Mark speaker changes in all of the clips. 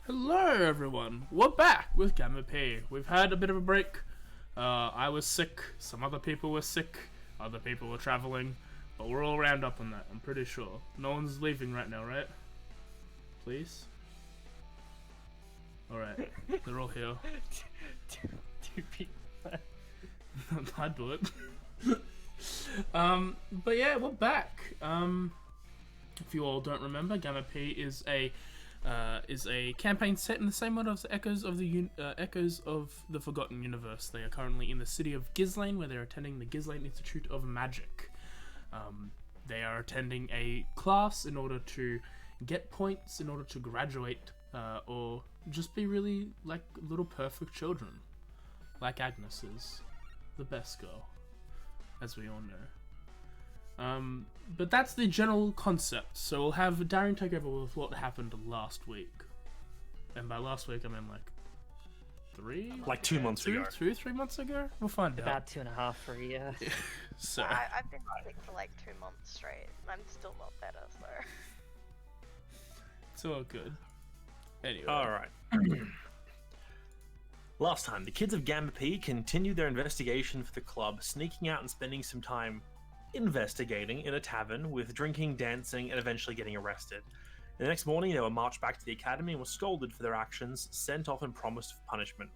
Speaker 1: Hello everyone, we're back with Gamma P. We've had a bit of a break. I was sick, some other people were sick, other people were traveling, but we're all round up on that, I'm pretty sure. No one's leaving right now, right? Please? Alright, they're all here.
Speaker 2: Two people.
Speaker 1: I'd do it. But yeah, we're back. If you all don't remember, Gamma P is a campaign set in the same world as Echoes of the Forgotten Universe. They are currently in the city of Ghislaine, where they're attending the Ghislaine Institute of Magic. They are attending a class in order to get points, in order to graduate, or just be really like little perfect children, like Agnes is, the best girl, as we all know. But that's the general concept, so we'll have Darian take over with what happened last week. And by last week, I mean like
Speaker 3: 2 months ago.
Speaker 1: 3 months ago? We'll find out.
Speaker 2: About 2.5 for a year.
Speaker 1: So,
Speaker 4: I've been sick for like 2 months straight, and I'm still not better, so...
Speaker 1: it's all good. Anyway.
Speaker 3: Alright. Last time, the kids of Gamma P continued their investigation for the club, sneaking out and spending some time investigating in a tavern with drinking, dancing, and eventually getting arrested. The next morning, they were marched back to the academy and were scolded for their actions, sent off and promised punishment.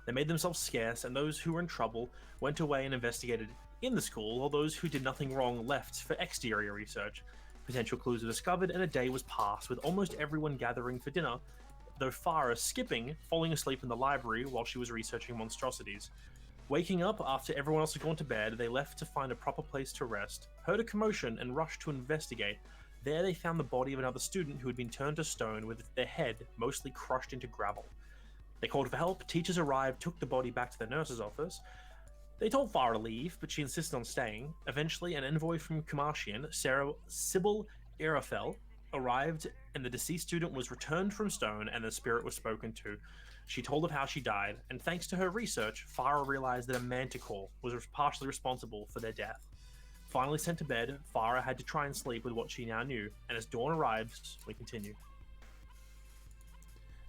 Speaker 3: They made themselves scarce, and those who were in trouble went away and investigated in the school, while those who did nothing wrong left for exterior research. Potential clues were discovered, and a day was passed with almost everyone gathering for dinner, though Farah skipping, falling asleep in the library while she was researching monstrosities. Waking up after everyone else had gone to bed, they left to find a proper place to rest, heard a commotion, and rushed to investigate. There they found the body of another student who had been turned to stone with their head mostly crushed into gravel. They called for help, teachers arrived, took the body back to the nurse's office. They told Farah to leave, but she insisted on staying. Eventually, an envoy from Kamashian, Sybil Irafel, arrived, and the deceased student was returned from stone and the spirit was spoken to. She told of how she died, and thanks to her research, Farah realized that a manticore was partially responsible for their death. Finally sent to bed, Farah had to try and sleep with what she now knew, and as dawn arrives, we continue.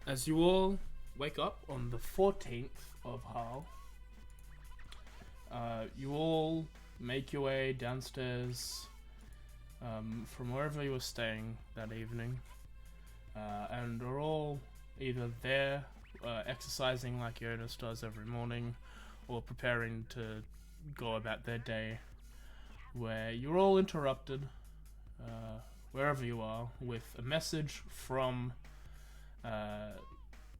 Speaker 1: As you all wake up on the 14th of Hal, you all make your way downstairs from wherever you were staying that evening, and are all either there exercising like Jonas does every morning, or preparing to go about their day, where you're all interrupted, wherever you are, with a message from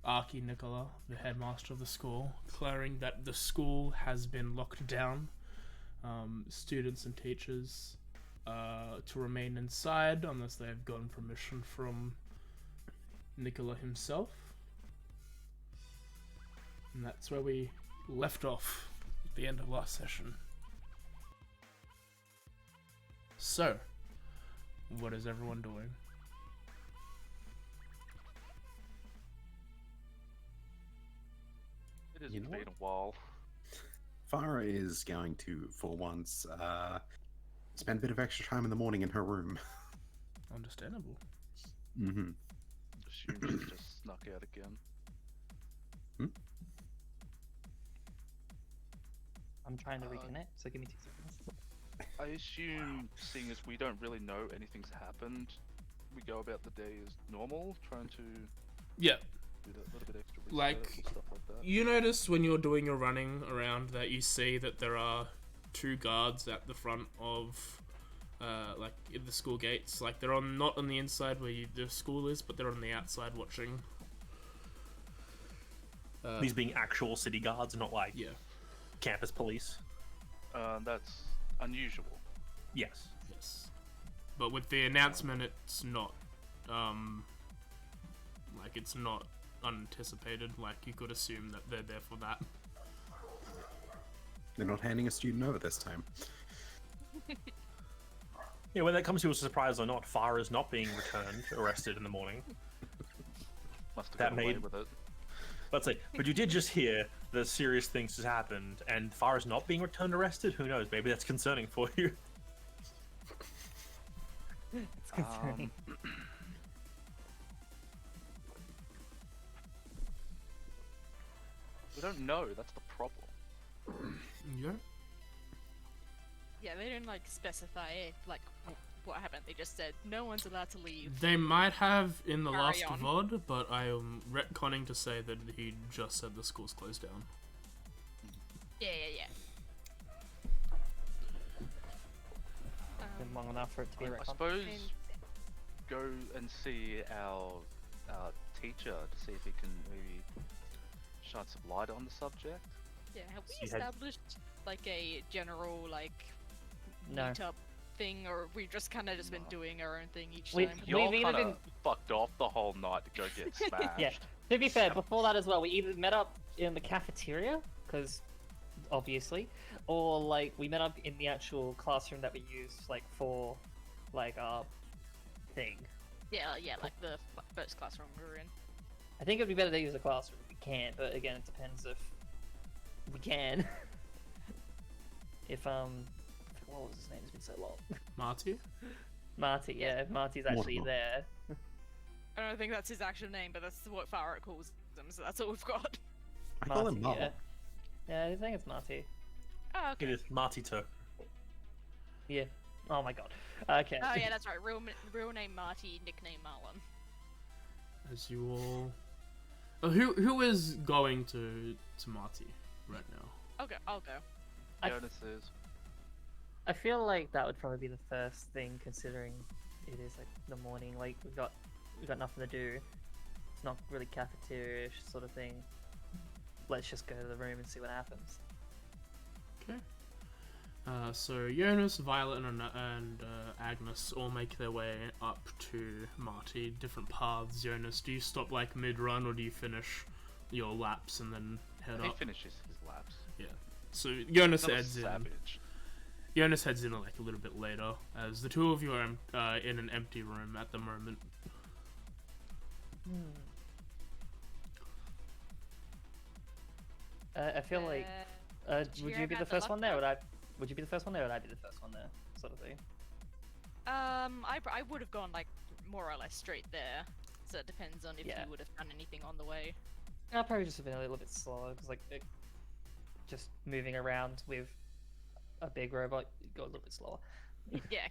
Speaker 1: Archie Nicola, the headmaster of the school, declaring that the school has been locked down. Students and teachers to remain inside unless they have gotten permission from Nicola himself. And that's where we left off at the end of last session. So, what is everyone doing?
Speaker 5: It has been a while.
Speaker 6: Farah is going to, for once, spend a bit of extra time in the morning in her room.
Speaker 1: Understandable.
Speaker 6: Mm-hmm.
Speaker 5: Assume she just snuck out again.
Speaker 2: I'm trying to reconnect, so give me 2 seconds.
Speaker 5: I assume, seeing as we don't really know anything's happened, we go about the day as normal, trying to
Speaker 1: Yeah.
Speaker 5: do that little bit extra research
Speaker 1: Like,
Speaker 5: and stuff like that.
Speaker 1: you notice when you're doing your running around that you see that there are 2 guards at the front of, like, in the school gates. Like, they're not on the inside where the school is, but they're on the outside watching.
Speaker 3: These being actual city guards, not like
Speaker 1: Yeah.
Speaker 3: campus police.
Speaker 5: That's unusual.
Speaker 3: Yes.
Speaker 1: Yes. But with the announcement, it's not, like, it's not unanticipated. Like, you could assume that they're there for that.
Speaker 6: They're not handing a student over this time.
Speaker 3: Yeah, when that comes to a surprise or not, Farah's not being returned, arrested in the morning.
Speaker 5: Must have
Speaker 3: That
Speaker 5: got away
Speaker 3: made-
Speaker 5: with it.
Speaker 3: Let's say, but you did just hear the serious things has happened, and Farah's not being returned, arrested? Who knows? Maybe that's concerning for you.
Speaker 2: It's concerning.
Speaker 5: We don't know. That's the problem.
Speaker 1: Yeah.
Speaker 7: Yeah, they didn't like specify like what happened. They just said no one's allowed to leave.
Speaker 1: They might have in the
Speaker 7: Carry
Speaker 1: last
Speaker 7: on.
Speaker 1: VOD, but I am retconning to say that he just said the school's closed down.
Speaker 7: Yeah.
Speaker 2: Been long enough for it to be
Speaker 5: I
Speaker 2: retcon.
Speaker 5: suppose
Speaker 7: And-
Speaker 5: go and see our teacher to see if he can maybe shine some light on the subject.
Speaker 7: Yeah, have we
Speaker 3: You had-
Speaker 7: established like a general like
Speaker 2: No.
Speaker 7: meetup thing, or we just kind of just been
Speaker 5: No.
Speaker 7: doing our own thing each
Speaker 2: We-
Speaker 7: time?
Speaker 5: Y'all
Speaker 2: we've
Speaker 5: kind
Speaker 2: either
Speaker 5: of fucked off the whole night to go get smashed.
Speaker 2: Yeah. To be fair, before that as well, we either met up in the cafeteria, because obviously, or like we met up in the actual classroom that we use like for like our thing.
Speaker 7: Yeah, like the first classroom we were in.
Speaker 2: I think it'd be better to use the classroom if we can, but again, it depends if we can. If what was his name? It's been so long.
Speaker 1: Marty?
Speaker 2: Marty, yeah, if Marty's actually
Speaker 6: Whatnot.
Speaker 2: there.
Speaker 7: I don't think that's his actual name, but that's what Farah calls them, so that's all we've got.
Speaker 6: I call him
Speaker 2: Marty,
Speaker 6: Mark.
Speaker 2: yeah. Yeah, I think it's Marty.
Speaker 7: Oh,
Speaker 3: It
Speaker 7: okay.
Speaker 3: is Marty too.
Speaker 2: Yeah. Oh my god. Okay.
Speaker 7: Oh yeah, that's right. Real name Marty, nickname Marlon.
Speaker 1: As you all... who is going to Marty right now?
Speaker 7: I'll go.
Speaker 2: I-
Speaker 5: Jonas is.
Speaker 2: I feel like that would probably be the first thing, considering it is like the morning. Like we've got nothing to do. It's not really cafeteria-ish sort of thing. Let's just go to the room and see what happens.
Speaker 1: Okay. So Jonas, Violet, and Agnes all make their way up to Marty. Different paths. Jonas, do you stop like mid-run, or do you finish your laps and then head
Speaker 5: He
Speaker 1: up?
Speaker 5: finishes his laps.
Speaker 1: So Jonas
Speaker 5: Not a
Speaker 1: heads in.
Speaker 5: savage.
Speaker 1: Jonas heads in like a little bit later, as the two of you are in an empty room at the moment.
Speaker 2: I feel like.
Speaker 7: Did you
Speaker 2: Would
Speaker 7: hear
Speaker 2: you be the
Speaker 7: about the
Speaker 2: first one there?
Speaker 7: lockdown?
Speaker 2: Would you be the first one there, or would I be the first one there? Sort of thing.
Speaker 7: I would have gone like more or less straight there. So it depends on if
Speaker 2: Yeah.
Speaker 7: you would have done anything on the way.
Speaker 2: I'll probably just have been a little bit slower because just moving around with a big robot, you go a little bit slower.
Speaker 7: Yeah,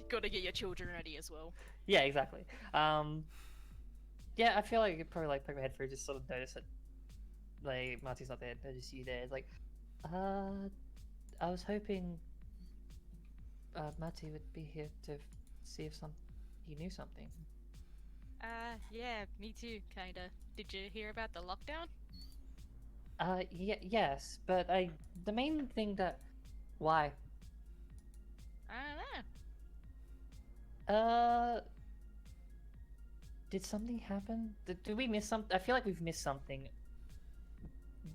Speaker 7: gotta get your children ready as well.
Speaker 2: Yeah, exactly. Yeah, I feel like I could probably like poke my head through, just sort of notice that like Marty's not there. I just see you there. It's like, I was hoping Marty would be here to see if he knew something.
Speaker 7: Yeah, me too, kinda. Did you hear about the lockdown?
Speaker 2: Yes, but the main thing that, why?
Speaker 7: I don't know.
Speaker 2: Did something happen? Did we miss something? I feel like we've missed something.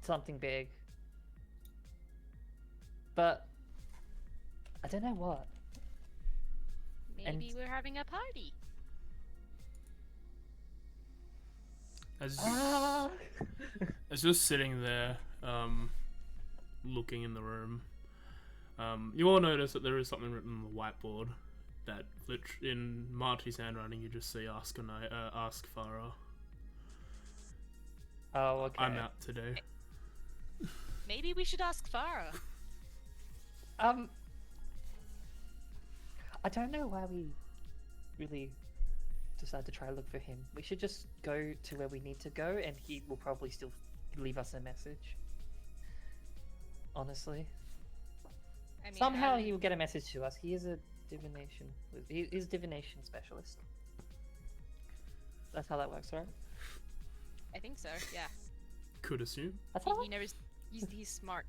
Speaker 2: Something big. But I don't know what.
Speaker 7: Maybe
Speaker 2: And-
Speaker 7: we're having a party.
Speaker 1: As
Speaker 2: Ah!
Speaker 1: as you're sitting there, looking in the room, you all notice that there is something written on the whiteboard. That in Marty's handwriting, you just see ask Farah.
Speaker 2: Oh, okay.
Speaker 1: I'm out today.
Speaker 7: Maybe we should ask Farah.
Speaker 2: I don't know why we really decided to try to look for him. We should just go to where we need to go, and he will probably still leave us a message. Honestly,
Speaker 7: I mean,
Speaker 2: somehow he will get a message to us. He is a divination. He is a divination specialist. That's how that works, right?
Speaker 7: I think so. Yeah.
Speaker 1: Could assume.
Speaker 2: That's how.
Speaker 7: He knows. He's smart.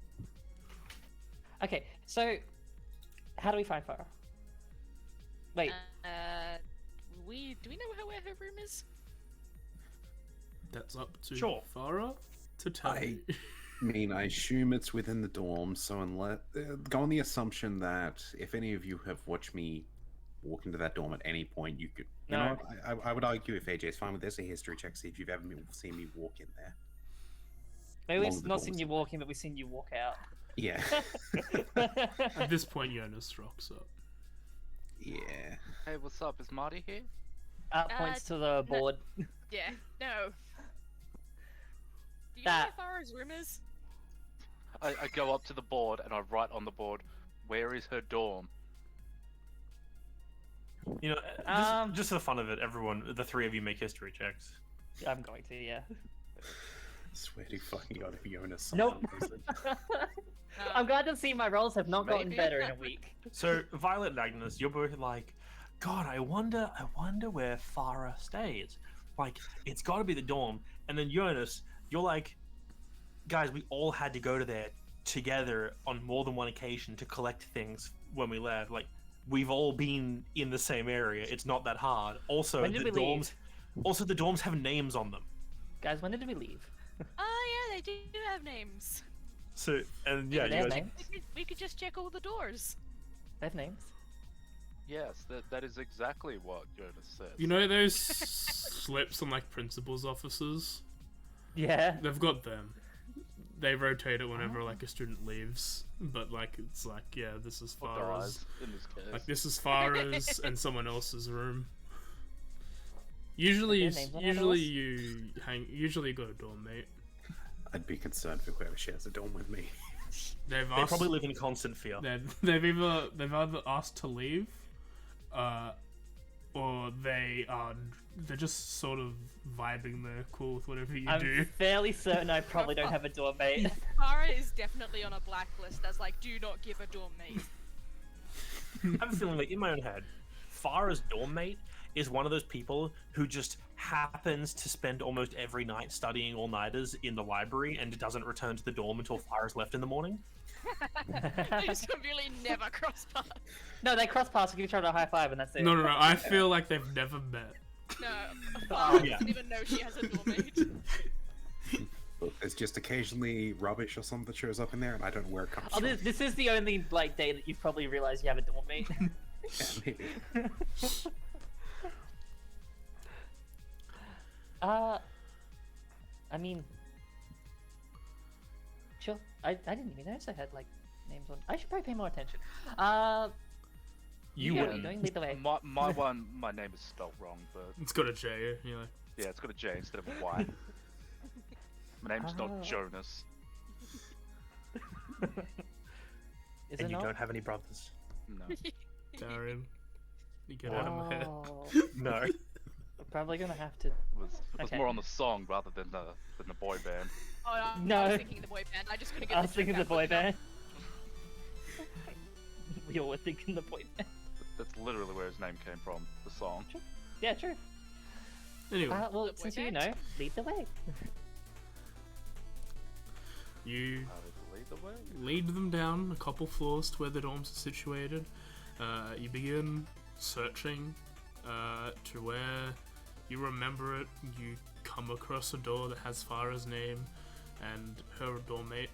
Speaker 2: Okay, so how do we find Farah? Wait,
Speaker 7: Do we know where her room is?
Speaker 1: That's up to
Speaker 3: Sure.
Speaker 1: Farah to tell
Speaker 6: I
Speaker 1: you.
Speaker 6: mean, I assume it's within the dorm, so unless go on the assumption that if any of you have watched me walk into that dorm at any point, you could. You
Speaker 2: No.
Speaker 6: know what? I would argue if AJ's fine with this, a history check, see if you've ever seen me walk in there.
Speaker 2: maybe
Speaker 6: Along
Speaker 2: we've
Speaker 6: the
Speaker 2: not
Speaker 6: doors.
Speaker 2: seen you walk in, but we've seen you walk out.
Speaker 6: Yeah.
Speaker 1: At this point, Jonas rocks up.
Speaker 6: Yeah.
Speaker 5: Hey, what's up? Is Marty here?
Speaker 2: Points to the board.
Speaker 7: Yeah. No. Do you know where Farah's room is?
Speaker 5: I go up to the board and I write on the board, where is her dorm?
Speaker 3: You know, just for the fun of it, everyone, the three of you make history checks.
Speaker 2: I'm going to, yeah.
Speaker 6: Swear to fucking god if Jonas.
Speaker 2: Nope. I'm glad to see my rolls have not gotten
Speaker 7: Maybe.
Speaker 2: better in a week.
Speaker 3: So, Violet and Agnes, you're both like, God, I wonder where Farah stays. Like, it's got to be the dorm. And then Jonas, you're like, guys, we all had to go to there together on more than one occasion to collect things when we left. Like, we've all been in the same area. It's not that hard. Also,
Speaker 2: When did we leave?
Speaker 3: The dorms have names on them.
Speaker 2: Guys, when did we leave?
Speaker 7: Oh yeah, they do have names.
Speaker 3: So, and yeah,
Speaker 2: They
Speaker 3: you
Speaker 2: have
Speaker 3: guys,
Speaker 2: names.
Speaker 7: We could just check all the doors.
Speaker 2: They have names.
Speaker 5: Yes, that is exactly what Jonas says.
Speaker 1: You know those slips on like principal's offices?
Speaker 2: Yeah.
Speaker 1: They've got them. They rotate it whenever like a student leaves, but like it's like this is Farah's.
Speaker 5: Authorized in this case.
Speaker 1: Like this is Farah's and someone else's room. Usually,
Speaker 2: Is there names on our
Speaker 1: usually you got a dorm mate.
Speaker 6: I'd be concerned for whoever shares a dorm with me.
Speaker 1: They've
Speaker 3: they
Speaker 1: asked,
Speaker 3: probably live in constant fear.
Speaker 1: they've either asked to leave, or they're just sort of vibing. They're cool with whatever you
Speaker 2: I'm
Speaker 1: do.
Speaker 2: fairly certain I probably don't have a dorm mate.
Speaker 7: Farah is definitely on a blacklist as like, do not give a dorm mate.
Speaker 3: I have a feeling, like, in my own head, Farah's dorm mate is one of those people who just happens to spend almost every night studying all-nighters in the library and doesn't return to the dorm until Farah's left in the morning.
Speaker 7: They just really never cross paths.
Speaker 2: No, they cross paths, give each other a high five, and that's it.
Speaker 1: No. I feel like they've never met.
Speaker 7: No,
Speaker 2: Oh,
Speaker 7: Farah
Speaker 3: yeah.
Speaker 7: doesn't even know she has a dorm mate.
Speaker 6: Look, there's just occasionally rubbish or something that shows up in there, and I don't know where it comes
Speaker 2: Oh,
Speaker 6: from.
Speaker 2: this is the only like day that you've probably realized you have a dorm mate.
Speaker 6: Yeah, maybe.
Speaker 2: I mean, sure. I didn't even notice I had like names on. I should probably pay more attention.
Speaker 3: You
Speaker 2: Yeah,
Speaker 3: wouldn't.
Speaker 2: going lead the way.
Speaker 5: My name is spelled wrong, but
Speaker 1: It's got a J, you know.
Speaker 5: yeah, it's got a J instead of a Y. My name's
Speaker 2: Oh.
Speaker 5: not Jonas.
Speaker 2: Is
Speaker 3: And
Speaker 2: it
Speaker 3: you
Speaker 2: not?
Speaker 3: don't have any brothers.
Speaker 5: No.
Speaker 1: Darren, you get out of my head.
Speaker 2: Oh,
Speaker 3: No.
Speaker 2: we're probably gonna have to.
Speaker 5: It was
Speaker 2: Okay.
Speaker 5: more on the song rather than the boy band.
Speaker 7: Oh,
Speaker 2: No.
Speaker 7: I was thinking the boy band. I just couldn't get
Speaker 2: I was thinking the boy
Speaker 7: band.
Speaker 2: band. We all were thinking the boy band.
Speaker 5: That's literally where his name came from. The song.
Speaker 2: Yeah, true.
Speaker 1: Anyway,
Speaker 2: Well,
Speaker 7: The boy
Speaker 2: since you
Speaker 7: band?
Speaker 2: know, lead the way.
Speaker 1: you
Speaker 5: Lead the way.
Speaker 1: lead them down a couple floors to where the dorms are situated. You begin searching to where you remember it. You come across a door that has Farah's name and her dorm mate.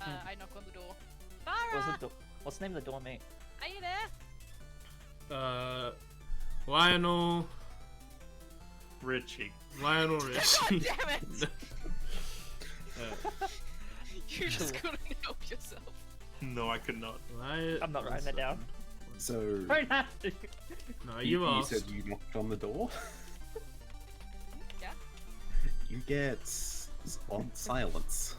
Speaker 7: I knock on the door. Farah,
Speaker 2: What's the name of the dorm mate?
Speaker 7: are you there?
Speaker 1: Lionel
Speaker 3: Richie.
Speaker 1: Richie.
Speaker 7: God damn it!
Speaker 1: Uh,
Speaker 7: You just couldn't help yourself.
Speaker 3: No, I could not.
Speaker 2: I'm not writing that down.
Speaker 6: So,
Speaker 2: Don't have to.
Speaker 1: No,
Speaker 6: you
Speaker 1: you asked.
Speaker 6: said you knocked on the door?
Speaker 7: Yeah.
Speaker 6: You get on silence.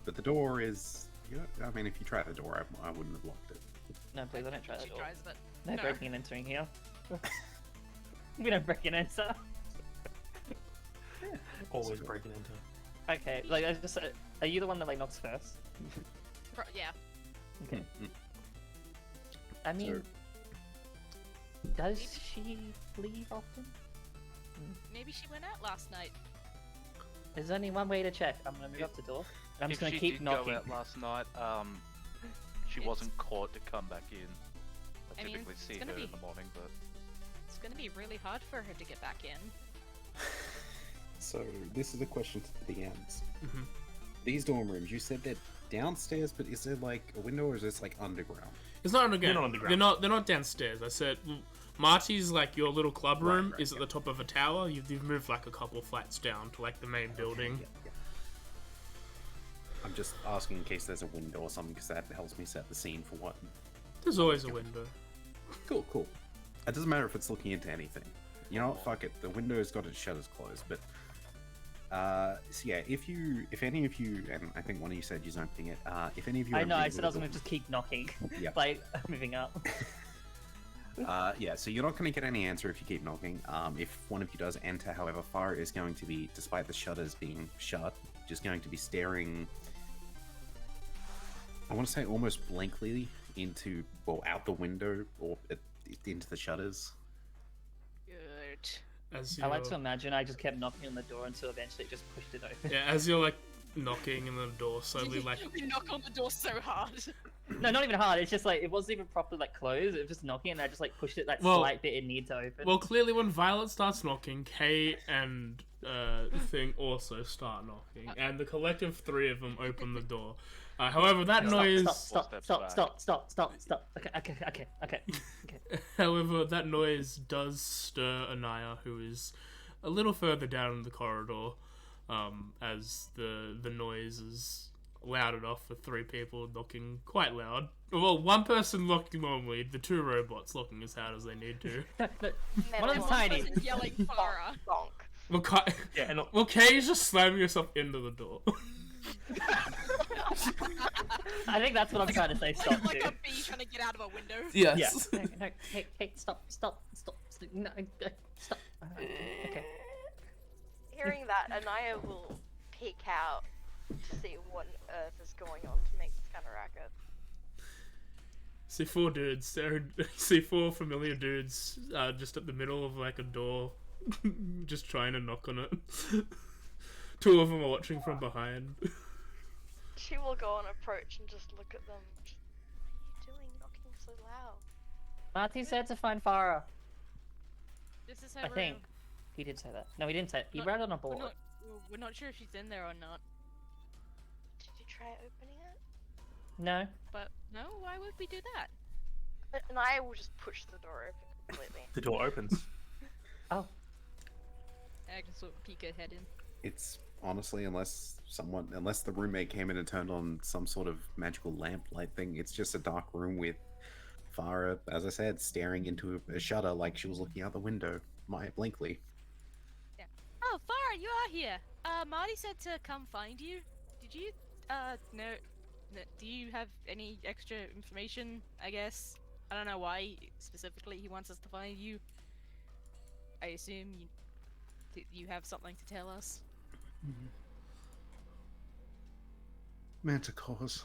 Speaker 6: But the door is... I mean, if you try the door, I wouldn't have locked it.
Speaker 2: No, please, I don't try that
Speaker 7: She
Speaker 2: door.
Speaker 7: tries it.
Speaker 2: No
Speaker 7: No.
Speaker 2: breaking and entering here. We don't break and enter.
Speaker 3: Always breaking into.
Speaker 2: Okay, like I just. Are you the one that like knocks first?
Speaker 7: Yeah.
Speaker 2: Okay.
Speaker 6: Mm.
Speaker 2: I mean,
Speaker 6: So-
Speaker 2: does she leave often?
Speaker 7: Maybe she went out last night.
Speaker 2: There's only one way to check. I'm gonna move up the door. I'm just
Speaker 5: If
Speaker 2: gonna
Speaker 5: she
Speaker 2: keep
Speaker 5: did
Speaker 2: knocking.
Speaker 5: go out last night, she
Speaker 7: It's-
Speaker 5: wasn't caught to come back in. I
Speaker 7: I mean,
Speaker 5: typically
Speaker 7: it's
Speaker 5: see her
Speaker 7: gonna
Speaker 5: in
Speaker 7: be-
Speaker 5: the morning, but
Speaker 7: It's gonna be really hard for her to get back in.
Speaker 6: So, this is a question to the DMs.
Speaker 1: Mhm.
Speaker 6: These dorm rooms, you said they're downstairs, but is there like a window or is this like underground?
Speaker 1: It's not underground.
Speaker 3: They're not underground.
Speaker 1: They're not downstairs. I said Marty's like your little club
Speaker 6: Right,
Speaker 1: room
Speaker 6: right,
Speaker 1: is at the top of a tower. You've moved like a couple flats down to like the main building.
Speaker 6: Yeah, yeah. I'm just asking in case there's a window or something, because that helps me set the scene for what.
Speaker 1: There's always a window.
Speaker 6: Cool, cool. It doesn't matter if it's looking into anything. You know what? Fuck it. The window's got its shutters closed, but So yeah, if any of you, and I think one of you said you're opening it. If any of you,
Speaker 2: I know. I
Speaker 6: amenable
Speaker 2: said I was
Speaker 6: to
Speaker 2: gonna just keep knocking.
Speaker 6: Yep.
Speaker 2: By moving up.
Speaker 6: yeah, so you're not going to get any answer if you keep knocking. If one of you does enter, however, Farah is going to be, despite the shutters being shut, just going to be staring, I want to say almost blankly into, well, out the window or into the shutters.
Speaker 7: Good.
Speaker 1: As
Speaker 2: I like to
Speaker 1: you're-
Speaker 2: imagine I just kept knocking on the door until eventually it just pushed it open.
Speaker 1: Yeah, as you're like knocking and the door slowly like
Speaker 7: We knock on the door so hard.
Speaker 2: No, not even hard. It's just like it wasn't even properly like closed. It was just knocking, and I just like pushed it that
Speaker 1: Well-
Speaker 2: slight bit it needed to open.
Speaker 1: well, clearly when Violet starts knocking, Kay and Thing also start knocking, and the collective three of them open the door. However, that noise.
Speaker 2: Stop! Okay.
Speaker 1: However, that noise does stir Anaya, who is a little further down in the corridor, as the noise is loud enough for three people knocking quite loud. Well, one person knocking normally, the two robots knocking as loud as they need to.
Speaker 2: One of them's tiny.
Speaker 7: Person yelling Farah.
Speaker 4: Bonk.
Speaker 1: Well,
Speaker 3: Yeah, and
Speaker 1: well, Kay's just slamming herself into the door.
Speaker 2: I think that's what I'm trying to say. Stop,
Speaker 7: Like
Speaker 2: dude.
Speaker 7: a bee trying to get out of a window.
Speaker 1: Yes.
Speaker 2: No, hey, stop, no, stop. Okay.
Speaker 4: Hearing that, Anaya will peek out to see what on earth is going on to make this kind of racket.
Speaker 1: See four dudes. See four familiar dudes just at the middle of like a door, just trying to knock on it. Two of them are watching from behind.
Speaker 4: She will go and approach and just look at them. What are you doing knocking so loud?
Speaker 2: Marty said to find Farah.
Speaker 7: This is her
Speaker 2: I
Speaker 7: room.
Speaker 2: think he did say that. No, he didn't say it. He
Speaker 7: Not-
Speaker 2: read it on a
Speaker 7: We're
Speaker 2: board.
Speaker 7: not, we're not sure if she's in there or not.
Speaker 4: Did you try opening it?
Speaker 2: No.
Speaker 7: But no, why would we do that?
Speaker 4: Anaya will just push the door open completely.
Speaker 3: the door opens.
Speaker 2: Oh.
Speaker 7: Agnes will peek her head in.
Speaker 6: It's honestly, unless the roommate came in and turned on some sort of magical lamp light thing, it's just a dark room with Farah, as I said, staring into a shutter like she was looking out the window, blankly.
Speaker 7: Oh, Farah, you are here. Marty said to come find you. Did you, do you have any extra information, I guess? I don't know why specifically he wants us to find you. I assume you have something to tell us.
Speaker 6: Manticores.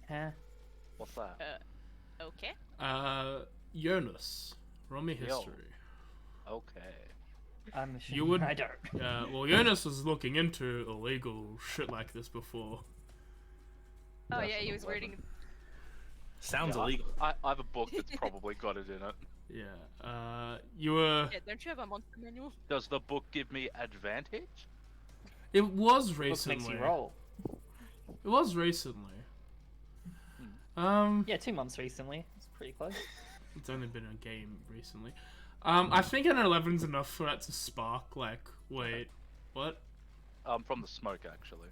Speaker 2: Huh?
Speaker 5: What's that?
Speaker 7: Okay.
Speaker 1: Jonas, roll me
Speaker 5: Yo.
Speaker 1: history.
Speaker 5: Okay.
Speaker 2: I'm assuming
Speaker 1: You would-
Speaker 2: I don't.
Speaker 1: Well, Jonas was looking into illegal shit like this before.
Speaker 7: Oh yeah, he was reading.
Speaker 3: Sounds
Speaker 5: Yeah,
Speaker 3: illegal.
Speaker 5: I have a book that's probably got it in it.
Speaker 1: Yeah. You were.
Speaker 7: Yeah, don't you have a monster manual?
Speaker 5: Does the book give me advantage?
Speaker 1: It was
Speaker 2: Book
Speaker 1: recently.
Speaker 2: makes you roll.
Speaker 1: It was recently.
Speaker 2: Yeah, 2 months recently. It's pretty close.
Speaker 1: It's only been a game recently. I think an 11's enough for that to spark. Like, wait, what?
Speaker 5: From the smoke, actually.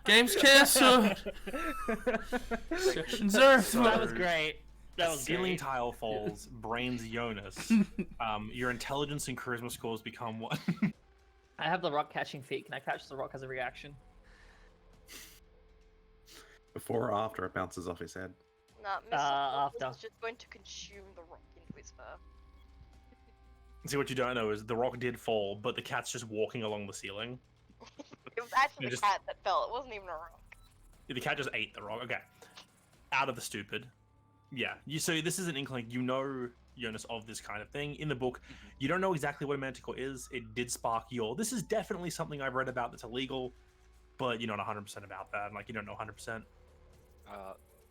Speaker 1: Game's cancelled. Sessions are
Speaker 2: That was great. That was
Speaker 3: Ceiling
Speaker 2: great.
Speaker 3: tile falls, brains Jonas. Your intelligence and charisma scores become 1.
Speaker 2: I have the rock catching feat. Can I catch the rock as a reaction?
Speaker 6: Before or after it bounces off his head.
Speaker 4: Nah, Mr.
Speaker 2: After.
Speaker 4: is just going to consume the rock into his fur.
Speaker 3: See, what you don't know is the rock did fall, but the cat's just walking along the ceiling.
Speaker 4: It was actually
Speaker 3: You
Speaker 4: a
Speaker 3: just-
Speaker 4: cat that fell. It wasn't even a rock.
Speaker 3: The cat just ate the rock. Okay. Out of the stupid. Yeah. So this is an inkling. You know, Jonas, of this kind of thing. In the book, you don't know exactly what a manticore is. It did spark your... This is definitely something I've read about that's illegal, but you're not 100% about that. Like, you don't know 100%.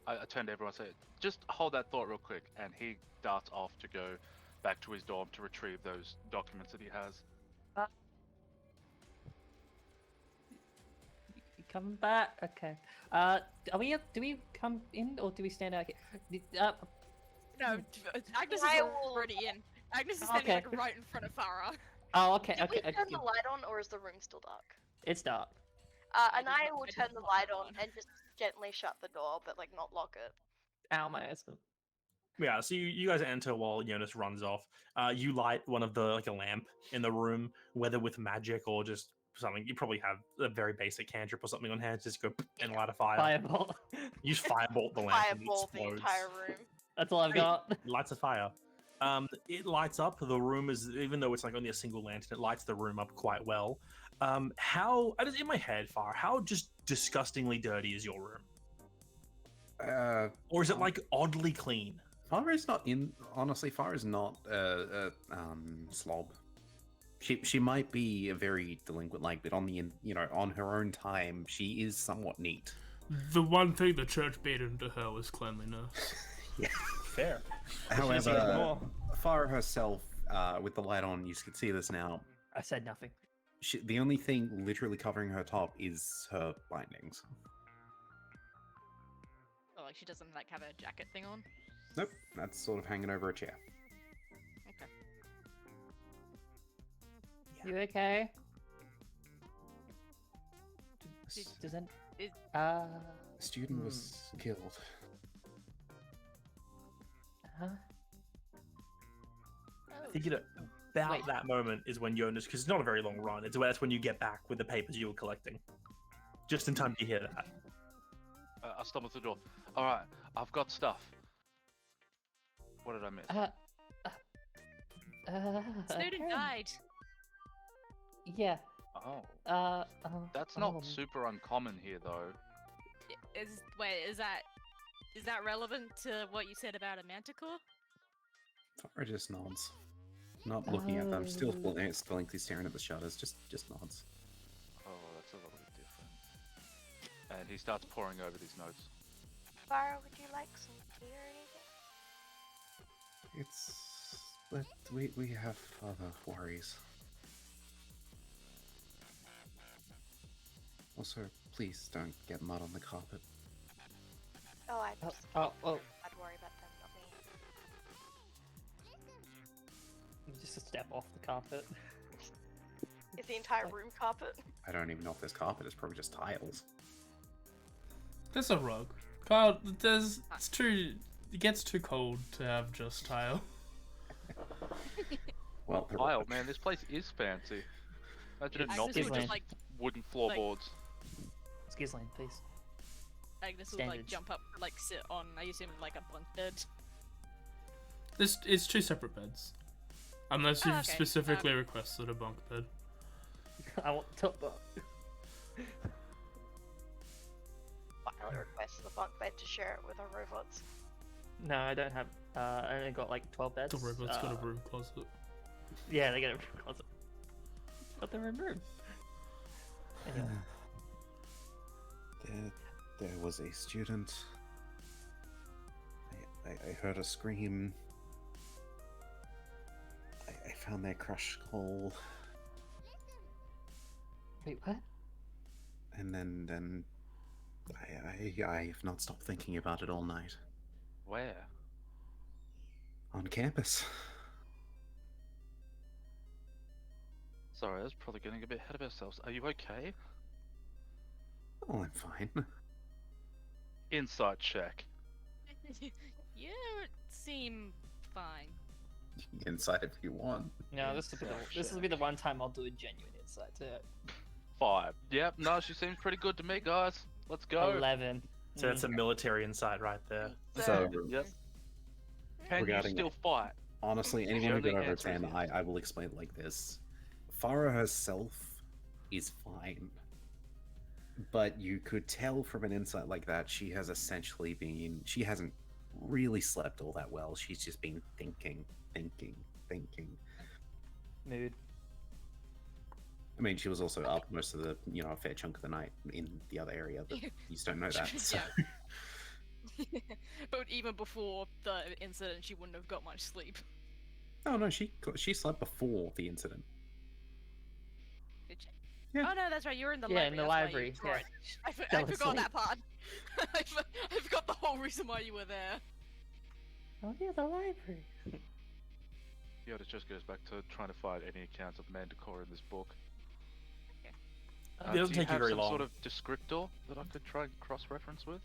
Speaker 5: I turned to everyone and said, just hold that thought real quick, and he darts off to go back to his dorm to retrieve those documents that he has.
Speaker 2: You come back? Okay. Do we come in or do we stand out here?
Speaker 7: No, Agnes is
Speaker 4: I will-
Speaker 7: already in. Agnes is standing
Speaker 2: Okay.
Speaker 7: like right in front of Farah.
Speaker 2: Oh, okay,
Speaker 4: Did
Speaker 2: okay.
Speaker 4: we turn the light on, or is the room still dark?
Speaker 2: It's dark.
Speaker 4: Anaya will
Speaker 7: I did
Speaker 4: turn the
Speaker 7: not
Speaker 4: light
Speaker 7: turn
Speaker 4: on
Speaker 7: on.
Speaker 4: and just gently shut the door, but like not lock it.
Speaker 2: Ow, my ass.
Speaker 3: Yeah, so you guys enter while Jonas runs off. You light one of the a lamp in the room, whether with magic or just something. You probably have a very basic cantrip or something on hand. Just go and light a fire.
Speaker 2: Fireball.
Speaker 3: You just firebolt the lamp and it
Speaker 4: Fireball the
Speaker 3: explodes.
Speaker 4: entire room.
Speaker 2: That's all I've
Speaker 3: Hey,
Speaker 2: got.
Speaker 3: it lights a fire. It lights up the room even though it's only a single lantern, it lights the room up quite well. How in my head, Far, how just disgustingly dirty is your room? Or is it oddly clean?
Speaker 6: Farah is not honestly, Farah is not slob. She might be a very delinquent, but on her own time, she is somewhat neat.
Speaker 1: The one thing the church beat into her was cleanliness.
Speaker 6: Yeah.
Speaker 3: Fair.
Speaker 6: However, Farah herself, with the light on, you can see this now.
Speaker 2: I said nothing.
Speaker 6: The only thing literally covering her top is her bindings.
Speaker 7: Oh, she doesn't have a jacket thing on.
Speaker 6: Nope, that's sort of hanging over a chair.
Speaker 7: Okay.
Speaker 2: You okay? Doesn't.
Speaker 6: A student was killed.
Speaker 2: Huh?
Speaker 3: I think about that moment is when Jonas, because it's not a very long run, that's when you get back with the papers you were collecting. Just in time to hear that.
Speaker 5: I stumble through the door. All right, I've got stuff. What did I miss?
Speaker 7: Snowden died.
Speaker 2: Yeah.
Speaker 5: Oh, that's not super uncommon here, though.
Speaker 7: Is that relevant to what you said about a manticore?
Speaker 6: Farah just nods. Not looking at them, still blankly staring at the shutters, just nods.
Speaker 5: Oh, that's a little bit different. And he starts poring over these notes.
Speaker 4: Farah, would you like some tea or anything?
Speaker 6: But we have other worries. Also, please don't get mud on the carpet.
Speaker 4: Oh, I'd
Speaker 2: Oh,
Speaker 4: just
Speaker 2: oh, oh.
Speaker 4: I'd worry about them, not me.
Speaker 2: Just a step off the carpet.
Speaker 4: Is the entire room carpet?
Speaker 6: I don't even know if there's carpet, it's probably just tiles.
Speaker 1: There's a rug. Kyle, it gets too cold to have just tile.
Speaker 6: Well, the
Speaker 5: Wow,
Speaker 6: rug.
Speaker 5: man, this place is fancy. Imagine it
Speaker 7: Agnes
Speaker 5: not
Speaker 7: would
Speaker 5: being
Speaker 2: Ghislaine.
Speaker 7: just
Speaker 5: wooden floorboards.
Speaker 2: Ghislaine, please.
Speaker 7: Agnes would
Speaker 2: Standards.
Speaker 7: jump up, sit on, I assume, a bunk bed.
Speaker 1: It's two separate beds. Unless you've
Speaker 7: okay.
Speaker 1: specifically requested a bunk bed.
Speaker 2: I want top bunk.
Speaker 4: Finally request the bunk bed to share it with our robots.
Speaker 2: No, I don't have. I only got 12 beds.
Speaker 1: The robot's got a room closet.
Speaker 2: Yeah, they get a room closet. Got their own room. Anyway.
Speaker 6: There was a student. I heard a scream. I found their crushed skull,
Speaker 2: Wait, what?
Speaker 6: and then I have not stopped thinking about it all night.
Speaker 5: Where?
Speaker 6: On campus.
Speaker 5: Sorry, I was probably getting a bit ahead of ourselves. Are you okay?
Speaker 6: Oh, I'm fine.
Speaker 5: Insight check.
Speaker 7: You seem fine.
Speaker 6: Inside if you want.
Speaker 2: No, this will be the one time I'll do a genuine insight to it.
Speaker 5: 5. Yep, no, she seems pretty good to me, guys. Let's go.
Speaker 2: 11.
Speaker 3: So that's a military insight right there.
Speaker 6: So,
Speaker 5: Yep. Can you
Speaker 6: regarding
Speaker 5: still fight?
Speaker 6: honestly,
Speaker 5: The
Speaker 6: anyone who
Speaker 5: only
Speaker 6: got over
Speaker 5: answer is
Speaker 6: 10,
Speaker 5: yes.
Speaker 6: I will explain it like this. Farah herself is fine. But you could tell from an insight like that, she hasn't really slept all that well. She's just been thinking.
Speaker 2: Mood.
Speaker 6: I mean, she was also up most of the, a fair chunk of the night in the other area, but you just don't know that. So.
Speaker 7: But even before the incident, she wouldn't have got much sleep.
Speaker 6: Oh no, she slept before the incident.
Speaker 7: Did she?
Speaker 6: Yeah.
Speaker 7: Oh no, that's right. You were in the
Speaker 2: Yeah,
Speaker 7: library.
Speaker 2: in the
Speaker 7: that's why
Speaker 2: library.
Speaker 7: you-
Speaker 2: Yeah.
Speaker 7: right. I
Speaker 2: Fell
Speaker 7: forgot
Speaker 2: asleep.
Speaker 7: that part. I forgot the whole reason why you were there.
Speaker 2: Oh yeah, the library.
Speaker 5: Yeah, it just goes back to trying to find any accounts of Manticore in this book.
Speaker 3: It doesn't
Speaker 5: do you
Speaker 3: take you
Speaker 5: have
Speaker 3: very
Speaker 5: some
Speaker 3: long.
Speaker 5: sort of descriptor that I could try and cross-reference with?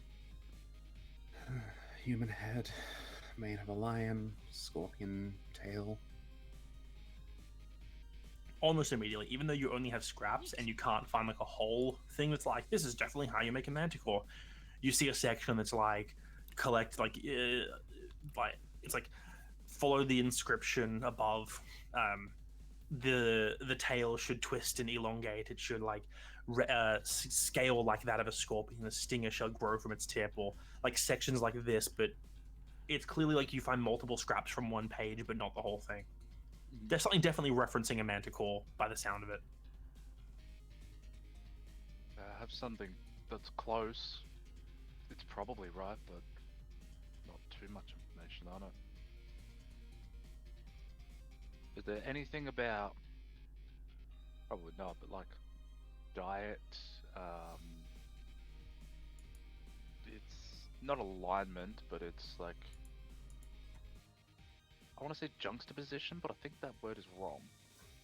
Speaker 6: Human head, mane of a lion, scorpion tail.
Speaker 3: Almost immediately, even though you only have scraps and you can't find like a whole thing that's like, this is definitely how you make a manticore. You see a section that's like, collect like it's like follow the inscription above. The tail should twist and elongate. It should like scale like that of a scorpion. The stinger shall grow from its tip, or like sections like this. But it's clearly like you find multiple scraps from one page, but not the whole thing. There's something definitely referencing a manticore by the sound of it.
Speaker 5: I have something that's close. It's probably right, but not too much information on it. Is there anything about, probably not, but like diet, it's not alignment, but it's like, I want to say juxtaposition, but I think that word is wrong.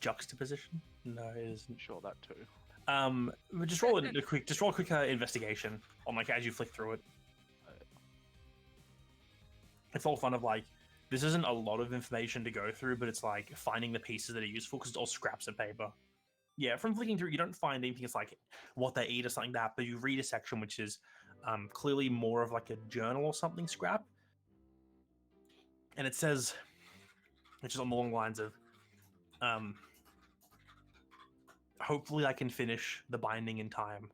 Speaker 3: Juxtaposition? No, it isn't.
Speaker 5: Sure, that too.
Speaker 3: But just roll a quick investigation on like as you flick through it. It's all fun of like, this isn't a lot of information to go through, but it's like finding the pieces that are useful because it's all scraps of paper. Yeah, from flicking through, you don't find anything that's like what they eat or something like that, but you read a section which is clearly more of like a journal or something scrap. And it says, which is on the long lines of, hopefully I can finish the binding in time.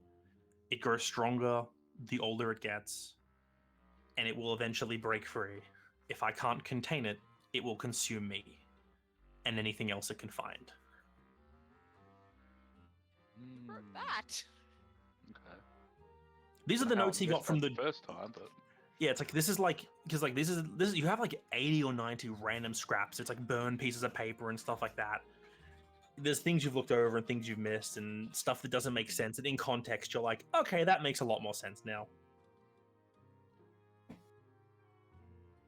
Speaker 3: It grows stronger the older it gets, and it will eventually break free. If I can't contain it, it will consume me and anything else it can find.
Speaker 7: For that.
Speaker 5: Okay.
Speaker 3: These are the notes he got from the
Speaker 5: first time, but
Speaker 3: yeah, it's like this is like because like this is you have like 80 or 90 random scraps. It's like burned pieces of paper and stuff like that. There's things you've looked over and things you've missed and stuff that doesn't make sense. And in context, you're like, okay, that makes a lot more sense now.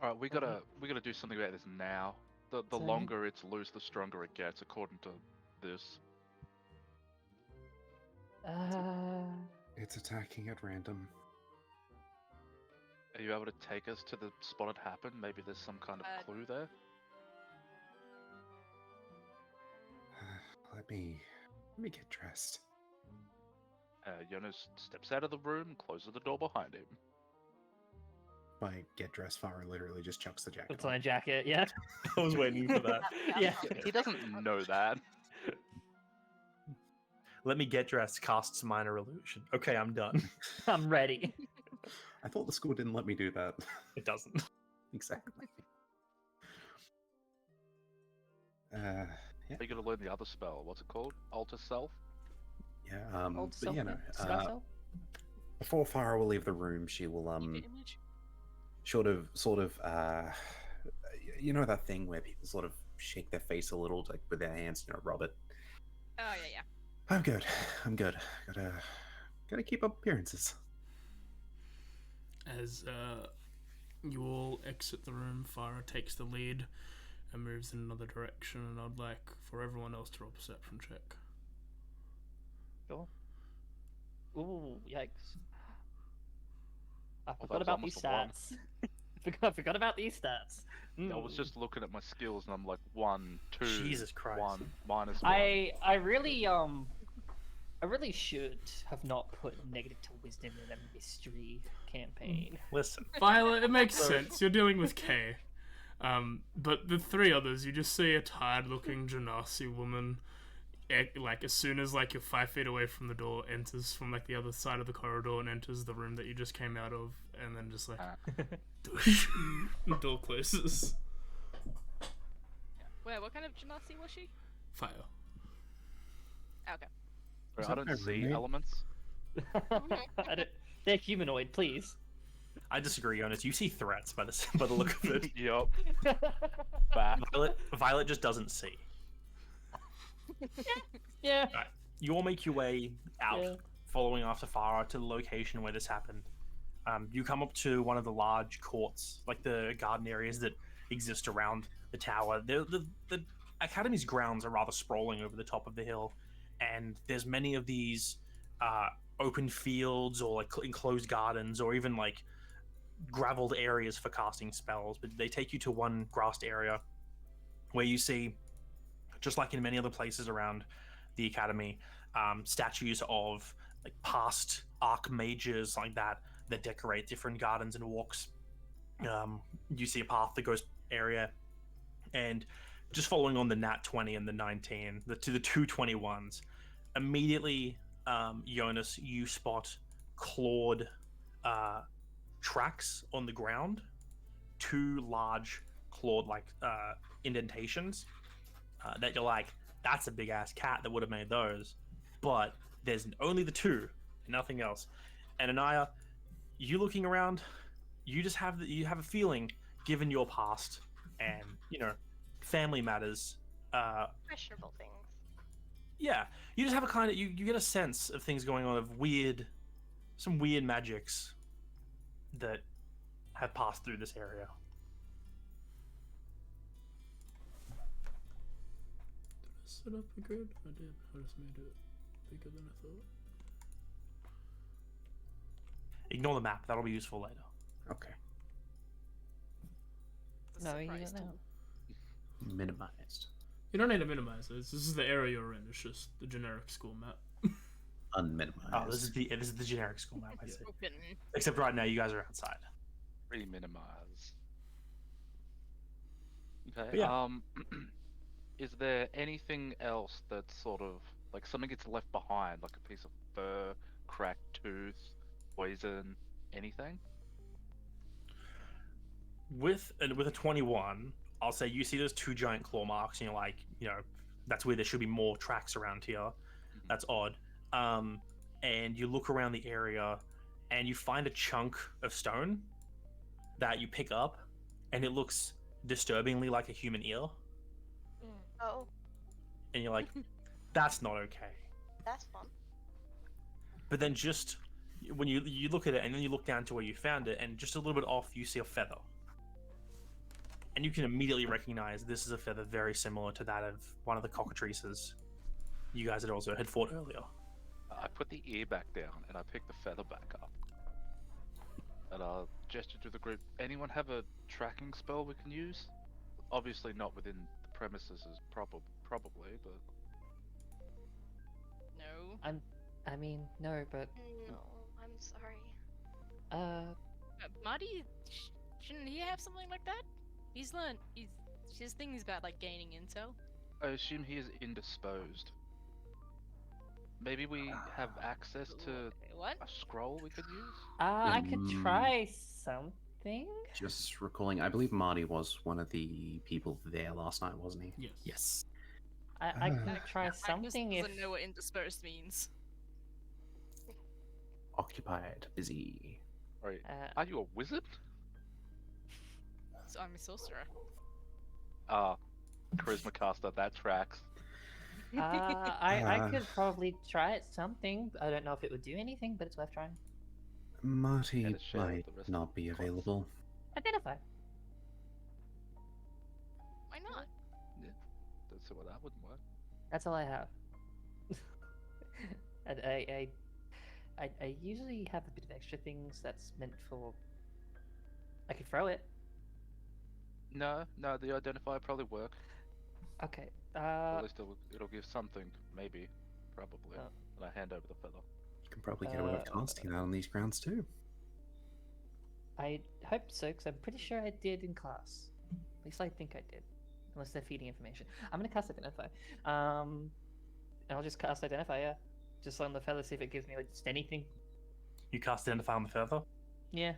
Speaker 5: all right, we gotta do something about this now. The
Speaker 2: So-
Speaker 5: longer it's loose, the stronger it gets, according to this.
Speaker 6: It's attacking at random.
Speaker 5: Are you able to take us to the spot it happened? Maybe there's some kind of clue there.
Speaker 6: Let me get dressed.
Speaker 5: Jonas steps out of the room and closes the door behind him.
Speaker 6: By get dressed, Farah literally just chucks the jacket
Speaker 2: Puts on a jacket, yeah.
Speaker 3: I was waiting for that.
Speaker 2: Yeah.
Speaker 5: He doesn't know that.
Speaker 3: Let me get dressed, casts minor illusion. Okay, I'm done.
Speaker 2: I'm ready.
Speaker 6: I thought the school didn't let me do that.
Speaker 3: It doesn't.
Speaker 6: Exactly. Yeah.
Speaker 5: Are you gonna learn the other spell? What's it called? Alter Self?
Speaker 6: Yeah,
Speaker 2: Old
Speaker 6: but
Speaker 2: self,
Speaker 6: you know,
Speaker 2: Sky self?
Speaker 6: before Farah will leave the room, she will
Speaker 7: Image?
Speaker 6: sort of you know that thing where people sort of shake their face a little, like with their hands, you know, rub it.
Speaker 7: Oh yeah.
Speaker 6: I'm good. Gotta keep up appearances.
Speaker 1: As you all exit the room, Farah takes the lead and moves in another direction, and I'd like for everyone else to roll a perception check.
Speaker 2: Sure. Ooh, yikes. I
Speaker 5: that
Speaker 2: forgot
Speaker 5: was
Speaker 2: about these
Speaker 5: almost a one.
Speaker 2: stats. I forgot about these stats.
Speaker 5: I was just looking at my skills and I'm like 1, 2,
Speaker 3: Jesus Christ.
Speaker 5: 1, -1.
Speaker 2: I really should have not put negative to wisdom in a mystery campaign.
Speaker 3: Listen,
Speaker 1: Violet, it makes sense. You're dealing with Kay. But the three others, you just see a tired-looking Genasi woman, like as soon as like you're 5 feet away from the door, enters from like the other side of the corridor and enters the room that you just came out of, and then just like the door closes.
Speaker 7: Wait, what kind of Genasi was she?
Speaker 1: Fire.
Speaker 7: Okay.
Speaker 6: Is
Speaker 5: I
Speaker 6: that
Speaker 5: don't
Speaker 6: my
Speaker 5: see
Speaker 6: roommate?
Speaker 5: elements.
Speaker 2: They're humanoid, please.
Speaker 3: I disagree, Jonas. You see threats by the look of it.
Speaker 5: Yup. Back.
Speaker 3: Violet just doesn't see.
Speaker 2: Yeah.
Speaker 3: Right. You all make your way out,
Speaker 2: Yeah.
Speaker 3: following after Farah to the location where this happened. You come up to one of the large courts, like the garden areas that exist around the tower. The Academy's grounds are rather sprawling over the top of the hill, and there's many of these open fields or like enclosed gardens or even like graveled areas for casting spells, but they take you to one grassed area where you see, just like in many other places around the academy, statues of like past archmages like that decorate different gardens and walks. You see a path that goes area, and just following on the nat 20 and the 19, to the two 21s, immediately, Jonas, you spot clawed tracks on the ground, two large clawed like indentations that you're like, that's a big ass cat that would have made those, but there's only the two, nothing else. And Anaya, you looking around, you just have a feeling, given your past and family matters,
Speaker 4: Questionable things.
Speaker 3: yeah, you just have a kind of you get a sense of things going on, of some weird magics that have passed through this area.
Speaker 1: Did I set up a grid? I did. I just made it bigger than I thought.
Speaker 3: Ignore the map, that'll be useful later.
Speaker 6: Okay.
Speaker 7: It's a
Speaker 2: No, you
Speaker 7: surprise
Speaker 2: don't know.
Speaker 6: Minimized.
Speaker 1: You don't need to minimize it. This is the area you're in. It's just the generic school map.
Speaker 6: Unminimized.
Speaker 3: Oh, this is the generic school map, I see.
Speaker 7: Open.
Speaker 3: Except right now, you guys are outside.
Speaker 5: Re-minimize. Okay.
Speaker 3: But yeah.
Speaker 5: Is there anything else that's sort of like something gets left behind, like a piece of fur, cracked tooth, poison, anything?
Speaker 3: With a 21, I'll say you see those two giant claw marks, and you're like, that's where there should be more tracks around here. That's odd. And you look around the area, and you find a chunk of stone that you pick up, and it looks disturbingly like a human ear.
Speaker 4: Oh,
Speaker 3: And you're like, that's not okay.
Speaker 4: that's fun.
Speaker 3: But then just when you look at it, and then you look down to where you found it, and just a little bit off, you see a feather. And you can immediately recognize this is a feather very similar to that of one of the cockatrices you guys had fought earlier.
Speaker 5: I put the ear back down and I pick the feather back up. And I'll gesture to the group. Anyone have a tracking spell we can use? Obviously not within the premises, is probably, but
Speaker 7: No.
Speaker 2: I mean, no, but
Speaker 4: No, I'm sorry.
Speaker 7: Marty, shouldn't he have something like that? He's learned. His thing is about like gaining intel.
Speaker 5: I assume he is indisposed. Maybe we have access to
Speaker 7: What?
Speaker 5: a scroll we could use?
Speaker 2: I could try something.
Speaker 6: Just recalling, I believe Marty was one of the people there last night, wasn't he?
Speaker 1: Yes.
Speaker 6: Yes.
Speaker 2: I could try
Speaker 7: Magnus
Speaker 2: something if.
Speaker 7: doesn't know what indisposed means.
Speaker 6: Occupied, busy.
Speaker 5: Right.
Speaker 2: Uh,
Speaker 5: Are you a wizard?
Speaker 7: So I'm a sorcerer.
Speaker 5: Ah, charisma caster, that tracks.
Speaker 2: I could probably try it something. I don't know if it would do anything, but it's worth trying.
Speaker 6: Marty
Speaker 5: And it's shared with
Speaker 6: might
Speaker 5: the rest
Speaker 6: not
Speaker 5: of
Speaker 6: be
Speaker 5: the class.
Speaker 6: available.
Speaker 2: Identify.
Speaker 7: Why not?
Speaker 5: Don't see why that wouldn't work.
Speaker 2: That's all I have. I usually have a bit of extra things that's meant for. I could throw it.
Speaker 5: No, the identifier probably work.
Speaker 2: Okay.
Speaker 5: Or at least it'll give something, maybe, probably.
Speaker 2: Oh.
Speaker 5: And I hand over the feather.
Speaker 6: You can probably get away with casting that on these grounds too.
Speaker 2: I hope so, because I'm pretty sure I did in class. At least I think I did. Unless they're feeding information. I'm gonna cast Identify. And I'll just cast Identify, yeah. Just on the feather, see if it gives me like just anything.
Speaker 3: You cast Identify on the feather.
Speaker 2: Yeah.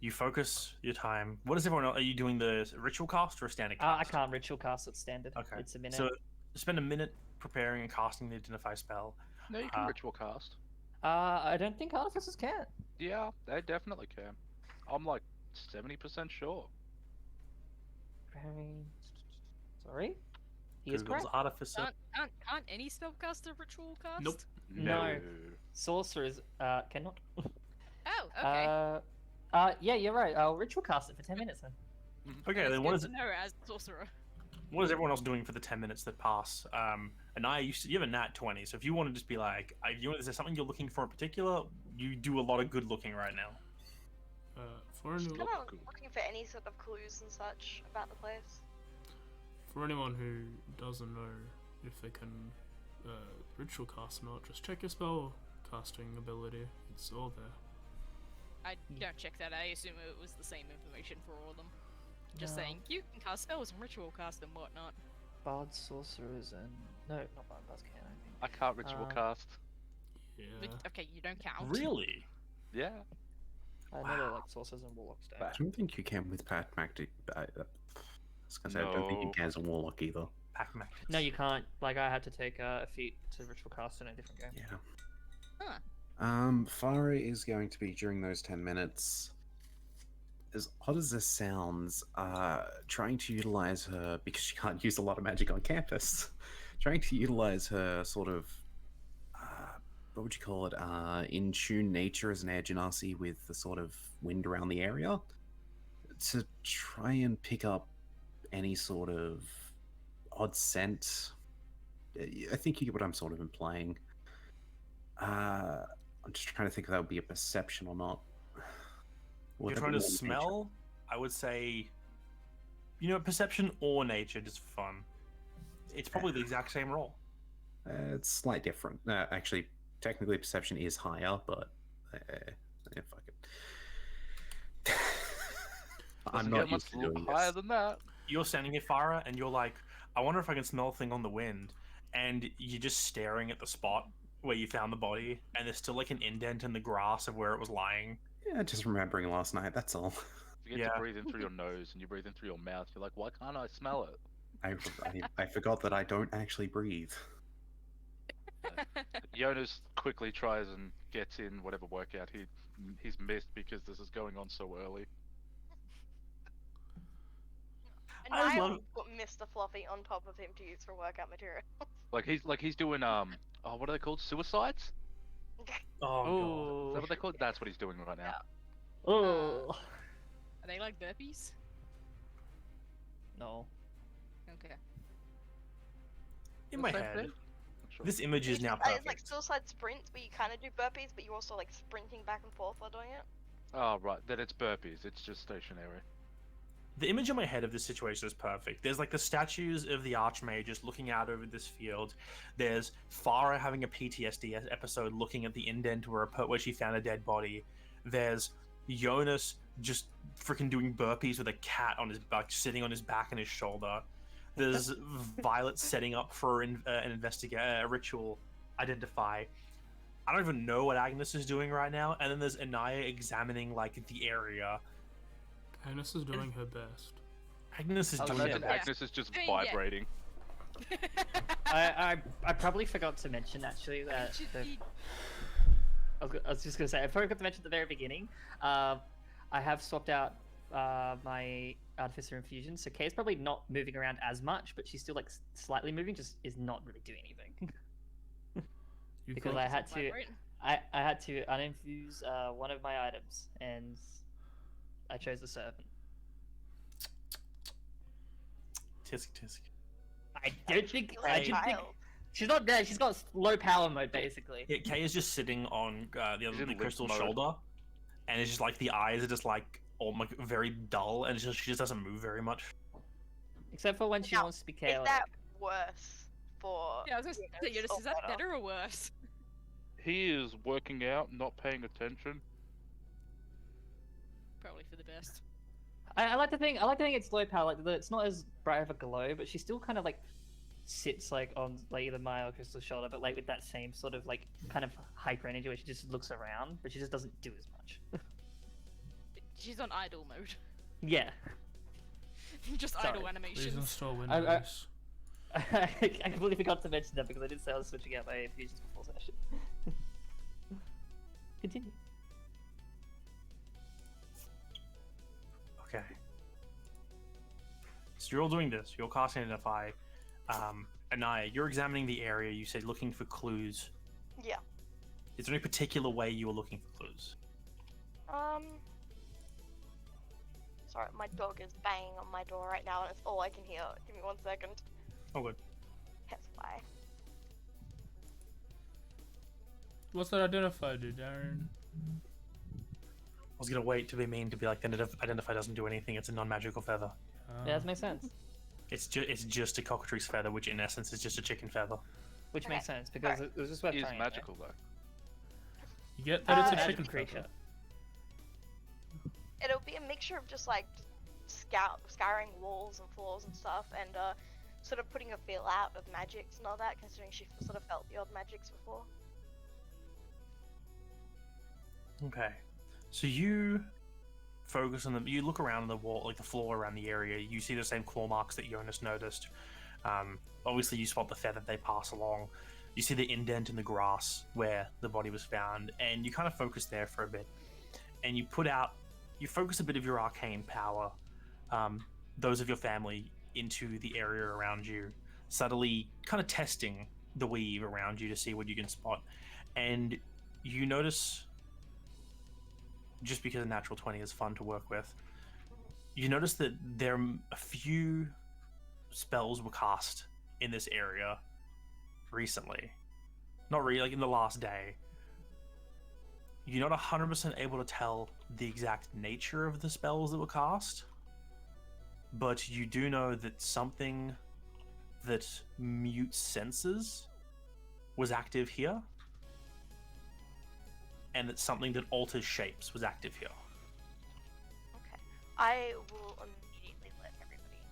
Speaker 3: You focus your time. What is everyone else? Are you doing the ritual cast or a standard
Speaker 2: I
Speaker 3: cast?
Speaker 2: can't ritual cast it standard.
Speaker 3: Okay.
Speaker 2: It's a minute.
Speaker 3: So spend a minute preparing and casting the Identify spell.
Speaker 5: No, you can ritual cast.
Speaker 2: I don't think artificers can.
Speaker 5: Yeah, they definitely can. I'm like 70% sure.
Speaker 2: Very... Sorry? He is
Speaker 3: Google's
Speaker 2: correct.
Speaker 3: artificer.
Speaker 7: Can't any spellcaster ritual cast?
Speaker 1: Nope.
Speaker 2: No. Sorcerers cannot.
Speaker 7: Oh, okay.
Speaker 2: Yeah, you're right. I'll ritual cast it for 10 minutes then.
Speaker 3: Okay,
Speaker 7: That's
Speaker 3: then what
Speaker 7: good
Speaker 3: is
Speaker 7: to
Speaker 3: it?
Speaker 7: know as sorcerer.
Speaker 3: What is everyone else doing for the 10 minutes that pass? And you have a nat 20, so if you want to just be like, is there something you're looking for in particular? You do a lot of good looking right now.
Speaker 1: For anyone,
Speaker 4: Kind of looking for any sort of clues and such about the place.
Speaker 1: for anyone who doesn't know if they can ritual cast or not, just check your spell casting ability. It's all there.
Speaker 7: I don't check that. I assume it was the same information for all of them. Just
Speaker 2: No.
Speaker 7: saying, you can cast spells and ritual cast and whatnot.
Speaker 2: Bards, sorcerers, and no, not bards can. I think.
Speaker 5: I can't ritual cast.
Speaker 1: Yeah.
Speaker 7: Okay, you don't count.
Speaker 3: Really?
Speaker 5: Yeah.
Speaker 2: I know they're like sorcerers and warlocks.
Speaker 6: I don't think you can with Pact Magic. I was gonna say, I don't think you
Speaker 5: No.
Speaker 6: can as a warlock either.
Speaker 3: Pack Max.
Speaker 2: No, you can't. Like I had to take a feat to ritual cast in a different game.
Speaker 6: Yeah.
Speaker 7: Huh.
Speaker 6: Farah is going to be during those 10 minutes. As odd as this sounds, trying to utilize her because she can't use a lot of magic on campus. Trying to utilize her sort of what would you call it? In tune nature as an air genasi with the sort of wind around the area to try and pick up any sort of odd scent. I think you get what I'm sort of implying. I'm just trying to think if that would be a perception or not.
Speaker 3: You're
Speaker 6: Whatever
Speaker 3: trying to
Speaker 6: one nature.
Speaker 3: smell? I would say, perception or nature, just for fun. It's probably the exact same roll.
Speaker 6: It's slightly different. Actually, technically, perception is higher, but yeah, fuck it. I'm
Speaker 5: Doesn't
Speaker 6: not
Speaker 5: get much
Speaker 6: used to doing
Speaker 5: higher
Speaker 6: this.
Speaker 5: than that.
Speaker 3: You're standing here, Farah, and you're like, I wonder if I can smell a thing on the wind. And you're just staring at the spot where you found the body, and there's still like an indent in the grass of where it was lying.
Speaker 6: Yeah, just remembering last night. That's all.
Speaker 5: You get to breathe in through your nose and you breathe in through your mouth. You're like, why can't I smell it?
Speaker 6: I forgot that I don't actually breathe.
Speaker 5: Jonas quickly tries and gets in whatever workout he's missed because this is going on so early.
Speaker 4: And
Speaker 3: I
Speaker 4: I
Speaker 3: love-
Speaker 4: put Mr. Fluffy on top of him to use for workout material.
Speaker 5: Like he's doing what are they called? Suicides?
Speaker 3: Oh,
Speaker 5: Is that what they called? That's what he's doing right now.
Speaker 2: Oh.
Speaker 7: Are they like burpees?
Speaker 2: No.
Speaker 7: Okay.
Speaker 3: in my
Speaker 5: Same
Speaker 3: head,
Speaker 5: thing? Sure.
Speaker 3: this image is now
Speaker 4: It's like
Speaker 3: perfect.
Speaker 4: suicide sprints where you kind of do burpees, but you're also like sprinting back and forth while doing it.
Speaker 5: Oh right, then it's burpees. It's just stationary.
Speaker 3: The image in my head of this situation is perfect. There's like the statues of the archmages looking out over this field. There's Farah having a PTSD episode looking at the indent where she found a dead body. There's Jonas just freaking doing burpees with a cat on his back, sitting on his back and his shoulder. There's Violet setting up for an a ritual identify. I don't even know what Agnes is doing right now. And then there's Anaya examining like the area.
Speaker 1: Agnes is doing her best.
Speaker 3: Agnes is
Speaker 2: Oh,
Speaker 3: doing
Speaker 2: shit.
Speaker 3: her
Speaker 5: Imagine
Speaker 3: best.
Speaker 5: Agnes is just
Speaker 7: I mean, yeah.
Speaker 5: vibrating.
Speaker 2: I probably forgot to mention actually that
Speaker 7: Should
Speaker 2: the,
Speaker 7: be-
Speaker 2: I was just gonna say I forgot to mention at the very beginning. I have swapped out my Artificer Infusion, so Kay's probably not moving around as much, but she's still like slightly moving, just is not really doing anything.
Speaker 1: You've
Speaker 2: Because
Speaker 1: got-
Speaker 2: I had to
Speaker 7: Vibrate.
Speaker 2: I had to uninfuse one of my items, and I chose the servant.
Speaker 3: Tisk tisk.
Speaker 2: I don't think
Speaker 4: You're
Speaker 2: I
Speaker 4: like a
Speaker 2: didn't think
Speaker 4: child.
Speaker 2: she's not there. She's got low power mode basically.
Speaker 3: Yeah, Kay is just sitting on
Speaker 5: He's in
Speaker 3: the
Speaker 5: limp
Speaker 3: crystal
Speaker 5: mode.
Speaker 3: shoulder, and it's just like the eyes are just like like very dull, and she just doesn't move very much.
Speaker 2: Except for when she
Speaker 4: Now,
Speaker 2: wants to be
Speaker 4: Is
Speaker 2: chaotic.
Speaker 4: that worse for?
Speaker 7: Yeah, I was gonna say, Jonas,
Speaker 4: or
Speaker 7: is that better or worse?
Speaker 5: He is working out, not paying attention.
Speaker 7: Probably for the best.
Speaker 2: I like to think it's low power. Like it's not as bright of a glow, but she still kind of like sits like on like either my or Crystal's shoulder, but like with that same sort of like kind of hyper energy where she just looks around, but she just doesn't do as much.
Speaker 7: She's on idle mode.
Speaker 2: Yeah.
Speaker 7: Just
Speaker 2: Sorry.
Speaker 7: idle
Speaker 1: Please
Speaker 7: animations.
Speaker 1: install Windows.
Speaker 2: I completely forgot to mention that because I did say I was switching out my infusions before session. Continue.
Speaker 3: Okay. So you're all doing this. You're casting Identify. Anaya, you're examining the area. You said looking for clues.
Speaker 4: Yeah.
Speaker 3: Is there any particular way you were looking for clues?
Speaker 4: Sorry, my dog is banging on my door right now, and it's all I can hear. Give me 1 second.
Speaker 3: Oh, good.
Speaker 4: That's why.
Speaker 1: What's that identifier do, Darren?
Speaker 3: was gonna wait to be mean to be like, the identify doesn't do anything. It's a non-magical feather.
Speaker 2: Yeah, that makes sense.
Speaker 3: It's just a cockatrice feather, which in essence is just a chicken feather.
Speaker 2: Which
Speaker 4: Okay.
Speaker 2: makes sense because it was just worth
Speaker 5: It is
Speaker 2: trying.
Speaker 5: magical though.
Speaker 1: You get that it's a
Speaker 2: Magic
Speaker 1: chicken
Speaker 2: creature.
Speaker 4: It'll be a mixture of just like scouring walls and floors and stuff, and sort of putting a feel out of magics and all that, considering she sort of felt the odd magics before.
Speaker 3: Okay, so you focus on them. You look around the wall, like the floor around the area. You see the same claw marks that Jonas noticed. Obviously, you spot the feather they pass along. You see the indent in the grass where the body was found, and you kind of focus there for a bit. And you focus a bit of your arcane power, those of your family, into the area around you, subtly kind of testing the weave around you to see what you can spot. And you notice, just because a natural 20 is fun to work with, you notice that a few spells were cast in this area recently. Not really, like in the last day. You're not 100% able to tell the exact nature of the spells that were cast, but you do know that something that mutes senses was active here, and that something that alters shapes was active here.
Speaker 4: Okay. I will immediately let everybody.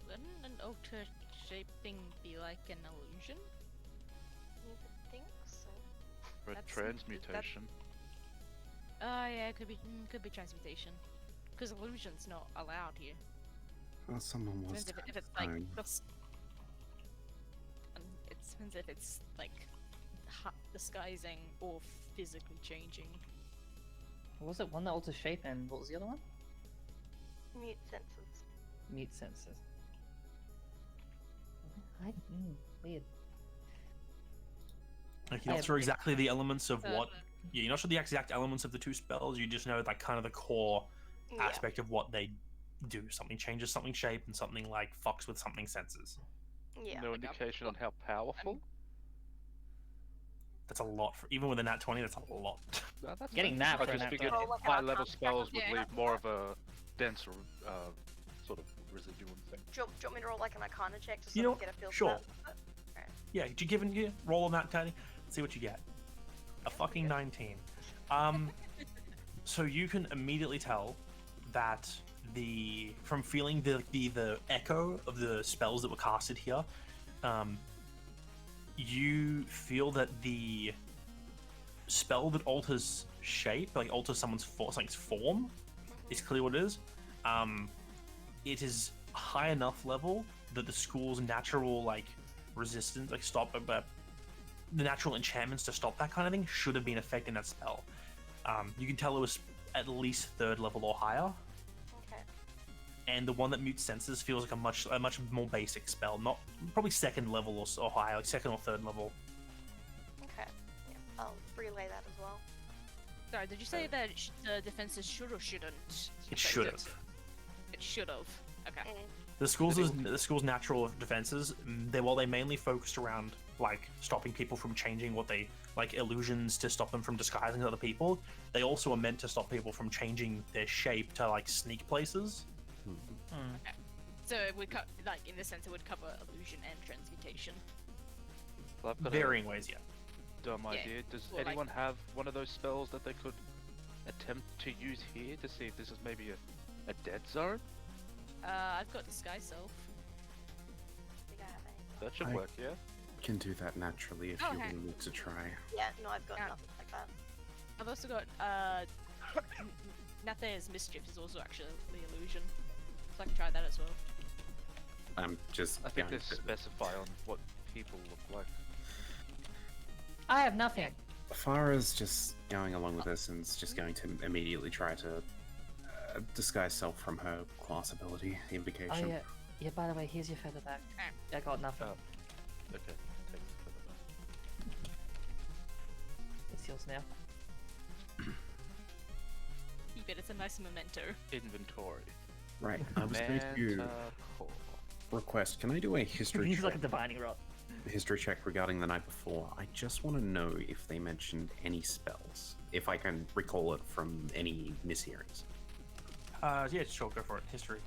Speaker 7: Wouldn't an alter shape thing be like an illusion?
Speaker 4: You would think so.
Speaker 5: For a
Speaker 7: That's-
Speaker 5: transmutation.
Speaker 7: Oh yeah, it could be transmutation. Because illusion's not allowed here.
Speaker 6: Well, someone was.
Speaker 7: Depends if it's like
Speaker 6: time.
Speaker 7: it depends if it's like disguising or physically changing.
Speaker 2: What was it? One that alters shape, and what was the other one?
Speaker 4: Mute senses.
Speaker 2: Mute senses. Weird.
Speaker 3: Like, you're not sure exactly the elements of what.
Speaker 7: Further.
Speaker 3: Yeah, you're not sure the exact elements of the two spells. You just know like kind of the core
Speaker 4: Yeah.
Speaker 3: aspect of what they do. Something changes something shape, and something like fucks with something senses.
Speaker 4: Yeah.
Speaker 5: No indication on how powerful.
Speaker 3: That's a lot for even with a nat 20. That's a lot.
Speaker 5: No, that's
Speaker 2: Getting
Speaker 5: fine.
Speaker 2: that
Speaker 5: I
Speaker 2: for a
Speaker 5: just
Speaker 2: nat
Speaker 5: figured
Speaker 2: 20.
Speaker 4: Oh, like
Speaker 5: high
Speaker 4: an
Speaker 5: level
Speaker 4: arcana
Speaker 5: spells would
Speaker 7: check.
Speaker 5: leave more of a denser sort of residual thing.
Speaker 4: Do you want me to roll like an arcana check to
Speaker 3: You
Speaker 4: sort
Speaker 3: know
Speaker 4: of get a feel
Speaker 3: sure.
Speaker 4: for that?
Speaker 3: Yeah, you roll on that tiny. See what you get. A fucking 19. So you can immediately tell that from feeling the echo of the spells that were casted here, you feel that the spell that alters shape, like alters something's form, is clearly what it is. It is high enough level that the school's natural resistance, the natural enchantments to stop that kind of thing should have been affecting that spell. You can tell it was at least 3rd level or higher,
Speaker 4: Okay.
Speaker 3: and the one that mutes senses feels like a much more basic spell, not probably 2nd level or higher, like 2nd or 3rd level.
Speaker 4: Okay. Yeah. I'll relay that as well.
Speaker 7: Sorry, did you say that the defenses should or shouldn't?
Speaker 3: It
Speaker 7: affect
Speaker 3: should have.
Speaker 7: It should have. Okay.
Speaker 3: The school's natural defenses, while they mainly focused around stopping people from changing what they illusions to stop them from disguising other people, they also are meant to stop people from changing their shape to sneak places.
Speaker 7: So it would in this sense it would cover illusion and transmutation.
Speaker 5: Well, I've got
Speaker 3: Varying ways, yeah.
Speaker 5: a dumb
Speaker 7: Yeah.
Speaker 5: idea. Does
Speaker 7: Well,
Speaker 5: anyone have one of those spells that they could attempt to use here to see if this is maybe a dead zone?
Speaker 7: I've got disguise self.
Speaker 4: Think I have any?
Speaker 5: That should
Speaker 6: I-
Speaker 5: work, yeah.
Speaker 6: Can do that naturally if
Speaker 7: Oh,
Speaker 6: you
Speaker 7: okay.
Speaker 6: wanted to try.
Speaker 4: Yeah. No, I've got
Speaker 7: Yeah.
Speaker 4: nothing like that.
Speaker 7: I've also got Nathea's mischief is also actually illusion, so I can try that as well.
Speaker 6: I'm just.
Speaker 5: I think
Speaker 6: going
Speaker 5: they
Speaker 6: to-
Speaker 5: specify on what people look like.
Speaker 2: I have nothing.
Speaker 6: Farah's just going along with this and is just going to immediately try to disguise self from her class ability, the
Speaker 2: Oh
Speaker 6: invocation.
Speaker 2: yeah. Yeah. By the way, here's your feather back.
Speaker 7: Ah.
Speaker 2: I got nothing.
Speaker 5: Oh. Okay, take the feather back.
Speaker 2: It's yours now.
Speaker 7: Keep it. It's a nice memento.
Speaker 5: Inventory.
Speaker 6: Right, I was going to
Speaker 5: Manticore.
Speaker 6: request, can I do a history
Speaker 2: He's like a
Speaker 6: check?
Speaker 2: divining rod.
Speaker 6: history check regarding the night before. I just want to know if they mentioned any spells, if I can recall it from any mishearings.
Speaker 3: Yeah, sure, go for it. History.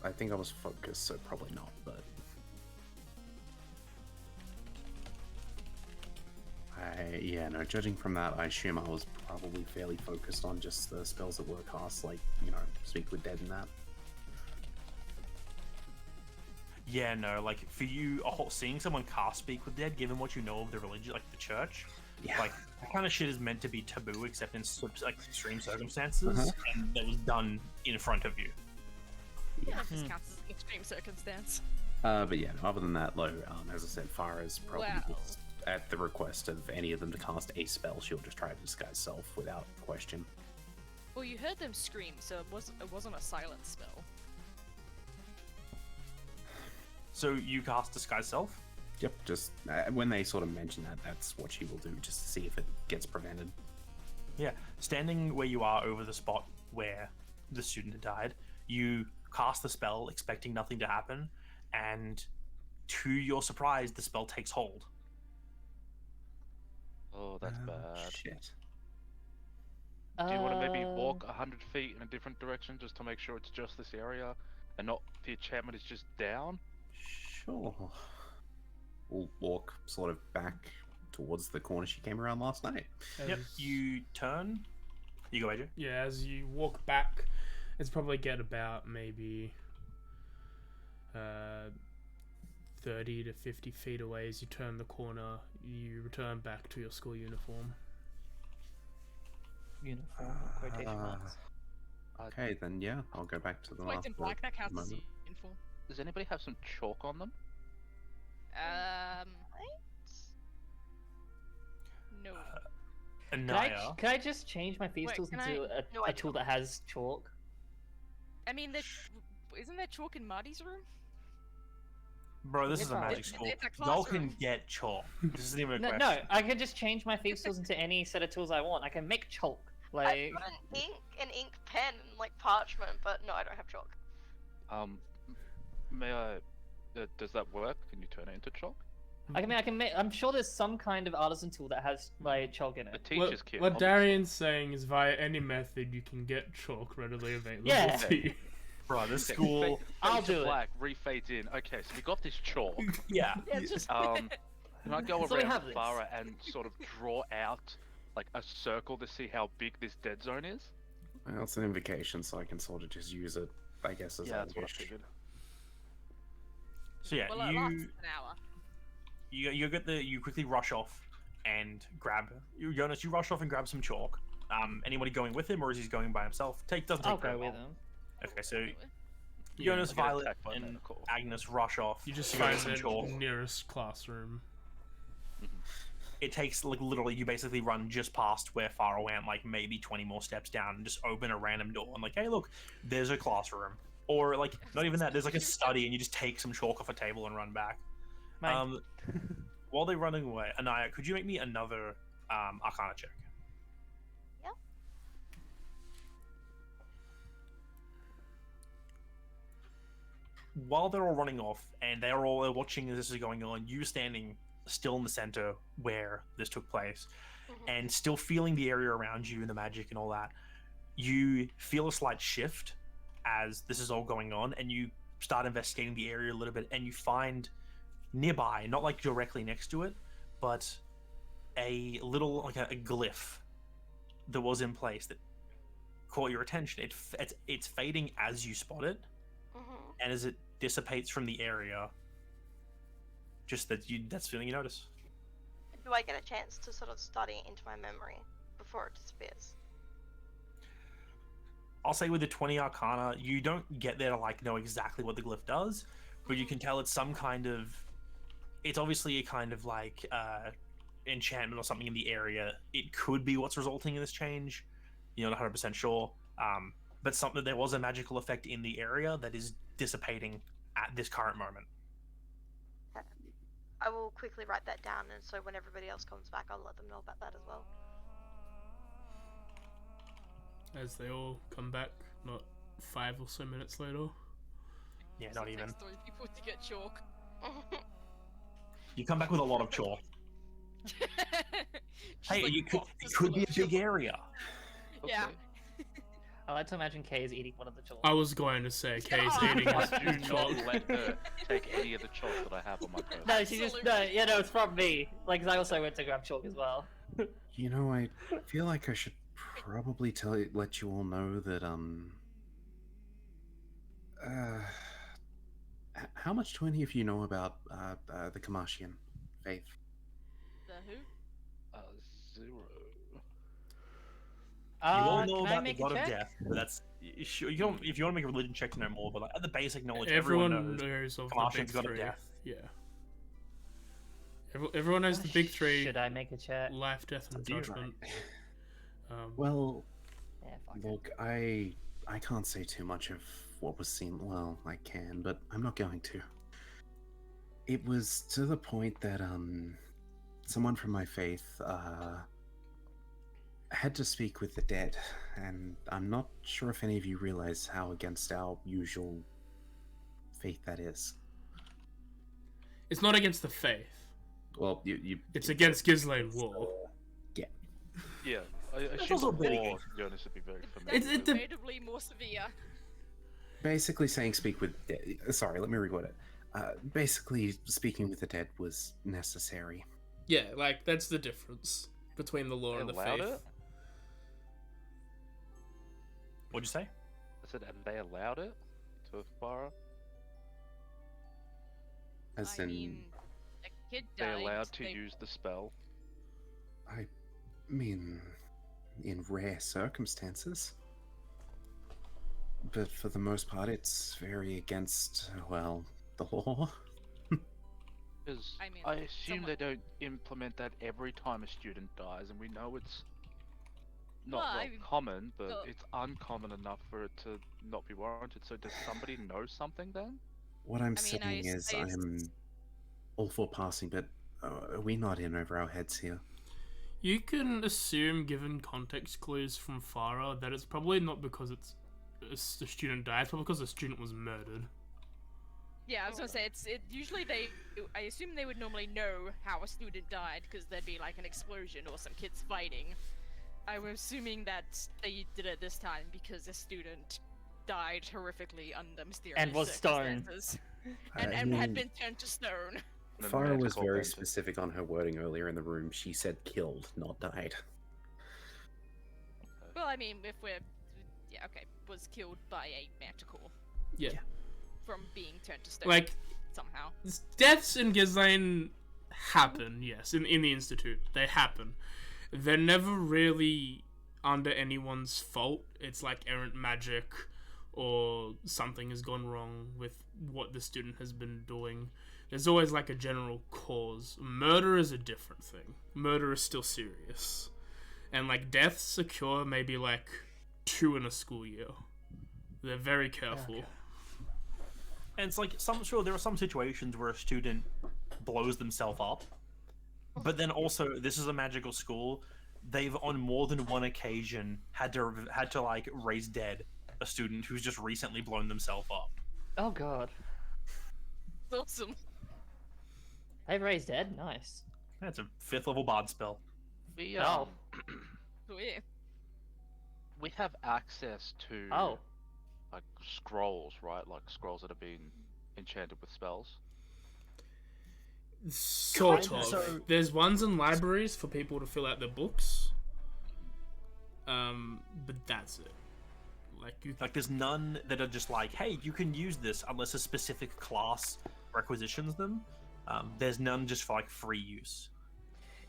Speaker 6: I think I was focused, so probably not, but... Yeah, no, judging from that, I assume I was probably fairly focused on just the spells that were cast, like, Speak with Dead and that.
Speaker 3: Yeah, no, like, for you, seeing someone cast Speak with Dead, given what you know of the religion, like, the church,
Speaker 6: Yeah.
Speaker 3: like, that kind of shit is meant to be taboo, except in, like, extreme circumstances, and that was done in front of you.
Speaker 7: Yeah, this counts as an extreme circumstance.
Speaker 6: But yeah, no, other than that, though, as I said, Farah is probably
Speaker 7: Wow.
Speaker 6: just at the request of any of them to cast a spell, she'll just try to disguise self without question.
Speaker 7: Well, you heard them scream, so it wasn't a silent spell.
Speaker 3: So you cast Disguise Self?
Speaker 6: Yep, just when they sort of mention that, that's what she will do, just to see if it gets prevented.
Speaker 3: Yeah, standing where you are over the spot where the student had died, you cast the spell expecting nothing to happen, and to your surprise, the spell takes hold.
Speaker 5: Oh, that's bad.
Speaker 6: Shit.
Speaker 5: Do you want to maybe walk 100 feet in a different direction just to make sure it's just this area and not the enchantment is just down?
Speaker 6: Sure. We'll walk sort of back towards the corner she came around last night.
Speaker 3: Yep, you turn. You go, AJ.
Speaker 1: Yeah, as you walk back, it's probably get about maybe 30 to 50 feet away. As you turn the corner, you return back to your school uniform.
Speaker 2: Uniform, quotation marks.
Speaker 6: Okay, then yeah, I'll go back to the
Speaker 7: White
Speaker 6: last
Speaker 7: and black, that counts as
Speaker 6: moment.
Speaker 7: uniform.
Speaker 5: Does anybody have some chalk on them?
Speaker 7: No.
Speaker 3: Anaya.
Speaker 2: Can I just change my Thieves
Speaker 7: Wait,
Speaker 2: tools
Speaker 7: can
Speaker 2: into
Speaker 4: No,
Speaker 2: a
Speaker 4: I
Speaker 2: tool that has chalk?
Speaker 7: I mean, isn't there chalk in Marty's room?
Speaker 3: Bro, this is a
Speaker 2: It's
Speaker 3: magic
Speaker 2: a
Speaker 3: school.
Speaker 7: it's a
Speaker 3: Y'all can
Speaker 7: classroom.
Speaker 3: get chalk. This isn't even a
Speaker 2: No,
Speaker 3: question.
Speaker 2: I can just change my Thieves tools into any set of tools I want. I can make chalk.
Speaker 4: I've
Speaker 2: Like,
Speaker 4: got an ink pen and like parchment, but no, I don't have chalk.
Speaker 5: May I? Does that work? Can you turn it into chalk?
Speaker 2: I can make. I'm sure there's some kind of artisan tool that has like chalk in
Speaker 5: A
Speaker 2: it.
Speaker 5: teacher's kit.
Speaker 1: What
Speaker 5: obviously.
Speaker 1: Darian's saying is via any method you can get chalk readily available
Speaker 2: Yeah.
Speaker 1: to you.
Speaker 3: Bro, this
Speaker 5: Okay,
Speaker 3: school.
Speaker 2: I'll
Speaker 5: fade to
Speaker 2: do it.
Speaker 5: black, refades in. Okay, so we got this chalk.
Speaker 3: Yeah.
Speaker 2: Yeah, just
Speaker 5: Can I go
Speaker 2: So we
Speaker 5: around
Speaker 2: have
Speaker 5: the
Speaker 2: this.
Speaker 5: Farah and sort of draw out like a circle to see how big this dead zone is?
Speaker 6: Well, it's an invocation, so I can sort of just use it, I guess, as I
Speaker 5: That's what I
Speaker 6: wish.
Speaker 5: figured.
Speaker 3: So yeah,
Speaker 7: Well, it lasts an hour.
Speaker 3: you quickly rush off and grab. Jonas, you rush off and grab some chalk. Anybody going with him, or is he going by himself? Doesn't
Speaker 2: I'll
Speaker 3: take
Speaker 2: go
Speaker 3: very
Speaker 2: with
Speaker 3: long.
Speaker 2: him.
Speaker 3: Okay, so
Speaker 1: Yeah,
Speaker 3: Jonas,
Speaker 5: I get
Speaker 3: Violet,
Speaker 5: attacked by
Speaker 3: and
Speaker 5: medical.
Speaker 3: Agnes rush off.
Speaker 1: You just
Speaker 3: to go
Speaker 1: find
Speaker 3: get some
Speaker 1: the
Speaker 3: chalk.
Speaker 1: nearest classroom.
Speaker 3: It takes like literally you basically run just past where Farah went, like maybe 20 more steps down, and just open a random door and like, hey, look, there's a classroom. Or like not even that, there's like a study, and you just take some chalk off a table and run back.
Speaker 2: Mine.
Speaker 3: While they're running away, Anaya, could you make me another Arcana check?
Speaker 4: Yep.
Speaker 3: While they're all running off and they're all watching as this is going on, you standing still in the center where this took place, and still feeling the area around you and the magic and all that, you feel a slight shift as this is all going on, and you start investigating the area a little bit, and you find nearby, not like directly next to it, but a little like a glyph that was in place that caught your attention. It's fading as you spot it, and as it dissipates from the area, just that's feeling you notice.
Speaker 4: Do I get a chance to sort of study it into my memory before it disappears?
Speaker 3: I'll say with the 20 Arcana, you don't get there to like know exactly what the glyph does, but you can tell it's some kind of. It's obviously a kind of like enchantment or something in the area. It could be what's resulting in this change. You're not 100% sure, but something there was a magical effect in the area that is dissipating at this current moment.
Speaker 4: I will quickly write that down, and so when everybody else comes back, I'll let them know about that as well.
Speaker 1: As they all come back, not 5 or so minutes later.
Speaker 3: Yeah,
Speaker 7: So
Speaker 3: not
Speaker 7: it
Speaker 3: even.
Speaker 7: takes 3 people to get chalk.
Speaker 3: You come back with a lot of chalk. Hey, it could be a big area.
Speaker 7: Yeah.
Speaker 5: Okay.
Speaker 2: I like to imagine Kay is eating one of the children.
Speaker 1: I was going to say Kay's eating
Speaker 5: I
Speaker 1: his
Speaker 5: do
Speaker 1: own chalk.
Speaker 5: not let her take any of the chalk that I have on my person.
Speaker 2: No, she just no, it's from me. Like, 'cause I also went to grab chalk as well.
Speaker 6: You know, I feel like I should probably let you all know that how much do any of you know about the Kamashian faith?
Speaker 7: The who?
Speaker 5: 0.
Speaker 3: You all know
Speaker 2: can I
Speaker 3: about the
Speaker 2: make a
Speaker 3: god of
Speaker 2: check?
Speaker 3: death, but that's sure. You don't. If you want to make a religion check to know more, but like, at the basic knowledge,
Speaker 1: Everyone
Speaker 3: knows.
Speaker 1: knows of the
Speaker 3: Kamashian's
Speaker 1: big
Speaker 3: god of
Speaker 1: three.
Speaker 3: death.
Speaker 1: Yeah. Everyone knows the big three:
Speaker 2: Should I make a check?
Speaker 1: life, death, and
Speaker 3: Up to you,
Speaker 1: judgment.
Speaker 6: Well,
Speaker 2: Yeah, fuck it.
Speaker 6: look, I can't say too much of what was seen. Well, I can, but I'm not going to. It was to the point that someone from my faith had to speak with the dead, and I'm not sure if any of you realize how against our usual faith that is.
Speaker 1: It's not against the faith.
Speaker 6: Well, you
Speaker 1: It's against Ghislaine War.
Speaker 5: Yeah, I assume
Speaker 3: also
Speaker 5: the
Speaker 3: big.
Speaker 5: war, Jonas would be very familiar.
Speaker 7: That's
Speaker 1: It-
Speaker 7: incredibly more severe.
Speaker 6: basically saying speak with. Sorry, let me reword it. Basically, speaking with the dead was necessary.
Speaker 1: Yeah, like that's the difference between the law
Speaker 5: They
Speaker 1: and the
Speaker 5: allowed
Speaker 1: faith.
Speaker 5: it?
Speaker 3: What'd you say?
Speaker 5: I said, and they allowed it to Farah?
Speaker 6: As
Speaker 7: I
Speaker 6: in,
Speaker 7: mean, a kid
Speaker 5: They
Speaker 7: died.
Speaker 5: allowed to
Speaker 7: they-
Speaker 5: use the spell?
Speaker 6: I mean, in rare circumstances. But for the most part, it's very against, well, the law.
Speaker 5: Because
Speaker 7: I mean,
Speaker 5: I assume
Speaker 7: someone-
Speaker 5: they don't implement that every time a student dies, and we know it's not
Speaker 7: Well,
Speaker 5: well,
Speaker 7: I mean,
Speaker 5: common, but
Speaker 7: well-
Speaker 5: it's uncommon enough for it to not be warranted. So does somebody know something then?
Speaker 6: What I'm
Speaker 7: I mean,
Speaker 6: saying is, I'm all for passing, but are we not in over our heads here?
Speaker 1: You can assume, given context clues from Farah, that it's probably not because the student died, it's probably because the student was murdered.
Speaker 7: Yeah, I was gonna say usually I assume they would normally know how a student died because there'd be like an explosion or some kids fighting. I was assuming that they did it this time because a student died horrifically under mysterious
Speaker 2: And was stoned.
Speaker 7: circumstances.
Speaker 6: I
Speaker 7: And had
Speaker 6: mean,
Speaker 7: been turned to stone.
Speaker 5: And
Speaker 6: Farah was
Speaker 5: magical
Speaker 6: very
Speaker 5: vengeance.
Speaker 6: specific on her wording earlier in the room. She said killed, not died.
Speaker 7: Well, I mean, if we're was killed by a manticore
Speaker 1: Yeah.
Speaker 7: from being turned to stone
Speaker 1: Like,
Speaker 7: somehow.
Speaker 1: deaths in Ghislaine happen, yes, in the Institute. They happen. They're never really under anyone's fault. It's like errant magic, or something has gone wrong with what the student has been doing. There's always like a general cause. Murder is a different thing. Murder is still serious. And like deaths occur maybe like 2 in a school year. They're very careful.
Speaker 2: Okay.
Speaker 3: And it's like there are some situations where a student blows themselves up, but then also this is a magical school. They've on more than one occasion had to like raise dead a student who's just recently blown themselves up.
Speaker 2: Oh god.
Speaker 7: Awesome.
Speaker 2: They've raised dead? Nice.
Speaker 3: That's a 5th level bard spell.
Speaker 5: We
Speaker 2: Oh.
Speaker 7: Oh, yeah.
Speaker 5: we have access to
Speaker 2: Oh.
Speaker 5: like scrolls, right? Like scrolls that have been enchanted with spells.
Speaker 1: Sort
Speaker 3: Kinda.
Speaker 1: of.
Speaker 3: So-
Speaker 1: There's ones in libraries for people to fill out their books. But that's it. Like you,
Speaker 3: Like there's none that are just like, hey, you can use this unless a specific class requisitions them. There's none just for like free use.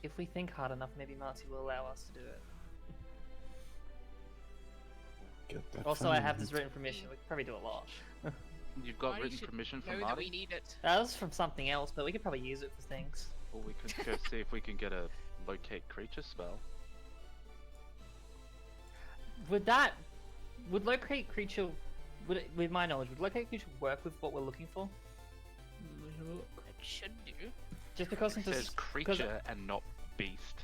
Speaker 2: If we think hard enough, maybe Marty will allow us to do it.
Speaker 6: Get that
Speaker 2: Also, I
Speaker 6: phone.
Speaker 2: have this written permission. We could probably do a lot.
Speaker 5: You've got
Speaker 7: Marty
Speaker 5: written
Speaker 7: should
Speaker 5: permission
Speaker 7: know
Speaker 5: from
Speaker 7: that we
Speaker 5: Marty?
Speaker 7: need it.
Speaker 2: That was from something else, but we could probably use it for things.
Speaker 5: Or we could go see if we can get a locate creature spell.
Speaker 2: Would locate creature, with my knowledge, would locate creature work with what we're looking for?
Speaker 1: let me have a look.
Speaker 7: It should do.
Speaker 2: Just because
Speaker 5: It
Speaker 2: it's
Speaker 5: says creature and not beast.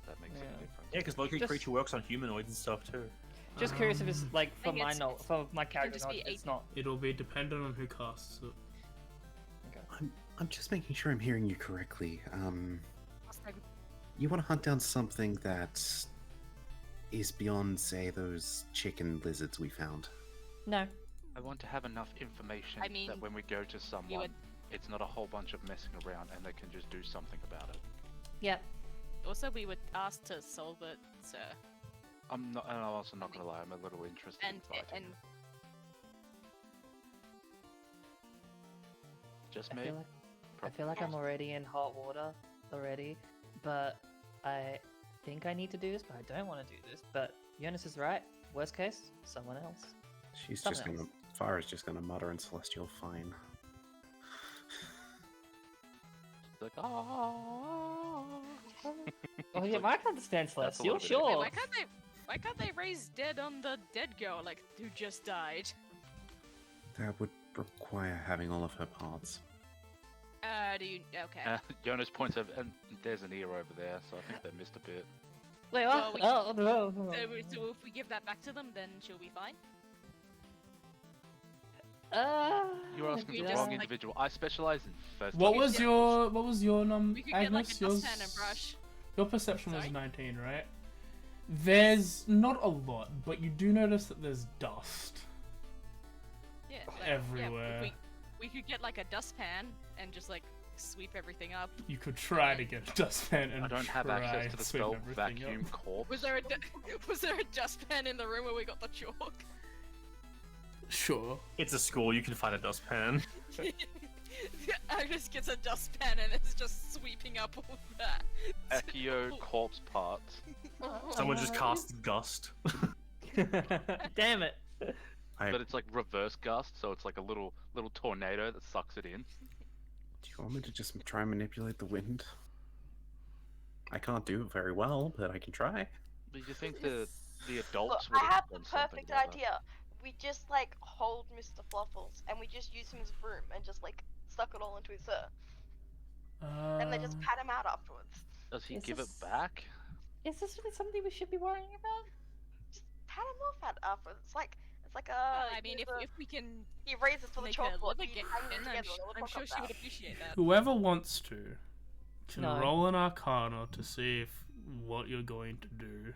Speaker 5: That makes
Speaker 2: Yeah.
Speaker 5: a difference.
Speaker 3: Yeah, because locate
Speaker 2: Just-
Speaker 3: creature works on humanoids and stuff too.
Speaker 2: just curious if it's like
Speaker 7: think
Speaker 2: for my character
Speaker 7: just be
Speaker 2: knowledge, it's
Speaker 7: eight.
Speaker 2: not.
Speaker 1: It'll be dependent on who casts it.
Speaker 2: Okay.
Speaker 6: I'm just making sure I'm hearing you correctly.
Speaker 7: Awesome.
Speaker 6: You want to hunt down something that is beyond, say, those chicken lizards we found.
Speaker 2: No.
Speaker 5: I want to have enough information
Speaker 7: I mean,
Speaker 5: that when we go to someone,
Speaker 7: would-
Speaker 5: it's not a whole bunch of messing around and they can just do something about it.
Speaker 2: Yep.
Speaker 7: Also, we would ask to solve it, sir.
Speaker 5: I'm also not gonna lie, I'm a little interested in fighting.
Speaker 7: And
Speaker 5: Just
Speaker 2: I
Speaker 5: me?
Speaker 2: feel like I'm already in hot water already, but I think I need to do this, but I don't want to do this. But Jonas is right. Worst case, someone else.
Speaker 6: She's
Speaker 2: Someone
Speaker 6: just gonna.
Speaker 2: else.
Speaker 6: Farah's just gonna mutter in Celestial, fine.
Speaker 5: It's like, oh.
Speaker 2: Oh yeah, I can understand
Speaker 5: That's a
Speaker 2: Celestial,
Speaker 5: little bit
Speaker 2: sure.
Speaker 7: wait, why can't they raise dead on the dead girl, like, who just died?
Speaker 6: That would require having all of her parts.
Speaker 7: Do you... Okay.
Speaker 5: Jonas points over, and there's an ear over there, so I think they missed a bit.
Speaker 2: Wait,
Speaker 7: Well,
Speaker 2: what?
Speaker 7: we-
Speaker 2: Oh no.
Speaker 7: So if we give that back to them, then she'll be fine?
Speaker 5: You're asking
Speaker 7: we
Speaker 5: the
Speaker 7: just,
Speaker 5: wrong
Speaker 7: like-
Speaker 5: individual. I specialize in first.
Speaker 1: What
Speaker 5: level
Speaker 1: was
Speaker 5: damage.
Speaker 1: your
Speaker 7: We could get, like, a
Speaker 1: Agnes? Yours,
Speaker 7: dustpan and brush.
Speaker 1: your perception was
Speaker 7: Sorry?
Speaker 1: 19, right? There's not a lot, but you do notice that there's dust.
Speaker 7: Yeah,
Speaker 1: Everywhere.
Speaker 7: Yeah, we could get, like, a dustpan and just, like, sweep everything up.
Speaker 1: You could try to get a dustpan and
Speaker 5: I don't have
Speaker 1: try
Speaker 5: access to the
Speaker 1: sweep
Speaker 5: spell
Speaker 1: everything
Speaker 5: vacuum
Speaker 1: up.
Speaker 5: corpse.
Speaker 7: Was there a dustpan in the room where we got the chalk?
Speaker 1: Sure.
Speaker 3: It's a school. You can find a dustpan.
Speaker 7: Agnes gets a dustpan and is just sweeping up all that.
Speaker 5: Accio corpse parts.
Speaker 3: Someone just cast gust.
Speaker 2: Damn it.
Speaker 5: But it's like reverse gust, so it's like a little tornado that sucks it in.
Speaker 6: Do you want me to just try and manipulate the wind? I can't do it very well, but I can try.
Speaker 5: Do you think the
Speaker 4: Look,
Speaker 5: adults
Speaker 4: I
Speaker 5: would
Speaker 4: have
Speaker 5: have
Speaker 4: the
Speaker 5: done something
Speaker 4: perfect
Speaker 5: about that?
Speaker 4: idea. We just like hold Mr. Fluffles and we just use him as a broom and just like suck it all into his fur. And they just pat him out afterwards.
Speaker 5: Does he
Speaker 2: Is
Speaker 5: give
Speaker 2: this-
Speaker 5: it back?
Speaker 2: Is this really something we should be worrying about?
Speaker 4: Just pat him off afterwards. It's like a.
Speaker 7: I mean, if we can
Speaker 4: he raises for the
Speaker 7: make her
Speaker 4: chalkboard.
Speaker 7: live
Speaker 4: He
Speaker 7: again,
Speaker 4: hangs
Speaker 7: then
Speaker 4: together, the
Speaker 7: I'm
Speaker 4: little
Speaker 7: sure
Speaker 4: comes
Speaker 7: she would
Speaker 4: out.
Speaker 7: appreciate that.
Speaker 1: Whoever wants to can
Speaker 2: No.
Speaker 1: roll an Arcana to see if what you're going to do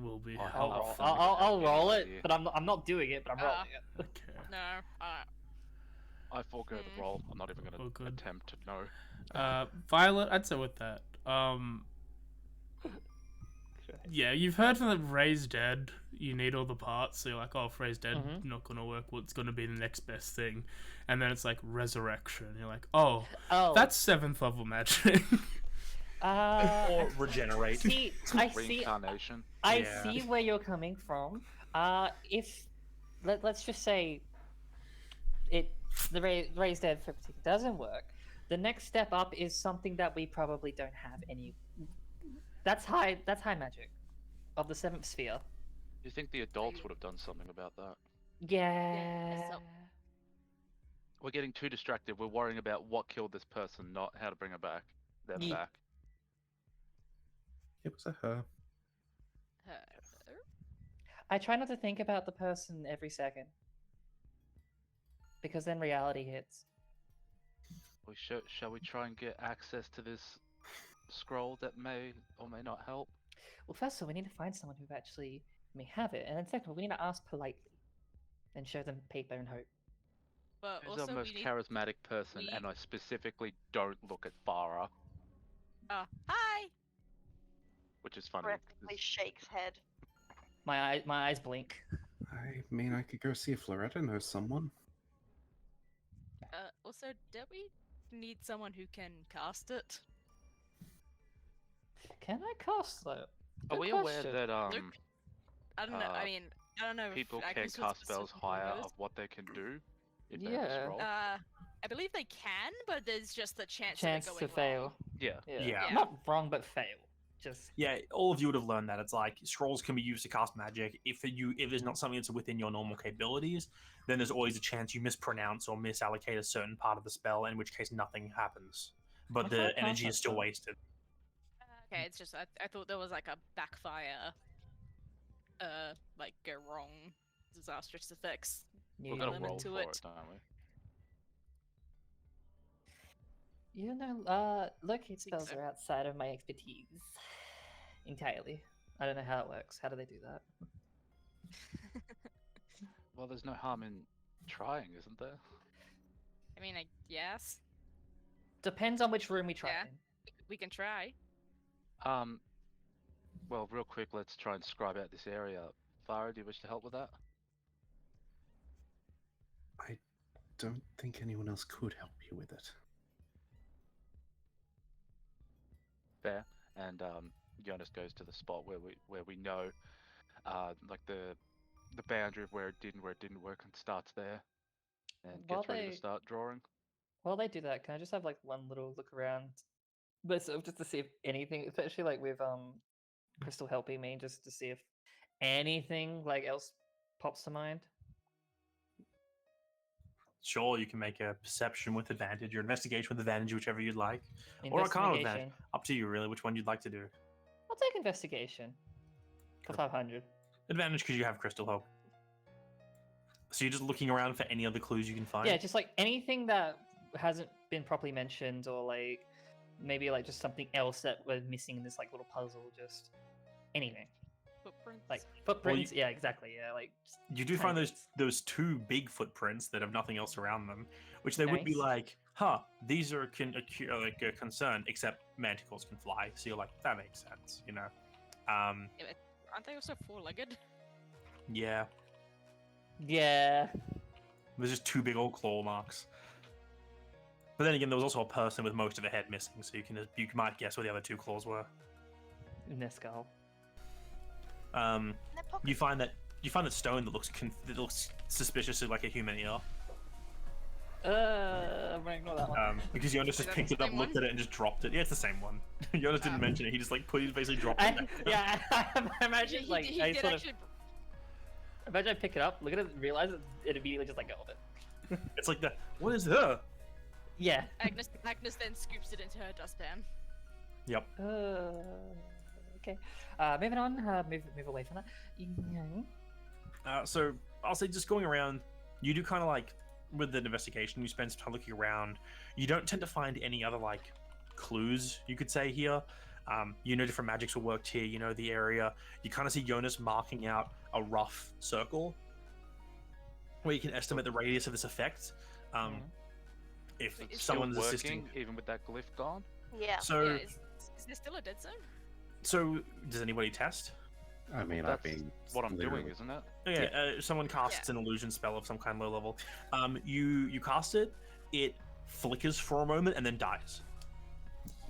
Speaker 1: will be
Speaker 5: I'll
Speaker 2: I'll
Speaker 5: roll.
Speaker 1: helpful.
Speaker 2: I'll roll it,
Speaker 5: idea.
Speaker 2: but I'm not doing it, but I'm rolling it.
Speaker 1: Okay.
Speaker 7: No,
Speaker 5: I forego the roll. I'm not even
Speaker 1: Oh,
Speaker 5: gonna
Speaker 1: good.
Speaker 5: attempt to know.
Speaker 1: Violet, I'd say with that. Yeah, you've heard from the Ray's dead. You need all the parts, so you're like, oh, if Ray's dead,
Speaker 2: Mhm.
Speaker 1: not gonna work. What's gonna be the next best thing? And then it's like resurrection. You're like, oh,
Speaker 2: Oh,
Speaker 1: that's 7th level magic.
Speaker 3: Or regenerate.
Speaker 2: see, I see,
Speaker 5: Reincarnation.
Speaker 2: I
Speaker 3: Yeah.
Speaker 2: see where you're coming from. If let's just say the raised dead for particular doesn't work, the next step up is something that we probably don't have any. That's high magic of the 7th sphere.
Speaker 5: Do you think the adults would have done something about that?
Speaker 2: Yeah.
Speaker 7: so-
Speaker 5: We're getting too distracted. We're worrying about what killed this person, not how to bring them back.
Speaker 2: Ye-
Speaker 5: Back.
Speaker 6: It was a her.
Speaker 2: I try not to think about the person every second, because then reality hits.
Speaker 5: Shall we try and get access to this scroll that may or may not help?
Speaker 2: Well, first of all, we need to find someone who actually may have it, and then second of all, we need to ask politely, and show them paper and hope.
Speaker 7: but
Speaker 5: Who's
Speaker 7: also
Speaker 5: our most
Speaker 7: we need.
Speaker 5: charismatic person?
Speaker 7: we-
Speaker 5: And I specifically don't look at Farah,
Speaker 7: Hi.
Speaker 5: which is funny.
Speaker 4: Practically shakes head.
Speaker 2: My eyes blink.
Speaker 6: I mean, I could go see if Loretta knows someone.
Speaker 7: Also, don't we need someone who can cast it?
Speaker 2: Can I cast though?
Speaker 5: Are
Speaker 2: Good
Speaker 5: we aware
Speaker 2: question.
Speaker 5: that
Speaker 7: Luke? I don't know. I mean, I don't know. if
Speaker 5: people can
Speaker 7: Agnes was
Speaker 5: cast spells
Speaker 7: specifically
Speaker 5: higher
Speaker 7: noticed.
Speaker 5: of what they can do if they have a
Speaker 2: Yeah.
Speaker 5: scroll?
Speaker 7: I believe they can, but there's just the chance,
Speaker 2: Chance
Speaker 7: of it
Speaker 2: to
Speaker 7: going
Speaker 2: fail.
Speaker 7: wrong.
Speaker 5: Yeah.
Speaker 3: Yeah.
Speaker 7: Yeah.
Speaker 2: Not wrong, but fail. Just
Speaker 3: Yeah, all of you would have learned that. It's like scrolls can be used to cast magic. If there's not something that's within your normal capabilities, then there's always a chance you mispronounce or misallocate a certain part of the spell, in which case nothing happens. But
Speaker 2: I
Speaker 3: the
Speaker 2: can't
Speaker 3: energy
Speaker 2: cast
Speaker 3: is still
Speaker 2: that spell.
Speaker 3: wasted.
Speaker 7: Okay, it's just I thought there was like a backfire, like go wrong, disastrous effects.
Speaker 5: We're
Speaker 2: yeah.
Speaker 5: gonna
Speaker 7: Element
Speaker 5: roll
Speaker 7: to
Speaker 5: for
Speaker 7: it.
Speaker 5: it, don't we?
Speaker 2: You know, locate spells
Speaker 7: so.
Speaker 2: are outside of my expertise entirely. I don't know how it works. How do they do that?
Speaker 5: Well, there's no harm in trying, isn't there?
Speaker 7: I mean, I guess.
Speaker 2: Depends on which room we try
Speaker 7: Yeah.
Speaker 2: in.
Speaker 7: We can try.
Speaker 5: Well, real quick, let's try and scribe out this area. Farah, do you wish to help with that?
Speaker 6: I don't think anyone else could help you with it.
Speaker 5: Fair. And Jonas goes to the spot where we know, like the boundary of where it did and where it didn't work, and starts there, and
Speaker 2: While
Speaker 5: gets ready to
Speaker 2: they-
Speaker 5: start drawing.
Speaker 2: While they do that, can I just have like one little look around, but sort of just to see if anything, especially like with Crystal helping me, just to see if anything like else pops to mind.
Speaker 3: Sure, you can make a perception with advantage or investigation with advantage, whichever you'd like. Or Arcana with advantage.
Speaker 2: Investigation.
Speaker 3: Up to you, really, which one you'd like to do.
Speaker 2: I'll take investigation for 500.
Speaker 3: Advantage because you have crystal help. So you're just looking around for any other clues you can find?
Speaker 2: Yeah, just like anything that hasn't been properly mentioned, or like maybe like just something else that we're missing in this like little puzzle. Just anything
Speaker 7: Footprints.
Speaker 2: like footprints. Yeah, exactly. Yeah, like
Speaker 3: You do
Speaker 2: tiny
Speaker 3: find
Speaker 2: bits.
Speaker 3: those two big footprints that have nothing else around them, which they would be
Speaker 2: Nice.
Speaker 3: like, these are like a concern, except manticores can fly. So you're like, that makes sense, you know?
Speaker 7: Aren't they also four-legged?
Speaker 3: Yeah.
Speaker 2: Yeah.
Speaker 3: There's just two big old claw marks. But then again, there was also a person with most of a head missing, so you might guess where the other two claws were.
Speaker 2: In their skull.
Speaker 4: In their pocket.
Speaker 3: You find that stone that looks suspiciously like a human ear.
Speaker 2: I'm gonna ignore that one.
Speaker 3: Because Jonas just
Speaker 7: that
Speaker 3: picked
Speaker 7: the
Speaker 3: it up,
Speaker 7: same
Speaker 3: looked
Speaker 7: one?
Speaker 3: at it, and just dropped it. Yeah, it's the same one. Jonas didn't mention it. He just basically dropped it.
Speaker 2: Yeah, I imagine like
Speaker 7: he
Speaker 2: I
Speaker 7: did
Speaker 2: sort
Speaker 7: actually.
Speaker 2: of imagine I pick it up, look at it, realize it immediately just like go with it.
Speaker 3: It's like what is her?
Speaker 2: Yeah.
Speaker 7: Agnes then scoops it into her dustpan.
Speaker 3: Yep.
Speaker 2: Okay. Moving on. Move away from that. Yeah.
Speaker 3: So I'll say just going around, you do kind of like with the investigation, you spend some time looking around. You don't tend to find any other like clues, you could say, here. You know different magics were worked here, you know the area. You kind of see Jonas marking out a rough circle where you can estimate the radius of this effect. If
Speaker 5: Is it
Speaker 3: someone's
Speaker 5: still
Speaker 3: assisting.
Speaker 5: working, even with that glyph gone?
Speaker 4: Yeah.
Speaker 3: So,
Speaker 7: Yeah, is there still a dead zone?
Speaker 3: so does anybody test?
Speaker 6: I mean, I've
Speaker 5: That's
Speaker 6: been
Speaker 5: what I'm doing,
Speaker 6: literally-
Speaker 5: isn't it?
Speaker 3: Yeah, someone casts an illusion spell of some kind, low level. You cast it, it flickers for a moment and then dies.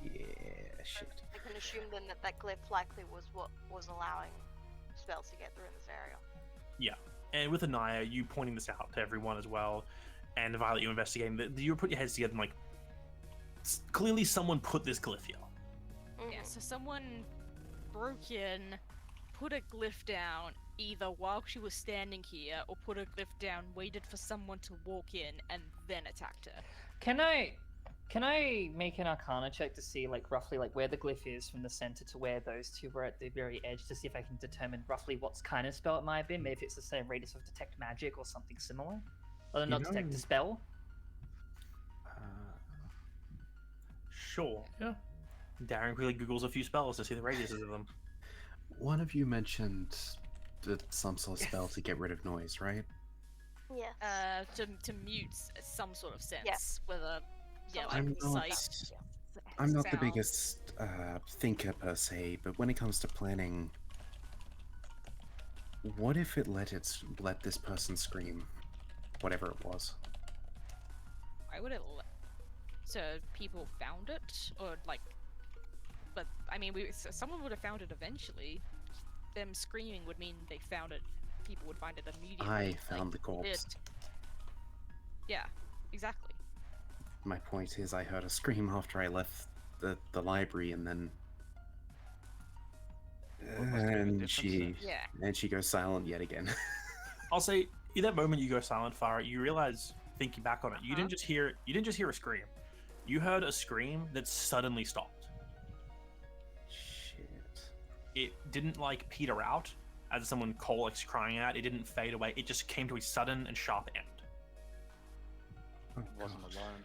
Speaker 6: Yeah, shit.
Speaker 4: I can assume then that glyph likely was what was allowing spells to get through in this area.
Speaker 3: Yeah, and with Anaya, you pointing this out to everyone as well, and Violet, you investigating, you put your heads together and like, clearly someone put this glyph here.
Speaker 4: Mhm.
Speaker 7: Yeah, so someone broke in, put a glyph down, either while she was standing here, or put a glyph down, waited for someone to walk in, and then attacked her.
Speaker 2: Can I make an Arcana check to see like roughly like where the glyph is from the center to where those two were at the very edge, to see if I can determine roughly what kind of spell it might have been? Maybe if it's the same radius of detect magic or something similar, or not detect
Speaker 6: know-
Speaker 2: the spell.
Speaker 3: Sure.
Speaker 6: Yeah.
Speaker 3: Darren quickly Googles a few spells to see the radiuses of them.
Speaker 6: One of you mentioned some sort of spell to get rid of noise, right?
Speaker 4: Yes.
Speaker 7: To mute some sort of sense, whether yeah, like
Speaker 6: I'm not-
Speaker 7: sight.
Speaker 6: I'm not the
Speaker 7: sound.
Speaker 6: biggest thinker per se, but when it comes to planning, what if it let this person scream, whatever it was?
Speaker 7: Why would it? So people found it, or like, but I mean, someone would have found it eventually. Them screaming would mean they found it. People would find it immediately.
Speaker 6: I found
Speaker 7: like,
Speaker 6: the corpse.
Speaker 7: Yeah, exactly.
Speaker 6: My point is, I heard a scream after I left the library, and then
Speaker 5: What must be the
Speaker 6: and
Speaker 5: difference
Speaker 6: she
Speaker 7: Yeah.
Speaker 6: goes silent yet again.
Speaker 3: I'll say, in that moment you go silent, Farah, you realize, thinking back on it, you didn't just hear a scream. You heard a scream that suddenly stopped.
Speaker 6: Shit.
Speaker 3: It didn't like peter out as someone colics crying out. It didn't fade away. It just came to a sudden and sharp end.
Speaker 6: Oh,
Speaker 5: Wasn't
Speaker 6: God.
Speaker 5: alone.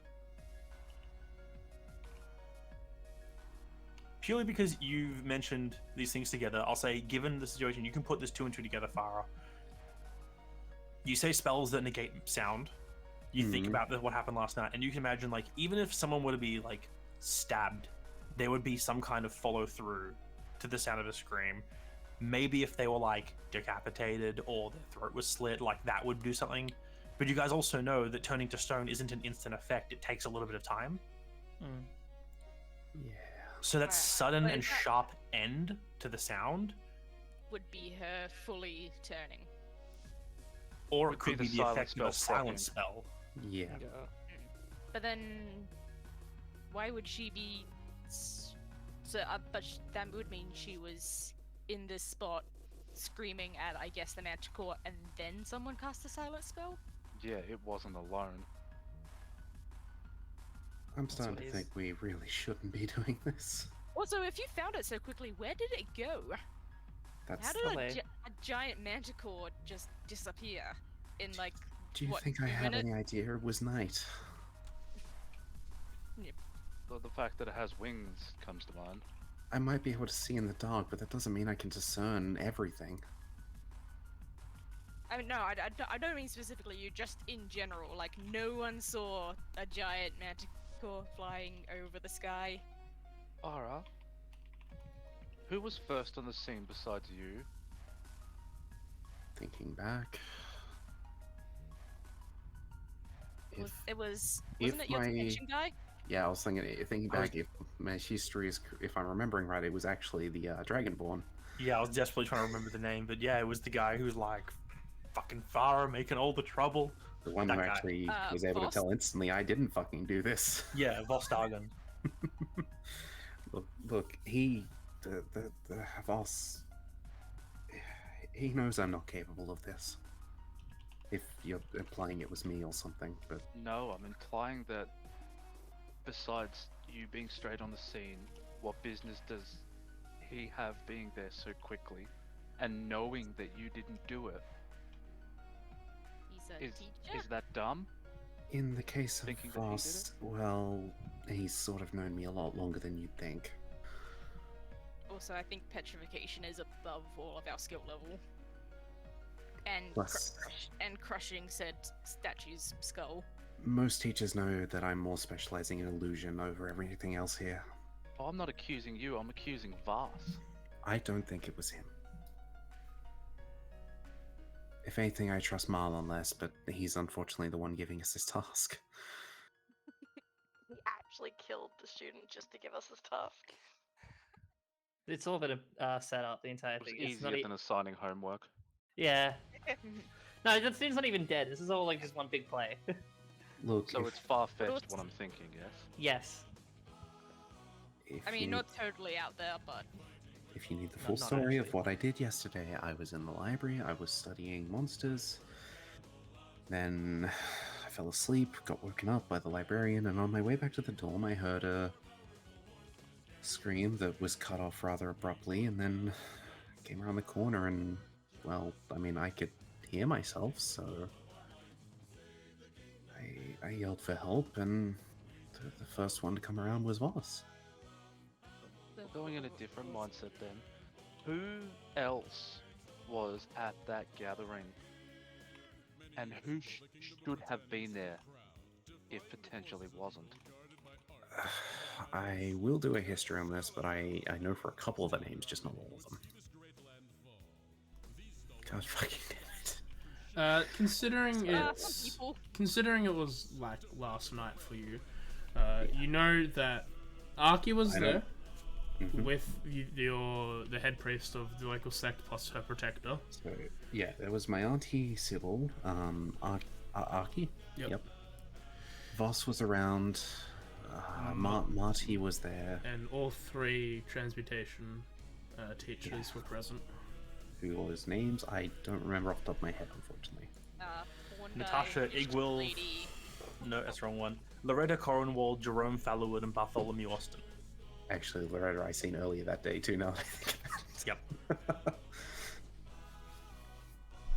Speaker 3: purely because you've mentioned these things together, I'll say, given the situation, you can put this 2 and 2 together, Farah. You say spells that negate sound. You think about what happened last night, and you can imagine, like, even if someone were to be, like, stabbed, there would be some kind of follow-through to the sound of a scream. Maybe if they were, like, decapitated or their throat was slit, like, that would do something. But you guys also know that turning to stone isn't an instant effect. It takes a little bit of time.
Speaker 6: Yeah.
Speaker 3: So that
Speaker 7: Right.
Speaker 3: sudden
Speaker 7: But
Speaker 3: and
Speaker 7: is that-
Speaker 3: sharp end to the sound,
Speaker 7: Would be her fully turning.
Speaker 3: or it
Speaker 5: Would be
Speaker 3: could
Speaker 5: the
Speaker 3: be the
Speaker 5: silent
Speaker 3: effect of a
Speaker 5: spell
Speaker 3: silent
Speaker 5: proccing.
Speaker 3: spell.
Speaker 6: Yeah.
Speaker 7: But then, why would she be? That would mean she was in this spot, screaming at, I guess, the Manticore, and then someone cast a silent spell.
Speaker 5: Yeah, it wasn't alone.
Speaker 6: I'm starting
Speaker 2: what
Speaker 6: to
Speaker 2: it
Speaker 6: think
Speaker 2: is.
Speaker 6: we really shouldn't be doing this.
Speaker 7: Also, if you found it so quickly, where did it go?
Speaker 6: That's.
Speaker 7: How did
Speaker 2: Probably.
Speaker 7: a giant Manticore just disappear in like?
Speaker 6: Do you
Speaker 7: what,
Speaker 6: think I
Speaker 7: 2
Speaker 6: have
Speaker 7: minutes?
Speaker 6: any idea it was night?
Speaker 5: The fact that it has wings comes to mind.
Speaker 6: I might be able to see in the dark, but that doesn't mean I can discern everything.
Speaker 7: I mean, no, I don't mean specifically you, just in general. Like, no one saw a giant Manticore flying over the sky.
Speaker 5: Ara, who was first on the scene besides you?
Speaker 6: Thinking back.
Speaker 7: Wasn't
Speaker 6: if
Speaker 7: it your
Speaker 6: my-
Speaker 7: detection guy?
Speaker 6: Yeah, I was thinking
Speaker 3: I was-
Speaker 6: back. If my history is, if I'm remembering right, it was actually the Dragonborn.
Speaker 3: Yeah, I was desperately trying to remember the name, but yeah, it was the guy who was like, fucking Farah making all the trouble.
Speaker 6: The one
Speaker 3: That
Speaker 6: who
Speaker 3: guy.
Speaker 6: actually was able
Speaker 7: Voss?
Speaker 6: to tell instantly, I didn't fucking do this.
Speaker 3: Yeah, Vostagen.
Speaker 6: Look, the Voss, he knows I'm not capable of this. If you're implying it was me or something, but
Speaker 5: No, I'm implying that besides you being straight on the scene, what business does he have being there so quickly and knowing that you didn't do it?
Speaker 7: He's a
Speaker 5: Is
Speaker 7: teacher.
Speaker 5: that dumb?
Speaker 6: in the case of
Speaker 5: Thinking that he did
Speaker 6: Voss, well, he's sort of known me a lot longer than you'd think.
Speaker 7: Also, I think petrification is above all of our skill level. And
Speaker 6: Plus-
Speaker 7: crushing said statue's skull.
Speaker 6: Most teachers know that I'm more specializing in illusion over everything else here.
Speaker 5: Oh, I'm not accusing you, I'm accusing Voss.
Speaker 6: I don't think it was him. If anything, I trust Marlon less, but he's unfortunately the one giving us this task.
Speaker 4: He actually killed the student just to give us this task.
Speaker 2: It's all been a setup, the entire
Speaker 5: It was
Speaker 2: thing. It's not
Speaker 5: easier than assigning homework.
Speaker 2: Yeah. No, the student's not even dead. This is all like just one big play.
Speaker 6: Look,
Speaker 5: So
Speaker 6: if,
Speaker 5: it's far-fetched
Speaker 7: But-
Speaker 5: what I'm thinking, yes?
Speaker 2: Yes.
Speaker 6: if
Speaker 7: I mean,
Speaker 6: you,
Speaker 7: not totally out there, but
Speaker 6: if you need the
Speaker 2: No,
Speaker 6: full
Speaker 2: not
Speaker 6: story of
Speaker 2: actually.
Speaker 6: what I did yesterday, I was in the library, I was studying monsters. Then I fell asleep, got woken up by the librarian, and on my way back to the dorm, I heard a scream that was cut off rather abruptly, and then came around the corner, and, well, I mean, I could hear myself, so I yelled for help, and the first one to come around was Voss.
Speaker 5: Going in a different mindset then. Who else was at that gathering? And who should have been there if potentially wasn't?
Speaker 6: I will do a history on this, but I know for a couple of the names, just not all of them. God fucking damn it.
Speaker 1: Considering
Speaker 7: some
Speaker 1: it's
Speaker 7: people.
Speaker 1: considering it was like last night for you, you know that Arky was
Speaker 6: I know.
Speaker 1: there
Speaker 6: Mhm.
Speaker 1: with the head priest of the local sect plus her protector.
Speaker 6: So yeah, there was my auntie Sybil, Arky.
Speaker 1: Yep.
Speaker 6: Voss was around. Marty was there.
Speaker 1: And all three transmutation teachers were present.
Speaker 6: Whose names I don't remember off the top of my head, unfortunately.
Speaker 7: Horn guy,
Speaker 3: Natasha
Speaker 7: fish
Speaker 3: Igwil.
Speaker 7: lady.
Speaker 3: No, that's the wrong one. Loretta Cornwall, Jerome Fallowood, and Bartholomew Austin.
Speaker 6: Actually, Loretta I seen earlier that day too. Now that I think
Speaker 3: Yep.
Speaker 6: about it.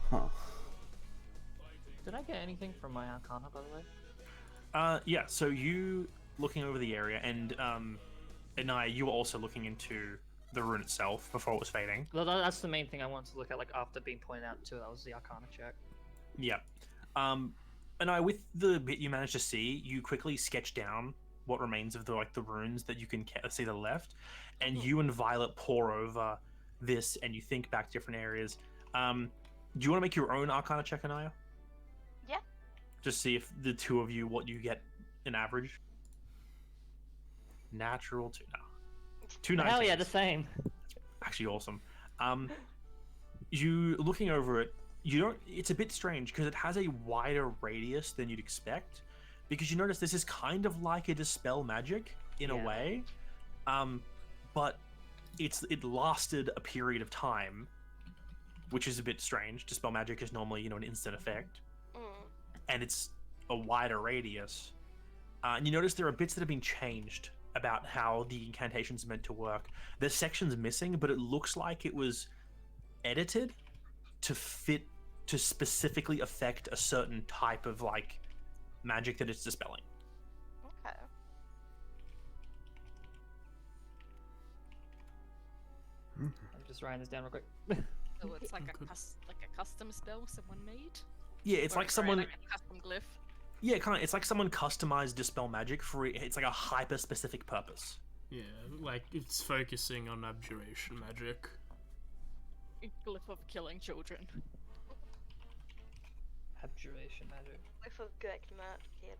Speaker 6: Huh.
Speaker 2: Did I get anything from my Arcana, by the way?
Speaker 3: Yeah, so you looking over the area, and Anaya, you were also looking into the rune itself before it was fading.
Speaker 2: Well, that's the main thing I wanted to look at, like, after being pointed out too. That was the Arcana check.
Speaker 3: Yeah. Anaya, with the bit you managed to see, you quickly sketch down what remains of the runes that you can see to the left, and you and Violet pore over this, and you think back to different areas. Do you want to make your own Arcana check, Anaya?
Speaker 4: Yeah.
Speaker 3: Just see if the two of you, what you get in average. Natural 2 now. 2
Speaker 2: Hell yeah,
Speaker 3: 19s.
Speaker 2: the same.
Speaker 3: Actually awesome. You looking over it, you don't. It's a bit strange because it has a wider radius than you'd expect. Because you notice this is kind of like a dispel magic in a way, but it lasted a period of time, which is a bit strange. Dispel magic is normally an instant effect, and it's a wider radius. And you notice there are bits that have been changed about how the incantation's meant to work. There's sections missing, but it looks like it was edited to fit to specifically affect a certain type of magic that it's dispelling.
Speaker 4: Okay.
Speaker 2: I'm just writing this down real quick.
Speaker 7: So it's like a custom spell someone made.
Speaker 3: Yeah, it's
Speaker 7: Or
Speaker 3: like someone.
Speaker 7: like a custom glyph.
Speaker 3: Yeah, kind of. It's like someone customized dispel magic for it. It's like a hyper specific purpose.
Speaker 1: Yeah, like it's focusing on abjuration magic.
Speaker 7: A glyph of killing children.
Speaker 2: Abjuration magic.
Speaker 4: With a good map, kid.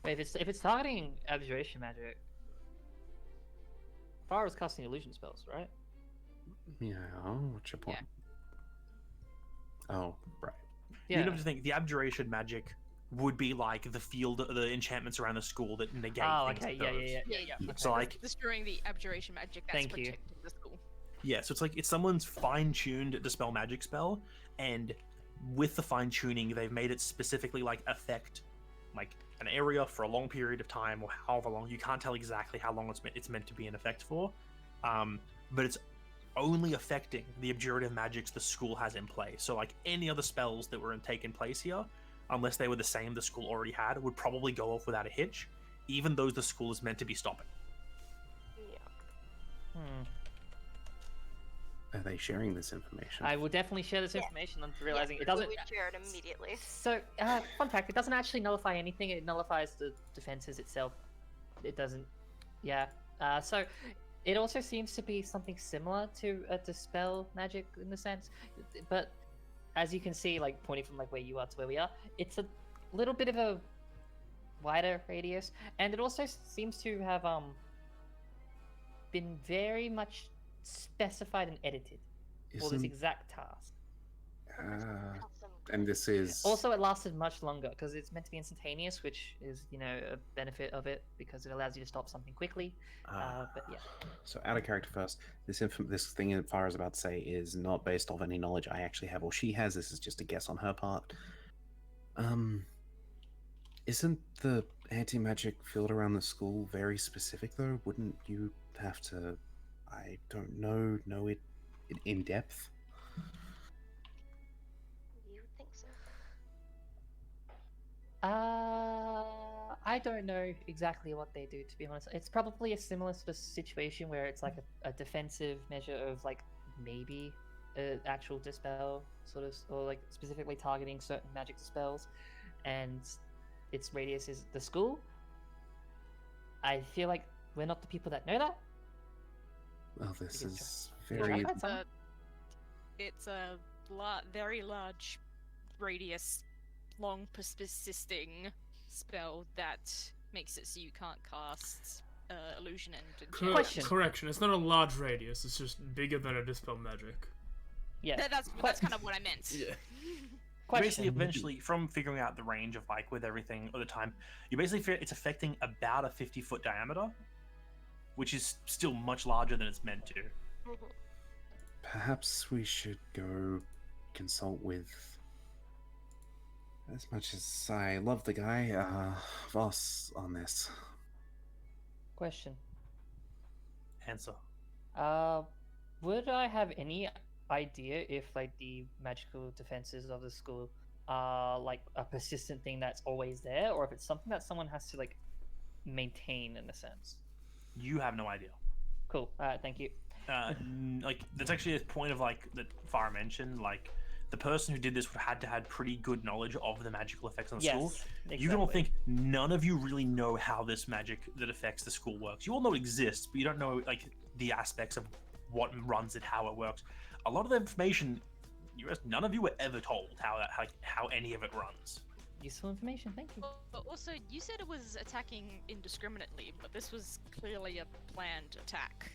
Speaker 2: Wait, if it's targeting abjuration magic, Farah's casting illusion spells, right?
Speaker 6: Yeah, what's your point? Oh, right.
Speaker 2: Yeah.
Speaker 3: You'd have to think the abjuration magic would be like the field, the enchantments around the school that negate things.
Speaker 2: Okay,
Speaker 3: like those.
Speaker 7: Yeah.
Speaker 3: So like,
Speaker 7: Destroying the abjuration magic that's
Speaker 2: Thank you.
Speaker 7: protecting the school.
Speaker 3: yeah, so it's like it's someone's fine-tuned dispel magic spell, and with the fine-tuning, they've made it specifically affect an area for a long period of time, or however long. You can't tell exactly how long it's meant to be in effect for, but it's only affecting the abjurative magics the school has in play. So any other spells that were taking place here, unless they were the same the school already had, would probably go off without a hitch, even those the school is meant to be stopping.
Speaker 4: Yeah.
Speaker 6: Are they sharing this information?
Speaker 2: I will definitely share this information. I'm realizing it
Speaker 4: Yeah,
Speaker 2: doesn't.
Speaker 4: we share it immediately.
Speaker 2: So, fun fact: it doesn't actually nullify anything. It nullifies the defenses itself. It doesn't. Yeah. So, it also seems to be something similar to a dispel magic in the sense, but as you can see, pointing from where you are to where we are, it's a little bit of a wider radius, and it also seems to have been very much specified and edited for this exact task.
Speaker 6: And this is
Speaker 2: Also, it lasted much longer because it's meant to be instantaneous, which is, a benefit of it because it allows you to stop something quickly. But yeah.
Speaker 6: So out of character first. This thing that Farah's about to say is not based off any knowledge I actually have or she has. This is just a guess on her part. Isn't the anti-magic field around the school very specific though? Wouldn't you have to, I don't know it in depth?
Speaker 4: You would think so.
Speaker 2: I don't know exactly what they do, to be honest. It's probably a similar sort of situation where it's like a defensive measure of maybe an actual dispel sort of, or specifically targeting certain magic spells, and its radius is the school. I feel like we're not the people that know that.
Speaker 6: Well, this is
Speaker 2: Yeah,
Speaker 6: very.
Speaker 7: It's a very large radius, long persisting spell that makes it so you can't cast illusion and enchantment.
Speaker 2: Question.
Speaker 1: Correction, it's not a large radius, it's just bigger than a dispel magic.
Speaker 2: Yeah.
Speaker 7: That's kind of what I meant.
Speaker 1: Yeah.
Speaker 3: Basically,
Speaker 2: Question.
Speaker 3: eventually, from figuring out the range of with everything all the time, you basically figure it's affecting about a 50-foot diameter, which is still much larger than it's meant to.
Speaker 6: Perhaps we should go consult with. As much as I love the guy, Voss on this.
Speaker 2: Question.
Speaker 3: Answer.
Speaker 2: Would I have any idea if the magical defenses of the school are a persistent thing that's always there, or if it's something that someone has to maintain in a sense?
Speaker 3: You have no idea.
Speaker 2: Cool. Alright, thank you.
Speaker 3: Like there's actually a point of like that Farah mentioned, like the person who did this would have had to have pretty good knowledge of the magical effects on the school.
Speaker 2: Exactly.
Speaker 3: You can all think none of you really know how this magic that affects the school works. You all know it exists, but you don't know like the aspects of what runs it, how it works. A lot of the information, none of you were ever told how any of it runs.
Speaker 2: Useful information, thank you.
Speaker 7: But also, you said it was attacking indiscriminately, but this was clearly a planned attack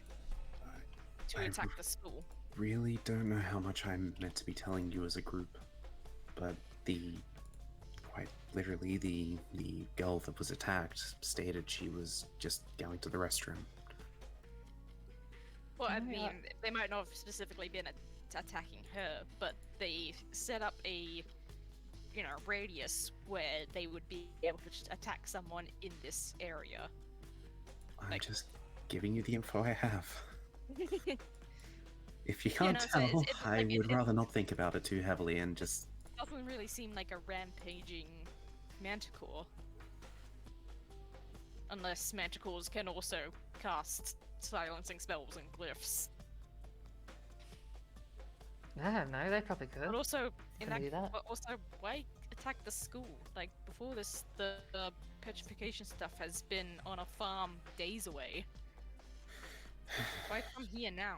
Speaker 7: to
Speaker 6: I
Speaker 7: attack the school.
Speaker 6: Really don't know how much I'm meant to be telling you as a group, but quite literally, the girl that was attacked stated she was just going to the restroom.
Speaker 7: Well, I
Speaker 2: Oh, yeah.
Speaker 7: mean, they might not have specifically been attacking her, but they set up a, radius where they would be able to just attack someone in this area.
Speaker 6: I'm
Speaker 7: Like-
Speaker 6: just giving you the info I have. If you
Speaker 7: Yeah,
Speaker 6: can't
Speaker 7: no, so
Speaker 6: tell,
Speaker 7: it's
Speaker 6: I
Speaker 7: like-
Speaker 6: would rather not think about it too heavily and just...
Speaker 7: Doesn't really seem like a rampaging manticore. Unless manticores can also cast silencing spells and glyphs.
Speaker 2: I don't know, they probably could.
Speaker 7: But also,
Speaker 2: Can they do that?
Speaker 7: but also, why attack the school? Like, before this, the petrification stuff has been on a farm days away. Why come here now?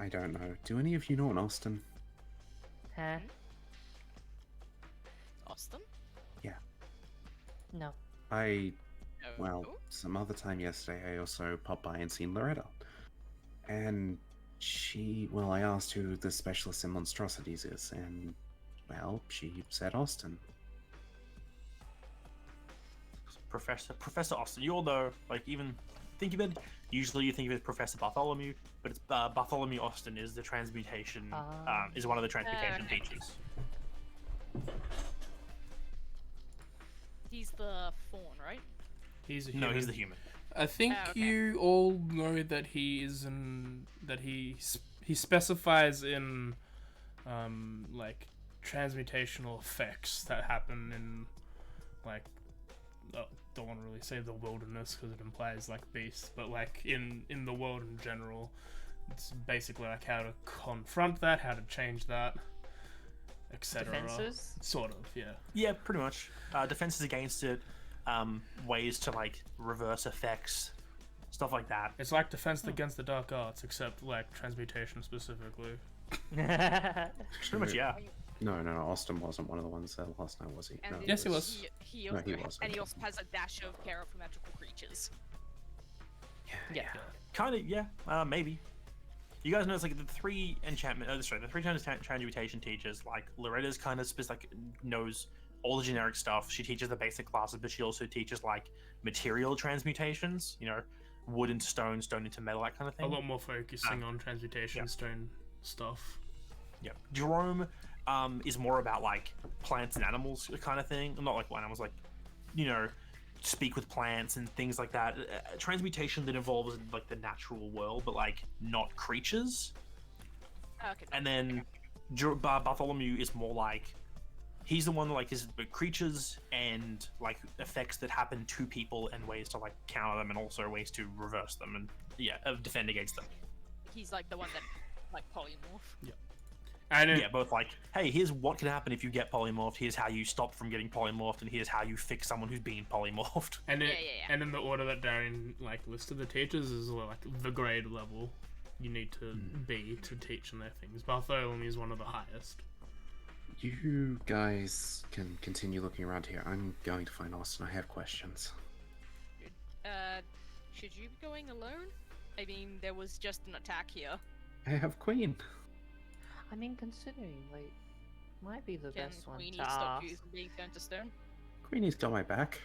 Speaker 6: I don't know. Do any of you know an Austin?
Speaker 2: Huh?
Speaker 7: Austin?
Speaker 2: No.
Speaker 6: Well,
Speaker 7: Oh?
Speaker 6: some other time yesterday, I also popped by and seen Loretta. And I asked who the specialist in monstrosities is, and, well, she said Austin.
Speaker 3: Professor Austin. You all know, like, even think of it. Usually, you think of it as Professor Bartholomew, but it's Bartholomew Austin is the transmutation. Is one of the transmutation
Speaker 7: okay.
Speaker 3: teachers.
Speaker 7: He's the fawn, right?
Speaker 1: He's a
Speaker 3: No,
Speaker 1: human.
Speaker 3: he's the human.
Speaker 1: I think
Speaker 7: Oh, okay.
Speaker 1: you all know that he is he specifies in like transmutational effects that happen in like don't want to really say the wilderness because it implies like beasts, but like in the world in general. It's basically like how to confront that, how to change that, etc.
Speaker 2: Defenses?
Speaker 1: Sort of, yeah.
Speaker 3: Yeah, pretty much. Defenses against it, ways to like reverse effects, stuff like that.
Speaker 1: It's like defense against the dark arts, except like transmutation specifically.
Speaker 3: Pretty much, yeah.
Speaker 6: No, Austin wasn't one of the ones that last night, was he?
Speaker 7: And
Speaker 6: No,
Speaker 1: Yes, he
Speaker 6: it
Speaker 1: was.
Speaker 7: He
Speaker 6: No,
Speaker 7: also,
Speaker 6: he wasn't.
Speaker 7: and he also has a dash of care for magical creatures.
Speaker 2: Yeah.
Speaker 3: Kind of, yeah. Maybe. You guys know it's like the three transmutation teachers. Like Loretta's kind of like knows all the generic stuff. She teaches the basic classes, but she also teaches like material transmutations. You know, wood into stone, stone into metal, that kind of
Speaker 1: A
Speaker 3: thing.
Speaker 1: lot more focusing on transmutation
Speaker 3: yeah.
Speaker 1: stone stuff.
Speaker 3: Yeah. Jerome is more about like plants and animals kind of thing. Not like animals, like, you know, speak with plants and things like that. Transmutation that involves like the natural world, but like not creatures.
Speaker 7: Okay.
Speaker 3: And then Bartholomew is more like he's the one that like is creatures and like effects that happen to people and ways to like counter them and also ways to reverse them and defend against them.
Speaker 7: He's like the one that like polymorph.
Speaker 1: And
Speaker 3: Yeah, both like, hey, here's what can happen if you get polymorphed. Here's how you stop from getting polymorphed, and here's how you fix someone who's being polymorphed.
Speaker 1: and
Speaker 7: Yeah.
Speaker 1: and in the order that Darian like listed the teachers is like the grade level you need to be to teach in their things. Bartholomew is one of the highest.
Speaker 6: You guys can continue looking around here. I'm going to find Austin. I have questions.
Speaker 7: Should you be going alone? I mean, there was just an attack here.
Speaker 6: I have Queen.
Speaker 2: I mean, considering, like, might be the
Speaker 7: Can
Speaker 2: best one
Speaker 7: Queenie
Speaker 2: to
Speaker 7: stop
Speaker 2: ask.
Speaker 7: you from being turned to stone?
Speaker 6: Queenie's got my back.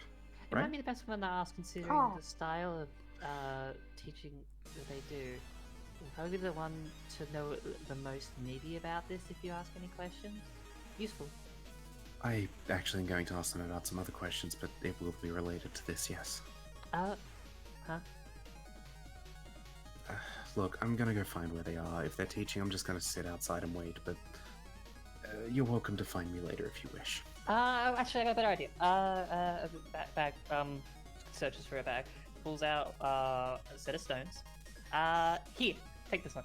Speaker 2: It
Speaker 6: right?
Speaker 2: might be the best one to ask, considering
Speaker 4: Oh.
Speaker 2: the style of teaching that they do. Probably the one to know the most maybe about this if you ask any questions. Useful.
Speaker 6: I actually am going to ask them about some other questions, but it will be related to this, yes.
Speaker 2: Huh?
Speaker 6: Look, I'm gonna go find where they are. If they're teaching, I'm just gonna sit outside and wait, but you're welcome to find me later if you wish.
Speaker 2: Actually, I got a better idea. Bag, searches for a bag, pulls out a set of stones. Here, take this one.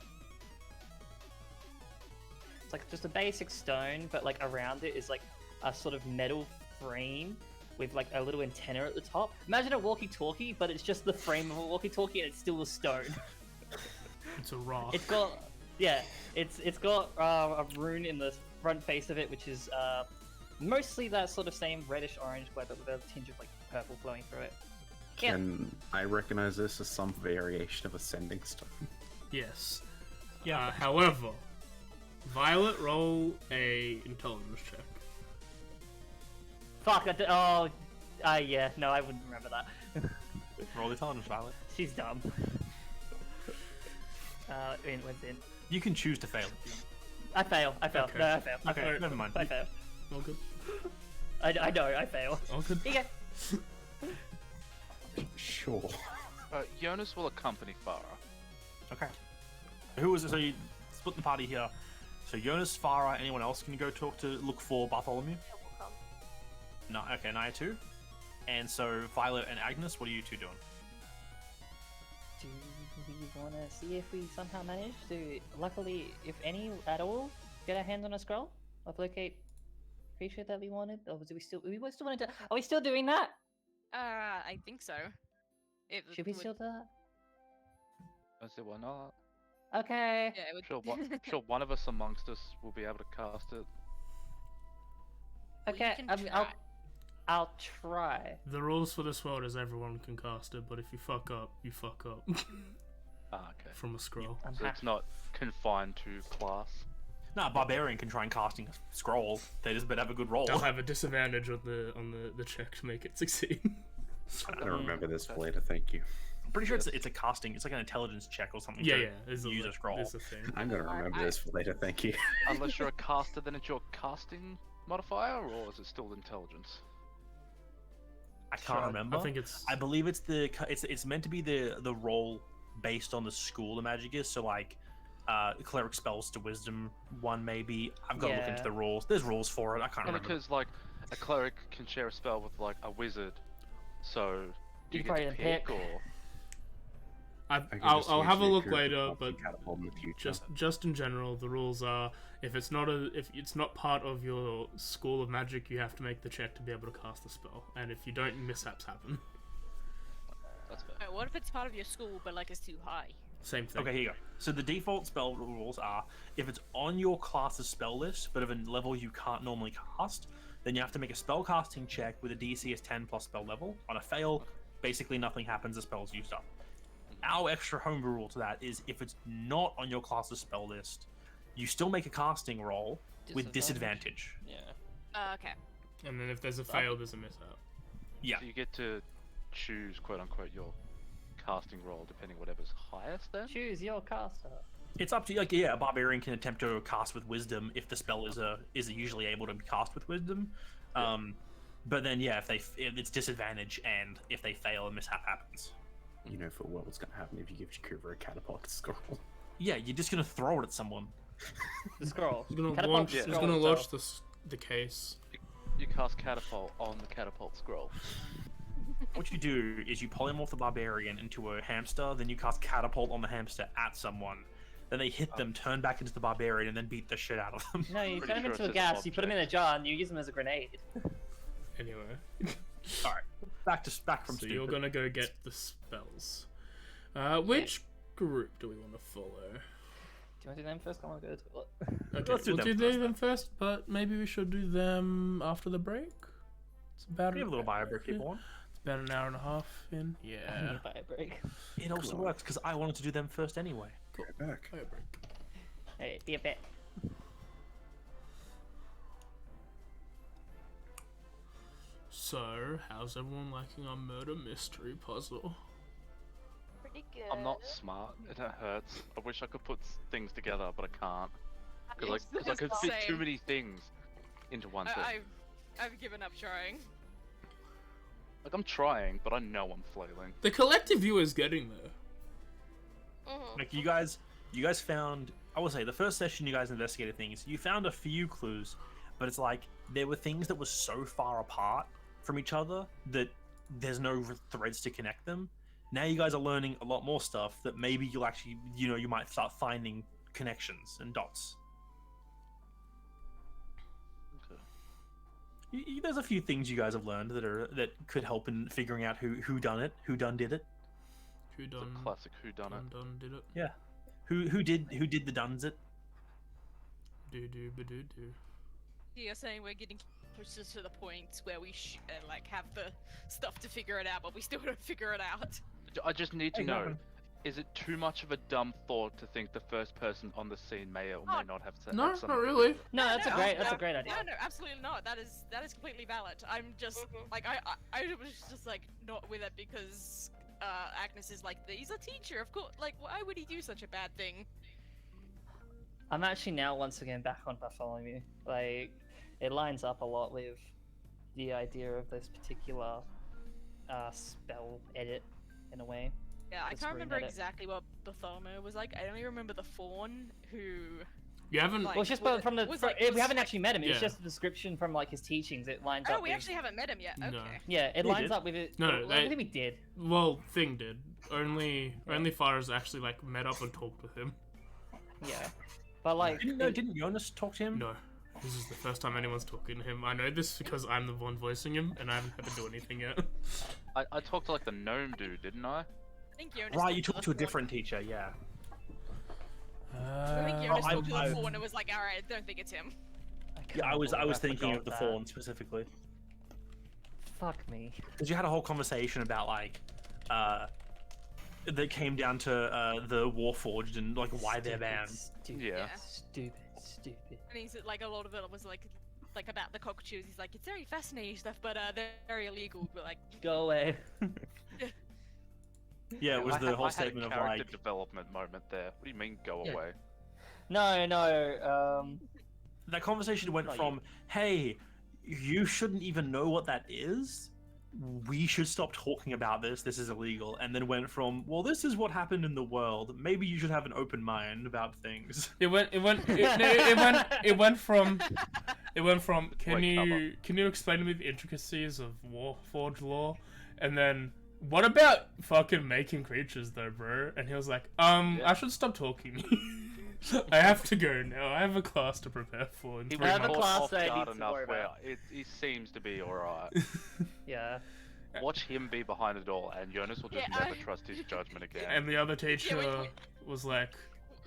Speaker 2: It's like just a basic stone, but like around it is like a sort of metal frame with like a little antenna at the top. Imagine a walkie-talkie, but it's just the frame of a walkie-talkie and it's still a stone.
Speaker 1: It's a rock.
Speaker 2: It's got, yeah, it's got a rune in the front face of it, which is mostly that sort of same reddish-orange, but with a tinge of like purple flowing through it. Yeah.
Speaker 6: Can I recognize this as some variation of ascending stone?
Speaker 1: Yes.
Speaker 3: Yeah.
Speaker 1: However, Violet, roll a intelligence check.
Speaker 2: Fuck, yeah, no, I wouldn't remember that.
Speaker 3: Roll the intelligence, Violet.
Speaker 2: She's dumb. When's in?
Speaker 3: You can choose to fail if you
Speaker 2: I fail.
Speaker 1: Okay.
Speaker 2: No, I fail.
Speaker 3: want. Okay, never mind.
Speaker 2: I fail.
Speaker 1: All good.
Speaker 2: I know, I fail.
Speaker 1: All good.
Speaker 2: Here you go.
Speaker 6: Sure.
Speaker 5: Jonas will accompany Farah.
Speaker 3: Okay. Who is it? So you split the party here. So Jonas, Farah, anyone else can go look for Bartholomew?
Speaker 4: Yeah, we'll come.
Speaker 3: No, okay, Naya too. And so Violet and Agnes, what are you two doing?
Speaker 2: Do we want to see if we somehow manage to, luckily, if any at all, get our hands on a scroll of locate creature that we wanted? Or do we still wanted to? Are we still doing that?
Speaker 7: I think so.
Speaker 2: Should we still do that?
Speaker 5: I said, why not?
Speaker 2: Okay.
Speaker 7: Yeah, it would...
Speaker 5: Sure, one of us amongst us will be able to cast it.
Speaker 7: Well, you
Speaker 2: Okay.
Speaker 7: can
Speaker 2: I mean,
Speaker 7: try.
Speaker 2: I'll try.
Speaker 1: The rules for this world is everyone can cast it, but if you fuck up, you fuck up.
Speaker 5: Ah, okay.
Speaker 1: From a scroll.
Speaker 2: I'm
Speaker 5: So it's not confined to class.
Speaker 3: No, a barbarian can try and casting a scroll. They just better have a good roll.
Speaker 1: They'll have a disadvantage on the check to make it succeed.
Speaker 6: I don't remember this later, thank you.
Speaker 3: I'm pretty sure it's a casting. It's like an intelligence check or something.
Speaker 1: Yeah,
Speaker 3: to
Speaker 1: yeah. It's
Speaker 3: use a scroll.
Speaker 1: It's a thing.
Speaker 6: I'm gonna remember this for later, thank you.
Speaker 5: Unless you're a caster, then it's your casting modifier, or is it still intelligence?
Speaker 3: I can't remember.
Speaker 1: I think it's.
Speaker 3: I believe it's meant to be the roll based on the school the magic is. So like, cleric spells to wisdom one maybe. I've got to look into
Speaker 2: Yeah.
Speaker 3: the rules. There's rules for it. I can't
Speaker 5: And
Speaker 3: remember.
Speaker 5: because like a cleric can share a spell with like a wizard, so do
Speaker 2: You
Speaker 5: you get to
Speaker 2: probably
Speaker 5: pick
Speaker 2: pick.
Speaker 5: or?
Speaker 6: I can
Speaker 1: I'll
Speaker 6: just
Speaker 1: have a
Speaker 6: use
Speaker 1: look
Speaker 6: Nuclear
Speaker 1: later,
Speaker 6: Propulsion
Speaker 1: but
Speaker 6: Catapult in the future.
Speaker 1: just in general, the rules are if it's not part of your school of magic, you have to make the check to be able to cast the spell, and if you don't, mishaps happen.
Speaker 5: That's fair.
Speaker 7: What if it's part of your school, but like it's too high?
Speaker 1: Same thing.
Speaker 3: Okay, here you go. So the default spell rules are if it's on your class's spell list, but of a level you can't normally cast, then you have to make a spell casting check with a DC as 10 plus spell level. On a fail, basically nothing happens, the spell's used up. Our extra homebrew rule to that is if it's not on your class's spell list, you still make a casting roll with disadvantage.
Speaker 2: Yeah.
Speaker 7: Okay.
Speaker 1: And then if there's a fail, there's a mishap.
Speaker 3: Yeah.
Speaker 5: So you get to choose, quote unquote, your casting roll depending whatever's highest. Then
Speaker 2: Choose your caster.
Speaker 3: It's up to you. Like, yeah, a barbarian can attempt to cast with wisdom if the spell is usually able to be cast with wisdom. But then, yeah, if it's disadvantage, and if they fail, a mishap happens.
Speaker 6: You know for well what's gonna happen if you give Shikuva a catapult scroll.
Speaker 3: Yeah, you're just gonna throw it at someone.
Speaker 2: The scroll.
Speaker 1: He's gonna
Speaker 2: Catapult
Speaker 1: launch.
Speaker 2: the
Speaker 1: He's
Speaker 2: scroll
Speaker 1: gonna launch
Speaker 2: itself.
Speaker 1: the case.
Speaker 5: you cast catapult on the catapult scroll.
Speaker 3: What you do is you polymorph the barbarian into a hamster, then you cast catapult on the hamster at someone. Then they hit them, turn back into the barbarian, and then beat the shit out of them.
Speaker 2: No, you
Speaker 5: Pretty
Speaker 2: turn them
Speaker 5: sure
Speaker 2: into
Speaker 5: it's
Speaker 2: a
Speaker 5: an
Speaker 2: gas, you put them in a jar, and you use them as a grenade.
Speaker 1: Anyway,
Speaker 3: All right, back from
Speaker 1: so
Speaker 3: stupid.
Speaker 1: you're gonna go get the spells. Which group do we want to follow?
Speaker 2: Do you want to do them first? I want to go to
Speaker 1: Okay,
Speaker 3: Let's do
Speaker 1: we'll
Speaker 3: them
Speaker 1: do
Speaker 3: first,
Speaker 1: them first, but maybe we should do them after the break. It's about
Speaker 3: We have a little bio break people want.
Speaker 1: It's about an hour and a half in. Yeah.
Speaker 2: Buy a break.
Speaker 3: It also works because I wanted to do them first anyway.
Speaker 6: Go back.
Speaker 1: Bio break.
Speaker 2: Hey, be a bit.
Speaker 1: So, how's everyone liking our murder mystery puzzle?
Speaker 4: Pretty good.
Speaker 5: I'm not smart, and it hurts. I wish I could put things together, but I can't. Because I could fit too
Speaker 7: Same.
Speaker 5: many things into one thing.
Speaker 7: I've given up trying.
Speaker 5: Like I'm trying, but I know I'm flailing.
Speaker 1: The collective view is getting there.
Speaker 3: Like you guys found. I would say the first session you guys investigated things. You found a few clues, but it's like there were things that were so far apart from each other that there's no threads to connect them. Now you guys are learning a lot more stuff that maybe you'll actually, you might start finding connections and dots.
Speaker 5: Okay.
Speaker 3: There's a few things you guys have learned that could help in figuring out who done it, who done did it.
Speaker 1: Who
Speaker 5: It's
Speaker 1: done?
Speaker 5: a classic who done it.
Speaker 1: Done did it.
Speaker 3: Yeah, who did the duns it.
Speaker 1: Do.
Speaker 7: You're saying we're getting closer to the point where we like have the stuff to figure it out, but we still don't figure it out.
Speaker 5: I just need to
Speaker 3: Hey,
Speaker 5: know,
Speaker 3: Gavin.
Speaker 5: is it too much of a dumb thought to think the first person on the scene may or may not have said
Speaker 1: No,
Speaker 5: something
Speaker 1: not
Speaker 5: to do
Speaker 1: really.
Speaker 5: with it?
Speaker 2: No, that's a great idea.
Speaker 7: No, absolutely not. That is completely valid. I'm just like I was just like not with it because Agnes is like, he's a teacher, of course. Like, why would he do such a bad thing?
Speaker 2: I'm actually now once again back on Bartholomew. Like, it lines up a lot with the idea of this particular spell edit in a way.
Speaker 7: Yeah, I
Speaker 2: Let's
Speaker 7: can't remember
Speaker 2: read it.
Speaker 7: exactly what Bartholomew was like. I only remember the fawn who.
Speaker 1: You haven't.
Speaker 7: Like,
Speaker 2: Well, it's just
Speaker 7: was
Speaker 2: from the
Speaker 7: was
Speaker 2: we haven't
Speaker 7: like-
Speaker 2: actually met him. It's
Speaker 1: Yeah.
Speaker 2: just a description from like his teachings. It lines
Speaker 7: Oh,
Speaker 2: up.
Speaker 7: we
Speaker 2: with...
Speaker 7: actually haven't met him yet.
Speaker 1: No.
Speaker 7: Okay.
Speaker 2: Yeah, it
Speaker 3: We
Speaker 2: lines
Speaker 3: did.
Speaker 2: up with it.
Speaker 1: No,
Speaker 2: well,
Speaker 1: they-
Speaker 2: I think we did.
Speaker 1: Well, Thing did. Only Farah's actually like met up and talked with him.
Speaker 2: Yeah, but like,
Speaker 3: Didn't Jonas talk to him?
Speaker 1: No, this is the first time anyone's talking to him. I know this because I'm the one voicing him, and I haven't had to do anything yet.
Speaker 5: I talked to like the gnome dude, didn't I?
Speaker 7: I think Jonas
Speaker 3: Right, you
Speaker 7: talked
Speaker 3: talked to a
Speaker 7: the
Speaker 3: different teacher, yeah.
Speaker 7: fawn. I think Jonas
Speaker 3: I-
Speaker 7: talked to
Speaker 3: I-
Speaker 7: the fawn and was like, all right, I don't think it's him.
Speaker 3: Yeah, I was thinking
Speaker 2: forgot
Speaker 3: of the
Speaker 2: that.
Speaker 3: fawn specifically.
Speaker 2: Fuck me.
Speaker 3: Because you had a whole conversation about like that came down to the Warforged and like why they're banned.
Speaker 2: Stupid,
Speaker 5: Yeah.
Speaker 2: stupid.
Speaker 7: And he's like, a lot of it was like about the cockatoos. He's like, it's very fascinating stuff, but they're very illegal. But like,
Speaker 2: Go away.
Speaker 3: Yeah, it was the whole
Speaker 5: I had
Speaker 3: statement
Speaker 5: a
Speaker 3: of
Speaker 5: character
Speaker 3: like
Speaker 5: development moment there. What do you mean go
Speaker 2: Yeah.
Speaker 5: away?
Speaker 2: No.
Speaker 3: that conversation went
Speaker 2: Not
Speaker 3: from, hey, you shouldn't even know what that is. We should stop talking about this. This is illegal. And then went from, well, this is what happened in the world. Maybe you should have an open mind about things.
Speaker 1: It went from can
Speaker 5: Wait,
Speaker 1: you explain to me the intricacies of Warforged law, and then what about fucking making creatures though, bro? And he was like, I should stop talking. I have to go now. I have a class to prepare for in
Speaker 5: He
Speaker 1: 3
Speaker 2: I have a
Speaker 5: was
Speaker 1: months.
Speaker 2: class
Speaker 5: off
Speaker 2: that I
Speaker 5: guard
Speaker 2: need to
Speaker 5: enough
Speaker 2: worry
Speaker 5: where
Speaker 2: about.
Speaker 5: he seems to be alright.
Speaker 2: Yeah.
Speaker 5: Watch him be behind it all, and Jonas will just
Speaker 7: Yeah,
Speaker 5: never
Speaker 7: I-
Speaker 5: trust his judgment again.
Speaker 1: And the other teacher
Speaker 7: wait.
Speaker 1: was like,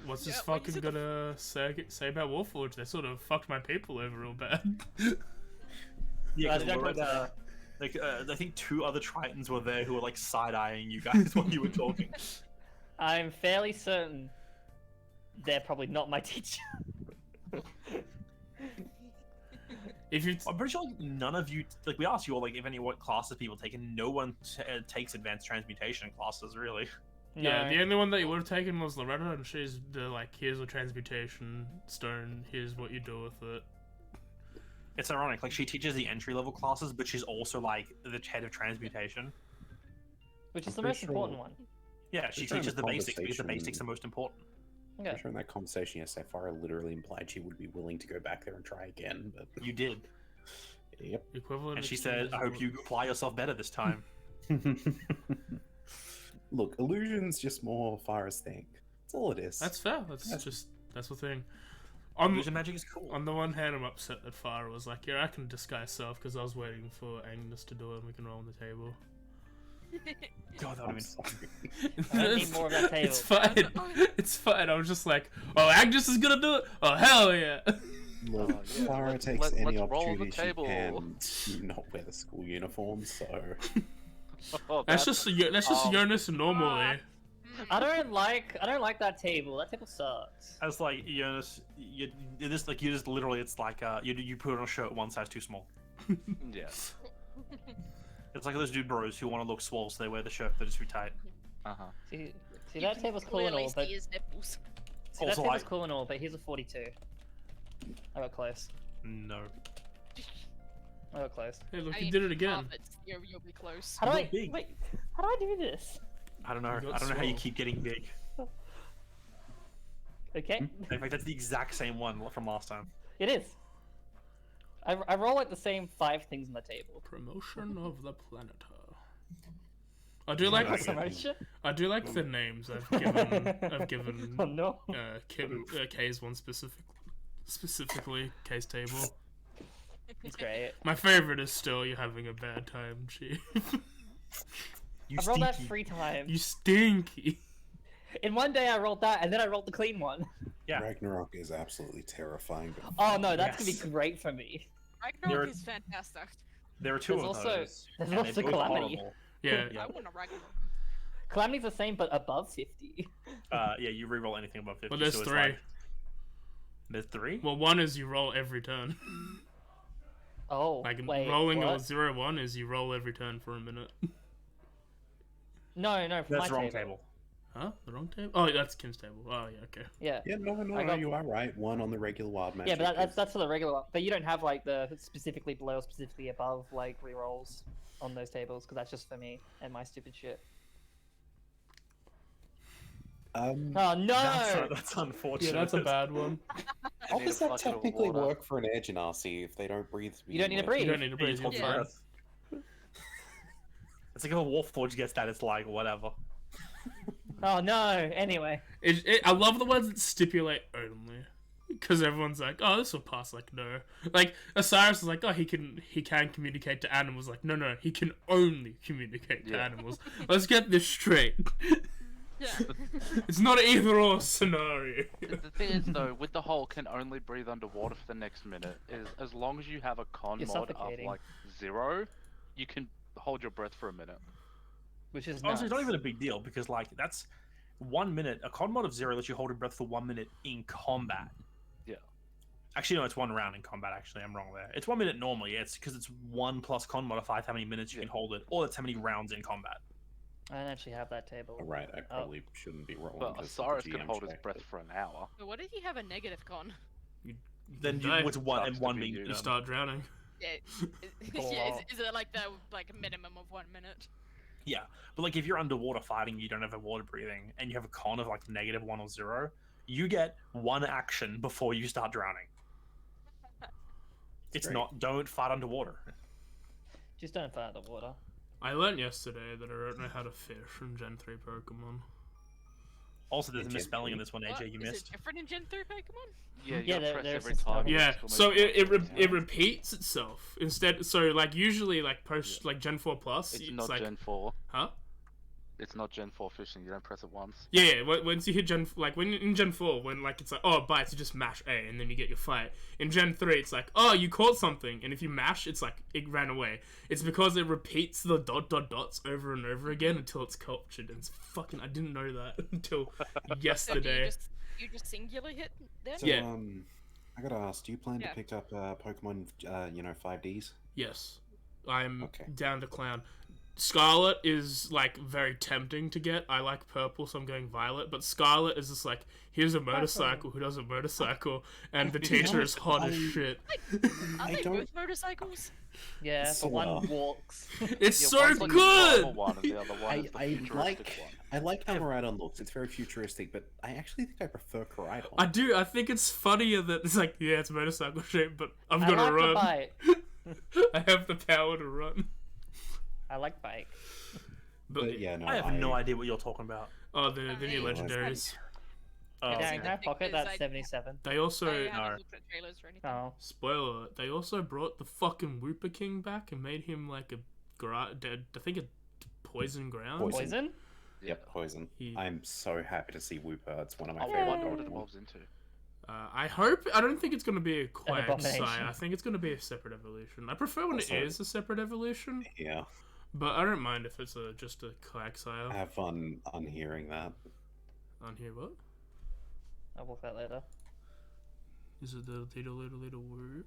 Speaker 1: "What's this
Speaker 7: Yeah, when you
Speaker 1: fucking
Speaker 7: said the
Speaker 1: gonna say about Warforged? They sort of fucked my people over real bad."
Speaker 3: Yeah,
Speaker 2: Guys,
Speaker 3: because
Speaker 2: don't go there.
Speaker 3: I think 2 other Tritons were there who were like side-eyeing you guys while you were talking.
Speaker 2: I'm fairly certain they're probably not my teacher.
Speaker 1: If you
Speaker 3: I'm pretty sure like, none of you, like we asked you all like if any what classes people take, and no one takes advanced transmutation classes really.
Speaker 1: yeah,
Speaker 2: No.
Speaker 1: the only one that you would have taken was Loretta, and she's the like, here's a transmutation stone. Here's what you do with it.
Speaker 3: It's ironic, like she teaches the entry-level classes, but she's also like the head of transmutation.
Speaker 2: Which is
Speaker 6: I'm
Speaker 2: the
Speaker 6: pretty
Speaker 2: most important
Speaker 6: sure-
Speaker 2: one.
Speaker 3: Yeah, she
Speaker 6: Just during
Speaker 3: teaches
Speaker 6: the
Speaker 3: the basics because the basics
Speaker 6: conversation-
Speaker 3: are most important.
Speaker 2: Okay.
Speaker 6: During that conversation yesterday, Farah literally implied she would be willing to go back there and try again, but
Speaker 3: You did,
Speaker 6: yep.
Speaker 1: Equivalent.
Speaker 3: and she said, "I hope you apply yourself better this time."
Speaker 6: Look, illusion's just more Farah's thing. That's all it is.
Speaker 1: That's fair. That's the thing.
Speaker 3: Illusion magic is cool.
Speaker 1: On the one hand, I'm upset that Farah was like, "Yeah, I can disguise self," because I was waiting for Agnes to do it, and we can roll on the table.
Speaker 3: God, that would
Speaker 6: I'm
Speaker 3: have
Speaker 6: sorry.
Speaker 2: I don't need more of that table.
Speaker 1: It's fine. It's fine. I was just like, "Oh, Agnes is gonna do it. Oh, hell yeah!"
Speaker 6: Look,
Speaker 5: Oh, yeah.
Speaker 6: Farah takes
Speaker 5: Let's
Speaker 6: any
Speaker 5: roll the
Speaker 6: opportunity she
Speaker 5: table.
Speaker 6: can to not wear the school uniform, so...
Speaker 5: Oh,
Speaker 1: That's just Jonas normally.
Speaker 2: I don't like that table. That table sucks.
Speaker 3: As like Jonas, you just literally, it's like you put on a shirt one size too small.
Speaker 5: yeah.
Speaker 3: It's like those dude bros who want to look swole, so they wear the shirt that is too tight.
Speaker 5: Uh-huh.
Speaker 2: See
Speaker 7: You
Speaker 2: that
Speaker 7: can
Speaker 2: table's cool and
Speaker 7: clearly
Speaker 2: all, but
Speaker 7: see his nipples.
Speaker 2: see that
Speaker 3: Also,
Speaker 2: table's
Speaker 3: like-
Speaker 2: cool and all, but here's a 42. I got close.
Speaker 3: No.
Speaker 2: I got close.
Speaker 1: Hey, look,
Speaker 7: I
Speaker 1: you
Speaker 7: mean,
Speaker 1: did it again.
Speaker 7: carpets, you'll be close.
Speaker 2: How do I
Speaker 3: got big.
Speaker 2: wait? How do I do this?
Speaker 3: I don't know.
Speaker 1: You got
Speaker 3: I don't know how you
Speaker 1: swole.
Speaker 3: keep getting big.
Speaker 2: Okay,
Speaker 3: In fact, that's the exact same one from last time.
Speaker 2: it is. I roll like the same 5 things on the table.
Speaker 1: Promotion of the Planeter. I do like
Speaker 2: Promotion?
Speaker 1: I do like the names I've given
Speaker 2: Oh no.
Speaker 1: K's one specifically K's table.
Speaker 2: It's great.
Speaker 1: My favorite is still "You're having a bad time, Chief."
Speaker 3: You
Speaker 2: I rolled that
Speaker 3: stinky.
Speaker 2: 3 times.
Speaker 1: You stinky.
Speaker 2: In one day I rolled that, and then I rolled the clean one.
Speaker 3: Yeah.
Speaker 6: Ragnarok is absolutely terrifying. But
Speaker 2: Oh no, that's
Speaker 3: Yes.
Speaker 2: gonna be great for me.
Speaker 7: Ragnarok is fantastic.
Speaker 3: There are 2
Speaker 2: There's
Speaker 3: of
Speaker 2: also-
Speaker 3: those.
Speaker 2: there's
Speaker 3: and
Speaker 2: also
Speaker 3: they're both
Speaker 2: Calamity.
Speaker 3: horrible.
Speaker 1: Yeah.
Speaker 3: Yeah.
Speaker 7: I want a Ragnarok.
Speaker 2: Calamity's the same, but above 50.
Speaker 3: Yeah, you reroll anything above 50.
Speaker 1: Well, there's
Speaker 3: so it's
Speaker 1: 3.
Speaker 3: like- There's 3?
Speaker 1: Well, 1 is you roll every turn.
Speaker 2: Oh,
Speaker 1: Like
Speaker 2: wait,
Speaker 1: rolling
Speaker 2: what?
Speaker 1: a 0-1 is you roll every turn for a minute.
Speaker 2: No, for
Speaker 3: That's
Speaker 2: my
Speaker 3: wrong
Speaker 2: table.
Speaker 3: table.
Speaker 1: Huh? The wrong table? Oh, that's Kim's table. Oh, yeah, okay.
Speaker 2: Yeah.
Speaker 6: yeah, no,
Speaker 2: I got-
Speaker 6: you are right. 1 on the regular wild magic.
Speaker 2: Yeah, but
Speaker 6: is-
Speaker 2: that's for the regular one. But you don't have like the specifically below or specifically above like rerolls on those tables because that's just for me and my stupid shit. Oh no!
Speaker 3: That's unfortunate.
Speaker 1: Yeah, that's a bad one.
Speaker 6: How
Speaker 5: need a
Speaker 6: does that
Speaker 5: bucket of
Speaker 6: technically
Speaker 5: water.
Speaker 6: work for an edge in RC if they don't breathe?
Speaker 2: You don't need to
Speaker 6: begin with?
Speaker 2: breathe.
Speaker 1: You don't need to breathe.
Speaker 3: You just
Speaker 1: You're
Speaker 3: hold your
Speaker 1: fine.
Speaker 3: breath. It's like if a Warforged gets that, it's like, whatever.
Speaker 2: Oh no! Anyway,
Speaker 1: I love the ones that stipulate only. Because everyone's like, oh, this will pass. Like, no. Like, Osiris is like, oh, he can communicate to animals. Like, no, he can only communicate to
Speaker 5: Yeah.
Speaker 1: animals. Let's get this straight.
Speaker 7: Yeah.
Speaker 1: It's not an either-or scenario.
Speaker 5: The thing is, though, with the whole can only breathe underwater for the next minute, is as long as you have a con
Speaker 2: You're
Speaker 5: mod of
Speaker 2: suffocating.
Speaker 5: like 0, you can hold your breath for a minute.
Speaker 2: which is
Speaker 3: Honestly, it's not
Speaker 2: nuts.
Speaker 3: even a big deal because, like, that's 1 minute. A con mod of 0 lets you hold your breath for 1 minute in combat.
Speaker 5: Yeah.
Speaker 3: Actually, no, it's 1 round in combat. Actually, I'm wrong there. It's 1 minute normally. It's because it's 1 plus con modified how many minutes you can hold it, or that's how many rounds in combat.
Speaker 2: I don't actually have that table.
Speaker 6: Oh, right, I probably shouldn't be rolling.
Speaker 5: But
Speaker 6: just the
Speaker 5: Osiris can
Speaker 6: GM
Speaker 5: hold his
Speaker 6: check,
Speaker 5: breath
Speaker 6: but-
Speaker 5: for an hour.
Speaker 7: But what if you have a negative con?
Speaker 3: Then you,
Speaker 1: die.
Speaker 3: with 1 and
Speaker 5: Sucks to
Speaker 3: 1
Speaker 5: be
Speaker 3: being
Speaker 5: you.
Speaker 1: You
Speaker 3: done.
Speaker 1: start drowning.
Speaker 7: Yeah, yeah, is it like the minimum of 1 minute?
Speaker 3: Yeah, but like if you're underwater fighting, you don't have a water breathing, and you have a con of like -1 or 0, you get 1 action before you start drowning. It's
Speaker 6: great.
Speaker 3: not. Don't fight underwater.
Speaker 2: Just don't fire the water.
Speaker 1: I learned yesterday that I don't know how to fish in Gen 3 Pokemon.
Speaker 3: Also, there's a
Speaker 6: Gen
Speaker 3: misspelling in
Speaker 6: 3.
Speaker 3: this one,
Speaker 7: What?
Speaker 3: AJ. You
Speaker 7: Is
Speaker 3: missed.
Speaker 7: it different in Gen 3 Pokemon?
Speaker 5: Yeah, you
Speaker 2: Yeah,
Speaker 5: gotta press
Speaker 2: there's
Speaker 5: every
Speaker 2: some
Speaker 5: time.
Speaker 2: stuff.
Speaker 1: Yeah,
Speaker 5: It's
Speaker 1: so
Speaker 5: almost
Speaker 1: it
Speaker 5: like-
Speaker 1: repeats itself instead. So like usually like post like Gen 4 plus,
Speaker 5: It's
Speaker 1: it's
Speaker 5: not
Speaker 1: like
Speaker 5: Gen 4.
Speaker 1: huh?
Speaker 5: It's not Gen 4 fishing. You don't press it once.
Speaker 1: Yeah, once you hit Gen like when in Gen 4 when like it's like oh it bites, you just mash A and then you get your fight. In Gen 3 it's like oh you caught something and if you mash it's like it ran away. It's because it repeats the ... dots over and over again until it's captured. And it's fucking I didn't know that until
Speaker 7: So do
Speaker 1: yesterday.
Speaker 7: you just singular hit then?
Speaker 6: So,
Speaker 1: Yeah.
Speaker 6: I gotta ask, do you plan
Speaker 7: Yeah.
Speaker 6: to pick up Pokemon, 5Ds?
Speaker 1: Yes, I'm
Speaker 6: Okay.
Speaker 1: down to clown. Scarlet is like very tempting to get. I like purple, so I'm going violet. But Scarlet is just like, here's a motorcycle who does a motorcycle, and the teacher is hot as shit.
Speaker 7: Are
Speaker 6: I
Speaker 7: they
Speaker 6: don't-
Speaker 7: both motorcycles?
Speaker 2: Yeah, but one
Speaker 6: Well.
Speaker 2: walks.
Speaker 1: It's
Speaker 5: Yeah,
Speaker 1: so
Speaker 5: one's like the
Speaker 1: good.
Speaker 5: normal one, and the other one is the
Speaker 6: I
Speaker 5: futuristic
Speaker 6: like
Speaker 5: one.
Speaker 6: I like how Miraidon looks. It's very futuristic, but I actually think I prefer Koraidon.
Speaker 1: I do. I think it's funnier that it's like, yeah, it's motorcycle shape, but I'm
Speaker 2: I
Speaker 1: gonna
Speaker 2: like the
Speaker 1: run.
Speaker 2: bike.
Speaker 1: I have the power to run.
Speaker 2: I like bike.
Speaker 6: But yeah, no,
Speaker 3: I have no idea what you're talking about.
Speaker 1: Oh, the new
Speaker 7: I-
Speaker 1: legendaries.
Speaker 3: Oh,
Speaker 2: Darren,
Speaker 3: okay.
Speaker 2: can I pocket
Speaker 7: Because
Speaker 2: that
Speaker 7: I-
Speaker 2: 77?
Speaker 1: They also
Speaker 7: I haven't
Speaker 3: no.
Speaker 7: looked at trailers or anything.
Speaker 2: Oh.
Speaker 1: spoiler. They also brought the fucking Wooper King back and made him like a dead. I think a poison ground.
Speaker 2: Poison?
Speaker 6: Yep, poison.
Speaker 1: He-
Speaker 6: I'm so happy to see Wooper. It's one of my
Speaker 5: I
Speaker 6: favorite.
Speaker 5: wonder what it
Speaker 6: Pokemon.
Speaker 5: evolves into.
Speaker 1: I hope. I don't think it's going to be a Quagsire.
Speaker 2: abomination.
Speaker 1: I think it's going to be a separate evolution. I prefer when
Speaker 6: Also-
Speaker 1: it is a separate evolution,
Speaker 6: Yeah,
Speaker 1: but I don't mind if it's just a
Speaker 6: I
Speaker 1: Quagsire.
Speaker 6: have fun unhearing that.
Speaker 1: On here, what?
Speaker 2: I'll walk that later.
Speaker 1: Is it the little word?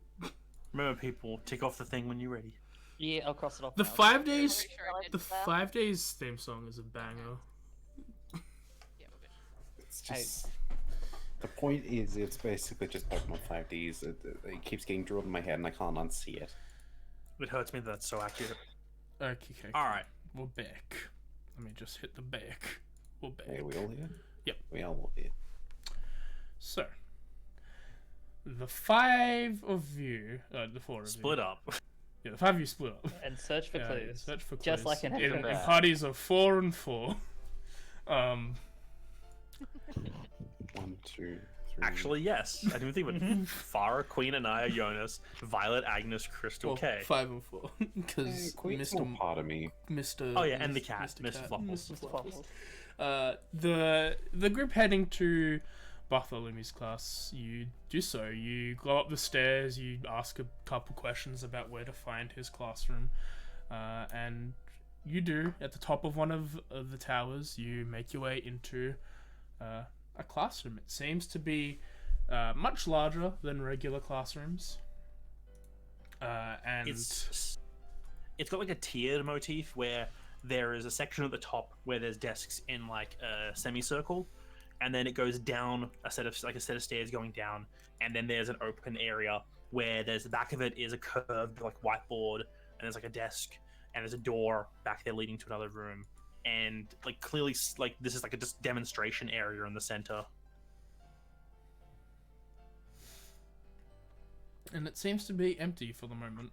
Speaker 3: Remember, people, tick off the thing when you're ready.
Speaker 2: Yeah, I'll cross it off.
Speaker 1: The
Speaker 2: now.
Speaker 1: 5 days.
Speaker 7: Pretty sure I did.
Speaker 1: The 5 days theme song is a banger.
Speaker 7: Yeah, we're good.
Speaker 6: It's just the point is, it's basically just Pokemon 5Ds. It keeps getting drilled in my head, and I can't unsee it.
Speaker 3: It hurts me that that's so accurate.
Speaker 1: Okay.
Speaker 3: All right.
Speaker 1: We're back. Let me just hit the back. We're back.
Speaker 6: Are we all here?
Speaker 1: Yep.
Speaker 6: We are all here.
Speaker 1: So, the 5 of you, the 4 of
Speaker 3: Split
Speaker 1: you,
Speaker 3: up.
Speaker 1: yeah, the 5 of you split up.
Speaker 2: And search for clues.
Speaker 1: Search for clues.
Speaker 2: Just like in
Speaker 1: in
Speaker 2: Echo.
Speaker 1: parties of 4 and 4.
Speaker 6: 1, 2, 3.
Speaker 3: Actually, yes. I didn't think of it. Farah, Queen, Anaya, Jonas, Violet, Agnes, Crystal,
Speaker 1: Well,
Speaker 3: K.
Speaker 1: 5 and 4, because
Speaker 6: Queen's still part of me.
Speaker 1: Mr.
Speaker 3: Oh yeah, and the cat, Mr. Fluffles.
Speaker 1: Mr. Fluffles. The group heading to Bartholomew's class, you do so. You go up the stairs, you ask a couple questions about where to find his classroom, and you do. At the top of one of the towers, you make your way into a classroom. It seems to be much larger than regular classrooms, and
Speaker 3: It's got like a tiered motif where there is a section at the top where there's desks in like a semicircle, and then it goes down a set of stairs going down, and then there's an open area where there's the back of it is a curved like whiteboard, and there's like a desk, and there's a door back there leading to another room, and like clearly like this is like a just demonstration area in the center.
Speaker 1: and it seems to be empty for the moment.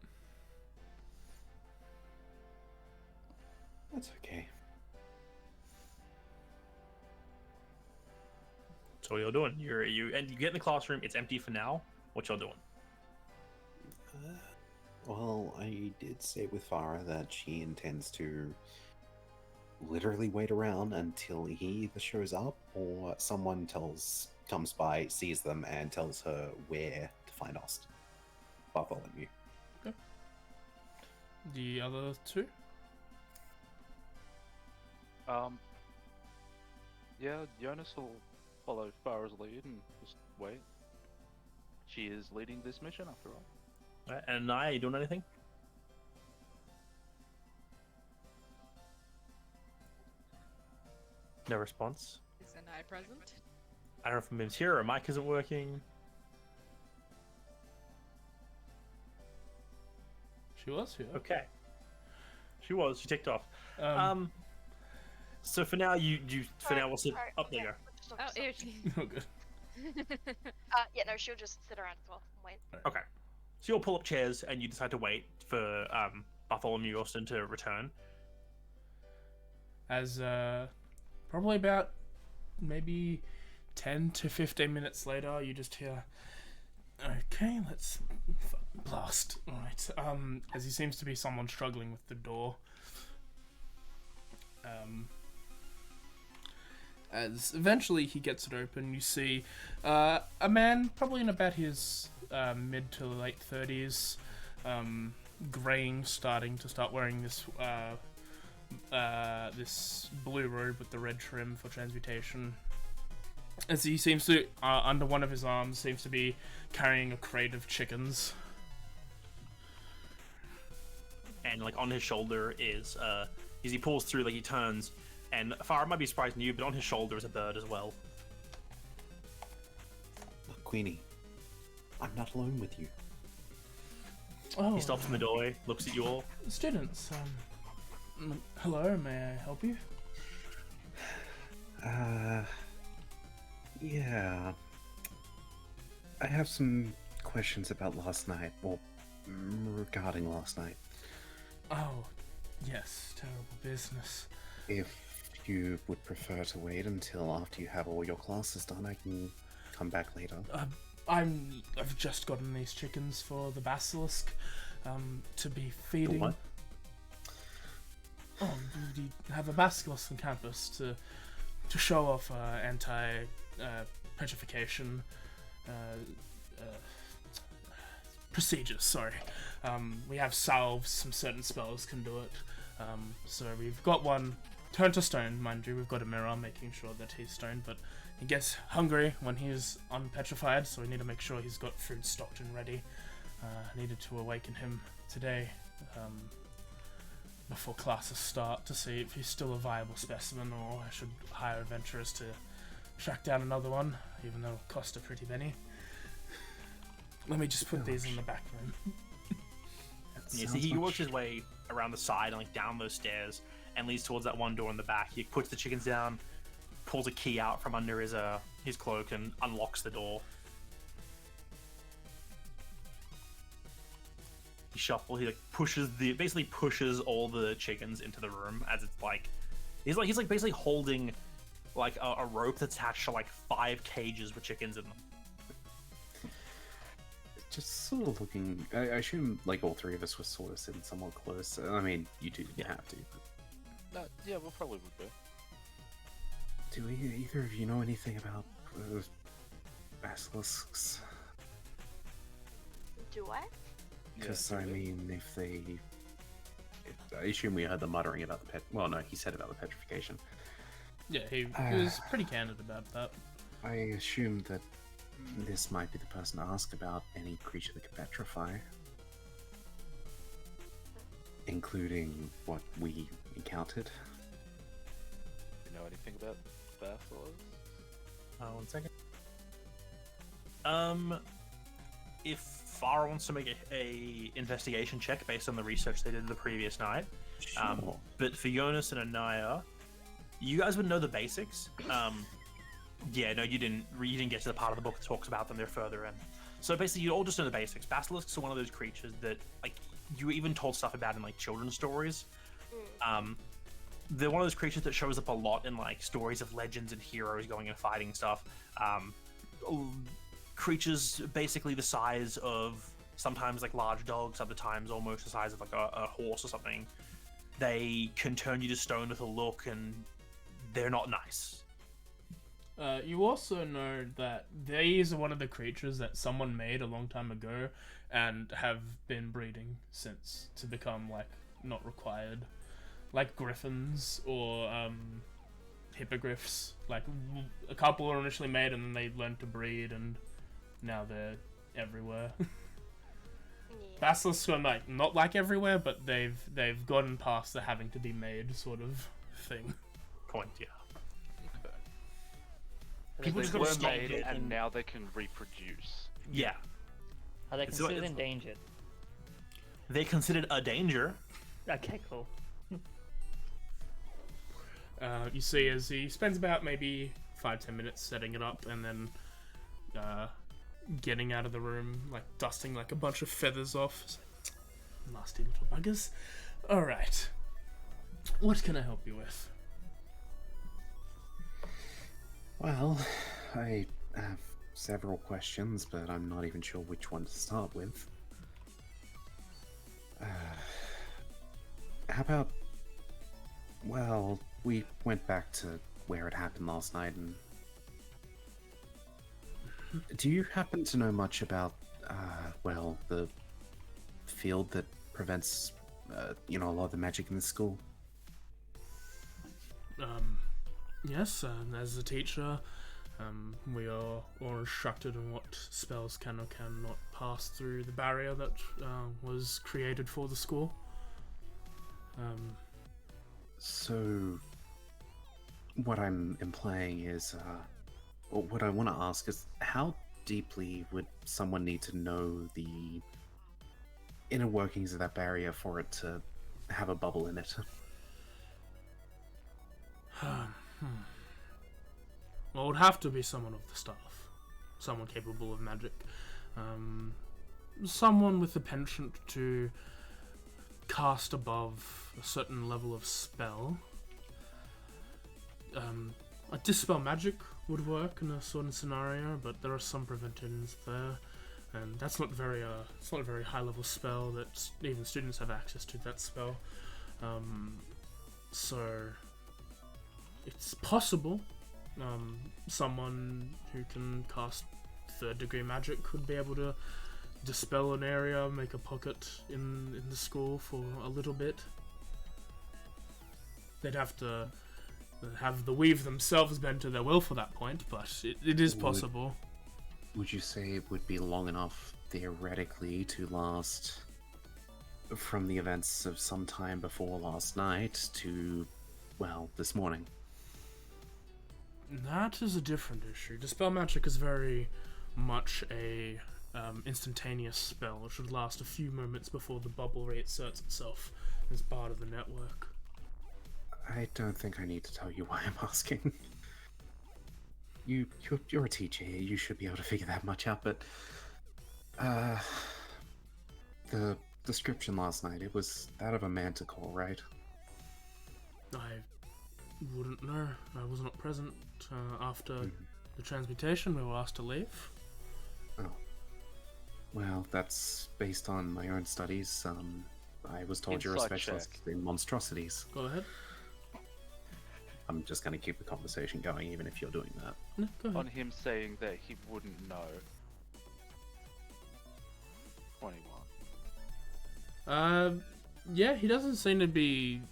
Speaker 6: That's okay.
Speaker 3: So what you're doing? You get in the classroom. It's empty for now. What you're doing?
Speaker 6: Well, I did say with Farah that she intends to literally wait around until he either shows up or someone comes by, sees them, and tells her where to find us. Bartholomew.
Speaker 1: The other 2?
Speaker 5: Yeah, Jonas will follow Farah's lead and just wait. She is leading this mission after all.
Speaker 3: Right, and Naya, are you doing anything? No response.
Speaker 7: Is an eye present?
Speaker 3: I don't know if Mim's here or mic isn't working.
Speaker 1: She was here.
Speaker 3: Okay. She was. She ticked off.
Speaker 1: Um,
Speaker 3: So for now, we'll sit.
Speaker 4: Sorry,
Speaker 3: Up there you
Speaker 4: yeah,
Speaker 3: go.
Speaker 4: just-
Speaker 7: Oh,
Speaker 4: just-
Speaker 7: here she.
Speaker 1: oh, good.
Speaker 4: Yeah, no, she'll just sit around as well and wait.
Speaker 3: Okay. So you'll pull up chairs and you decide to wait for Bartholomew Austin to return.
Speaker 1: As probably about maybe 10 to 15 minutes later, you just hear, okay, let's blast. Alright. As he seems to be someone struggling with the door. As eventually he gets it open, you see a man probably in about his mid to late 30s, graying, starting to start wearing this this blue robe with the red trim for transmutation. As he seems to, under one of his arms, seems to be carrying a crate of chickens.
Speaker 3: And like on his shoulder is as he pulls through, like he turns, and Farah might be surprising you, but on his shoulder is a bird as well.
Speaker 6: Look, Queenie, I'm not alone with you.
Speaker 1: Oh,
Speaker 3: He stops in the doorway, looks at you all.
Speaker 1: students. Hello, may I help you?
Speaker 6: Yeah. I have some questions about last night, well, regarding last night.
Speaker 1: Oh, yes, terrible business.
Speaker 6: If you would prefer to wait until after you have all your classes done, I can come back later.
Speaker 1: I've just gotten these chickens for the basilisk, to be feeding.
Speaker 6: What?
Speaker 1: Oh, we have a basilisk on campus to show off anti petrification procedures. Sorry, we have salves. Some certain spells can do it. So we've got one turned to stone, mind you. We've got a mirror making sure that he's stoned, but he gets hungry when he's unpetrified, so we need to make sure he's got food stocked and ready. Needed to awaken him today before classes start to see if he's still a viable specimen, or I should hire adventurers to track down another one, even though it'll cost a pretty penny. Let me just put these in the back room.
Speaker 3: Yeah, so he works his way around the side and like down those stairs and leads towards that one door in the back. He puts the chickens down, pulls a key out from under his cloak and unlocks the door. shuffle. He like basically pushes all the chickens into the room as it's like he's like basically holding like a rope that's attached to like 5 cages with chickens in them.
Speaker 6: Just sort of looking. I assume like all 3 of us were sort of sitting somewhat close. I mean, you 2 didn't have to. But...
Speaker 5: No, yeah, we'll probably would be.
Speaker 6: Do either of you know anything about basilisks?
Speaker 4: Do I?
Speaker 6: Because
Speaker 5: Yeah,
Speaker 6: I mean, I assume we heard the muttering about the pet. Well, no, he said about the petrification.
Speaker 1: Yeah, he was pretty candid about that.
Speaker 6: I assume that this might be the person to ask about any creature that can petrify, including what we encountered.
Speaker 5: You know anything about basilisks?
Speaker 3: 1 second. If Farah wants to make a investigation check based on the research they did the previous night,
Speaker 6: Sure.
Speaker 3: but for Jonas and Anaya, you guys would know the basics. Yeah, no, you didn't get to the part of the book that talks about them. They're further in. So basically, you all just know the basics. Basilisks are one of those creatures that, like, you were even told stuff about in like children's stories. They're one of those creatures that shows up a lot in like stories of legends and heroes going and fighting stuff. Creatures basically the size of sometimes like large dogs, other times almost the size of like a horse or something. They can turn you to stone with a look, and they're not nice.
Speaker 1: You also know that these are one of the creatures that someone made a long time ago and have been breeding since to become like not required, like griffins or hippogriffs. Like a couple were initially made and then they learned to breed and now they're everywhere. Basilisks are like not like everywhere, but they've gotten past the having to be made sort of thing.
Speaker 3: Point, yeah.
Speaker 5: People
Speaker 3: just
Speaker 5: they
Speaker 3: gotta
Speaker 5: were
Speaker 3: stop
Speaker 5: made
Speaker 3: it
Speaker 5: and
Speaker 3: and-
Speaker 5: now they can reproduce.
Speaker 3: Yeah.
Speaker 2: Are they
Speaker 3: It's-
Speaker 2: considered
Speaker 3: it's-
Speaker 2: endangered?
Speaker 3: They're considered a danger.
Speaker 2: Okay, cool.
Speaker 1: You see as he spends about maybe 5-10 minutes setting it up and then getting out of the room, like dusting like a bunch of feathers off. It's like, nasty little buggers. Alright. What can I help you with?
Speaker 6: Well, I have several questions, but I'm not even sure which one to start with. How about... Well, we went back to where it happened last night, and... Do you happen to know much about, well, the field that prevents, a lot of the magic in the school?
Speaker 1: Yes, as a teacher, we are all instructed on what spells can or cannot pass through the barrier that was created for the school.
Speaker 6: So, what I'm implying is, or what I want to ask is, how deeply would someone need to know the inner workings of that barrier for it to have a bubble in it?
Speaker 1: Well, it would have to be someone of the staff. Someone capable of magic. Someone with the penchant to cast above a certain level of spell. A dispel magic would work in a certain scenario, but there are some preventives there, and that's not very it's not a very high level spell that even students have access to that spell. So it's possible someone who can cast 3rd degree magic could be able to dispel an area, make a pocket in the school for a little bit. They'd have to have the weave themselves bend to their will for that point, but it is possible.
Speaker 6: Would you say it would be long enough, theoretically, to last from the events of some time before last night to, well, this morning?
Speaker 1: That is a different issue. Dispel magic is very much a instantaneous spell. It should last a few moments before the bubble reasserts itself as part of the network.
Speaker 6: I don't think I need to tell you why I'm asking. You're a teacher here. You should be able to figure that much out. But the description last night, it was that of a manticore, right?
Speaker 1: I wouldn't know. I was not present after the transmutation. We were asked to leave.
Speaker 6: Oh. Well, that's based on my own studies. I was told you're a
Speaker 5: Inside
Speaker 6: specialist
Speaker 5: check.
Speaker 6: in monstrosities.
Speaker 1: Go ahead.
Speaker 6: I'm just going to keep the conversation going, even if you're doing that.
Speaker 1: No, go ahead.
Speaker 5: On him saying that he wouldn't know. 21.
Speaker 1: Yeah, he doesn't seem to be.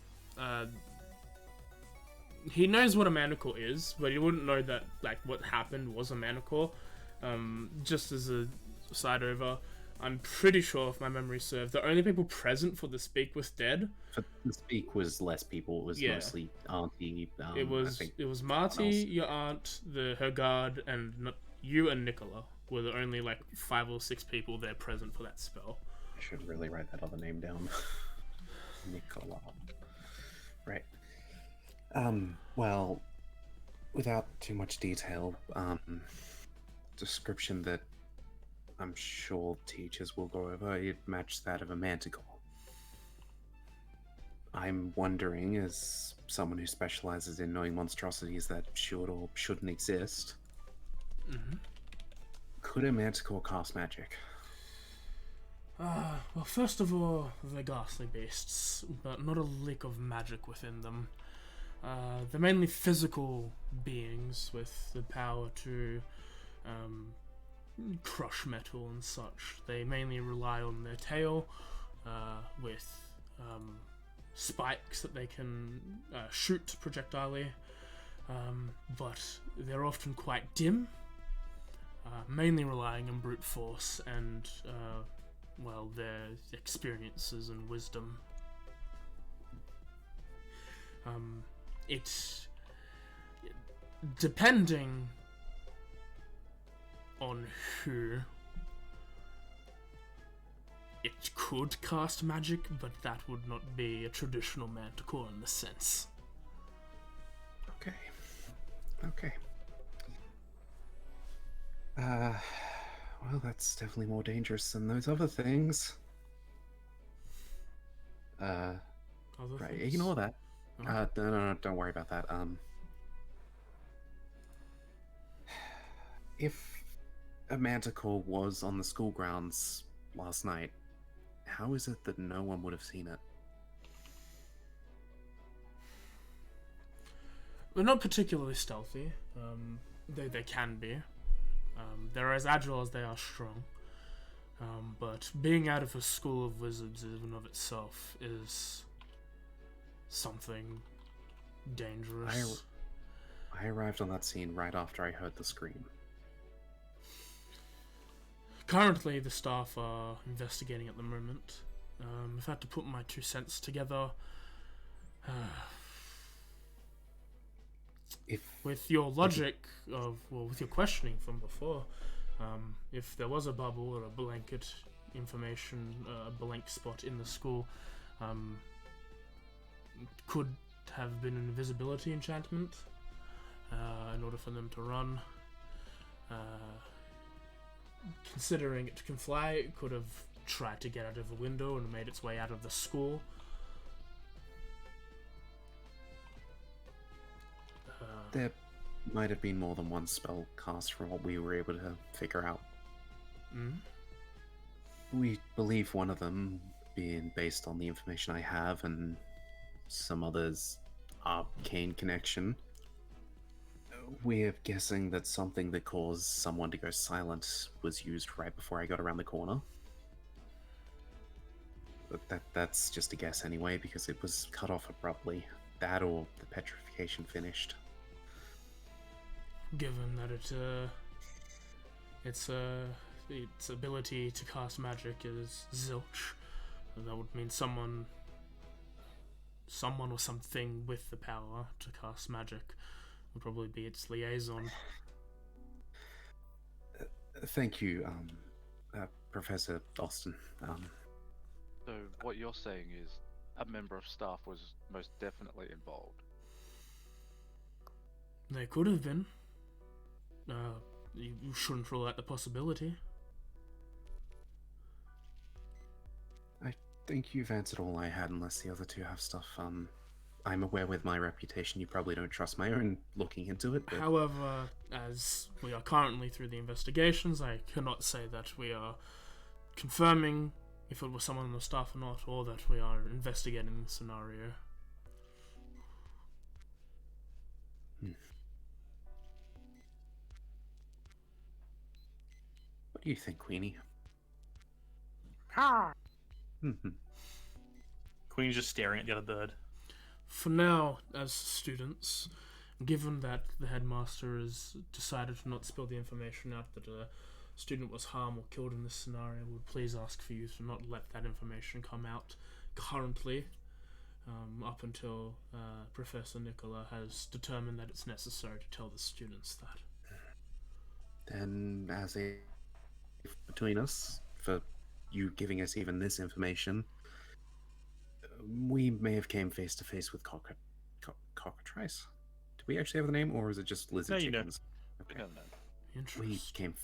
Speaker 1: He knows what a manacle is, but he wouldn't know that like what happened was a manacle. Just as a side over, I'm pretty sure, if my memory serves, the only people present for the speak with dead.
Speaker 6: For the speak was less people. It was
Speaker 1: Yeah.
Speaker 6: mostly Auntie.
Speaker 1: It was Marty,
Speaker 6: else.
Speaker 1: your aunt, her guard, and you and Nicola were the only like 5 or 6 people there present for that spell.
Speaker 6: I should really write that other name down. Nicola. Right. Well, without too much detail, description that I'm sure teachers will go over, it matched that of a manticore. I'm wondering, as someone who specializes in knowing monstrosities that should or shouldn't exist, could a manticore cast magic?
Speaker 1: Well, first of all, they're ghastly beasts, but not a lick of magic within them. They're mainly physical beings with the power to crush metal and such. They mainly rely on their tail with spikes that they can shoot projectilely, but they're often quite dim, mainly relying on brute force and well, their experiences and wisdom. It's depending on who, it could cast magic, but that would not be a traditional manticore in the sense.
Speaker 6: Okay. Okay. Well, that's definitely more dangerous than those other things.
Speaker 1: Other
Speaker 6: Right,
Speaker 1: things?
Speaker 6: ignore that.
Speaker 1: Oh.
Speaker 6: No, don't worry about that. If a manticore was on the school grounds last night, how is it that no one would have seen it?
Speaker 1: They're not particularly stealthy. They can be. They're as agile as they are strong. But being out of a school of wizards in and of itself is something dangerous.
Speaker 6: I arrived on that scene right after I heard the scream.
Speaker 1: Currently, the staff are investigating at the moment. I've had to put my 2 cents together. With your logic with your questioning from before, if there was a bubble or a blanket information, a blank spot in the school, it could have been an invisibility enchantment in order for them to run. Considering it can fly, it could have tried to get out of a window and made its way out of the school.
Speaker 6: There might have been more than one spell cast from what we were able to figure out. We believe one of them being based on the information I have, and some others arcane connection. We're guessing that something that caused someone to go silent was used right before I got around the corner. But that's just a guess anyway, because it was cut off abruptly. That or the petrification finished.
Speaker 1: Given that its ability to cast magic is zilch, that would mean someone or something with the power to cast magic would probably be its liaison.
Speaker 6: Thank you, Professor Austin.
Speaker 5: So what you're saying is a member of staff was most definitely involved.
Speaker 1: They could have been. You shouldn't rule out the possibility.
Speaker 6: think you've answered all I had, unless the other two have stuff. I'm aware with my reputation, you probably don't trust my own looking into it. But...
Speaker 1: However, as we are currently through the investigations, I cannot say that we are confirming if it was someone on the staff or not, or that we are investigating the scenario.
Speaker 6: What do you think, Queenie?
Speaker 3: Queen's just staring at the other bird.
Speaker 1: For now, as students, given that the headmaster has decided to not spill the information out that a student was harmed or killed in this scenario, would please ask for you to not let that information come out currently, up until Professor Nicola has determined that it's necessary to tell the students that.
Speaker 6: Then, as a between us, for you giving us even this information, we may have came face to face with cockatrice. Do we actually have the name, or is it just lizard
Speaker 3: No, you don't.
Speaker 6: chickens?
Speaker 5: We don't know.
Speaker 6: We
Speaker 1: Interesting.
Speaker 6: came.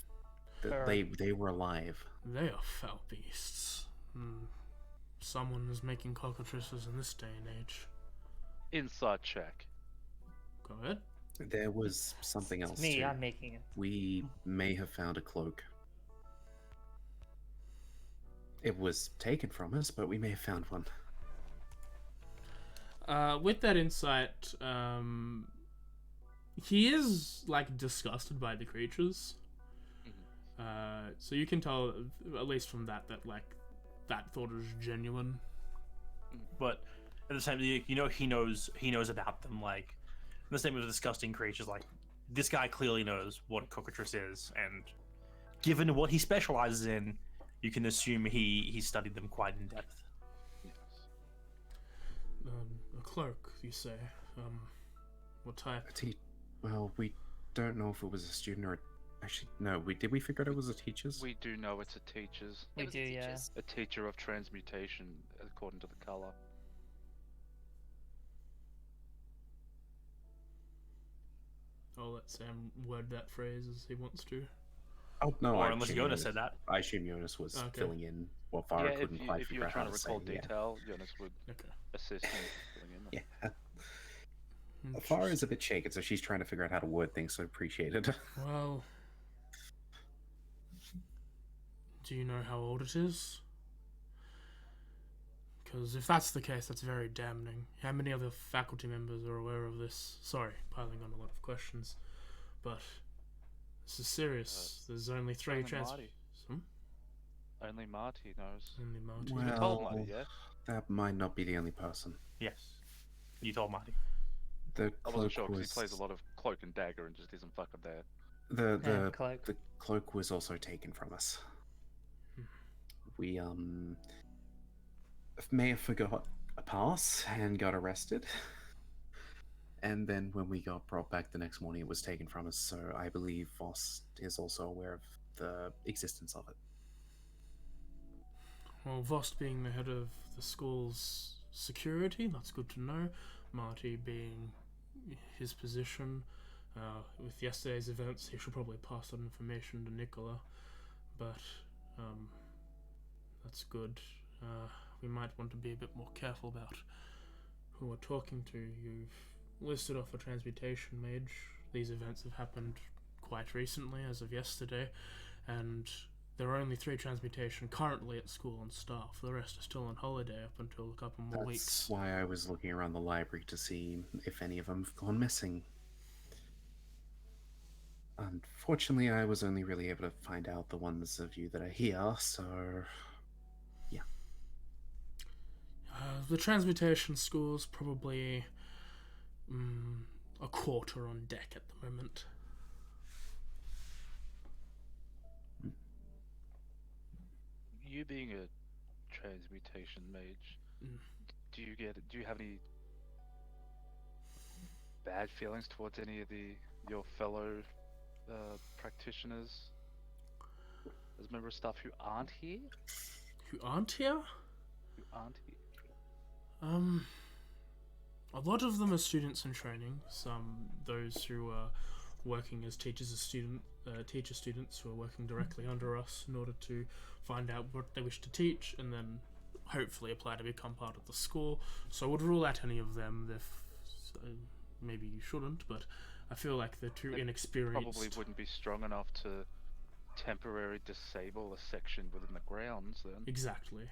Speaker 2: Alright.
Speaker 6: They were alive.
Speaker 1: They are foul beasts. Someone is making cockatrices in this day and age.
Speaker 5: Inside check.
Speaker 1: Go ahead.
Speaker 6: There was something else
Speaker 2: Me,
Speaker 6: too.
Speaker 2: I'm making it.
Speaker 6: We may have found a cloak. It was taken from us, but we may have found one.
Speaker 1: With that insight, he is like disgusted by the creatures. So you can tell, at least from that like that thought is genuine.
Speaker 3: But at the same time, he knows about them. Like the same with the disgusting creatures. Like this guy clearly knows what cockatrice is, and given what he specializes in, you can assume he studied them quite in depth.
Speaker 5: Yes.
Speaker 1: A cloak, you say? What type?
Speaker 6: Well, we don't know if it was a student or actually no. Did we figure out it was a teacher's?
Speaker 5: We do know it's a teacher's.
Speaker 2: We
Speaker 7: It was
Speaker 2: do,
Speaker 7: the
Speaker 2: yeah.
Speaker 7: teachers.
Speaker 5: A teacher of transmutation, according to the color.
Speaker 1: I'll let Sam word that phrase as he wants to.
Speaker 6: Oh no!
Speaker 3: Or
Speaker 6: I
Speaker 3: unless
Speaker 6: assume
Speaker 3: Jonas said that.
Speaker 6: I assume Jonas was
Speaker 1: Okay.
Speaker 6: filling in what Farah
Speaker 5: Yeah,
Speaker 6: couldn't quite
Speaker 5: if you
Speaker 6: figure
Speaker 5: were
Speaker 6: out
Speaker 5: trying
Speaker 6: how
Speaker 5: to
Speaker 6: to
Speaker 5: recall
Speaker 6: say.
Speaker 5: detail, Jonas would
Speaker 1: Okay.
Speaker 5: assist you in filling in.
Speaker 6: Yeah. Farah is a bit shaken, so she's trying to figure out how to word things. So appreciate it.
Speaker 1: Well, do you know how old it is? Because if that's the case, that's very damning. How many other faculty members are aware of this? Sorry, piling on a lot of questions, but this is serious. There's only three
Speaker 5: Only
Speaker 1: trans.
Speaker 5: Marty.
Speaker 1: Hmm?
Speaker 5: Only Marty knows.
Speaker 1: Only Marty.
Speaker 6: Well,
Speaker 5: You told Marty, yeah?
Speaker 6: that might not be the only person.
Speaker 3: Yes, you told Marty.
Speaker 6: The
Speaker 5: I wasn't
Speaker 6: cloak
Speaker 5: sure because
Speaker 6: was
Speaker 5: he plays a lot of cloak and dagger and just isn't fucking there.
Speaker 6: the
Speaker 2: Cloak.
Speaker 6: the cloak was also taken from us. We may have forgot a pass and got arrested. And then when we got brought back the next morning, it was taken from us. So I believe Voss is also aware of the existence of it.
Speaker 1: Well, Vost being the head of the school's security, that's good to know. Marty being his position, with yesterday's events, he should probably pass that information to Nicola. But that's good. We might want to be a bit more careful about who we're talking to. You've listed off a transmutation mage. These events have happened quite recently, as of yesterday, and there are only 3 transmutation currently at school on staff. The rest are still on holiday up until a couple more
Speaker 6: That's
Speaker 1: weeks.
Speaker 6: why I was looking around the library to see if any of them have gone missing. Unfortunately, I was only really able to find out the ones of you that are here, so...
Speaker 1: The transmutation school's probably a quarter on deck at the moment.
Speaker 5: You being a transmutation mage, do you have any bad feelings towards any of your fellow practitioners as member of staff who aren't here?
Speaker 1: Who aren't here?
Speaker 5: Who aren't here?
Speaker 1: A lot of them are students in training. Those who are working as teacher students who are working directly under us in order to find out what they wish to teach and then hopefully apply to become part of the school. So I would rule out any of them. Maybe you shouldn't, but I feel like they're too inexperienced.
Speaker 5: Probably wouldn't be strong enough to temporarily disable a section within the grounds then.
Speaker 1: Exactly.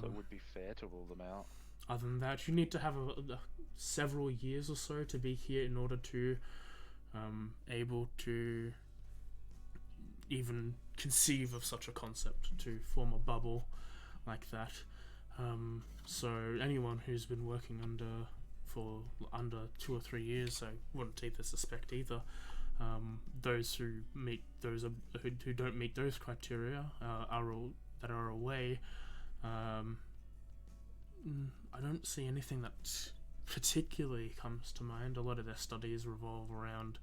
Speaker 5: So it would be fair to rule them out.
Speaker 1: Other than that, you need to have several years or so to be here in order to able to even conceive of such a concept, to form a bubble like that. So anyone who's been working under 2 or 3 years, I wouldn't either suspect either. Those who meet those who don't meet those criteria that are away. I don't see anything that particularly comes to mind. A lot of their studies revolve around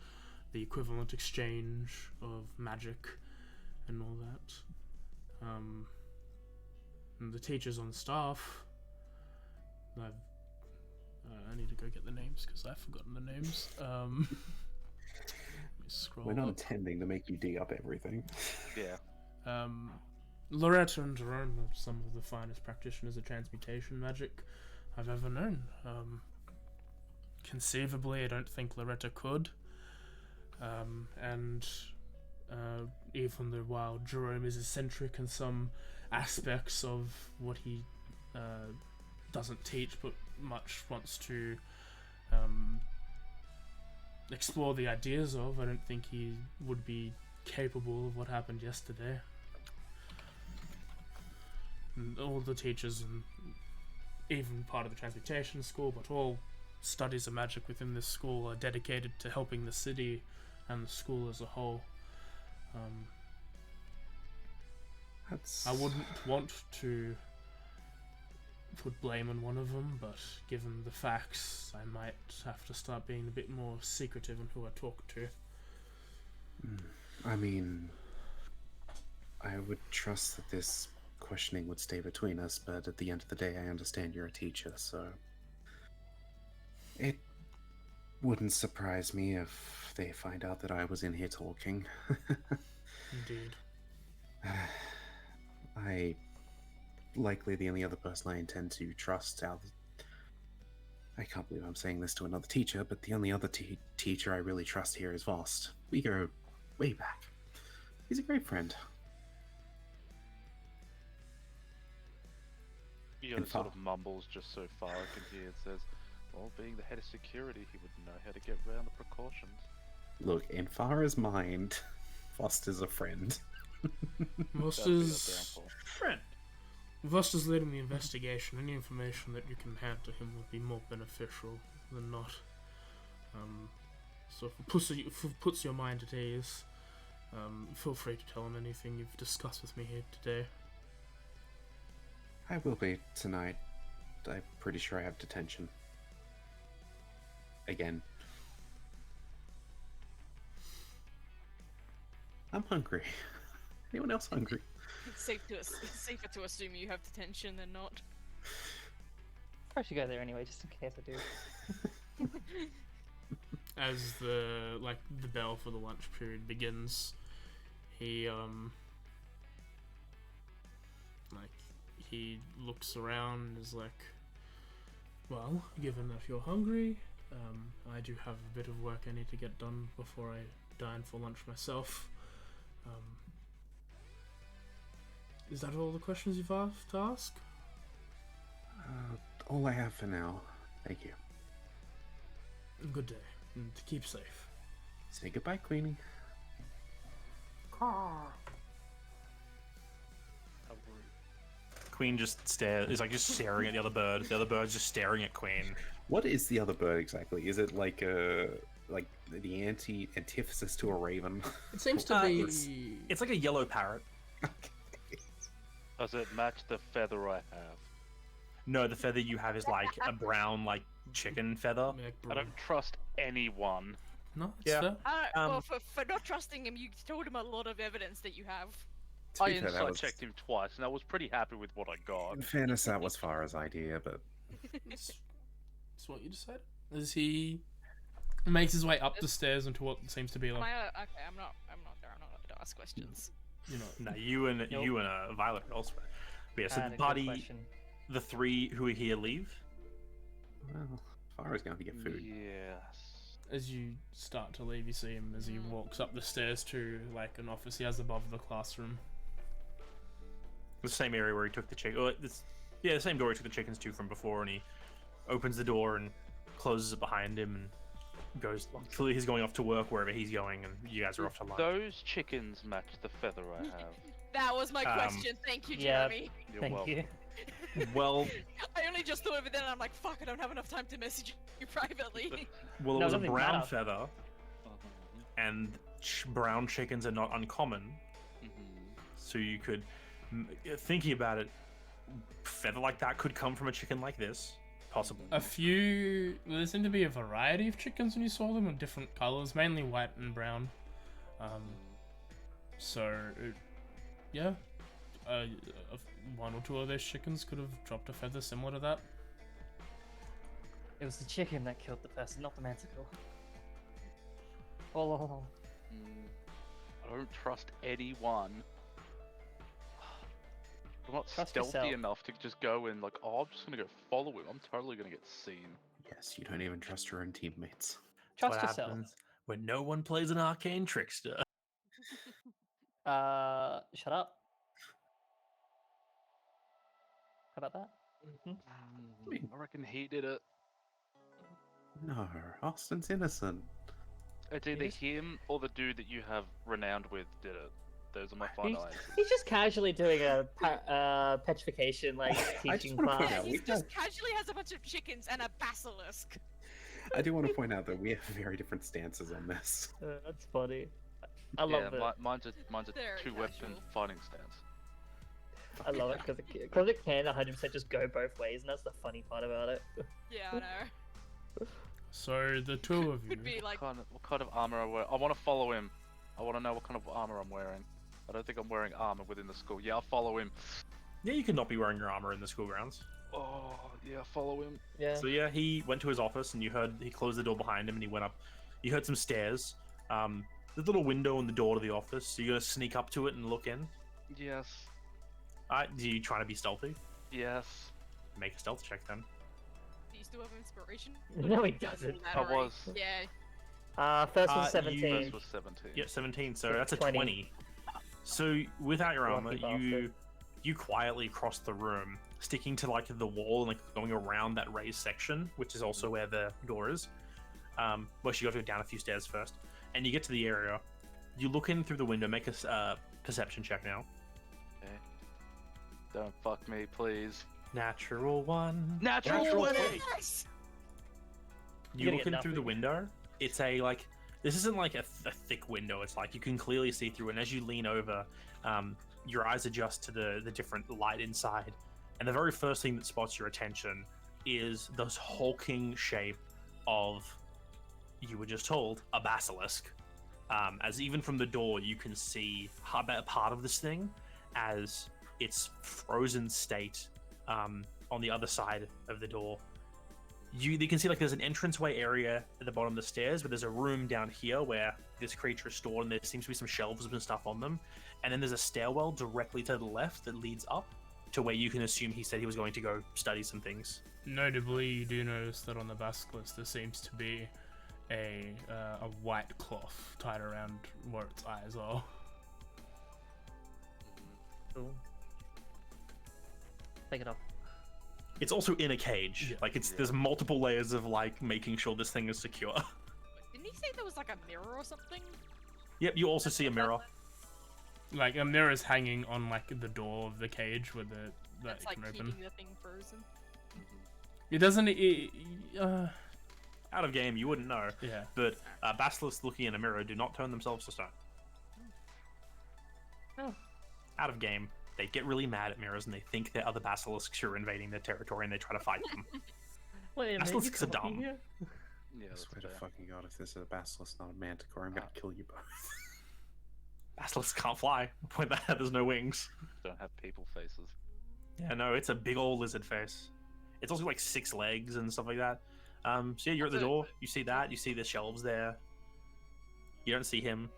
Speaker 1: the equivalent exchange of magic and all that. And the teachers on staff, I need to go get the names because I've forgotten the names. Let me scroll
Speaker 6: We're not
Speaker 1: up.
Speaker 6: intending to make you dig up everything.
Speaker 5: Yeah.
Speaker 1: Loretta and Jerome are some of the finest practitioners of transmutation magic I've ever known. Conceivably, I don't think Loretta could. And even though while Jerome is eccentric in some aspects of what he doesn't teach but much wants to explore the ideas of, I don't think he would be capable of what happened yesterday. And all the teachers, and even part of the transmutation school, but all studies of magic within this school are dedicated to helping the city and the school as a whole. I wouldn't want to put blame on one of them, but given the facts, I might have to start being a bit more secretive in who I talk to.
Speaker 6: I mean, I would trust that this questioning would stay between us, but at the end of the day, I understand you're a teacher, so it wouldn't surprise me if they find out that I was in here talking.
Speaker 1: Indeed.
Speaker 6: Likely the only other person I intend to trust I can't believe I'm saying this to another teacher, but the only other teacher I really trust here is Vost. We go way back. He's a great friend.
Speaker 5: Ian sort of mumbles just so far I can hear. It says, well, being the head of security, he would know how to get around the precautions.
Speaker 6: Look, in Farah's mind, Foster's a friend.
Speaker 1: Voster's
Speaker 3: Friend.
Speaker 1: Voster's leading the investigation. Any information that you can hand to him would be more beneficial than not. So if it puts your mind at ease, feel free to tell him anything you've discussed with me here today.
Speaker 6: I will be tonight. I'm pretty sure I have detention. Again. I'm hungry. Anyone else hungry?
Speaker 7: It's safer to assume you have detention than not.
Speaker 2: I should go there anyway, just in case I do.
Speaker 1: As the bell for the lunch period begins, he he looks around and is like, well, given that you're hungry, I do have a bit of work I need to get done before I dine for lunch myself. Is that all the questions you've asked to ask?
Speaker 6: All I have for now. Thank you.
Speaker 1: Good day, and keep safe.
Speaker 6: Say goodbye, Queenie.
Speaker 3: Queen just stares, is just staring at the other bird. The other bird's just staring at Queen.
Speaker 6: What is the other bird exactly? Is it like the antithesis to a raven?
Speaker 1: It seems to be.
Speaker 3: It's like a yellow parrot.
Speaker 5: Does it match the feather I have?
Speaker 3: No, the feather you have is like a brown, chicken feather.
Speaker 5: I don't trust anyone.
Speaker 1: No, it's
Speaker 3: Yeah.
Speaker 1: fair.
Speaker 7: Well, for not trusting him, you told him a lot of evidence that you have.
Speaker 5: I
Speaker 6: To be fair, that
Speaker 5: insight
Speaker 6: was-
Speaker 5: checked him twice, and I was pretty happy with what I got.
Speaker 6: In fairness, that was Farah's idea, but
Speaker 1: That's what you decided. As he makes his way up the stairs into what seems to be
Speaker 7: Am
Speaker 1: like,
Speaker 7: I, okay, I'm not there. I'm not allowed to ask questions.
Speaker 1: you know,
Speaker 3: No, you and Violet are elsewhere. But yeah, so
Speaker 2: I had
Speaker 3: the
Speaker 2: a good
Speaker 3: party.
Speaker 2: question.
Speaker 3: the three who are here leave.
Speaker 6: Well, Farah's going to get food.
Speaker 5: Yes.
Speaker 1: As you start to leave, you see him as he walks up the stairs to like an office he has above the classroom.
Speaker 3: The same area where he took the chicken. The same door he took the chickens to from before, and he opens the door and closes it behind him and goes. Clearly, he's going off to work wherever he's going, and you guys are off to lunch.
Speaker 5: Those chickens match the feather I have.
Speaker 7: That was my question. Thank you,
Speaker 2: yeah.
Speaker 7: Jeremy.
Speaker 5: You're
Speaker 2: Thank
Speaker 5: welcome.
Speaker 2: you.
Speaker 3: Well,
Speaker 7: I only just thought of it then, and I'm like, fuck, I don't have enough time to message you privately.
Speaker 3: well, it
Speaker 2: No,
Speaker 3: was
Speaker 2: it
Speaker 3: a
Speaker 2: doesn't
Speaker 3: brown
Speaker 2: matter.
Speaker 3: feather, and brown chickens are not uncommon. So you could, thinking about it, feather like that could come from a chicken like this, possibly.
Speaker 1: There seemed to be a variety of chickens when you saw them in different colors, mainly white and brown. Yeah, one or two of those chickens could have dropped a feather similar to that.
Speaker 2: It was the chicken that killed the person, not the manticore. Oh.
Speaker 5: I don't trust anyone. I'm not
Speaker 2: Trust
Speaker 5: stealthy
Speaker 2: yourself.
Speaker 5: enough to just go and like, oh, I'm just gonna go follow him. I'm totally gonna get seen.
Speaker 6: Yes, you don't even trust your own teammates.
Speaker 2: Trust
Speaker 3: What
Speaker 2: yourself.
Speaker 3: happens when no one plays an arcane trickster.
Speaker 2: Shut up. How about that?
Speaker 5: I reckon he did it.
Speaker 6: No, Austin's innocent.
Speaker 5: It's either
Speaker 2: Yes.
Speaker 5: him or the dude that you have renowned with did it. Those are my final answers.
Speaker 2: He's just casually doing a petrification, like,
Speaker 6: I just
Speaker 2: teaching
Speaker 6: wanna point
Speaker 2: class.
Speaker 6: out,
Speaker 7: He
Speaker 6: we
Speaker 7: just casually has a bunch of chickens and a basilisk.
Speaker 6: I do want to point out that we have very different stances on this.
Speaker 2: That's funny. I love it.
Speaker 5: Mine's a
Speaker 7: Very
Speaker 5: two-weapon
Speaker 7: casual.
Speaker 5: fighting stance.
Speaker 2: I love it because it can 100% just go both ways, and that's the funny part about it.
Speaker 7: Yeah, I know.
Speaker 1: So the two of you,
Speaker 7: Could be like,
Speaker 5: What kind of armor I wear? I want to follow him. I want to know what kind of armor I'm wearing. I don't think I'm wearing armor within the school. Yeah, I'll follow him.
Speaker 3: Yeah, you can not be wearing your armor in the school grounds.
Speaker 5: Oh, yeah, follow him.
Speaker 2: Yeah.
Speaker 3: So yeah, he went to his office, and you heard he closed the door behind him, and he went up. You heard some stairs. There's a little window in the door to the office. So you're gonna sneak up to it and look in.
Speaker 5: Yes.
Speaker 3: Do you trying to be stealthy?
Speaker 5: Yes.
Speaker 3: Make a stealth check then.
Speaker 7: do you still have inspiration?
Speaker 2: No, he doesn't.
Speaker 5: I was.
Speaker 7: Yeah.
Speaker 2: First was
Speaker 3: You-
Speaker 2: 17.
Speaker 5: First was 17.
Speaker 3: Yeah, 17. So
Speaker 2: So
Speaker 3: that's a
Speaker 2: 20.
Speaker 3: 20. So without your armor,
Speaker 2: Lucky bastard.
Speaker 3: you quietly cross the room, sticking to like the wall and like going around that raised section, which is also where the door is. Well, you got to go down a few stairs first, and you get to the area. You look in through the window. Make a perception check now.
Speaker 5: Okay. Don't fuck me, please.
Speaker 3: Natural one.
Speaker 5: Natural 20!
Speaker 7: Nice.
Speaker 3: You
Speaker 2: You're gonna
Speaker 3: look
Speaker 2: get
Speaker 3: in through the
Speaker 2: nothing.
Speaker 3: window. It's a like this isn't like a thick window. It's like you can clearly see through. And as you lean over, your eyes adjust to the different light inside. And the very first thing that spots your attention is this hulking shape of, you were just told, a basilisk. As even from the door, you can see a part of this thing as its frozen state on the other side of the door. You can see like there's an entranceway area at the bottom of the stairs, but there's a room down here where this creature is stored, and there seems to be some shelves and stuff on them. And then there's a stairwell directly to the left that leads up to where you can assume he said he was going to go study some things.
Speaker 1: notably, you do notice that on the basilisk there seems to be a white cloth tied around where its eyes are.
Speaker 2: Cool. Take it off.
Speaker 3: It's also in a cage.
Speaker 1: Yeah.
Speaker 3: Like there's multiple layers of like making sure this thing is secure.
Speaker 7: Didn't he say there was like a mirror or something?
Speaker 3: Yep, you also see a mirror.
Speaker 1: Like a mirror's hanging on like the door of the cage where that
Speaker 7: That's
Speaker 1: it
Speaker 7: like
Speaker 1: can
Speaker 7: keeping
Speaker 1: open.
Speaker 7: the thing frozen.
Speaker 1: It doesn't.
Speaker 3: Out of game, you wouldn't know.
Speaker 1: Yeah.
Speaker 3: But basilisks looking in a mirror do not turn themselves to stone.
Speaker 2: Oh.
Speaker 3: Out of game, they get really mad at mirrors and they think they're other basilisks who are invading their territory and they try to fight them.
Speaker 2: Wait a minute,
Speaker 3: Basilisks
Speaker 2: you
Speaker 3: are
Speaker 2: can't be
Speaker 3: dumb.
Speaker 2: here?
Speaker 5: Yeah,
Speaker 6: I
Speaker 5: that's
Speaker 6: swear to
Speaker 5: fair.
Speaker 6: fucking god, if this is a basilisk, not a manticore, I'm gonna kill you both.
Speaker 3: Basilisks can't fly. Point that out, there's no wings.
Speaker 5: Don't have people faces.
Speaker 3: Yeah, no, it's a big old lizard face. It's also like 6 legs and stuff like that. So yeah, you're at the
Speaker 5: So-
Speaker 3: door. You see that. You see the shelves there. You don't see him.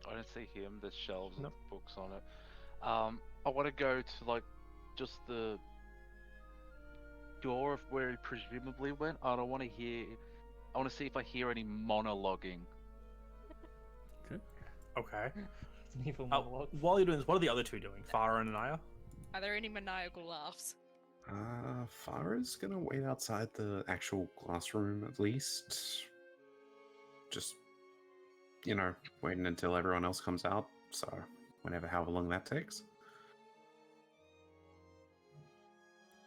Speaker 5: I don't see him. There's shelves
Speaker 3: Nope.
Speaker 5: with books on it. I want to go to like just the door of where he presumably went. I don't want to hear. I want to see if I hear any monologuing.
Speaker 3: Okay.
Speaker 2: It's an evil monologue.
Speaker 3: While you're doing this, what are the other two doing? Farah and Anaya?
Speaker 7: Are there any maniacal laughs?
Speaker 6: Farah's gonna wait outside the actual classroom at least. Just, waiting until everyone else comes out. So, however long that takes.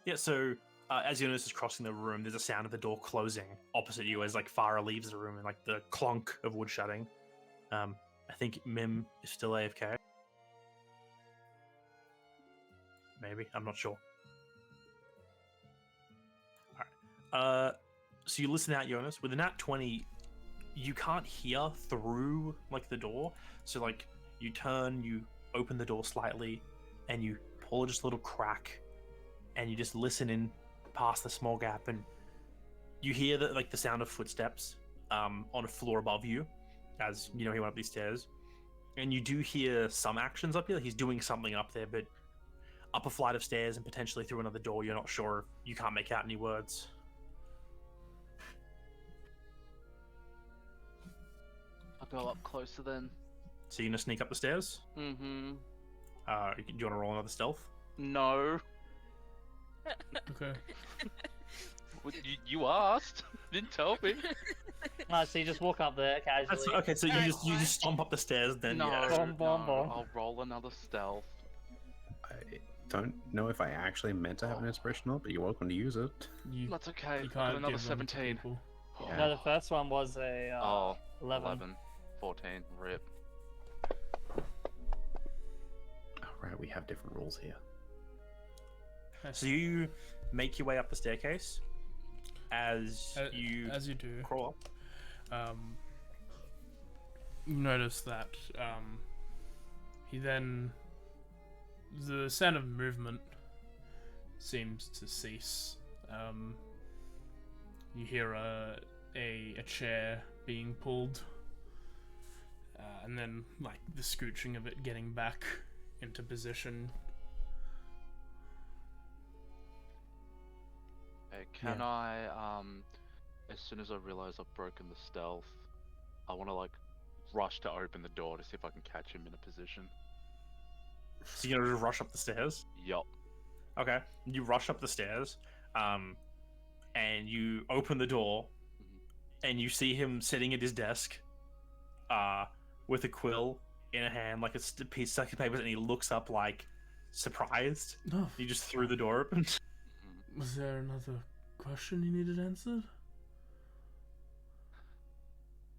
Speaker 3: Yeah, so as Jonas is crossing the room, there's a sound of the door closing opposite you as like Farah leaves the room and like the clunk of wood shutting. I think Mim is still AFK. Maybe, I'm not sure. Alright. So you listen out, Jonas. With a nat 20, you can't hear through like the door. So like you turn, you open the door slightly, and you pull just a little crack, and you just listen in past the small gap, and you hear the sound of footsteps on a floor above you, as he went up these stairs, and you do hear some actions up here. He's doing something up there, but up a flight of stairs and potentially through another door, you're not sure. You can't make out any words.
Speaker 5: I'll go up closer then.
Speaker 3: So you're gonna sneak up the stairs?
Speaker 5: Mm-hmm.
Speaker 3: Do you want to roll another stealth?
Speaker 5: No.
Speaker 1: Okay.
Speaker 5: Well, you asked. Didn't tell me.
Speaker 2: So you just walk up there casually.
Speaker 3: Okay, so you just stomp up the stairs then.
Speaker 5: No,
Speaker 3: Yeah.
Speaker 2: Bom, bom,
Speaker 5: no,
Speaker 2: bom.
Speaker 5: I'll roll another stealth.
Speaker 6: I don't know if I actually meant to have an inspiration or not, but you're welcome to use it.
Speaker 5: That's okay.
Speaker 1: You
Speaker 5: Got
Speaker 1: can't
Speaker 5: another
Speaker 1: give them to
Speaker 5: 17.
Speaker 1: people.
Speaker 6: Yeah.
Speaker 2: No, the first one was a 11.
Speaker 5: 14. Rip.
Speaker 6: Alright, we have different rules here.
Speaker 3: So you make your way up the staircase as you
Speaker 1: do.
Speaker 3: crawl up.
Speaker 1: You notice that the sound of movement seems to cease. You hear a chair being pulled, and then like the scooching of it getting back into position.
Speaker 5: Hey, can I, as soon as I realize I've broken the stealth, I want to like rush to open the door to see if I can catch him in a position.
Speaker 3: So you're gonna just rush up the stairs?
Speaker 5: Yup.
Speaker 3: Okay. You rush up the stairs, and you open the door, and you see him sitting at his desk, with a quill in a hand, like a piece of papers, and he looks up like surprised.
Speaker 1: No.
Speaker 3: You just threw the door open.
Speaker 1: Was there another question you needed answered?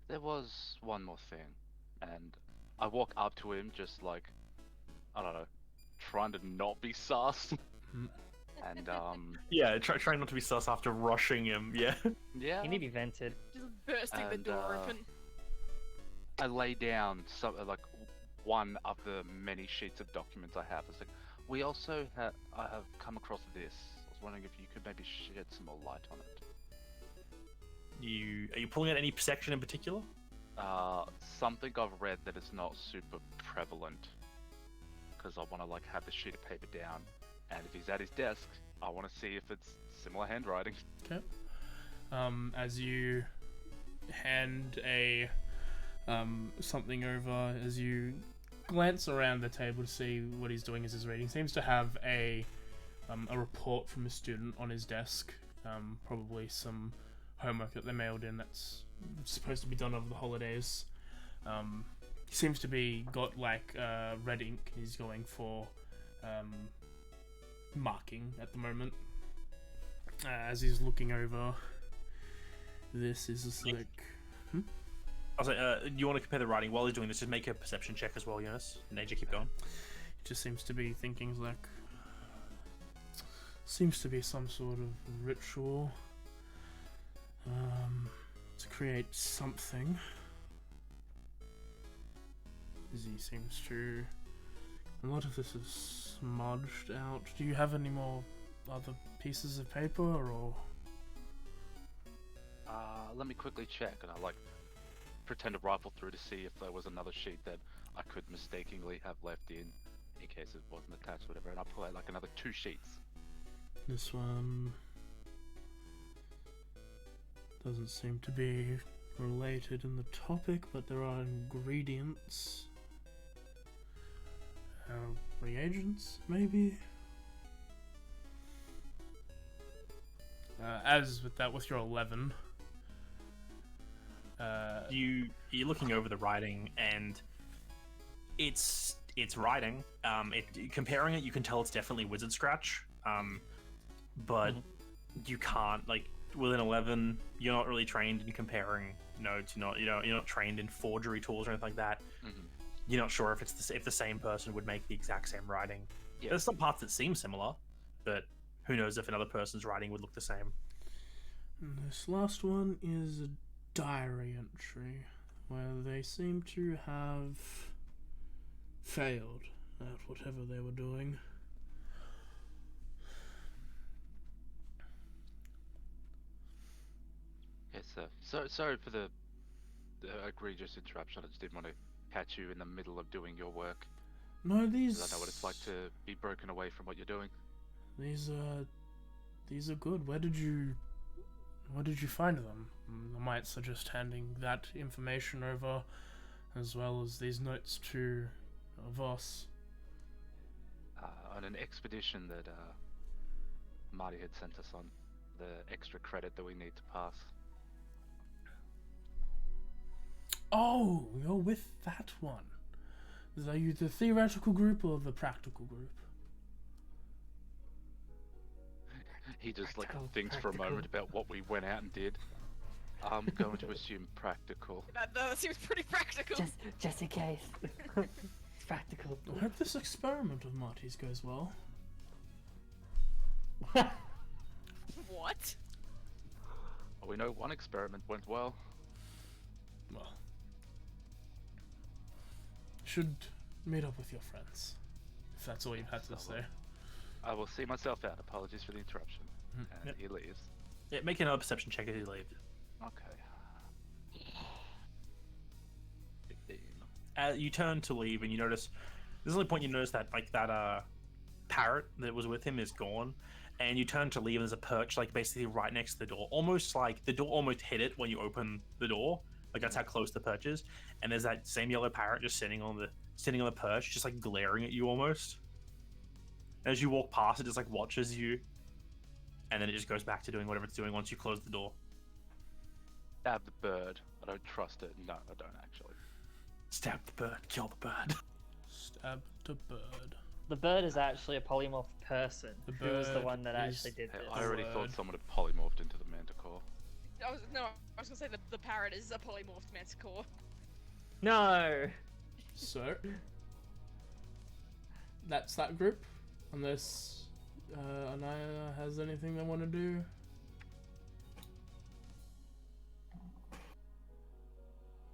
Speaker 5: There was one more thing, and I walk up to him just like, I don't know, trying to not be sus. And
Speaker 3: Yeah, trying not to be sus after rushing him. Yeah.
Speaker 5: yeah.
Speaker 2: You need to be vented.
Speaker 7: Just bursting the
Speaker 5: And,
Speaker 7: door open.
Speaker 5: I lay down some like one of the many sheets of documents I have. It's like, we also have. I have come across this. I was wondering if you could maybe shed some more light on it.
Speaker 3: Are you pulling out any section in particular?
Speaker 5: Something I've read that is not super prevalent. Because I want to like have the sheet of paper down, and if he's at his desk, I want to see if it's similar handwriting.
Speaker 1: Okay. As you hand something over, as you glance around the table to see what he's doing as he's reading, seems to have a report from a student on his desk. Probably some homework that they mailed in that's supposed to be done over the holidays. He seems to be got like red ink. He's going for marking at the moment. As he's looking over this, is just like.
Speaker 3: I was like, do you want to compare the writing while he's doing this? Just make a perception check as well, Eunice. Naja, keep going.
Speaker 1: He just seems to be thinking like. Seems to be some sort of ritual. To create something. As he seems to. A lot of this is smudged out. Do you have any more other pieces of paper or?
Speaker 5: Let me quickly check, and I like pretend to rifle through to see if there was another sheet that I could mistakenly have left in case it wasn't attached, whatever. And I pull out like another 2 sheets.
Speaker 1: This one. Doesn't seem to be related in the topic, but there are ingredients. Reagents, maybe? As with that, with your 11.
Speaker 3: You're looking over the writing, and it's writing. Comparing it, you can tell it's definitely wizard scratch. But you can't, like, with an 11, you're not really trained in comparing notes. You're not trained in forgery tools or anything like that. You're not sure if the same person would make the exact same writing.
Speaker 5: Yeah.
Speaker 3: There's some parts that seem similar, but who knows if another person's writing would look the same.
Speaker 1: And this last one is a diary entry where they seem to have failed at whatever they were doing.
Speaker 5: Yes, sir. So sorry for the egregious interruption. I just didn't want to catch you in the middle of doing your work.
Speaker 1: No,
Speaker 5: 'Cause
Speaker 1: these.
Speaker 5: I know what it's like to be broken away from what you're doing.
Speaker 1: These are good. Where did you find them? I might suggest handing that information over, as well as these notes to Voss.
Speaker 5: On an expedition that Marty had sent us on, the extra credit that we need to pass.
Speaker 1: Oh, you're with that one. Are you the theoretical group or the practical group?
Speaker 5: He just
Speaker 2: Practical,
Speaker 5: thinks for a moment about what we went out and did. I'm going to assume practical.
Speaker 7: That seems pretty practical.
Speaker 2: Just in case. It's practical.
Speaker 1: I hope this experiment of Marty's goes well.
Speaker 7: What?
Speaker 5: Well, we know one experiment went well.
Speaker 1: Well, should meet up with your friends, if that's all you've had to say.
Speaker 5: I will see myself out. Apologies for the interruption. And
Speaker 3: Yep.
Speaker 5: he leaves.
Speaker 3: Yeah, make another perception check as you leave.
Speaker 5: Okay. 15.
Speaker 3: You turn to leave, and you notice. There's the only point you notice that that parrot that was with him is gone, and you turn to leave, and there's a perch basically right next to the door, almost like the door almost hit it when you open the door. That's how close the perch is, and there's that same yellow parrot just sitting on the perch, just glaring at you almost. As you walk past, it just watches you, and then it just goes back to doing whatever it's doing once you close the door.
Speaker 5: Stab the bird. I don't trust it. No, I don't actually.
Speaker 3: Stab the bird, kill the bird.
Speaker 1: Stab the bird.
Speaker 2: The bird is actually a polymorph person.
Speaker 1: The
Speaker 2: Who was the
Speaker 1: bird
Speaker 2: one that
Speaker 1: is-
Speaker 2: actually did
Speaker 5: Hey,
Speaker 2: this?
Speaker 5: I already
Speaker 1: Word.
Speaker 5: thought someone had polymorphed into the manticore.
Speaker 7: I was gonna say the parrot is a polymorphed manticore.
Speaker 2: No!
Speaker 1: So, that's that group. Unless Anaya has anything they want to do.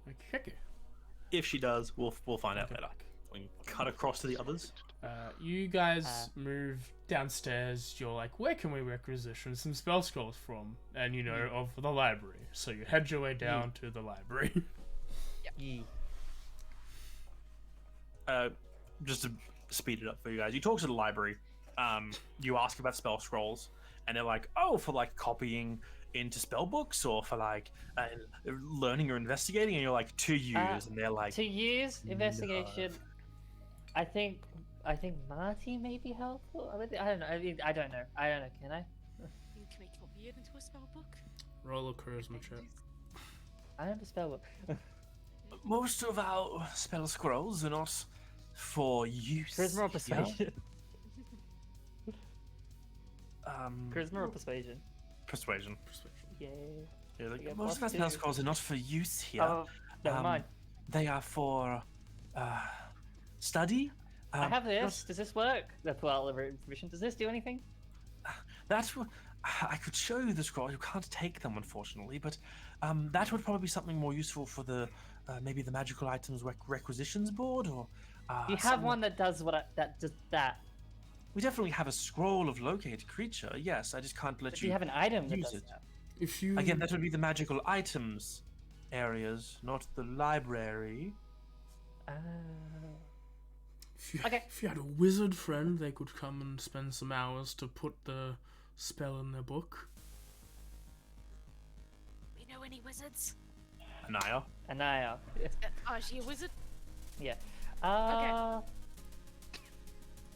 Speaker 1: Okay.
Speaker 3: If she does, we'll find out
Speaker 1: Okay.
Speaker 3: later. We can cut across to the others.
Speaker 1: You guys move downstairs. You're like, where can we requisition some spell scrolls from? And you know of the library. So you head your way down to the library.
Speaker 2: Yee.
Speaker 3: Just to speed it up for you guys, you talk to the library. You ask about spell scrolls, and they're like, "Oh, for copying into spell books, or for learning or investigating." And you're like, "To use," and they're like,
Speaker 2: To use investigation, I think Marty may be helpful. I don't know. I don't know. Can I?
Speaker 7: Can we copy it into a spell book?
Speaker 1: Roll a charisma check.
Speaker 2: I have a spell book.
Speaker 3: "Most of our spell scrolls are not for use."
Speaker 2: Charisma or
Speaker 3: here."
Speaker 2: persuasion? Charisma or
Speaker 3: Persuasion.
Speaker 2: Yeah.
Speaker 3: Yeah,
Speaker 2: get
Speaker 3: most of our
Speaker 2: plus
Speaker 3: spell
Speaker 2: two.
Speaker 3: scrolls are not for use here.
Speaker 2: Oh, never mind.
Speaker 3: They are for study.
Speaker 2: I have this. Does this work? I pull out the information. Does this do anything?
Speaker 3: I could show you the scroll. You can't take them, unfortunately, but that would probably be something more useful for the maybe the magical items requisitions board, or
Speaker 2: You have
Speaker 3: something-
Speaker 2: one that does that does that.
Speaker 3: We definitely have a scroll of locate creature. Yes, I just can't let
Speaker 2: But
Speaker 3: you
Speaker 2: you have an item that
Speaker 3: use
Speaker 2: does
Speaker 3: it.
Speaker 2: that.
Speaker 1: If you
Speaker 3: Again, that would be the magical items areas, not the library.
Speaker 2: Okay.
Speaker 1: If you had a wizard friend, they could come and spend some hours to put the spell in their book.
Speaker 7: any wizards?
Speaker 3: Anaya.
Speaker 2: Anaya.
Speaker 7: Oh, is she a wizard?
Speaker 2: Yeah.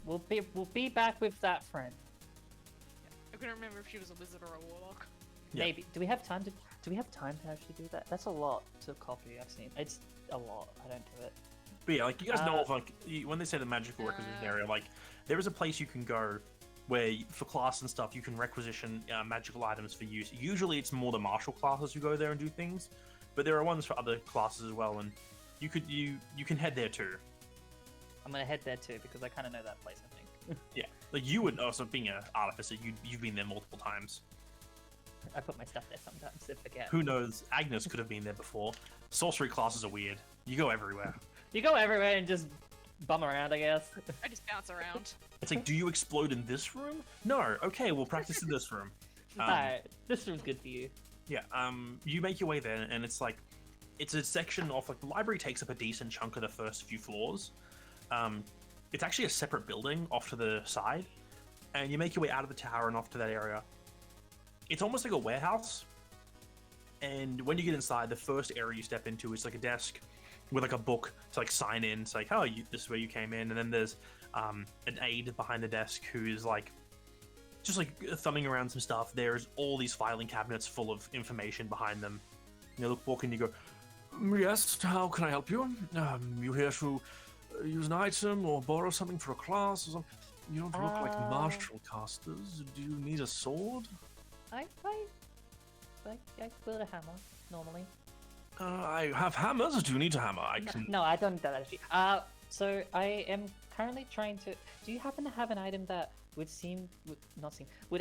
Speaker 2: We'll be back with that friend.
Speaker 7: I couldn't remember if she was a wizard or a warlock.
Speaker 3: Yeah.
Speaker 2: Maybe. Do we have time to actually do that? That's a lot to copy. I've seen. It's a lot. I don't do it.
Speaker 3: But yeah, like you guys know of like when they say the magical requisition area, like there is a place you can go where for class and stuff you can requisition magical items for use. Usually it's more the martial classes who go there and do things, but there are ones for other classes as well, and you can head there too.
Speaker 2: I'm gonna head there too because I kind of know that place. I think.
Speaker 3: Yeah, like you would also being an artificer, you've been there multiple times.
Speaker 2: I put my stuff there sometimes to forget.
Speaker 3: Who knows? Agnes could have been there before. Sorcery classes are weird. You go everywhere.
Speaker 2: You go everywhere and just bum around, I guess.
Speaker 7: I just bounce around.
Speaker 3: It's like, do you explode in this room? No. Okay, we'll practice in this room.
Speaker 2: Alright, this room's good for you.
Speaker 3: Yeah. You make your way there, and it's like, it's a section of like the library takes up a decent chunk of the first few floors. It's actually a separate building off to the side, and you make your way out of the tower and off to that area. It's almost like a warehouse, and when you get inside, the first area you step into is like a desk with like a book to like sign in. It's like, oh, this is where you came in, and then there's an aide behind the desk who's like just like thumbing around some stuff. There's all these filing cabinets full of information behind them. You walk in, you go, yes, how can I help you? You here to use an item or borrow something for a class or something? You don't look like martial casters. Do you need a sword?
Speaker 2: I wield a hammer normally.
Speaker 3: I have hammers. Do you need a hammer? I can.
Speaker 2: No, I don't need that actually. So I am currently trying to. Do you happen to have an item that would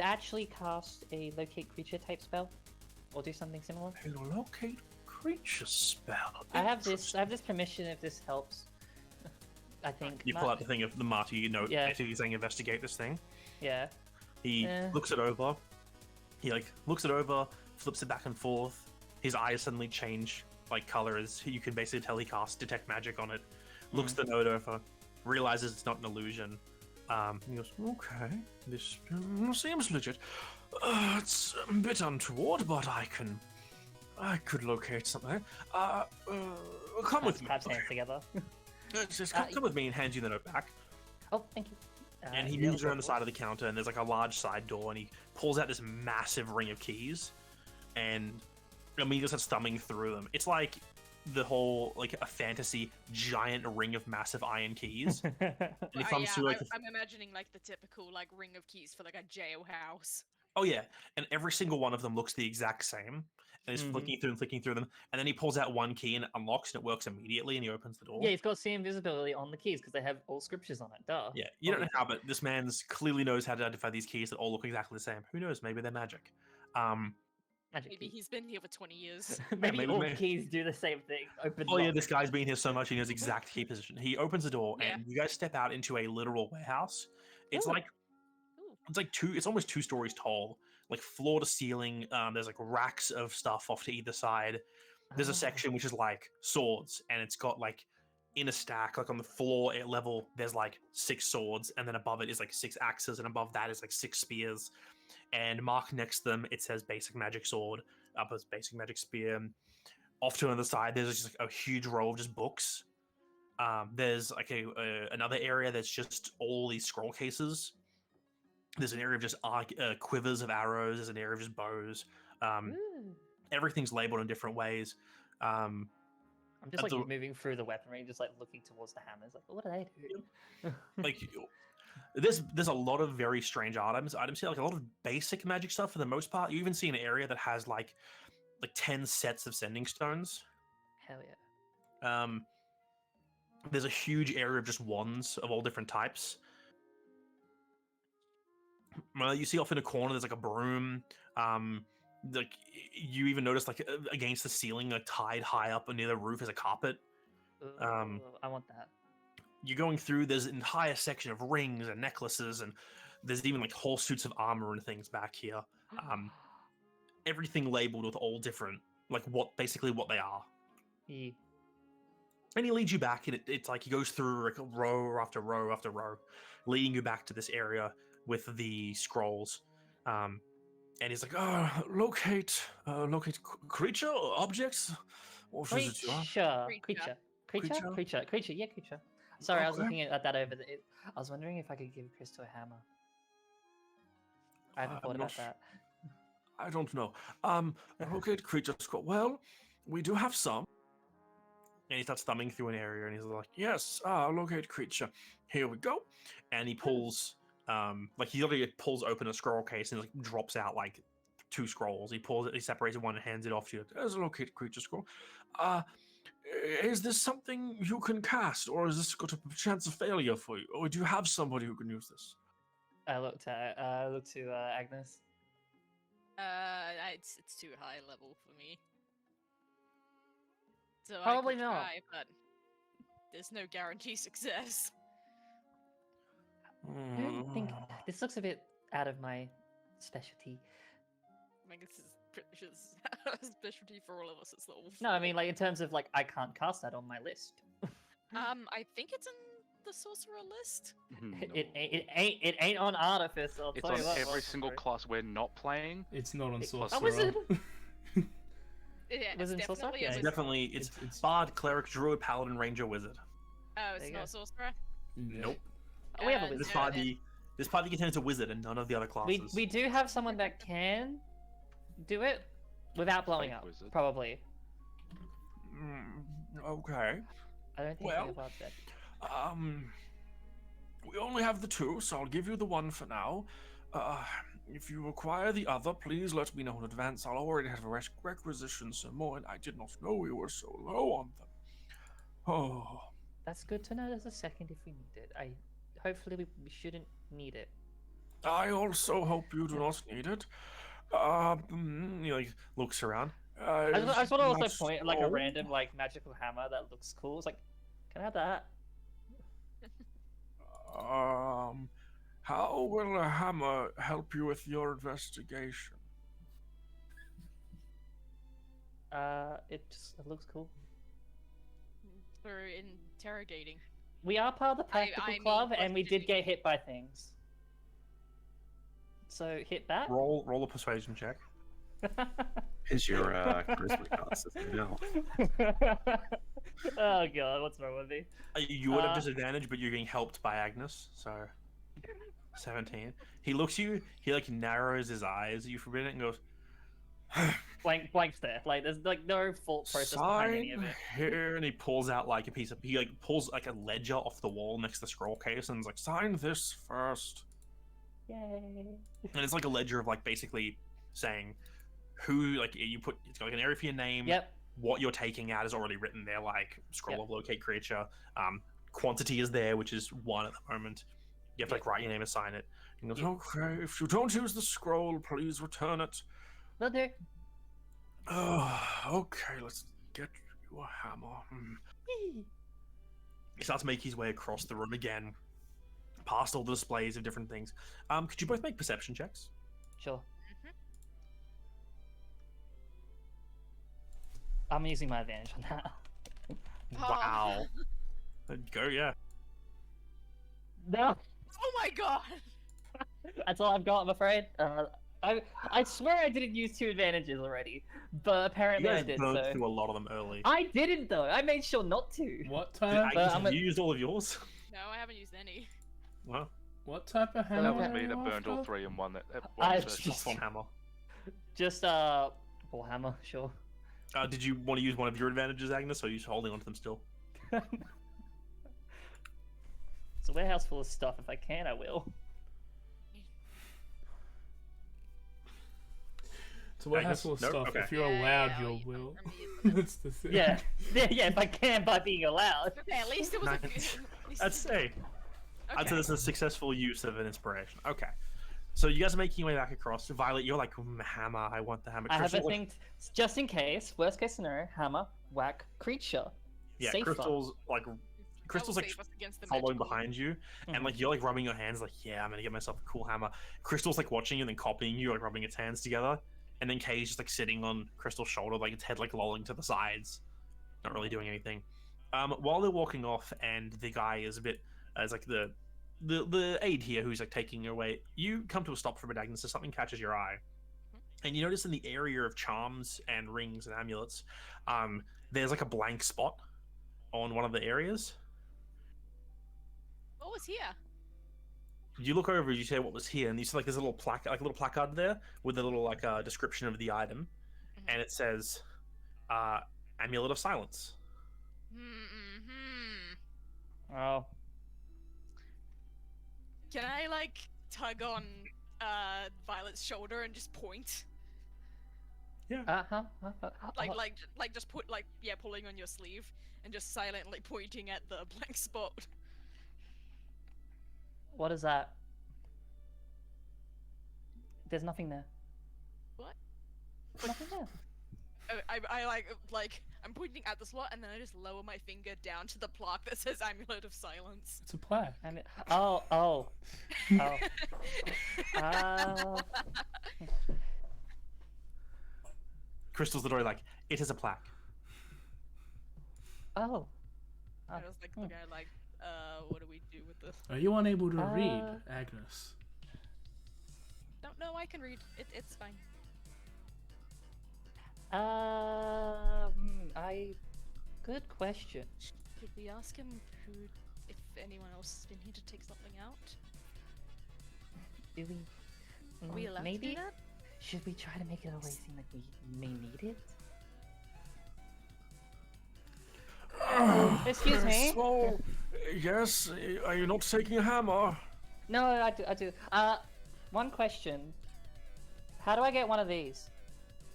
Speaker 2: actually cast a locate creature type spell, or do something similar?
Speaker 3: A locate creature spell.
Speaker 2: I have this permission if this helps. I think.
Speaker 3: You pull out the thing of the marty,
Speaker 2: Yeah.
Speaker 3: basically saying investigate this thing.
Speaker 2: Yeah.
Speaker 3: He looks it over. He looks it over, flips it back and forth. His eyes suddenly change like color as you can basically tell he casts detect magic on it. Looks the note over, realizes it's not an illusion. He goes, okay, this seems legit. It's a bit untoward, but I could locate something. Come with me.
Speaker 2: Claps hands together.
Speaker 3: Just come with me and hands you the note back.
Speaker 2: Oh, thank you.
Speaker 3: And he moves around the side of the counter, and there's like a large side door, and he pulls out this massive ring of keys, and he just starts thumbing through them. It's like the whole like a fantasy giant ring of massive iron keys. And he thumbs through like
Speaker 7: I'm imagining like the typical like ring of keys for like a jailhouse.
Speaker 3: Oh yeah, and every single one of them looks the exact same. And he's flicking through them, and then he pulls out one key and it unlocks, and it works immediately, and he opens the door.
Speaker 2: Yeah, he's got see invisibility on the keys because they have all scriptures on it. Duh.
Speaker 3: Yeah, you don't know how, but this man's clearly knows how to identify these keys that all look exactly the same. Who knows? Maybe they're magic.
Speaker 2: Magic
Speaker 7: Maybe
Speaker 2: key.
Speaker 7: he's been here for 20 years.
Speaker 2: maybe all keys do the same thing. Open.
Speaker 3: Oh yeah,
Speaker 2: lock.
Speaker 3: this guy's been here so much he knows exact key position. He opens the door, and you guys step out into a literal warehouse. It's it's almost 2 stories tall, like floor to ceiling. There's like racks of stuff off to either side. There's a section which is like swords, and it's got like in a stack, like on the floor level, there's like 6 swords, and then above it is like 6 axes, and above that is like 6 spears. And marked next to them, it says basic magic sword, up as basic magic spear. Off to another side, there's just like a huge row of just books. There's like another area that's just all these scroll cases. There's an area of just quivers of arrows. There's an area of just bows. Everything's labeled in different ways.
Speaker 2: I'm just like moving through the weaponry, just like looking towards the hammers. Like, what do they do?
Speaker 3: Like, there's a lot of very strange items here, like a lot of basic magic stuff for the most part. You even see an area that has like 10 sets of sending stones.
Speaker 2: Hell yeah.
Speaker 3: There's a huge area of just wands of all different types. You see off in a corner there's like a broom. Like you even notice like against the ceiling, like tied high up near the roof is a carpet.
Speaker 2: I want that.
Speaker 3: You're going through, there's an entire section of rings and necklaces, and there's even like whole suits of armor and things back here. Everything labeled with all different, like basically what they are.
Speaker 2: Yeah.
Speaker 3: And he leads you back, and it's like he goes through like row after row after row, leading you back to this area with the scrolls. And And he's like, locate creature or objects? What is it you are?
Speaker 2: Creature. Yeah, creature. Sorry, I was
Speaker 3: Okay.
Speaker 2: looking at that over there. I was wondering if I could give Crystal a hammer. I haven't
Speaker 3: I'm
Speaker 2: thought
Speaker 3: not
Speaker 2: about that.
Speaker 3: I don't know. Locate creature scroll. Well, we do have some. And he starts thumbing through an area, and he's like, "Yes, locate creature. Here we go." And he pulls, he literally pulls open a scroll case and like drops out like 2 scrolls. He pulls it, he separates one and hands it off to you. There's a locate creature scroll. Is this something you can cast, or is this got a chance of failure for you, or do you have somebody who can use this?
Speaker 2: I looked to Agnes.
Speaker 7: It's too high level for me. So
Speaker 2: Probably
Speaker 7: I could
Speaker 2: not.
Speaker 7: try, but there's no guarantee success.
Speaker 2: I don't think this looks a bit out of my specialty.
Speaker 7: I mean, this is pretty sure this is a specialty for all of us. It's level
Speaker 2: No, I
Speaker 7: 4.
Speaker 2: mean like in terms of like I can't cast that on my list.
Speaker 7: I think it's in the sorcerer list.
Speaker 2: It ain't on artifice. I'll
Speaker 5: It's
Speaker 2: tell
Speaker 5: on
Speaker 2: you that
Speaker 5: every
Speaker 2: much.
Speaker 5: single class we're not playing.
Speaker 1: It's not on
Speaker 2: A
Speaker 1: sorcerer.
Speaker 2: wizard.
Speaker 7: Yeah,
Speaker 2: Was
Speaker 7: it's
Speaker 2: it in sorcerer?
Speaker 7: definitely
Speaker 2: Yeah,
Speaker 7: a
Speaker 3: It's
Speaker 7: wizard.
Speaker 3: definitely
Speaker 1: It's
Speaker 3: bard, cleric, druid, paladin, ranger, wizard.
Speaker 7: Oh,
Speaker 2: There
Speaker 7: it's
Speaker 2: you
Speaker 7: not
Speaker 2: go.
Speaker 7: sorcerer.
Speaker 3: Nope.
Speaker 2: Oh, we have a
Speaker 7: Uh,
Speaker 2: wizard.
Speaker 3: This
Speaker 7: no,
Speaker 3: party contains a wizard and none of the other classes.
Speaker 2: We do have someone that can do it without blowing
Speaker 5: Fake
Speaker 2: up.
Speaker 5: wizard.
Speaker 2: Probably.
Speaker 3: Okay.
Speaker 2: I don't think
Speaker 3: Well,
Speaker 2: we have barbs yet.
Speaker 3: We only have the 2, so I'll give you the 1 for now. If you require the other, please let me know in advance. I'll already have requisitions some more, and I did not know we were so low on them. Oh,
Speaker 2: That's good to know. There's a second if we need it. Hopefully we shouldn't need it.
Speaker 3: I also hope you do not need it. He like looks around.
Speaker 2: I just want to also
Speaker 3: Not
Speaker 2: point at like a
Speaker 3: so.
Speaker 2: random like magical hammer that looks cool. It's like, can I have that?
Speaker 3: How will a hammer help you with your investigation?
Speaker 2: It looks cool.
Speaker 7: For interrogating.
Speaker 2: We are part of the practical
Speaker 7: I mean,
Speaker 2: club, and we did
Speaker 7: questioning.
Speaker 2: get hit by things. So hit that.
Speaker 3: Roll a persuasion check.
Speaker 6: Is your charisma card system now?
Speaker 2: Oh god, what's wrong with me?
Speaker 3: You would have disadvantage, but you're getting helped by Agnes, so 17. He looks at you, he like narrows his eyes at you for a minute and goes,
Speaker 2: Blank stare. Like there's like no thought process behind any of
Speaker 3: sign
Speaker 2: it.
Speaker 3: here, and he pulls out like he like pulls like a ledger off the wall next to the scroll case and is like, sign this first.
Speaker 2: Yay.
Speaker 3: And it's like a ledger of like basically saying who like you put, it's got like an area for your name.
Speaker 2: Yep.
Speaker 3: What you're taking out is already written there, like scroll
Speaker 2: Yep.
Speaker 3: of locate creature. Quantity is there, which is 1 at the moment. You have to like write your name and sign it. He goes, okay, if you don't use the scroll, please return it.
Speaker 2: Will do.
Speaker 3: Okay, let's get you a hammer. He starts making his way across the room again, past all the displays of different things. Could you both make perception checks?
Speaker 2: Sure. I'm using my advantage on that.
Speaker 3: Wow. Go, yeah.
Speaker 2: No,
Speaker 7: Oh my god!
Speaker 2: that's all I've got. I'm afraid. I swear I didn't use 2 advantages already, but
Speaker 3: You
Speaker 2: apparently I
Speaker 3: guys
Speaker 2: did.
Speaker 3: burned
Speaker 2: So
Speaker 3: through a lot of them early.
Speaker 2: I didn't though. I made sure not to.
Speaker 1: What
Speaker 3: Agnes,
Speaker 1: type?
Speaker 2: I'm
Speaker 3: have you used all of yours?
Speaker 7: No, I haven't used any.
Speaker 3: Well,
Speaker 1: What type of hammer?
Speaker 5: That was
Speaker 1: are
Speaker 5: me
Speaker 1: you
Speaker 5: that burned all
Speaker 1: after?
Speaker 5: 3 in one.
Speaker 2: I
Speaker 5: session.
Speaker 2: just-
Speaker 3: just one hammer.
Speaker 2: Just Warhammer, sure.
Speaker 3: Did you want to use one of your advantages, Agnes, or are you just holding onto them still?
Speaker 2: It's a warehouse full of stuff. If I can, I will.
Speaker 1: It's a warehouse full of
Speaker 3: Nope,
Speaker 1: stuff.
Speaker 3: okay.
Speaker 1: If you're
Speaker 7: Yeah,
Speaker 1: allowed,
Speaker 7: yeah,
Speaker 1: you
Speaker 7: yeah,
Speaker 1: will.
Speaker 7: I'm using
Speaker 1: That's the thing.
Speaker 2: Yeah, yeah. If I can, by being allowed.
Speaker 7: Okay, at least it was a good.
Speaker 3: Nice.
Speaker 7: at least-
Speaker 3: I'd say. I'd say
Speaker 7: Okay.
Speaker 3: this is a successful use of an inspiration. Okay. So you guys are making your way back across. Violet, you're like, hammer, I want the hammer.
Speaker 2: I have a
Speaker 3: Crystal, like-
Speaker 2: thing, just in case. Worst case scenario: hammer, whack, creature.
Speaker 3: Yeah,
Speaker 2: Safer.
Speaker 3: Crystal's like,
Speaker 7: That
Speaker 3: Crystal's
Speaker 7: will
Speaker 3: like
Speaker 7: save us against the
Speaker 3: following
Speaker 7: magical.
Speaker 3: behind you, and
Speaker 2: Mhm.
Speaker 3: like you're like rubbing your hands, like, yeah, I'm gonna get myself a cool hammer. Crystal's like watching you and then copying you, like rubbing its hands together, and then Kay's just like sitting on Crystal's shoulder, like its head like lolling to the sides, not really doing anything. While they're walking off, and the guy is a bit, as like the aide here who's like taking your way, you come to a stop for a bit, Agnes, so something catches your eye. And you notice in the area of charms and rings and amulets, there's like a blank spot on one of the areas.
Speaker 7: What was here?
Speaker 3: You look over, you say what was here, and you see like there's a little placard there with a little like description of the item, and it says, "Amulet of Silence."
Speaker 2: Oh.
Speaker 7: Can I like tug on Violet's shoulder and just point?
Speaker 3: Yeah.
Speaker 7: Like just put pulling on your sleeve and just silently pointing at the blank spot.
Speaker 2: What is that? There's nothing there.
Speaker 7: What?
Speaker 2: Nothing there.
Speaker 7: I I'm pointing at the slot and then I just lower my finger down to the plaque that says Amulet of Silence.
Speaker 1: It's a plaque.
Speaker 2: Oh.
Speaker 3: Crystal's literally like, it is a plaque.
Speaker 2: Oh.
Speaker 7: I was like, the guy like, what do we do with this?
Speaker 1: Are you unable to read, Agnes?
Speaker 7: No, I can read. It's fine.
Speaker 2: Good question.
Speaker 7: Should we ask him if anyone else has been here to take something out?
Speaker 2: Do we?
Speaker 7: Are we allowed to do that?
Speaker 2: Should we try to make it always seem like we may need it? Excuse me.
Speaker 3: So, yes, are you not taking a hammer?
Speaker 2: No, I do. One question. How do I get one of these?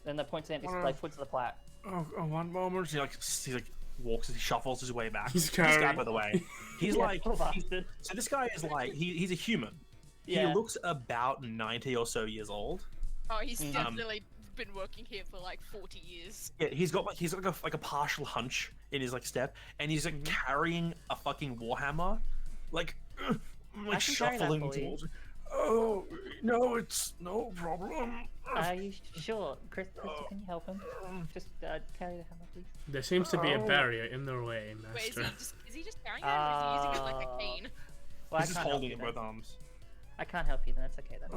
Speaker 2: Then the point to the empty, points to the plaque.
Speaker 3: Oh, one moment. He walks, he shuffles his way back.
Speaker 1: He's
Speaker 3: This guy,
Speaker 1: carrying.
Speaker 3: by the way, he's so this guy is like he's a human.
Speaker 2: Yeah.
Speaker 3: He looks about 90 or so years old.
Speaker 7: Oh, he's definitely been working here for like 40 years.
Speaker 3: Yeah, he's got like a partial hunch in his like step, and he's like carrying a fucking warhammer, like shuffling towards it. Oh no, it's no problem.
Speaker 2: Are you sure, Crystal? Can you help him? Just carry the hammer, please.
Speaker 1: There seems to be a barrier in their way,
Speaker 7: Wait,
Speaker 1: Master.
Speaker 7: is he just carrying it, or is he using it like a cane?
Speaker 2: Well,
Speaker 3: He's just holding it with both arms.
Speaker 2: I can't help you, then that's okay then.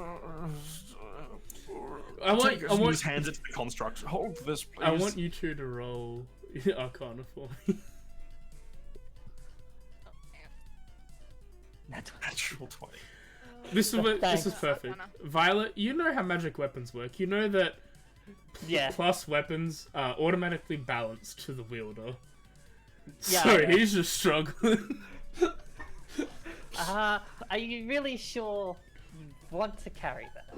Speaker 1: I want
Speaker 3: He hands it to the construct. Hold this, please.
Speaker 1: I want you two to roll Arcana for me.
Speaker 7: Oh,
Speaker 3: Natural 20.
Speaker 1: This is perfect.
Speaker 7: Arcana.
Speaker 1: Violet, you know how magic weapons work. You know that plus weapons are automatically balanced to the wielder.
Speaker 2: Yeah,
Speaker 1: So he's just struggling.
Speaker 2: Are you really sure you want to carry that?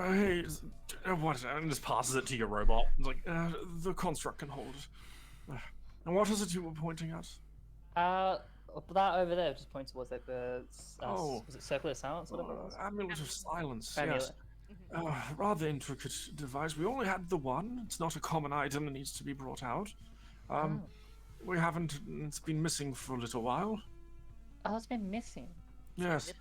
Speaker 3: Hey, what? And just passes it to your robot. It's like, the construct can hold it. And what is it you were pointing at?
Speaker 2: That over there just points towards like the was it Circle of Silence? Whatever it was.
Speaker 3: Amulet of Silence.
Speaker 2: Amulet.
Speaker 3: Yes. Rather intricate device. We only had the one. It's not a common item that needs to be brought out. We haven't. It's been missing for a little while.
Speaker 2: Oh, it's been missing.
Speaker 3: Yes.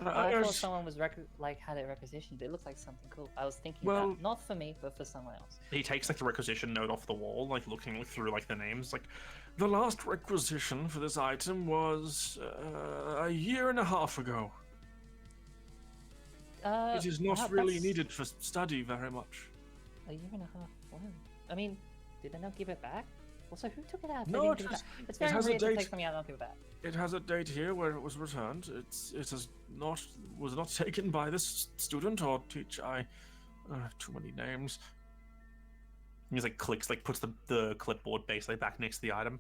Speaker 2: I thought someone was had it requisitioned. It looks like something cool. I was thinking that not for me, but for someone else.
Speaker 3: He takes like the requisition note off the wall, like looking through like the names. Like, the last requisition for this item was a year and a half ago. It is not really needed for study very much.
Speaker 2: A year and a half. Wow. I mean, did they not give it back? Also, who took it out?
Speaker 3: No,
Speaker 2: it's very weird to take something out and not give it back.
Speaker 3: It has a date here where it was returned. Was not taken by this student or teacher. Too many names. He's like puts the clipboard basically back next to the item.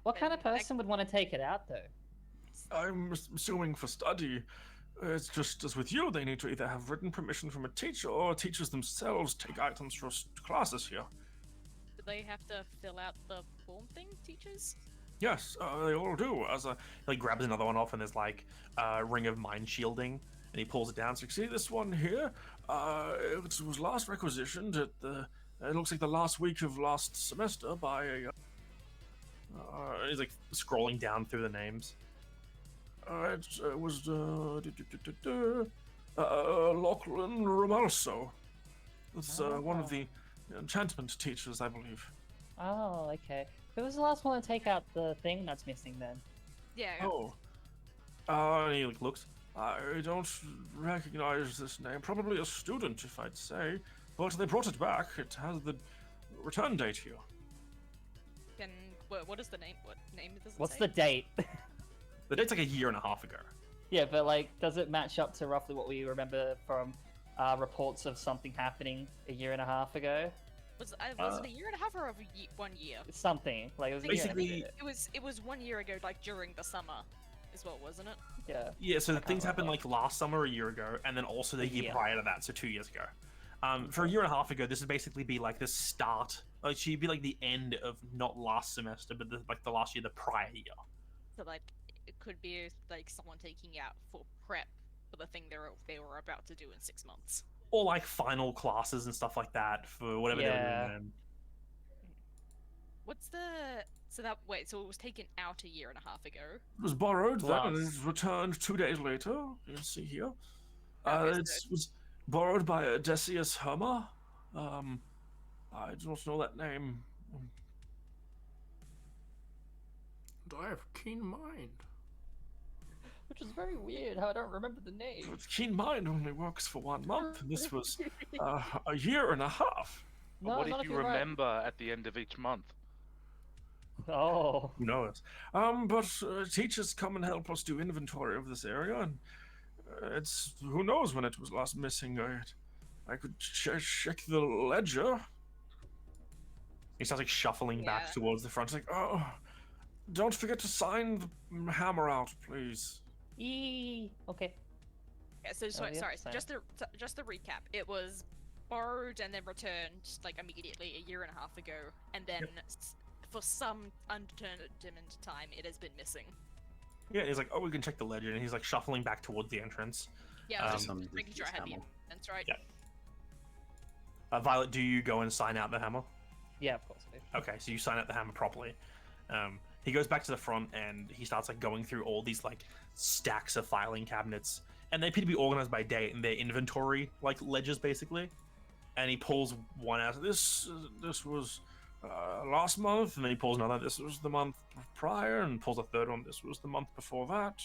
Speaker 2: What kind of person would want to take it out though?
Speaker 3: I'm assuming for study. It's just as with you, they need to either have written permission from a teacher or teachers themselves take items for classes here.
Speaker 7: Do they have to fill out the form thing, teachers?
Speaker 3: Yes, they all do. He grabs another one off, and there's like a ring of mind shielding, and he pulls it down. So you see this one here. It was last requisitioned at the. It looks like the last week of last semester by a. He's like scrolling down through the names. It was Lachlan Romalso. It's one of the enchantment teachers, I believe.
Speaker 2: Oh, okay. Who was the last one to take out the thing that's missing then?
Speaker 7: Yeah.
Speaker 3: Oh. And he looks. I don't recognize this name. Probably a student, if I'd say. But they brought it back. It has the return date here.
Speaker 7: And what is the name? What name does it
Speaker 2: What's
Speaker 7: say?
Speaker 2: the date?
Speaker 3: The date's like a year and a half ago.
Speaker 2: Yeah, but like, does it match up to roughly what we remember from reports of something happening a year and a half ago?
Speaker 7: Was it a year and a half or 1 year?
Speaker 2: Something like it was a year and a
Speaker 3: Basically,
Speaker 2: half.
Speaker 7: It was 1 year ago, like during the summer, is what, wasn't it?
Speaker 2: Yeah.
Speaker 3: Yeah, so
Speaker 2: can't
Speaker 3: things happened
Speaker 2: remember.
Speaker 3: like last summer, a year ago, and then also the year
Speaker 2: year.
Speaker 3: prior to that, so 2 years ago. For a year and a half ago, this would basically be like the start. Like, she'd be like the end of not last semester, but like the last year, the prior year.
Speaker 7: So like, it could be like someone taking out for prep for the thing they were about to do in 6 months.
Speaker 3: Or like final classes and stuff like that for whatever they were
Speaker 2: Yeah.
Speaker 3: doing then.
Speaker 7: What's the so it was taken out a year and a half ago.
Speaker 3: It was borrowed then and
Speaker 2: Glass.
Speaker 3: it was returned 2 days later. You can see here.
Speaker 7: Okay,
Speaker 3: It
Speaker 7: so-
Speaker 3: was borrowed by Odysseus Herma. I don't know that name.
Speaker 1: And I have a keen mind.
Speaker 2: Which is very weird. How I don't remember the name.
Speaker 3: But Keen Mind only works for 1 month, and this was a year and a half.
Speaker 5: But what
Speaker 2: not
Speaker 5: if
Speaker 2: if
Speaker 5: you
Speaker 2: you're right.
Speaker 5: remember at the end of each month?
Speaker 2: Oh.
Speaker 3: Who knows? But teachers come and help us do inventory of this area, and it's who knows when it was last missing. I could check the ledger. He starts like shuffling back
Speaker 7: Yeah.
Speaker 3: towards the front. He's like, oh, don't forget to sign the hammer out, please.
Speaker 2: Okay.
Speaker 7: Yeah, so
Speaker 2: Oh,
Speaker 7: sorry,
Speaker 2: yeah,
Speaker 7: sorry.
Speaker 2: sorry.
Speaker 7: Just to recap, it was borrowed and then returned like immediately a year and a half ago, and then for some undetermined time, it has been missing.
Speaker 3: Yeah, he's like, oh, we can check the ledger, and he's like shuffling back towards the entrance.
Speaker 7: Yeah, I was
Speaker 6: Um,
Speaker 7: just making sure I had the
Speaker 6: hammer.
Speaker 7: evidence right.
Speaker 3: Yeah. Violet, do you go and sign out the hammer?
Speaker 2: Yeah, of course I do.
Speaker 3: Okay, so you sign out the hammer properly. He goes back to the front and he starts like going through all these like stacks of filing cabinets, and they appear to be organized by date in their inventory like ledgers basically. And he pulls one out. This was last month, and then he pulls another. This was the month prior, and pulls a third one. This was the month before that.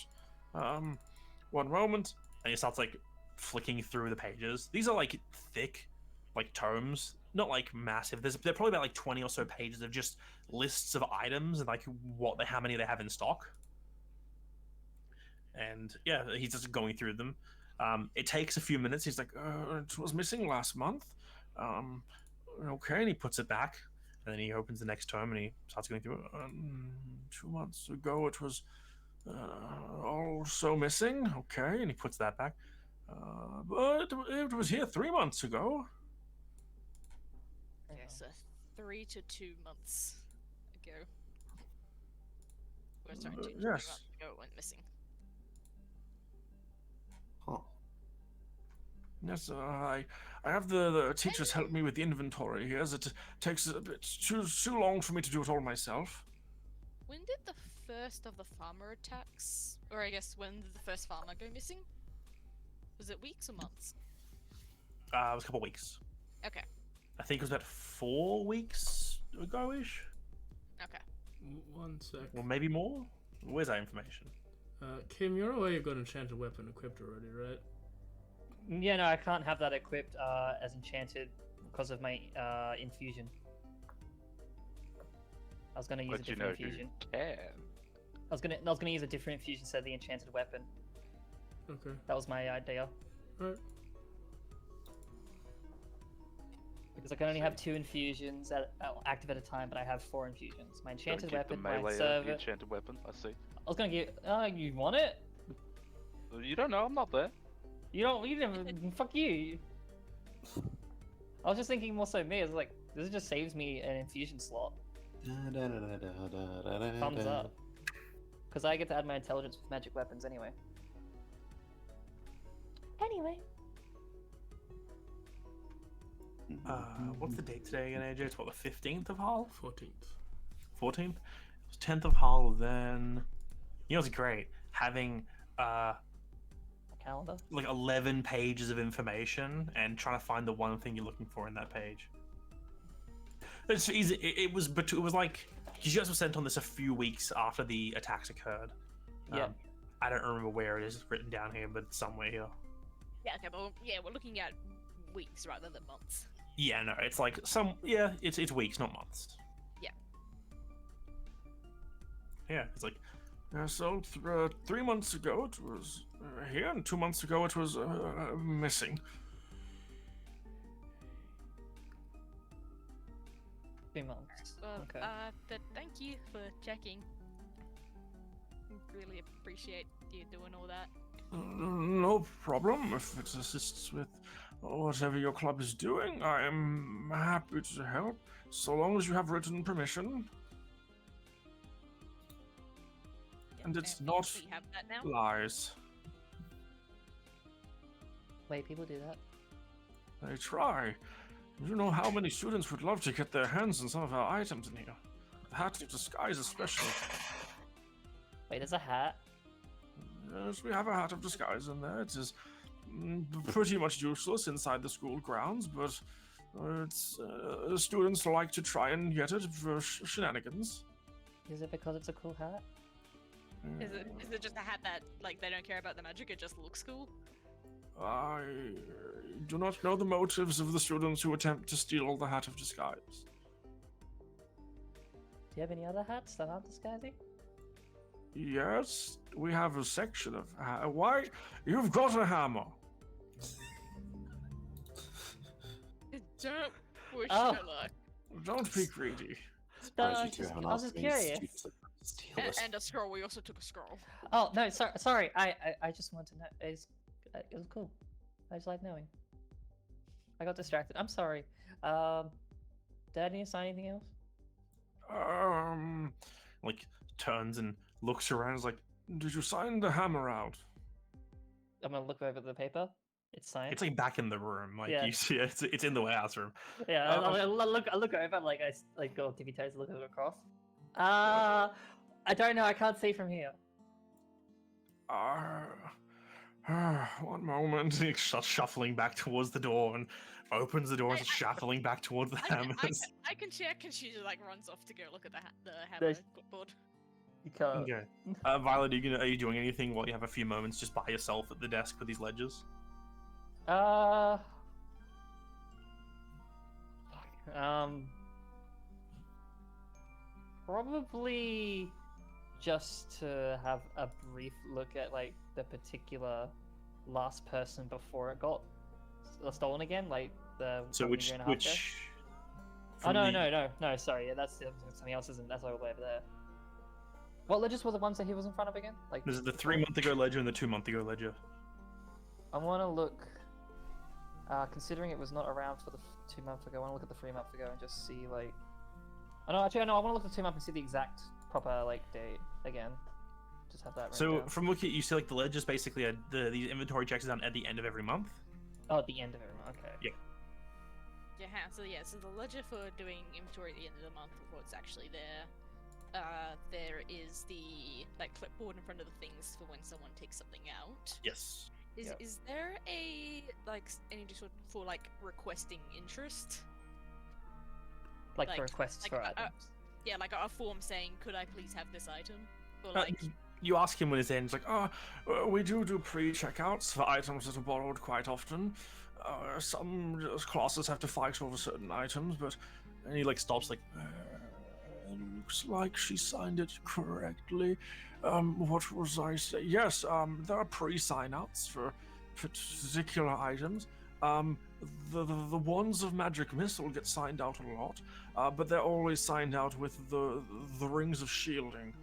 Speaker 3: One moment, and he starts like flicking through the pages. These are like thick, like tomes, not like massive. They're probably about like 20 or so pages of just lists of items and like how many they have in stock. And yeah, he's just going through them. It takes a few minutes. He's like, it was missing last month. Okay, and he puts it back, and then he opens the next tome and he starts going through it. 2 months ago, it was also missing. Okay, and he puts that back. But it was here 3 months ago.
Speaker 7: Okay, so 3 to 2 months ago. Or sorry, 2 to 3
Speaker 3: yes.
Speaker 7: months ago it went missing.
Speaker 6: Huh.
Speaker 3: Yes, I have the teachers help me with the inventory here, as it takes a bit too long for me to do it all myself.
Speaker 7: When did the first of the farmer attacks, or I guess when did the first farmer go missing? Was it weeks or months?
Speaker 3: It was a couple weeks.
Speaker 7: Okay,
Speaker 3: I think it was about 4 weeks ago-ish,
Speaker 7: okay.
Speaker 1: 1 sec.
Speaker 3: or maybe more. Where's that information?
Speaker 1: Kim, you're aware you've got an enchanted weapon equipped already, right?
Speaker 2: Yeah, no, I can't have that equipped as enchanted because of my infusion. I was gonna use a
Speaker 5: But you
Speaker 2: different
Speaker 5: know
Speaker 2: infusion.
Speaker 5: you can.
Speaker 2: I was gonna use a different infusion instead of the enchanted weapon.
Speaker 1: Okay.
Speaker 2: That was my idea.
Speaker 1: Alright.
Speaker 2: Because I can only have 2 infusions active at a time, but I have 4 infusions. My
Speaker 5: Gotta
Speaker 2: enchanted
Speaker 5: keep the
Speaker 2: weapon, my
Speaker 5: melee of
Speaker 2: server.
Speaker 5: the enchanted weapon. I see.
Speaker 2: I was gonna give. You want it?
Speaker 5: You don't know. I'm not there.
Speaker 2: You don't. You never. Fuck you. I was just thinking more so me. I was like, this just saves me an infusion slot. Thumbs up. Because I get to add my intelligence with magic weapons anyway. Anyway.
Speaker 3: What's the date today again, AJ? It's what, the 15th of Hull?
Speaker 1: 14th.
Speaker 3: 14th? It was 10th of Hull, then... You know what's great? Having,
Speaker 2: A calendar.
Speaker 3: like 11 pages of information and trying to find the one thing you're looking for in that page. It's easy. It was like... Because you guys were sent on this a few weeks after the attacks occurred.
Speaker 2: Yeah.
Speaker 3: I don't remember where it is. It's written down here, but it's somewhere here.
Speaker 7: Yeah, okay, well, yeah, we're looking at weeks rather than months.
Speaker 3: Yeah, no, it's like it's weeks, not months.
Speaker 7: Yeah.
Speaker 3: Yeah, it's like, so 3 months ago it was here, and 2 months ago it was missing.
Speaker 2: 3 months.
Speaker 7: Well,
Speaker 2: Okay.
Speaker 7: but thank you for checking. Really appreciate you doing all that.
Speaker 3: No problem. If it assists with whatever your club is doing, I am happy to help, so long as you have written permission.
Speaker 7: Yeah,
Speaker 3: And it's
Speaker 7: we
Speaker 3: not
Speaker 7: have that now.
Speaker 3: lies.
Speaker 2: Wait, people do that?
Speaker 3: They try. You know how many students would love to get their hands on some of our items in here. The hat of disguise especially.
Speaker 2: Wait, there's a hat?
Speaker 3: Yes, we have a hat of disguise in there. It is pretty much useless inside the school grounds, but students like to try and get it for shenanigans.
Speaker 2: Is it because it's a cool hat?
Speaker 7: Is it just a hat that, like, they don't care about the magic, it just looks cool?
Speaker 3: I do not know the motives of the students who attempt to steal the hat of disguise.
Speaker 2: Do you have any other hats that aren't disguising?
Speaker 3: Yes, we have a section of why you've got a hammer.
Speaker 7: Don't wish
Speaker 2: Oh.
Speaker 7: her luck.
Speaker 3: Don't be greedy.
Speaker 2: No,
Speaker 6: Surprised
Speaker 2: I
Speaker 6: you
Speaker 2: was
Speaker 6: two
Speaker 2: just,
Speaker 6: haven't
Speaker 2: I was
Speaker 6: asked
Speaker 2: just
Speaker 6: me to
Speaker 2: curious.
Speaker 6: steal this.
Speaker 7: And a scroll. We also took a scroll.
Speaker 2: Oh, no, sorry. I just want to know. It was cool. I just like knowing. I got distracted. I'm sorry. Did I need to sign anything else?
Speaker 3: Like turns and looks around. Is like, did you sign the hammer out?
Speaker 2: I'm gonna look over the paper. It's signed.
Speaker 3: It's like back in the room. Like
Speaker 2: Yeah.
Speaker 3: you see, it's in the warehouse room.
Speaker 2: Yeah, I look over, like I go tippy toes, look over across. I don't know. I can't see from here.
Speaker 3: One moment. He starts shuffling back towards the door and opens the door and starts shuffling back towards the hammers.
Speaker 7: I can check, and she just, like, runs off to go look at the hammer
Speaker 2: There's-
Speaker 7: clipboard.
Speaker 2: You can't.
Speaker 3: Okay. Violet, are you doing anything while you have a few moments just by yourself at the desk with these ledgers?
Speaker 2: Fuck. Probably just to have a brief look at like the particular last person before it got stolen again, like the
Speaker 3: So
Speaker 2: from a
Speaker 3: which
Speaker 2: year and a half ago. Oh
Speaker 3: from
Speaker 2: no,
Speaker 3: the-
Speaker 2: no, sorry, yeah, that's something else, isn't that's all the way over there. What ledgers were the ones that he was in front of again? Like
Speaker 3: There's the 3 month ago ledger and the 2 month ago ledger.
Speaker 2: I want to look. Considering it was not around for the 2 months ago, I want to look at the 3 months ago and just see like. Oh no, actually, no. I want to look at the 2 months and see the exact proper like date again. Just have that. Written
Speaker 3: So
Speaker 2: down.
Speaker 3: from looking at you see like the ledgers basically these inventory checks are done at the end of every month.
Speaker 2: Oh, at the end of it. Okay.
Speaker 3: Yeah.
Speaker 7: So the ledger for doing inventory at the end of the month before it's actually there. There is the like clipboard in front of the things for when someone takes something out.
Speaker 3: Yes.
Speaker 2: Yep.
Speaker 7: Is there a like any sort for like requesting interest?
Speaker 2: Like,
Speaker 7: Like-
Speaker 2: for requests
Speaker 7: like
Speaker 2: for
Speaker 7: a-
Speaker 2: items.
Speaker 7: Yeah, like a form saying, "Could I please have this item?" Or
Speaker 3: Uh,
Speaker 7: like,
Speaker 3: you ask him when he's in, it's like, we do pre-checkouts for items that are borrowed quite often. Some classes have to fight over certain items, but... And he, like, stops, like, it looks like she signed it correctly. What was I saying? Yes, there are pre-sign-outs for particular items. The wands of magic missile get signed out a lot, but they're always signed out with the rings of shielding.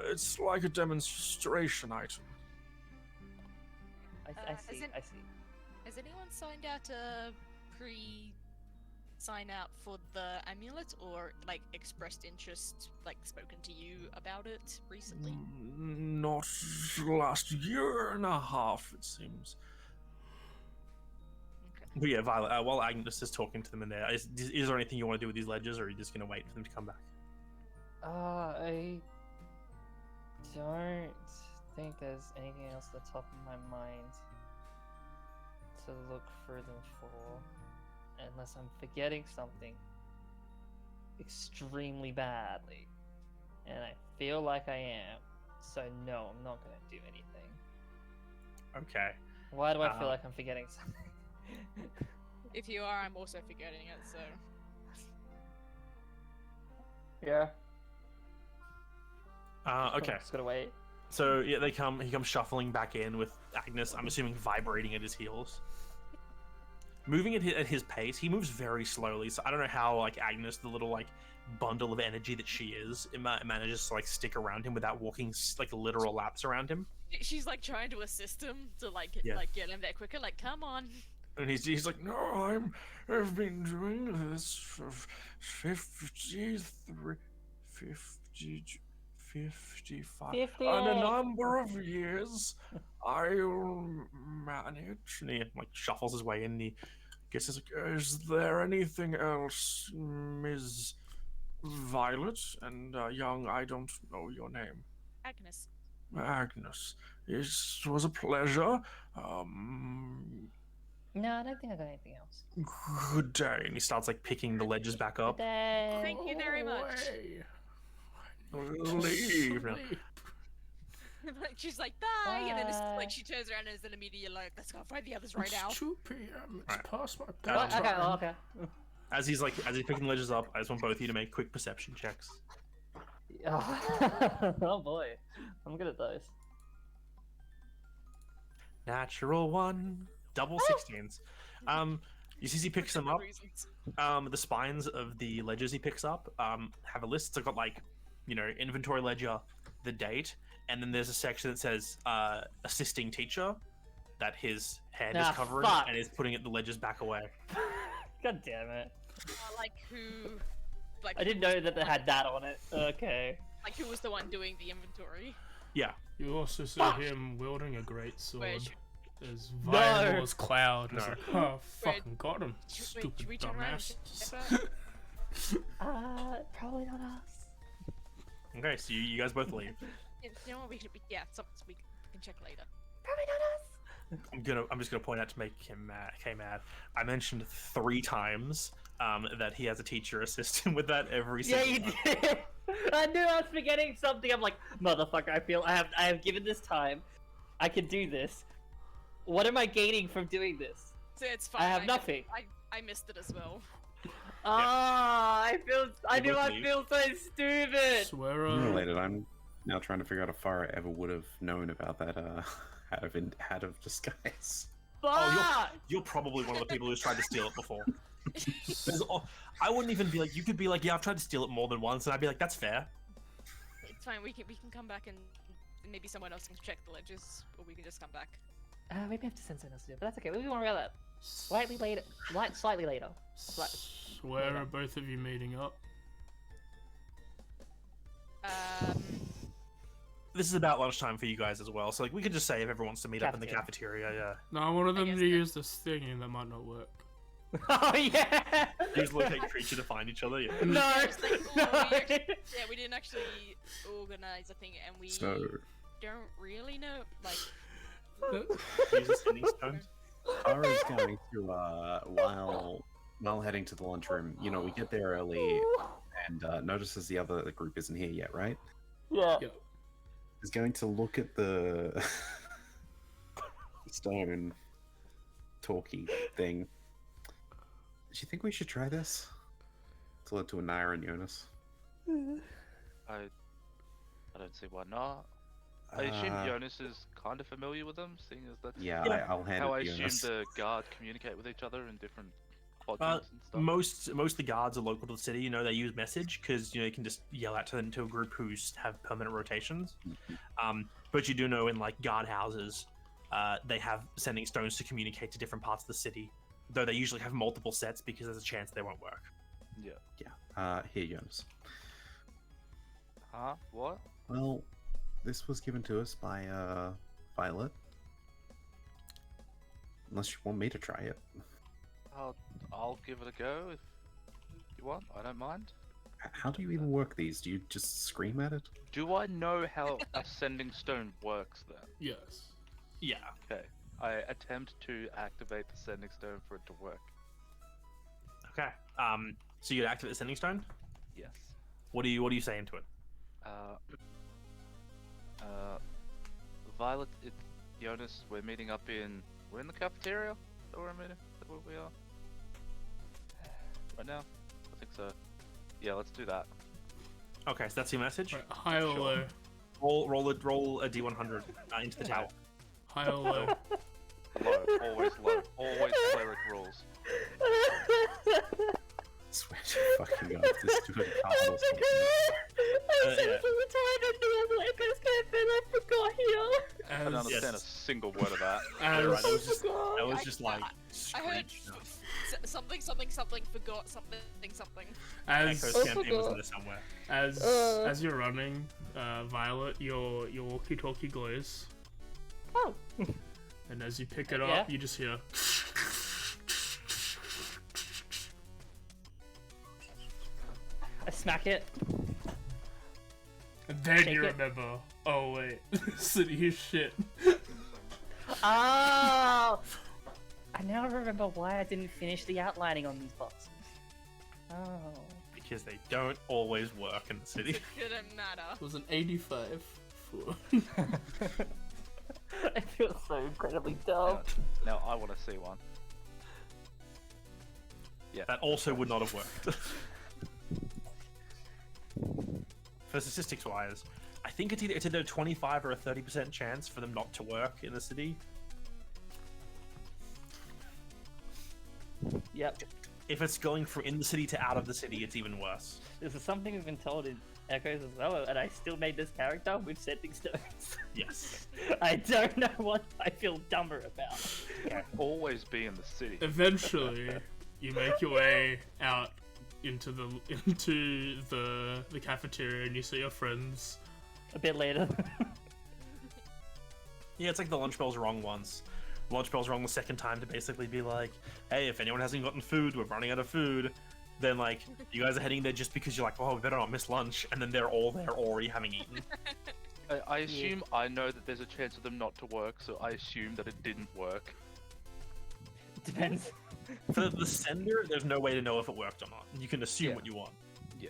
Speaker 3: It's like a demonstration item.
Speaker 2: I
Speaker 7: has
Speaker 2: see.
Speaker 7: it-
Speaker 2: I see.
Speaker 7: has anyone signed out a sign out for the amulet, or like expressed interest, like spoken to you about it recently?
Speaker 3: Not last year and a half, it seems.
Speaker 7: Okay.
Speaker 3: But yeah, Violet, while Agnes is talking to them in there, is there anything you want to do with these ledgers, or are you just going to wait for them to come back?
Speaker 2: I don't think there's anything else at the top of my mind to look through them for, unless I'm forgetting something extremely badly, and I feel like I am. So no, I'm not gonna do anything.
Speaker 3: Okay.
Speaker 2: Why do I feel like I'm forgetting something?
Speaker 7: If you are, I'm also forgetting it, so.
Speaker 2: Yeah.
Speaker 3: Okay.
Speaker 2: Just gotta wait.
Speaker 3: So yeah, he comes shuffling back in with Agnes, I'm assuming vibrating at his heels. Moving at his pace, he moves very slowly, so I don't know how like Agnes, the little like bundle of energy that she is, manages to like stick around him without walking like literal laps around him.
Speaker 7: She's like trying to assist him to like get him there quicker. Like, come on.
Speaker 3: And he's like, no, I've been doing this for 55 on a number of years. I'll manage. And he like shuffles his way in. And he gets his, is there anything else, Ms. Violet? And young, I don't know your name.
Speaker 7: Agnes.
Speaker 3: Agnes. It was a pleasure.
Speaker 2: No, I don't think I got anything else.
Speaker 3: Good day. And he starts like picking the ledges back up.
Speaker 7: Thank you very much.
Speaker 3: Leave now.
Speaker 7: Like, she's like, bye, and then it's like she turns around and is then immediately like, let's go find the others right now.
Speaker 1: It's 2 p.m. It's past my
Speaker 2: Okay,
Speaker 1: bedtime.
Speaker 2: okay.
Speaker 3: As he's picking the ledges up, I just want both of you to make quick perception checks.
Speaker 2: Oh boy, I'm good at those.
Speaker 3: Natural 1, double 16s. You see, he picks them up. The spines of the ledges he picks up have a list. It's got like, inventory ledger, the date, and then there's a section that says assisting teacher that his head is covering and is putting the ledges back away.
Speaker 2: God damn it.
Speaker 7: Like who? Like
Speaker 2: I didn't know that they had that on it. Okay.
Speaker 7: Like who was the one doing the inventory?
Speaker 3: Yeah.
Speaker 1: You also see him wielding a great sword.
Speaker 7: Where's-
Speaker 1: As violent as Cloud.
Speaker 3: No.
Speaker 1: It's like, oh, fucking got him.
Speaker 7: Should we
Speaker 1: Stupid
Speaker 7: turn around and
Speaker 1: dumbass.
Speaker 7: check that?
Speaker 2: Probably not us.
Speaker 3: Okay, so you guys both leave.
Speaker 7: You know what? We can check later.
Speaker 2: Probably not us.
Speaker 3: I'm just gonna point out to make him mad. I mentioned 3 times that he has a teacher assistant with that every single
Speaker 2: Yeah, you
Speaker 3: time.
Speaker 2: did. I knew I was forgetting something. I'm like, motherfucker. I have given this time. I can do this. What am I gaining from doing this?
Speaker 7: So it's fine.
Speaker 2: I have nothing.
Speaker 7: I missed it as well.
Speaker 2: I feel so stupid.
Speaker 1: Swear
Speaker 6: Related, I'm now trying to figure out if Farah ever would have known about that hat of disguise.
Speaker 2: Fuck!
Speaker 3: You're probably one of the people who's tried to steal it before. I wouldn't even be like, you could be like, yeah, I've tried to steal it more than once, and I'd be like, that's fair.
Speaker 7: It's fine. We can come back and maybe someone else can check the ledges, or we can just come back.
Speaker 2: We may have to send someone else to do it, but that's okay. We won't worry about that. Slightly later. Slightly later.
Speaker 1: Where are both of you meeting up?
Speaker 3: This is about lunchtime for you guys as well, so like we could just say if everyone wants to meet up in the cafeteria, yeah.
Speaker 1: No, I wanted them
Speaker 7: guess
Speaker 1: to
Speaker 7: that-
Speaker 1: use this thing and that might not work.
Speaker 2: Oh yeah!
Speaker 3: Use locate creature to find each other, yeah.
Speaker 2: No!
Speaker 7: We didn't actually organize a thing, and we
Speaker 6: So,
Speaker 7: don't really know. Like,
Speaker 3: Use a sending stone.
Speaker 6: Farah's going to, while heading to the lunchroom, we get there early and notices the other group isn't here yet, right?
Speaker 2: Yeah.
Speaker 1: Yeah.
Speaker 6: Is going to look at the stone talkie thing. Do you think we should try this? It's led to a Naira and Jonas.
Speaker 5: I don't see why not. I assume Jonas is kind of familiar with them, seeing as that's
Speaker 6: I'll hand
Speaker 5: how I
Speaker 6: it to
Speaker 5: assume
Speaker 6: Jonas.
Speaker 5: the guard communicate with each other in different quadrants and stuff.
Speaker 3: Most of the guards are local to the city. They use message because you can just yell out to them to a group who's have permanent rotations. But you do know in like guard houses, they have sending stones to communicate to different parts of the city. Though they usually have multiple sets because there's a chance they won't work.
Speaker 5: Yeah.
Speaker 6: Here, Jonas.
Speaker 5: Huh? What?
Speaker 6: Well, this was given to us by Violet. Unless you want me to try it.
Speaker 5: I'll give it a go if you want. I don't mind.
Speaker 6: How do you even work these? Do you just scream at it?
Speaker 5: Do I know how a sending stone works then?
Speaker 1: Yes.
Speaker 3: Yeah.
Speaker 5: Okay. I attempt to activate the sending stone for it to work.
Speaker 3: Okay. So you activate the sending stone.
Speaker 5: Yes.
Speaker 3: What are you saying to it?
Speaker 5: Violet, Jonas, we're meeting up in. We're in the cafeteria. Is that where we're meeting? Is that where we are? Right now? I think so. Yeah, let's do that.
Speaker 3: Okay, so that's your message.
Speaker 1: Right, high or
Speaker 5: Sure.
Speaker 1: low?
Speaker 3: Roll a d100 into the tower.
Speaker 1: High or low?
Speaker 5: Low, always low. Always cleric rules.
Speaker 6: I swear to fucking God, this stupid castle or something.
Speaker 3: Yeah.
Speaker 5: I don't understand
Speaker 3: Yes.
Speaker 5: a single word of that.
Speaker 3: Yeah, right,
Speaker 1: As,
Speaker 3: that was just like
Speaker 7: I heard
Speaker 3: screech stuff.
Speaker 7: something, forgot something.
Speaker 1: as,
Speaker 3: Echo's campaign was in there somewhere.
Speaker 1: as you're running, Violet, your walkie-talkie glows.
Speaker 2: Oh.
Speaker 1: And as you pick it
Speaker 2: Yeah?
Speaker 1: up, you just hear.
Speaker 2: I smack it.
Speaker 1: And then
Speaker 2: Shake
Speaker 1: you
Speaker 2: it.
Speaker 1: remember. Oh wait, city is shit.
Speaker 2: Oh! I now remember why I didn't finish the outlining on these boxes. Oh.
Speaker 3: Because they don't always work in the city.
Speaker 7: Couldn't matter.
Speaker 1: It was an 85 for.
Speaker 2: I feel so incredibly dumb.
Speaker 5: Now I want to see one. Yeah.
Speaker 3: That also would not have worked. For statistics wise, I think it's either a 25 or a 30% chance for them not to work in the city.
Speaker 2: Yep.
Speaker 3: If it's going from in the city to out of the city, it's even worse.
Speaker 2: This is something we've been told in Echoes as well, and I still made this character with stepping stones.
Speaker 3: Yes.
Speaker 2: I don't know what I feel dumber about.
Speaker 5: Always be in the city.
Speaker 1: Eventually, you make your way out into the cafeteria, and you see your friends.
Speaker 2: A bit later.
Speaker 3: Yeah, it's like the lunch bell's wrong once. Lunch bell's wrong the second time to basically be like, hey, if anyone hasn't gotten food, we're running out of food. Then, like, you guys are heading there just because you're like, oh, we better not miss lunch. And then they're all there already having eaten.
Speaker 5: I assume I know that there's a chance of them not to work, so I assume that it didn't work.
Speaker 2: Depends.
Speaker 3: For the sender, there's no way to know if it worked or not. You can assume what you want.
Speaker 5: Yeah.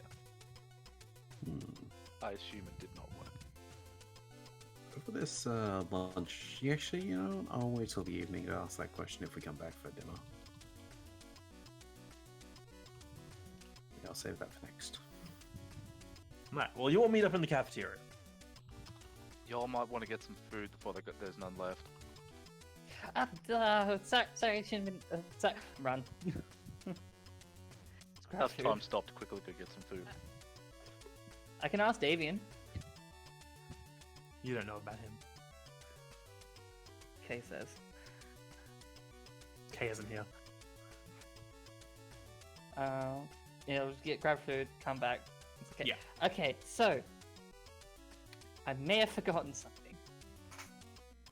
Speaker 5: I assume it did not work.
Speaker 6: For this lunch, I'll wait till the evening to ask that question if we come back for dinner. I'll save that for next.
Speaker 3: Right, well, you all meet up in the cafeteria.
Speaker 5: Y'all might want to get some food before there's none left.
Speaker 2: Sorry, shouldn't have been. Sorry, run. Let's grab
Speaker 5: Have
Speaker 2: food.
Speaker 5: time stopped quickly to get some food.
Speaker 2: I can ask Davian.
Speaker 3: You don't know about him.
Speaker 2: Kay says.
Speaker 3: Kay isn't here.
Speaker 2: Just grab food, come back. It's okay.
Speaker 3: Yeah.
Speaker 2: Okay, so I may have forgotten something.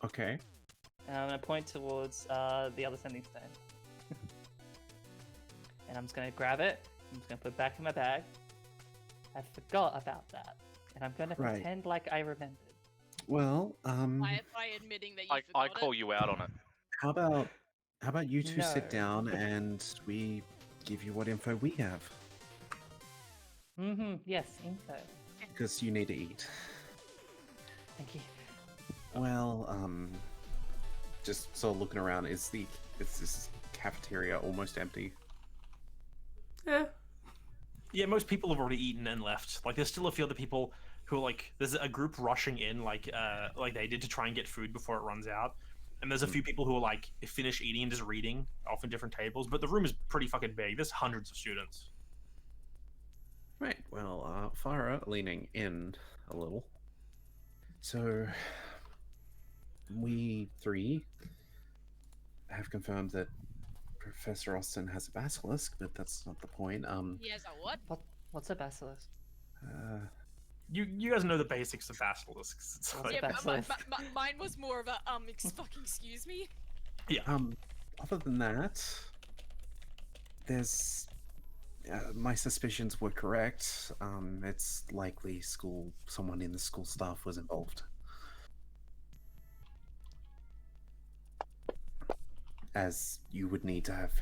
Speaker 6: Okay.
Speaker 2: I'm gonna point towards the other sending stone, and I'm just gonna grab it. I'm just gonna put it back in my bag. I forgot about that, and I'm gonna
Speaker 6: Right.
Speaker 2: pretend like I remembered.
Speaker 6: Well,
Speaker 7: By admitting that you forgot
Speaker 5: I call you out on it.
Speaker 6: how about you two sit
Speaker 2: No.
Speaker 6: down and we give you what info we have,
Speaker 2: Yes, info.
Speaker 6: because you need to eat.
Speaker 2: Thank you.
Speaker 6: Well, just sort of looking around, is this cafeteria almost empty?
Speaker 1: Yeah.
Speaker 3: Yeah, most people have already eaten and left. Like, there's still a few other people who, like, there's a group rushing in, like they did to try and get food before it runs out. And there's a few people who are, like, finish eating and just reading off in different tables. But the room is pretty fucking big. There's hundreds of students.
Speaker 6: Right. Well, Farah leaning in a little. So, we three have confirmed that Professor Austin has a basilisk, but that's not the point.
Speaker 7: He has a what?
Speaker 2: What's a basilisk?
Speaker 3: You guys know the basics of basilisks. It's
Speaker 2: What's
Speaker 3: like-
Speaker 2: a
Speaker 7: Yeah,
Speaker 2: basilisk?
Speaker 7: mine was more of a fucking excuse me.
Speaker 6: Other than that, there's my suspicions were correct. It's likely someone in the school staff was involved. As you would need to have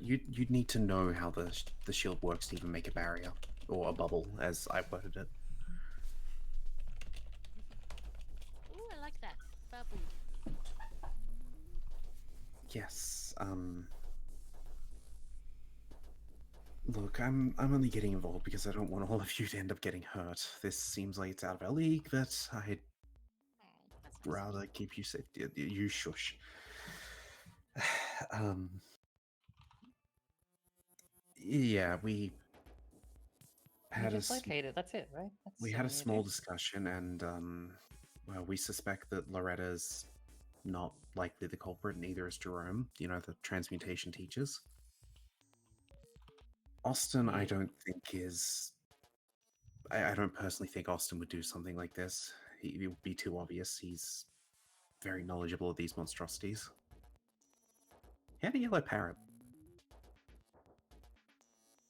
Speaker 6: you'd need to know how the shield works to even make a barrier or a bubble, as I worded it. Yes. Look, I'm only getting involved because I don't want all of you to end up getting hurt. This seems like it's out of our league, but I'd
Speaker 7: Oh, that's nice.
Speaker 6: rather keep you safe. You shush. Yeah, we
Speaker 8: You
Speaker 6: had a
Speaker 8: dislocated. That's it, right? That's
Speaker 6: we
Speaker 8: all
Speaker 6: had a
Speaker 8: you need to
Speaker 6: small
Speaker 8: do.
Speaker 6: discussion, and well, we suspect that Loretta's not likely the culprit. Neither is Jerome. You know, the transmutation teachers. Austin, I
Speaker 8: Yeah.
Speaker 6: don't think is. I don't personally think Austin would do something like this. It would be too obvious. He's very knowledgeable of these monstrosities. He had a yellow parrot.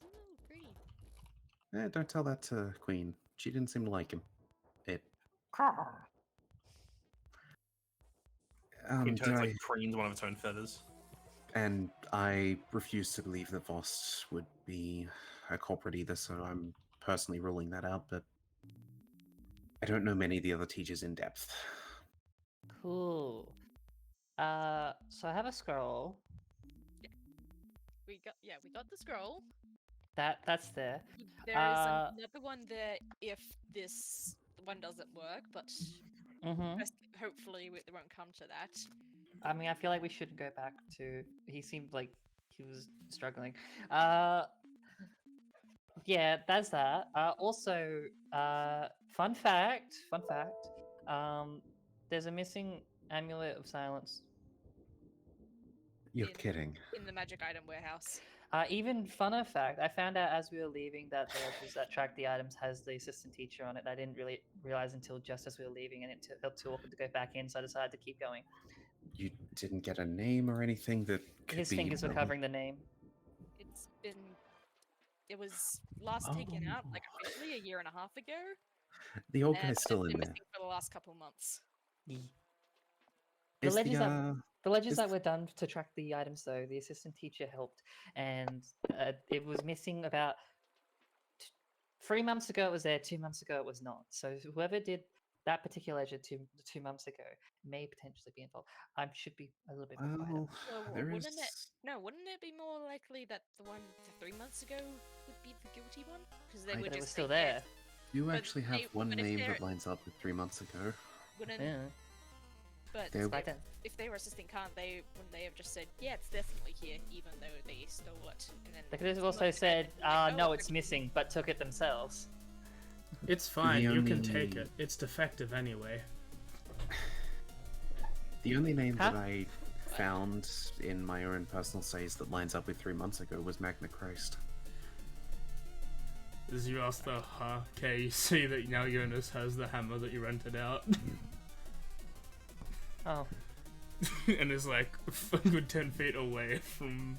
Speaker 7: Oh, pretty.
Speaker 6: Don't tell that to Queen. She didn't seem to like him. It.
Speaker 3: It
Speaker 6: Did
Speaker 3: turns
Speaker 6: I-
Speaker 3: like preens one of its own feathers.
Speaker 6: And I refuse to believe that Vost would be a culprit either, so I'm personally ruling that out, but I don't know many of the other teachers in depth.
Speaker 8: Cool. So I have a scroll.
Speaker 7: We got the scroll.
Speaker 8: That's there.
Speaker 7: There is another one there if this one doesn't work, but
Speaker 8: Mm-hmm.
Speaker 7: hopefully it won't come to that.
Speaker 8: I mean, I feel like we should go back to. He seemed like he was struggling. Yeah, that's that. Also, fun fact. There's a missing amulet of silence.
Speaker 6: You're
Speaker 7: In-
Speaker 6: kidding.
Speaker 7: In the magic item warehouse.
Speaker 8: Even funner fact, I found out as we were leaving that the ledgers that track the items has the assistant teacher on it. I didn't really realize until just as we were leaving, and it felt too awkward to go back in, so I decided to keep going.
Speaker 6: You didn't get a name or anything that could
Speaker 8: His
Speaker 6: be
Speaker 8: fingers were
Speaker 6: relevant?
Speaker 8: covering the name.
Speaker 7: It was last taken out like
Speaker 6: Oh.
Speaker 7: officially a year and a half ago.
Speaker 6: The old
Speaker 7: and
Speaker 6: guy's still
Speaker 7: it's
Speaker 6: in
Speaker 7: been
Speaker 6: there.
Speaker 7: missing for the last couple months.
Speaker 8: The
Speaker 6: Is
Speaker 8: ledgers the ledgers
Speaker 6: is-
Speaker 8: that were done to track the items, though, the assistant teacher helped, and it was missing about 3 months ago. It was there. 2 months ago, it was not. So whoever did that particular ledger 2 months ago may potentially be involved. I should be a little bit more quiet.
Speaker 6: Well,
Speaker 7: Well,
Speaker 6: there
Speaker 7: wouldn't
Speaker 6: is.
Speaker 7: wouldn't it be more likely that the one 3 months ago would be the guilty one? Because they
Speaker 6: I-
Speaker 7: would
Speaker 8: But it
Speaker 7: just
Speaker 8: was still
Speaker 7: say, yeah,
Speaker 8: there.
Speaker 6: You
Speaker 7: but
Speaker 6: actually have
Speaker 7: they-
Speaker 6: one
Speaker 7: but if
Speaker 6: name
Speaker 7: they're-
Speaker 6: that lines up with 3 months ago.
Speaker 7: wouldn't.
Speaker 8: Yeah.
Speaker 7: But
Speaker 6: There-
Speaker 8: I don't.
Speaker 7: if they were assisting can't they? Wouldn't they have just said, yeah, it's definitely here, even though they stole it? And then
Speaker 8: They could have
Speaker 7: 2
Speaker 8: also
Speaker 7: months ago,
Speaker 8: said,
Speaker 7: they'd be like,
Speaker 8: no,
Speaker 7: "Oh,
Speaker 8: it's
Speaker 7: okay."
Speaker 8: missing, but took it themselves.
Speaker 1: It's fine. You can take
Speaker 6: only-
Speaker 1: it. It's defective anyway.
Speaker 6: The only name
Speaker 8: Huh?
Speaker 6: that I found in my own personal saves that lines up with 3 months ago was Magna Christ.
Speaker 1: As you ask the okay, you see that now Jonas has the hammer that you rented out,
Speaker 8: Oh.
Speaker 1: and is like a good 10 feet away from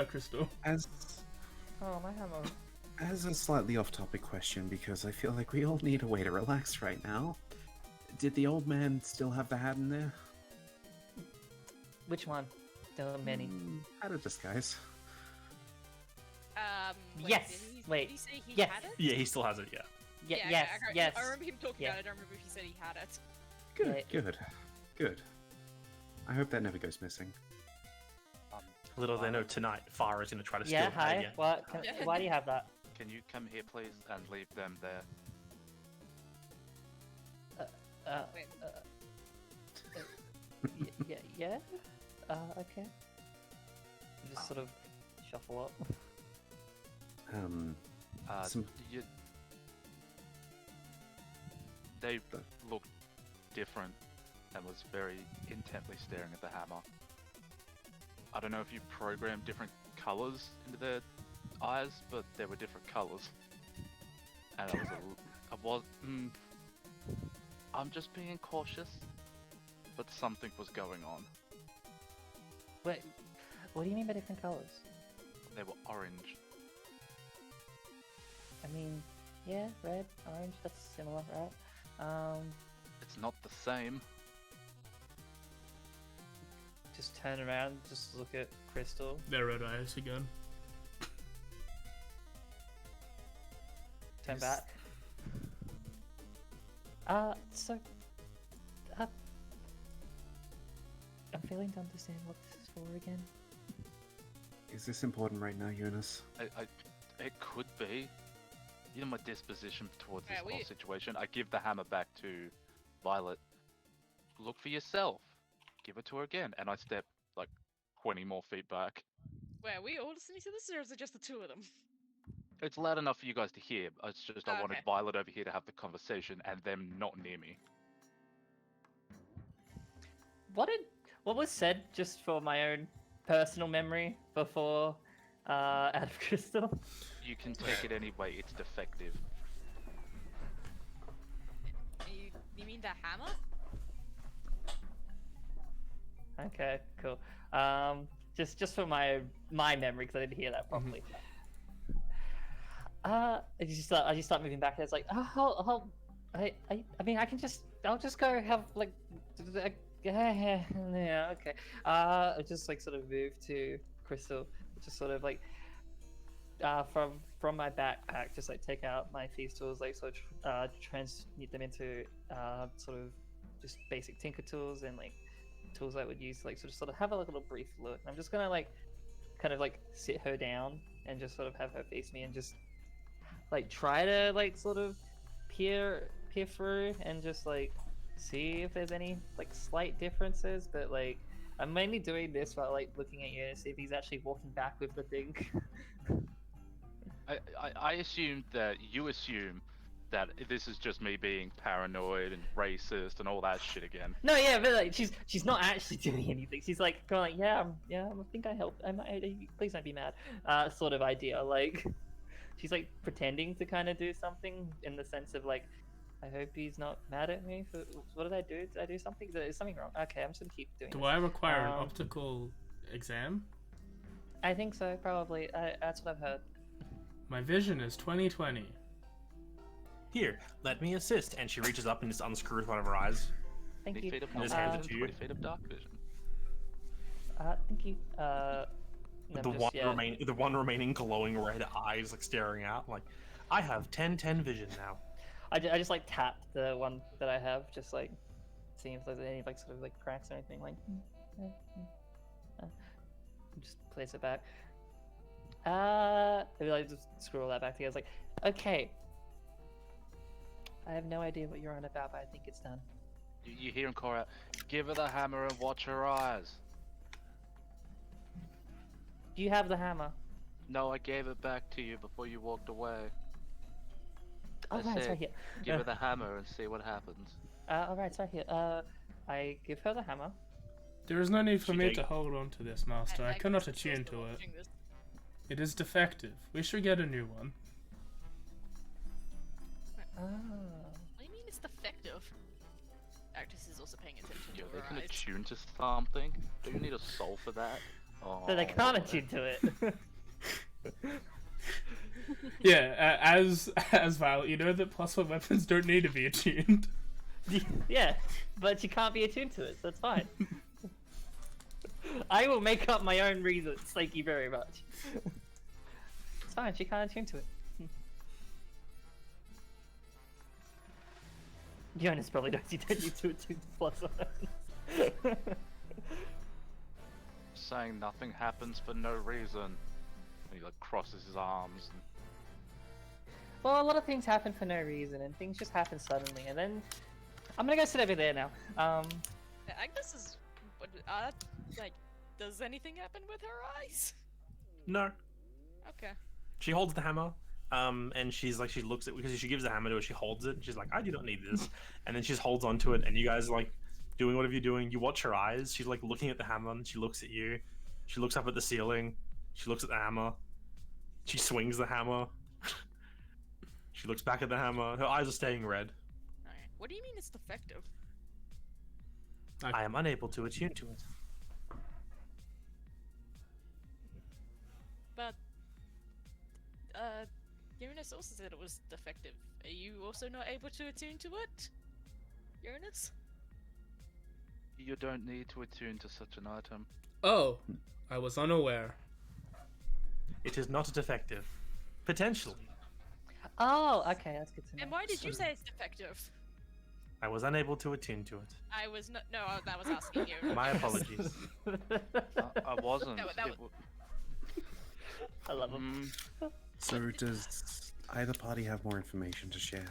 Speaker 1: Crystal.
Speaker 6: As
Speaker 8: Oh, my hammer.
Speaker 6: as a slightly off-topic question, because I feel like we all need a way to relax right now. Did the old man still have the hat in there?
Speaker 8: Which one? There were many.
Speaker 6: Hat of disguise.
Speaker 7: Wait,
Speaker 8: Yes,
Speaker 7: Did he,
Speaker 8: wait,
Speaker 7: Did he say he
Speaker 8: yes.
Speaker 7: had it?
Speaker 3: Yeah, he still has it. Yeah.
Speaker 7: Yeah,
Speaker 8: Yes,
Speaker 7: okay,
Speaker 8: yes.
Speaker 7: I remember him talking
Speaker 8: Yeah.
Speaker 7: about it. I don't remember if he said he had it.
Speaker 6: Good,
Speaker 8: Yeah.
Speaker 6: good. I hope that never goes missing.
Speaker 3: Little they know tonight, Farah is going to try to steal
Speaker 8: Yeah,
Speaker 3: it
Speaker 8: hi.
Speaker 3: again.
Speaker 8: Why do you have that?
Speaker 5: Can you come here, please, and leave them there?
Speaker 7: Wait.
Speaker 8: Yeah? Okay. You just sort of shuffle up.
Speaker 6: Some-
Speaker 5: They looked different and was very intently staring at the hammer. I don't know if you programmed different colors into their eyes, but there were different colors. And I'm just being cautious, but something was going on.
Speaker 8: Wait, what do you mean by different colors?
Speaker 5: They were orange.
Speaker 8: I mean, yeah, red, orange, that's similar, right?
Speaker 5: It's not the same.
Speaker 8: Just turn around, just look at Crystal.
Speaker 1: They're red eyes again.
Speaker 8: Turn
Speaker 6: Is-
Speaker 8: back. I'm feeling failing to understand what this is for again?
Speaker 6: Is this important right now, Eunice?
Speaker 5: It could be. You know my disposition towards this
Speaker 7: Yeah,
Speaker 5: whole situation. I give the hammer back to Violet. Look for yourself. Give it to her again. And I step like 20 more feet back.
Speaker 7: Wait, are we all listening to this, or is it just the two of them?
Speaker 5: It's loud enough for you guys to hear. It's just I
Speaker 7: Oh,
Speaker 5: wanted
Speaker 7: okay.
Speaker 5: Violet over here to have the conversation and them not near me.
Speaker 8: What was said, just for my own personal memory, before out of crystal?
Speaker 5: You can take it anyway. It's defective.
Speaker 7: You mean the hammer?
Speaker 8: Okay, cool. Just for my memory, because I didn't hear that properly. I just start moving back. And it's like, I mean, I'll just go have like, yeah, okay. I just like sort of move to Crystal, just sort of like, from my backpack, just like take out my thieves tools, like sort of transmute them into sort of just basic tinker tools and like tools I would use to like sort of have a little brief look. I'm just gonna like kind of like sit her down and just sort of have her face me and just like try to like sort of peer through and just like see if there's any like slight differences, but like I'm mainly doing this while like looking at you to see if he's actually walking back with the thing.
Speaker 5: I assumed that you assume that this is just me being paranoid and racist and all that shit again.
Speaker 8: No, yeah, but like she's not actually doing anything. She's like going like, yeah, I think I helped. Please don't be mad. Sort of idea. Like she's like pretending to kind of do something in the sense of like, I hope he's not mad at me. For, what did I do? Did I do something? Is something wrong? Okay, I'm just gonna keep doing.
Speaker 1: Do
Speaker 8: this.
Speaker 1: I require an optical exam?
Speaker 8: I think so, probably. That's what I've heard.
Speaker 1: My vision is 20/20.
Speaker 3: Here, let me assist. And she reaches up and just unscrews one of her eyes.
Speaker 8: Thank
Speaker 5: 20
Speaker 8: you.
Speaker 5: feet of
Speaker 3: And
Speaker 5: night
Speaker 3: just hands it
Speaker 5: vision,
Speaker 3: to you.
Speaker 5: 20 feet of dark vision.
Speaker 8: Thank you.
Speaker 3: The one remaining glowing red eyes like staring out. Like, I have 10/10 vision now.
Speaker 8: I just like tap the one that I have, just like seeing if there's any like sort of like cracks or anything. Like, just place it back. Maybe like just screw all that back together. It's like, okay. I have no idea what you're on about, but I think it's done.
Speaker 5: You hear him call out, give her the hammer and watch her eyes.
Speaker 8: Do you have the hammer?
Speaker 5: No, I gave it back to you before you walked away.
Speaker 8: Oh,
Speaker 5: I
Speaker 8: right, it's
Speaker 5: said,
Speaker 8: right here.
Speaker 5: Give her the hammer and see what happens.
Speaker 8: Alright, it's right here. I give her the hammer.
Speaker 1: There is no need for
Speaker 3: She
Speaker 1: me
Speaker 3: take-
Speaker 1: to hold on to this, Master. I cannot attune to it. It is defective. We should get a new one.
Speaker 8: Oh.
Speaker 7: What do you mean it's defective? Actress is also paying attention
Speaker 5: Yeah,
Speaker 7: to
Speaker 5: they
Speaker 7: her
Speaker 5: can
Speaker 7: eyes.
Speaker 5: attune to something. Do you need a soul for that? Oh,
Speaker 8: So they can't attune to it.
Speaker 1: Yeah, as Violet, you know that +1 weapons don't need to be attuned.
Speaker 8: Yeah, but she can't be attuned to it, so it's fine. I will make up my own reasons, thank you very much. It's fine, she can't attune to it. Jonas probably knows you don't need to attune to +1.
Speaker 5: saying nothing happens for no reason. He like crosses his arms. And...
Speaker 8: Well, a lot of things happen for no reason, and things just happen suddenly, and then... I'm gonna go sit over there now.
Speaker 7: Agnes is... like, does anything happen with her eyes?
Speaker 3: No.
Speaker 7: Okay.
Speaker 3: She holds the hammer, and she's like, she looks at, because she gives the hammer to her, she holds it, and she's like, I do not need this. And then she just holds onto it, and you guys are like doing whatever you're doing. You watch her eyes. She's like looking at the hammer, and she looks at you. She looks up at the ceiling. She looks at the hammer. She swings the hammer. She looks back at the hammer. Her eyes are staying red.
Speaker 7: Alright. What do you mean it's defective?
Speaker 3: I am unable to attune to it.
Speaker 7: But, Uranus also said it was defective. Are you also not able to attune to it? Uranus?
Speaker 5: You don't need to attune to such an item.
Speaker 1: Oh, I was unaware.
Speaker 3: It is not defective. Potentially.
Speaker 8: Oh, okay, that's good to know.
Speaker 7: And why did you say it's defective?
Speaker 3: I was unable to attune to it.
Speaker 7: I was not. No, that was asking you.
Speaker 3: My apologies.
Speaker 5: I wasn't.
Speaker 7: That
Speaker 5: It
Speaker 7: wa-
Speaker 8: I love him.
Speaker 6: So does either party have more information to share?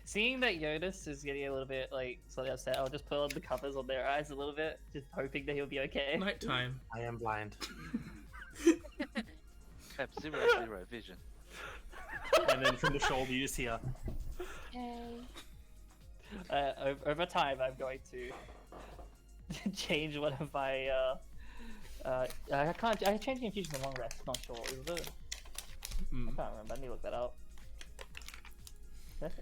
Speaker 8: Seeing that Jonas is getting a little bit like slightly upset, I'll just put on the covers on their eyes a little bit, just hoping that he'll be okay.
Speaker 1: Nighttime.
Speaker 3: I am blind.
Speaker 5: have 0 vision.
Speaker 3: And then from the shoulder you just hear,
Speaker 8: Over time, I'm going to change one of my. I can't. I changed the infusion to long rest. Not sure. Is it? I can't remember. I need to look that up.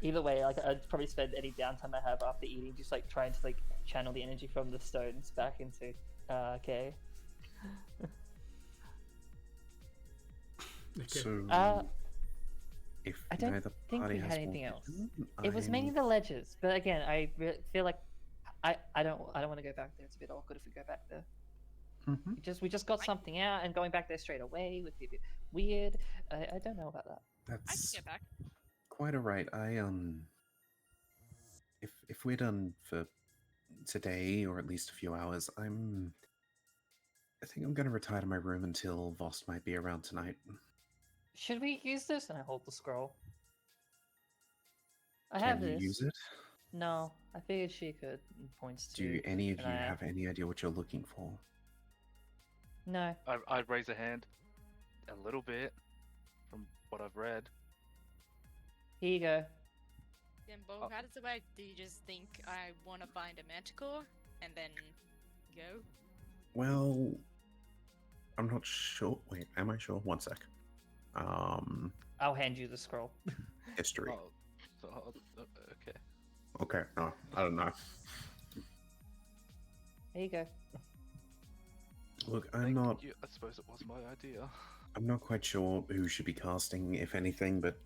Speaker 8: Either way, like I'd probably spend any downtime I have after eating just like trying to like channel the energy from the stones back into okay.
Speaker 1: Okay.
Speaker 6: So, if
Speaker 8: I don't
Speaker 6: neither
Speaker 8: think
Speaker 6: party
Speaker 8: we
Speaker 6: has
Speaker 8: had
Speaker 6: more
Speaker 8: anything else.
Speaker 6: vision,
Speaker 8: It was mainly the ledges, but again, I feel like I don't want to go back there. It's a bit awkward if we go back there.
Speaker 6: Mhm.
Speaker 8: We just got something out, and going back there straight away would be a bit weird. I don't know about that.
Speaker 7: I can
Speaker 6: That's
Speaker 7: get back.
Speaker 6: quite alright. If we're done for today, or at least a few hours, I think I'm gonna retire to my room until Vost might be around tonight.
Speaker 8: Should we use this? And I hold the scroll. I
Speaker 6: Can
Speaker 8: have
Speaker 6: you
Speaker 8: this.
Speaker 6: use it?
Speaker 8: No, I figured she could. Points to.
Speaker 6: Do any of you
Speaker 8: and I-
Speaker 6: have any idea what you're looking for?
Speaker 8: No.
Speaker 5: I'd raise a hand. A little bit. From what I've read.
Speaker 8: Here you go.
Speaker 7: Then, Bo,
Speaker 5: Oh.
Speaker 7: how does it work? Do you just think I want to find a manticore and then go?
Speaker 6: Well, I'm not sure. Wait, am I sure? One sec.
Speaker 8: I'll hand you the scroll.
Speaker 6: History.
Speaker 5: Oh, so, okay.
Speaker 6: Okay, no, I don't know.
Speaker 8: There you go.
Speaker 6: Look,
Speaker 5: Thank you. I suppose it was my idea.
Speaker 6: I'm not quite sure who should be casting, if anything, but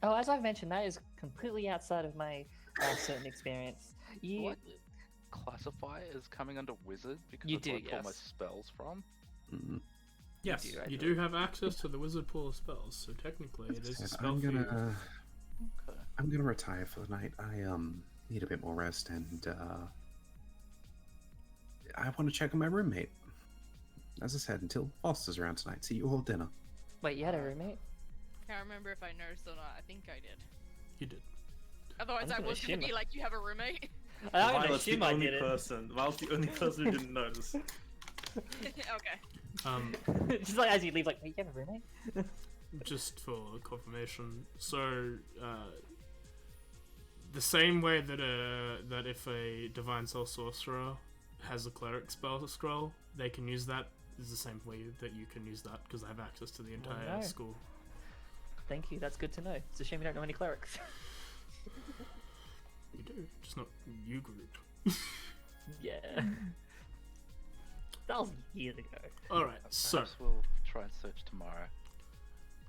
Speaker 8: Oh, as I've mentioned, that is completely outside of my certain experience. You.
Speaker 5: What? Classify it as coming under wizard because
Speaker 8: You
Speaker 5: that's where
Speaker 8: do,
Speaker 5: I pull my
Speaker 8: yes.
Speaker 5: spells from.
Speaker 1: Yes,
Speaker 8: do,
Speaker 1: you
Speaker 8: actually.
Speaker 1: do have access to the wizard pool of spells, so technically it is a spell
Speaker 6: I'm
Speaker 1: for you.
Speaker 6: gonna retire for the night. I need a bit more rest, and I want to check on my roommate. As I said, until Foster's around tonight. See you all at dinner.
Speaker 8: Wait, you had a roommate?
Speaker 7: Can't remember if I noticed or not. I think I did.
Speaker 1: You did.
Speaker 7: Otherwise,
Speaker 8: I'm
Speaker 7: I
Speaker 8: gonna
Speaker 7: was gonna
Speaker 8: assume
Speaker 7: be like, you have a roommate.
Speaker 8: I don't
Speaker 3: Violet's
Speaker 8: assume
Speaker 3: the
Speaker 8: I
Speaker 3: only
Speaker 8: did it.
Speaker 3: person. Violet's the only person who didn't notice.
Speaker 7: Okay.
Speaker 8: Just like as you leave, like, wait, you have a roommate?
Speaker 1: Just for confirmation, so the same way that that if a divine soul sorcerer has a cleric spell scroll, they can use that, is the same way that you can use that because I have access to the entire
Speaker 8: no.
Speaker 1: school.
Speaker 8: Thank you, that's good to know. It's a shame we don't know any clerics.
Speaker 1: You do, just not you group.
Speaker 8: Yeah. That was years ago.
Speaker 1: All right, so
Speaker 5: Perhaps we'll try and search tomorrow.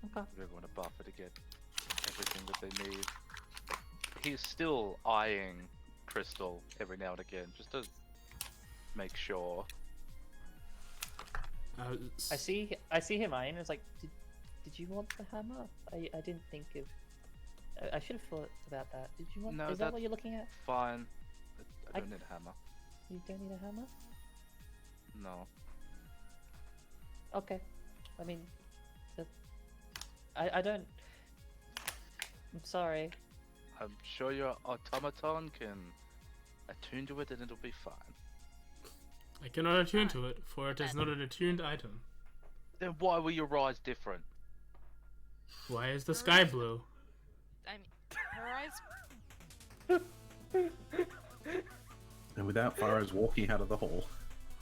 Speaker 8: Okay.
Speaker 5: Give everyone a buffer to get everything that they need. He's still eyeing Crystal every now and again, just to make sure.
Speaker 8: I see him eyeing. It's like, did you want the hammer? I didn't think of. I should have thought about that. Did you want?
Speaker 5: No,
Speaker 8: is that what
Speaker 5: that's
Speaker 8: you're looking at?
Speaker 5: Fine. I
Speaker 8: I-
Speaker 5: don't need a hammer.
Speaker 8: You don't need a hammer?
Speaker 5: No.
Speaker 8: Okay. I mean, I don't. I'm sorry.
Speaker 5: I'm sure your automaton can attune to it and it'll be fine.
Speaker 1: I cannot attune to it, for it is not an attuned item.
Speaker 5: Then why were your eyes different?
Speaker 1: Why is the sky blue?
Speaker 7: I mean, her eyes.
Speaker 6: And without Farah's walking out of the hall.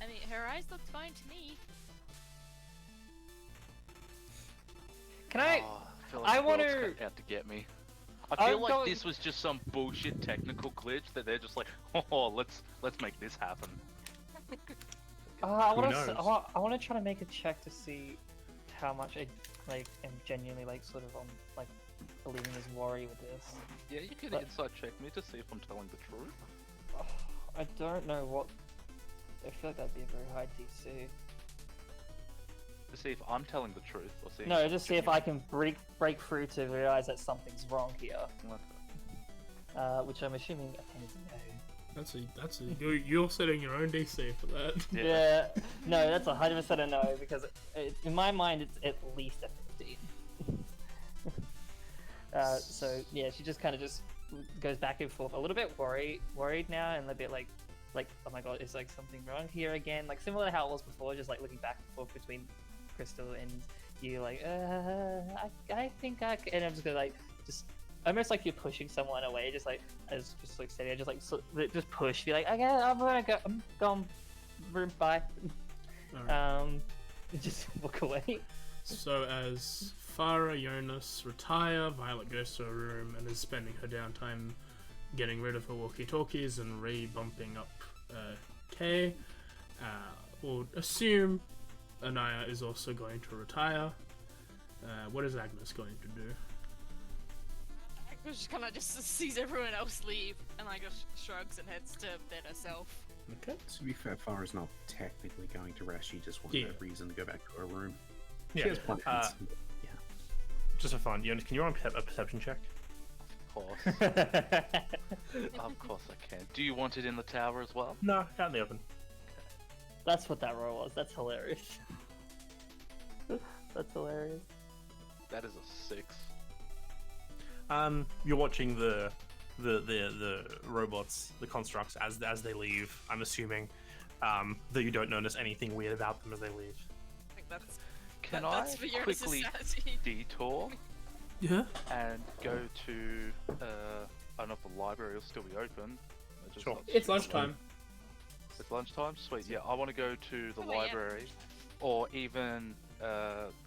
Speaker 7: I mean, her eyes looked fine to me.
Speaker 8: Can I?
Speaker 5: Oh, I feel like
Speaker 8: I
Speaker 5: the world's
Speaker 8: wanna-
Speaker 5: out to get me. I feel
Speaker 8: I'm
Speaker 5: like
Speaker 8: going-
Speaker 5: this was just some bullshit technical glitch that they're just like, oh, let's make this happen.
Speaker 8: I
Speaker 3: Who
Speaker 8: want
Speaker 3: knows?
Speaker 8: to. I want to try to make a check to see how much I like am genuinely like sort of like believing his worry with this.
Speaker 5: Yeah, you can
Speaker 8: But-
Speaker 5: inside check me to see if I'm telling the truth.
Speaker 8: I don't know what. I feel like that'd be a very high DC.
Speaker 5: To see if I'm telling the truth or see.
Speaker 8: No, just see if I can break through to realize that something's wrong here.
Speaker 5: Okay.
Speaker 8: which I'm assuming Atheneum is a no.
Speaker 1: That's a you're setting your own DC for that.
Speaker 8: Yeah. No, that's 100% a no because in my mind it's at least a 15. So yeah, she just kind of just goes back and forth, a little bit worried now, and a bit like oh my god, is like something wrong here again? Like similar to how it was before, just like looking back and forth between Crystal and you, like I think I can, and I'm just gonna like just almost like you're pushing someone away, just like just like steady, just like just push, be like okay, I'm going room bye.
Speaker 1: Alright.
Speaker 8: Just walk away.
Speaker 1: So as Farah, Jonas retire, Violet goes to her room and is spending her downtime getting rid of her walkie-talkies and re-bumping up Kay. We'll assume Anaya is also going to retire. What is Agnes going to do?
Speaker 7: Agnes just kind of just sees everyone else leave and like just shrugs and heads to bed herself.
Speaker 1: Okay.
Speaker 6: To be fair, Farah's not technically going to rest. She just wanted
Speaker 1: Yeah.
Speaker 6: a reason to go back to her room.
Speaker 3: Yeah.
Speaker 6: She has plans.
Speaker 3: Just for fun, Jonas, can you run a perception check?
Speaker 5: Of course. Of course I can. Do you want it in the tower as well?
Speaker 3: No, out in the open.
Speaker 8: That's what that roll was. That's hilarious. That's hilarious.
Speaker 5: That is a 6.
Speaker 3: You're watching the robots, the constructs, as they leave. I'm assuming, though you don't notice anything weird about them as they leave.
Speaker 7: I think that's
Speaker 5: Can
Speaker 7: that's
Speaker 5: I
Speaker 7: for your
Speaker 5: quickly
Speaker 7: society.
Speaker 5: detour
Speaker 1: Yeah.
Speaker 5: and go to I don't know if the library will still be open. I just
Speaker 3: Sure.
Speaker 5: thought-
Speaker 1: It's lunchtime.
Speaker 5: It's lunchtime? Sweet, yeah. I want to go to the
Speaker 7: Oh, yeah.
Speaker 5: library, or even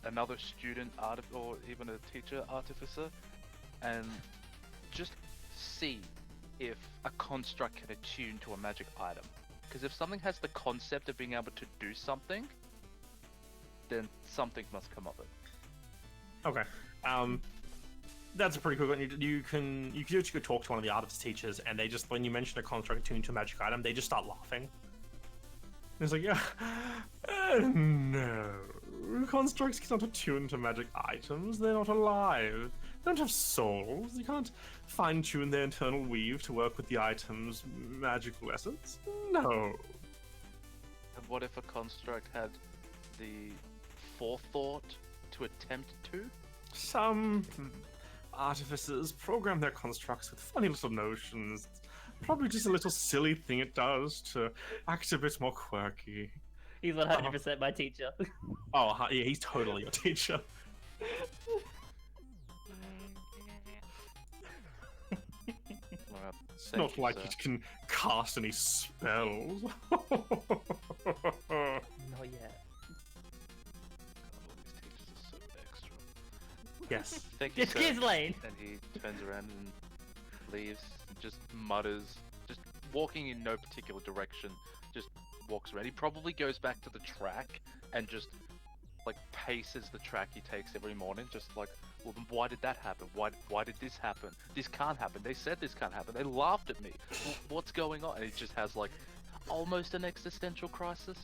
Speaker 5: another student or even a teacher artificer, and just see if a construct can attune to a magic item. Because if something has the concept of being able to do something, then something must come of it.
Speaker 3: Okay. That's a pretty cool one. You can just go talk to one of the artifice teachers, and they just, when you mention a construct attuned to a magic item, they just start laughing. And it's like, yeah, no, constructs cannot attune to magic items. They're not alive. They don't have souls. You can't fine-tune their internal weave to work with the item's magical essence. No.
Speaker 5: And what if a construct had the forethought to attempt to?
Speaker 3: Some artificers program their constructs with funny little notions. Probably just a little silly thing it does to act a bit more quirky.
Speaker 8: He's 100% my teacher.
Speaker 3: Oh, yeah, he's totally your teacher.
Speaker 5: Alright,
Speaker 3: It's
Speaker 5: thank
Speaker 3: not
Speaker 5: you,
Speaker 3: like
Speaker 5: sir.
Speaker 3: it can cast any spells.
Speaker 8: Not yet.
Speaker 5: God, all these teachers are so extra.
Speaker 3: Yes.
Speaker 5: Thank you,
Speaker 8: It's
Speaker 5: sir.
Speaker 8: Ghislaine!
Speaker 5: And he turns around and leaves, just mutters, just walking in no particular direction, just walks around. He probably goes back to the track and just like paces the track he takes every morning, just like, well, then why did that happen? Why did this happen? This can't happen. They said this can't happen. They laughed at me. What's going on? And he just has like almost an existential crisis.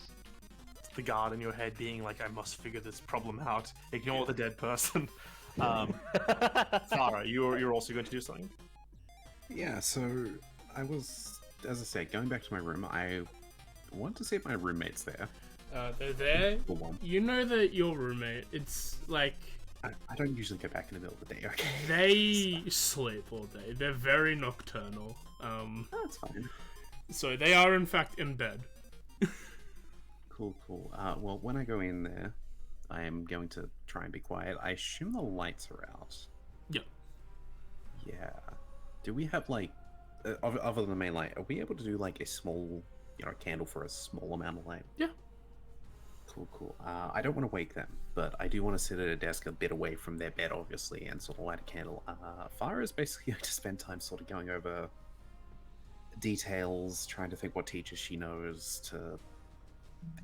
Speaker 3: The guard in your head being like, I must figure this problem out. Ignore the dead person. Farah, you're also going to do something?
Speaker 6: Yeah, so I was, as I said, going back to my room. I want to see if my roommate's there.
Speaker 1: They're there.
Speaker 6: For one.
Speaker 1: You know that your roommate, it's like
Speaker 6: I don't usually go back in the middle of the day, okay?
Speaker 1: they sleep all day. They're very nocturnal.
Speaker 6: That's fine.
Speaker 1: So they are in fact in bed.
Speaker 6: Cool. Well, when I go in there, I am going to try and be quiet. I assume the lights are out.
Speaker 1: Yeah.
Speaker 6: Yeah. Do we have, like, other than the main light, are we able to do, like, a small, candle for a small amount of light?
Speaker 1: Yeah.
Speaker 6: Cool. I don't want to wake them, but I do want to sit at a desk a bit away from their bed, obviously, and sort of light a candle. Farah is basically going to spend time sort of going over details, trying to think what teachers she knows, to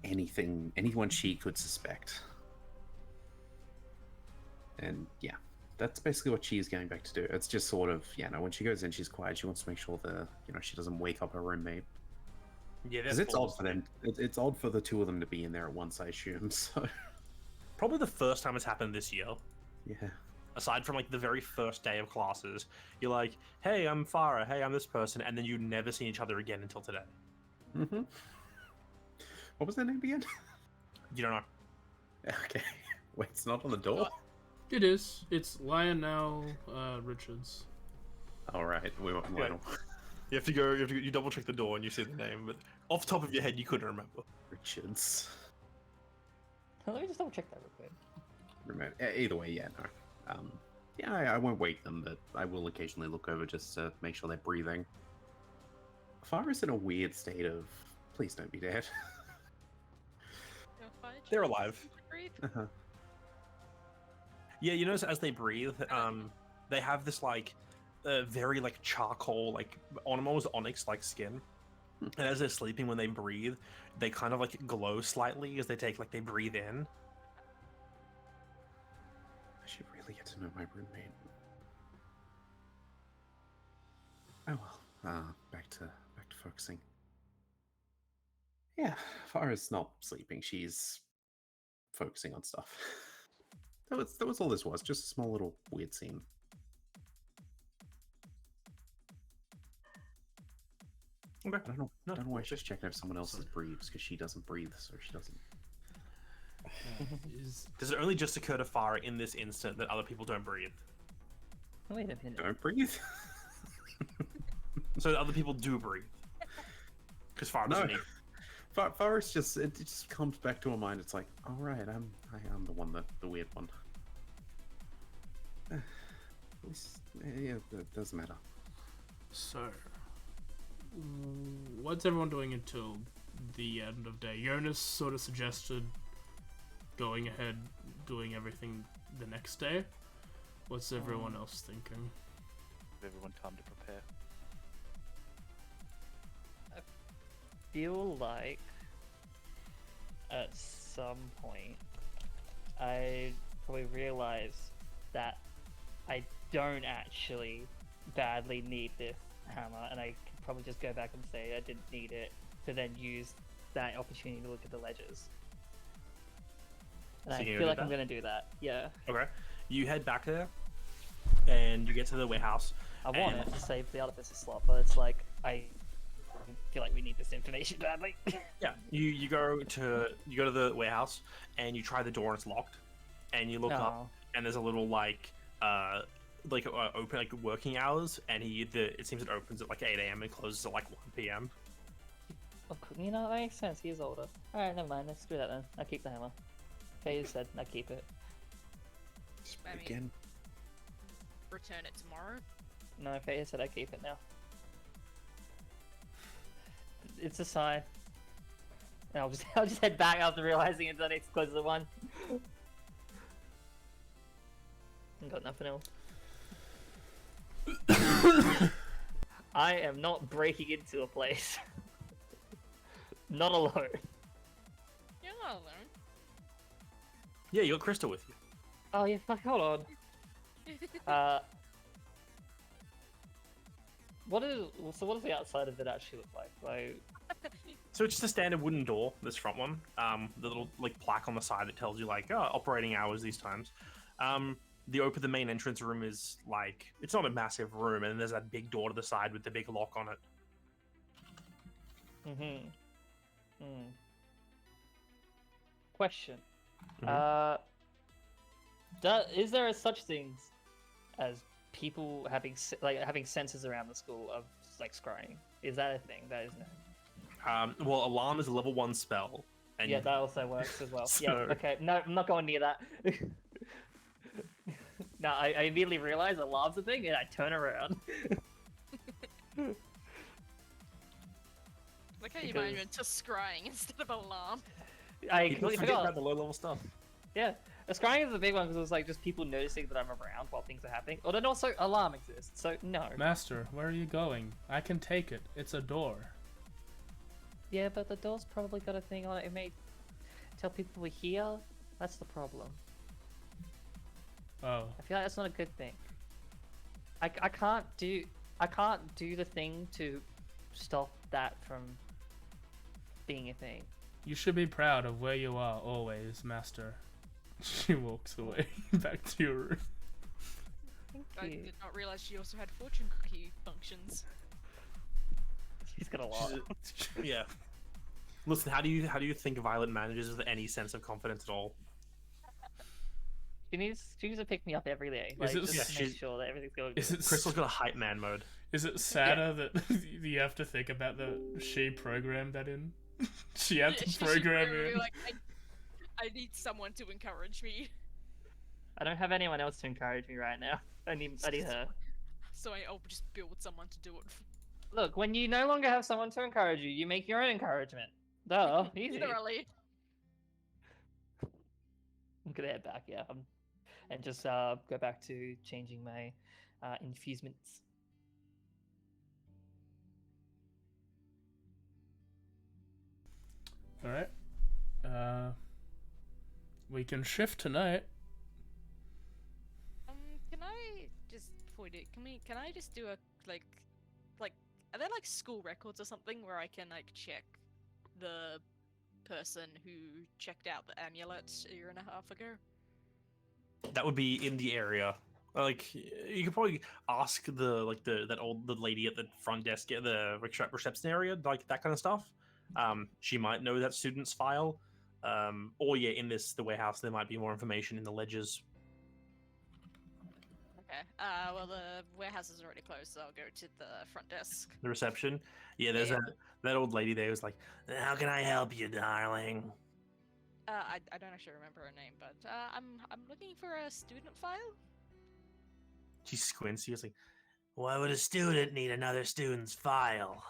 Speaker 6: anyone she could suspect. And yeah, that's basically what she is going back to do. It's just sort of, when she goes in, she's quiet. She wants to make sure she doesn't wake up her roommate.
Speaker 3: Yeah,
Speaker 6: Because it's odd for them. It's odd for the two of them to be in there at once, I assume. So
Speaker 3: Probably the first time it's happened this year.
Speaker 6: yeah.
Speaker 3: aside from like the very first day of classes, you're like, hey, I'm Farah, hey, I'm this person, and then you never see each other again until today.
Speaker 6: Mm-hmm. What was their name again?
Speaker 3: You don't know.
Speaker 6: Okay. Wait, it's not on the door?
Speaker 1: It is. It's Lionel Richards.
Speaker 6: All right. We won't.
Speaker 3: Yeah. You have to go. You double check the door and you see the name, but off the top of your head, you couldn't remember.
Speaker 6: Richards.
Speaker 8: Let me just double check that real quick.
Speaker 6: Either way, yeah, no. Yeah, I won't wake them, but I will occasionally look over just to make sure they're breathing. Farah's in a weird state of, please don't be dead.
Speaker 3: They're alive.
Speaker 6: Uh-huh.
Speaker 3: Yeah, you notice as they breathe, they have this like very like charcoal, like almost onyx-like skin. And as they're sleeping, when they breathe, they kind of like glow slightly as they they breathe in.
Speaker 6: I should really get to know my roommate. Oh well. Back to focusing. Yeah, Farah's not sleeping. She's focusing on stuff. That was all this was. Just a small little weird scene.
Speaker 3: Okay.
Speaker 6: I don't know.
Speaker 3: No,
Speaker 6: I don't know why she's checking if someone else breathes because she doesn't breathe, so she doesn't.
Speaker 3: Does it only just occur to Farah in this instant that other people don't breathe?
Speaker 8: Wait a minute.
Speaker 6: Don't breathe.
Speaker 3: So that other people do breathe. Because Farah doesn't need.
Speaker 6: Farah's just it just comes back to her mind. It's like, all right, I am the one the weird one. Yeah, it doesn't matter.
Speaker 1: So, what's everyone doing until the end of day? Jonas sort of suggested going ahead, doing everything the next day. What's everyone else thinking?
Speaker 5: Give everyone time to prepare.
Speaker 2: Feel like at some point I probably realize that I don't actually badly need this hammer, and I can probably just go back and say I didn't need it, to then use that opportunity to look at the ledgers. And
Speaker 3: So
Speaker 2: I
Speaker 3: you're
Speaker 2: feel
Speaker 3: gonna
Speaker 2: like
Speaker 3: do
Speaker 2: I'm
Speaker 3: that?
Speaker 2: gonna do that. Yeah,
Speaker 3: Okay. You head back there, and you get to the warehouse.
Speaker 2: I want
Speaker 3: And-
Speaker 2: it to save the artificer slot, but it's like I feel like we need this information badly.
Speaker 3: Yeah, you go to the warehouse and you try the door and it's locked, and you look up and there's a little open like working hours, and it seems it opens at like 8 a.m. and closes at like 1 p.m.
Speaker 2: You know, that makes sense. He is older. All right, never mind. Let's do that then. I keep the hammer. Okay, you said I keep it.
Speaker 7: I mean,
Speaker 6: Again,
Speaker 7: return it tomorrow.
Speaker 2: No, okay, you said I keep it now. It's a sign. And I'll just head back after realizing it's only close to 1. I've got nothing else. I am not breaking into a place. Not alone.
Speaker 7: You're not alone.
Speaker 3: Yeah, you got Crystal with you.
Speaker 2: Oh yeah, fuck, hold on. What does the outside of it actually look like? Like,
Speaker 3: So it's just a standard wooden door, this front one. The little like plaque on the side that tells you like operating hours these times. The main entrance room is like, it's not a massive room, and then there's that big door to the side with the big lock on it.
Speaker 2: Question.
Speaker 3: Mhm.
Speaker 2: Is there such things as people having having sensors around the school of like scrying? Is that a thing? That is no.
Speaker 3: Well, alarm is a level 1 spell. And
Speaker 2: Yeah, that also works as well.
Speaker 3: So-
Speaker 2: Yeah. Okay. No, I'm not going near that. No, I immediately realize alarm's a thing, and I turn around.
Speaker 7: Look how you mind went to scrying instead of alarm.
Speaker 2: I
Speaker 3: People
Speaker 2: completely
Speaker 3: forget
Speaker 2: forgot.
Speaker 3: about the low level stuff.
Speaker 2: Yeah, scrying is a big one because it was like just people noticing that I'm around while things are happening. Or then also alarm exists. So no.
Speaker 1: Master, where are you going? I can take it. It's a door.
Speaker 2: Yeah, but the door's probably got a thing on it. It may tell people we're here. That's the problem.
Speaker 1: Oh.
Speaker 2: I feel like that's not a good thing. I can't do the thing to stop that from being a thing.
Speaker 1: You should be proud of where you are always, Master. She walks away back to your room.
Speaker 8: Thank
Speaker 7: I
Speaker 8: you.
Speaker 7: did not realize she also had fortune cookie functions.
Speaker 8: She's got a lot.
Speaker 3: Yeah. Listen, how do you think Violet manages with any sense of confidence at all?
Speaker 8: She needs to pick me up every day.
Speaker 1: Is
Speaker 8: Like,
Speaker 1: it-
Speaker 8: just
Speaker 3: Yeah,
Speaker 8: to
Speaker 3: she's-
Speaker 8: make sure that everything's going
Speaker 1: Is
Speaker 8: good.
Speaker 1: it
Speaker 3: Crystal's got a hype man mode.
Speaker 1: Is it sadder that you have to think about that she programmed that in? She had to program
Speaker 7: really
Speaker 1: in.
Speaker 7: like, I need someone to encourage me.
Speaker 8: I don't have anyone else to encourage me right now. I need her.
Speaker 7: So I'll just build someone to do it.
Speaker 8: Look, when you no longer have someone to encourage you, you make your own encouragement. Duh, easy.
Speaker 7: Literally.
Speaker 8: I'm gonna head back, yeah, and just go back to changing my infusements.
Speaker 1: All right. We can shift tonight.
Speaker 7: Can I just can I just do a like are there like school records or something where I can like check the person who checked out the amulet a year and a half ago?
Speaker 3: That would be in the area. Like you could probably ask the lady at the front desk at the reception area, like that kind of stuff. She might know that student's file. Or yeah, in the warehouse there might be more information in the ledgers.
Speaker 7: Okay. Well the warehouse is already closed, so I'll go to the front desk.
Speaker 3: The reception. Yeah, there's
Speaker 7: Yeah.
Speaker 3: that old lady there who's like, "How can I help you, darling?"
Speaker 7: I don't actually remember her name, but I'm looking for a student file.
Speaker 3: She squints. She's like, "Why would a student need another student's file?"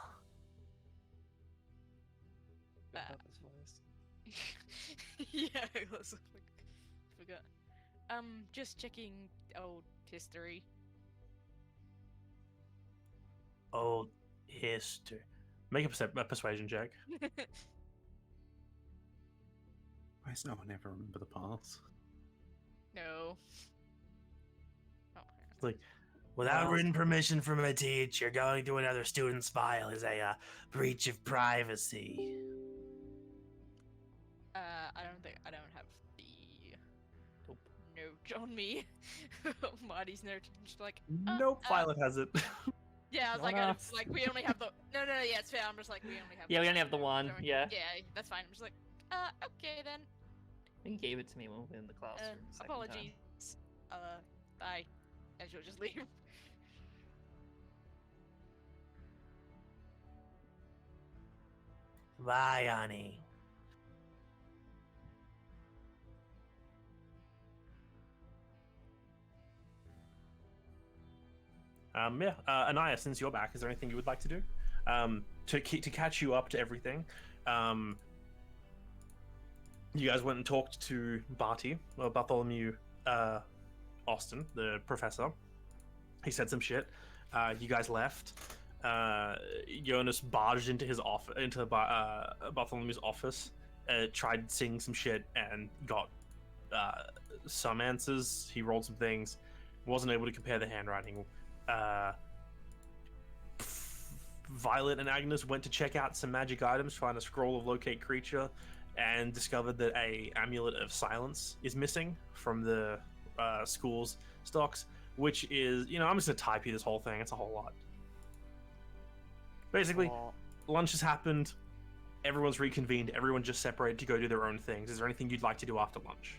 Speaker 8: Purpose voice.
Speaker 7: Yeah, I was like, forgot. Just checking old history.
Speaker 3: Old history. Make a persuasion check.
Speaker 6: Why does no one ever remember the past?
Speaker 7: No. Oh,
Speaker 3: Like, without
Speaker 8: Wow.
Speaker 3: written permission from a teacher, going to another student's file is a breach of privacy.
Speaker 7: I don't have the note on me. Marty's note. Just like,
Speaker 3: Nope, Violet has it.
Speaker 7: yeah, I was
Speaker 8: Why
Speaker 7: like,
Speaker 8: not?
Speaker 7: it's like we only have the. No, yeah, it's fair. I'm just like we only have.
Speaker 8: Yeah, we only have the one,
Speaker 7: note.
Speaker 8: yeah.
Speaker 7: Yeah, that's fine. I'm just like, okay then.
Speaker 8: He gave it to me when we were in the classroom. second time.
Speaker 7: Apologies. Bye. And she'll just leave.
Speaker 3: Bye, honey. Anaya, since you're back, is there anything you would like to do? To catch you up to everything, you guys went and talked to Bartholomew Austin, the professor. He said some shit. You guys left. Jonas barged into his Bartholomew's office, tried seeing some shit, and got some answers. He rolled some things. Wasn't able to compare the handwriting. Violet and Agnes went to check out some magic items, find a scroll of locate creature, and discovered that a amulet of silence is missing from the school's stocks, which is, I'm just gonna type you this whole thing. It's a whole lot. Basically,
Speaker 8: Aw.
Speaker 3: lunch has happened. Everyone's reconvened. Everyone just separated to go do their own things. Is there anything you'd like to do after lunch?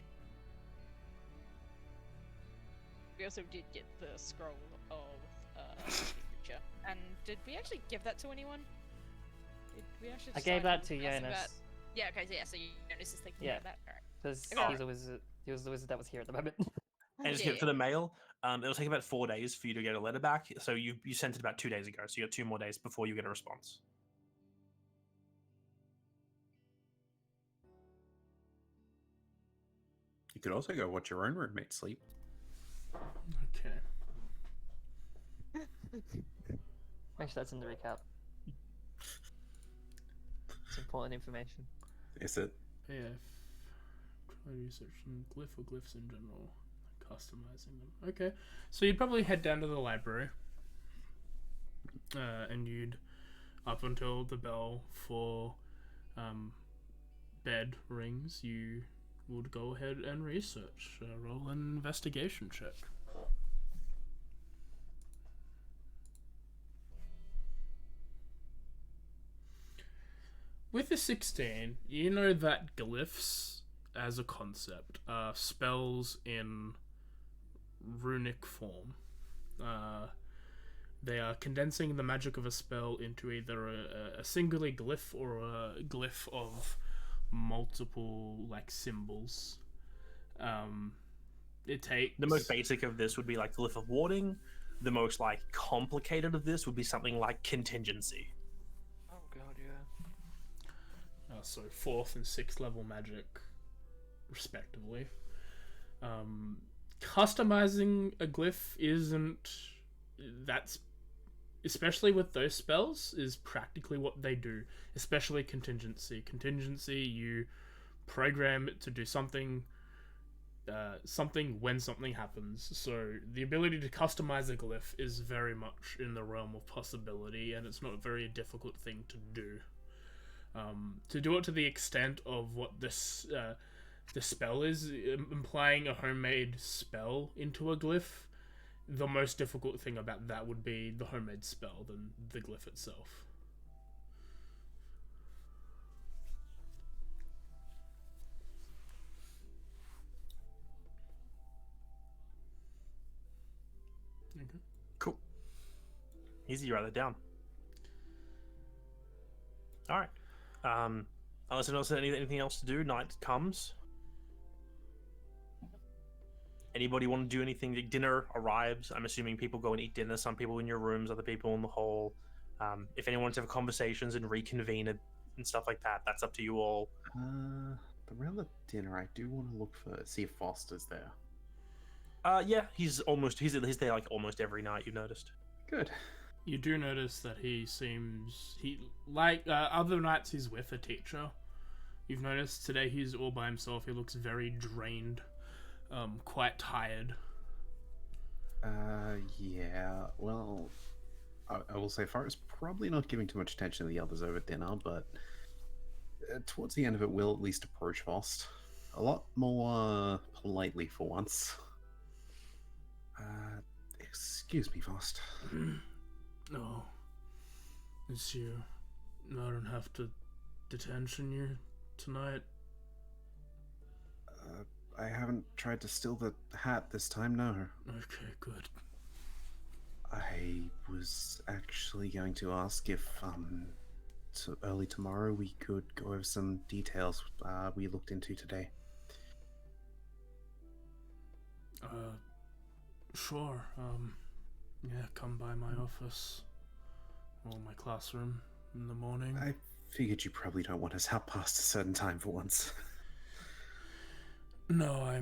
Speaker 7: We also did get the scroll of creature. And did we actually give that to anyone? Did we actually
Speaker 8: I gave
Speaker 7: decide
Speaker 8: that to
Speaker 7: who else
Speaker 8: Jonas.
Speaker 7: about- Yeah, okay, so so Jonas is taking care
Speaker 8: Yeah.
Speaker 7: of that. Alright.
Speaker 8: Because
Speaker 7: Okay.
Speaker 8: he's a wizard. He was the wizard that was here at the moment.
Speaker 3: And just
Speaker 7: Yeah,
Speaker 3: for the mail, it'll take about 4 days for you to get a letter back. So you sent it about 2 days ago. So you got 2 more days before you get a response.
Speaker 6: You could also go watch your own roommate sleep.
Speaker 1: Okay.
Speaker 8: Make sure that's in the recap. It's important information.
Speaker 6: Is it?
Speaker 1: Yeah. Try research and glyph or glyphs in general. Customizing them. Okay. So you'd probably head down to the library. And you'd, up until the bell for bed rings, you would go ahead and research. Roll an investigation check. With the 16, you know that glyphs, as a concept, are spells in runic form. They are condensing the magic of a spell into either a singular glyph or a glyph of multiple, like, symbols. It takes...
Speaker 3: The most basic of this would be like glyph of warding. The most like complicated of this would be something like contingency.
Speaker 5: Oh god, yeah.
Speaker 1: So 4th and 6th level magic, respectively. Customizing a glyph isn't... That's... Especially with those spells, is practically what they do. Especially contingency. Contingency, you program it to do something when something happens. So the ability to customize a glyph is very much in the realm of possibility, and it's not a very difficult thing to do. To do it to the extent of what this the spell is, implying a homemade spell into a glyph, the most difficult thing about that would be the homemade spell than the glyph itself. Okay.
Speaker 3: Cool. Easy, you write that down. All right. Unless there's anything else to do, night comes. Anybody want to do anything? Dinner arrives. I'm assuming people go and eat dinner. Some people in your rooms, other people in the hall. If anyone wants to have conversations and reconvene and stuff like that, that's up to you all.
Speaker 6: Around the dinner, I do want to look see if Foster's there.
Speaker 3: Yeah, he's there like almost every night. You've noticed.
Speaker 6: Good.
Speaker 1: You do notice that he like other nights he's with a teacher. You've noticed today he's all by himself. He looks very drained. Quite tired.
Speaker 6: Yeah, well, I will say Farah's probably not giving too much attention to the others over dinner, but towards the end of it, we'll at least approach Fost a lot more politely for once. Excuse me, Fost.
Speaker 1: No, it's you. I don't have to detention you tonight.
Speaker 6: I haven't tried to steal the hat this time, no.
Speaker 1: Okay, good.
Speaker 6: I was actually going to ask if, early tomorrow we could go over some details we looked into today.
Speaker 1: Sure. Yeah, come by my office or my classroom in the morning.
Speaker 6: I figured you probably don't want us out past a certain time for once.
Speaker 1: No,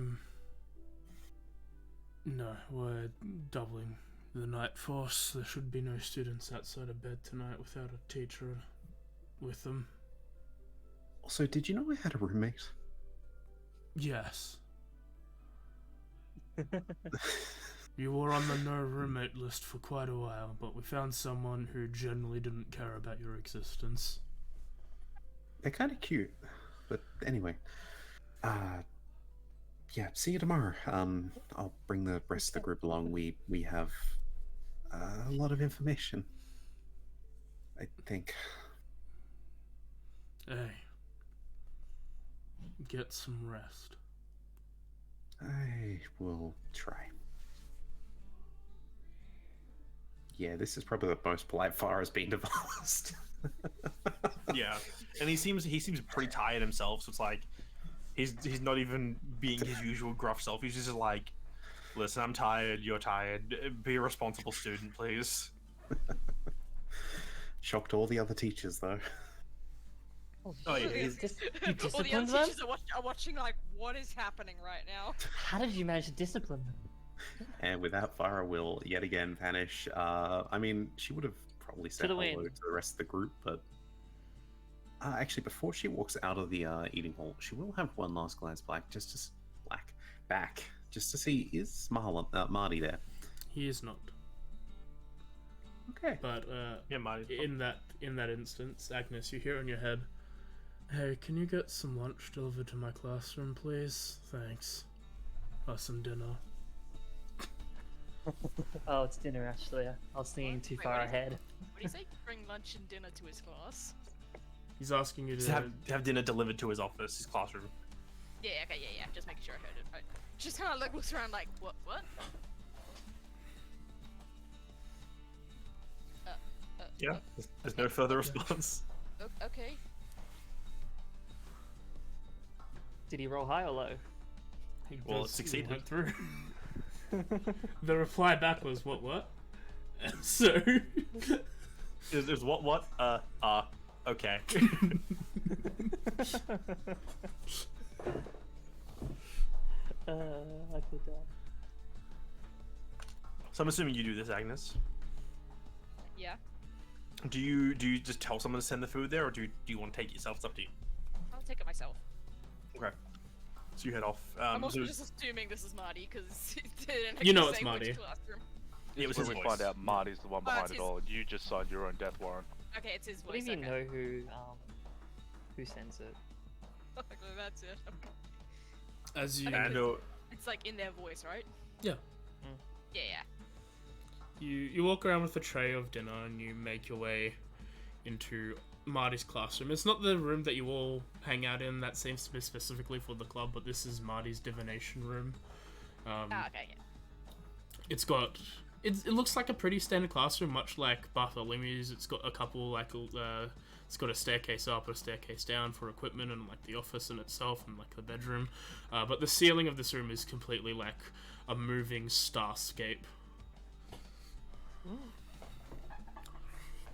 Speaker 1: we're doubling the night force. There should be no students outside of bed tonight without a teacher with them.
Speaker 6: Also, did you know I had a roommate?
Speaker 1: Yes. You were on the no roommate list for quite a while, but we found someone who generally didn't care about your existence.
Speaker 6: They're kind of cute, but anyway. Yeah, see you tomorrow. I'll bring the rest of the group along. We have a lot of information, I think.
Speaker 1: Hey, get some rest.
Speaker 6: I will try. Yeah, this is probably the most polite Farah's been to Vast.
Speaker 3: Yeah, and he seems pretty tired himself. So it's like he's not even being his usual gruff self. He's just like, listen, I'm tired. You're tired. Be a responsible student, please.
Speaker 6: Shocked all the other teachers though.
Speaker 3: Oh yeah,
Speaker 8: You
Speaker 7: All the
Speaker 8: disciplined
Speaker 7: other
Speaker 8: them?
Speaker 7: teachers are watching like, what is happening right now?
Speaker 8: How did you manage to discipline them?
Speaker 6: And without Farah will yet again vanish. I mean, she would have probably said
Speaker 8: the
Speaker 6: hello
Speaker 8: wind.
Speaker 6: to the rest of the group, but actually, before she walks out of the eating hall, she will have one last glance back, just to see is Marty there.
Speaker 1: He is not.
Speaker 6: Okay.
Speaker 1: But
Speaker 3: yeah, Marty.
Speaker 1: in that instance, Agnes, you hear in your head, "Hey, can you get some lunch delivered to my classroom, please? Thanks. Or some dinner."
Speaker 8: Oh, it's dinner actually. I was thinking too
Speaker 7: Wait,
Speaker 8: far
Speaker 7: what is-
Speaker 8: ahead.
Speaker 7: What do you say? Bring lunch and dinner to his class?
Speaker 1: He's asking you
Speaker 3: Just
Speaker 1: to.
Speaker 3: have dinner delivered to his office, his classroom.
Speaker 7: Yeah, okay, yeah. Just making sure I heard it. Right. Just kind of like looks around like, what?
Speaker 3: Yeah, there's no further response.
Speaker 7: Okay.
Speaker 8: Did he roll high or low?
Speaker 1: He
Speaker 3: Well, it
Speaker 1: does- he
Speaker 3: succeeded.
Speaker 1: went through. The reply back was what? So.
Speaker 3: There's what? Okay.
Speaker 8: I could die.
Speaker 3: So I'm assuming you do this, Agnes.
Speaker 7: Yeah.
Speaker 3: Do you just tell someone to send the food there, or do you want to take it yourself? It's up to you.
Speaker 7: I'll take it myself.
Speaker 3: Okay. So you head off.
Speaker 7: I'm also
Speaker 3: so-
Speaker 7: just assuming this is Marty because
Speaker 1: You know it's Marty.
Speaker 7: Classroom.
Speaker 3: Yeah, it was
Speaker 5: This
Speaker 3: his
Speaker 5: is where we
Speaker 3: voice.
Speaker 5: find out Marty's the one
Speaker 7: Oh,
Speaker 5: behind
Speaker 7: it's
Speaker 5: it
Speaker 7: his-
Speaker 5: all, and you just signed your own death warrant.
Speaker 7: Okay, it's his
Speaker 8: What
Speaker 7: voice.
Speaker 8: do you
Speaker 7: Okay.
Speaker 8: know who sends it?
Speaker 7: That's it.
Speaker 1: As you.
Speaker 7: Okay.
Speaker 3: And
Speaker 7: It's like in their voice, right?
Speaker 1: Yeah.
Speaker 7: Yeah.
Speaker 1: You walk around with a tray of dinner and you make your way into Marty's classroom. It's not the room that you all hang out in. That seems to be specifically for the club, but this is Marty's divination room.
Speaker 7: Okay. Yeah.
Speaker 1: It's got. It looks like a pretty standard classroom, much like Bartholomew's. It's got a couple it's got a staircase up, a staircase down for equipment, and like the office in itself, and like the bedroom. But the ceiling of this room is completely like a moving starscape.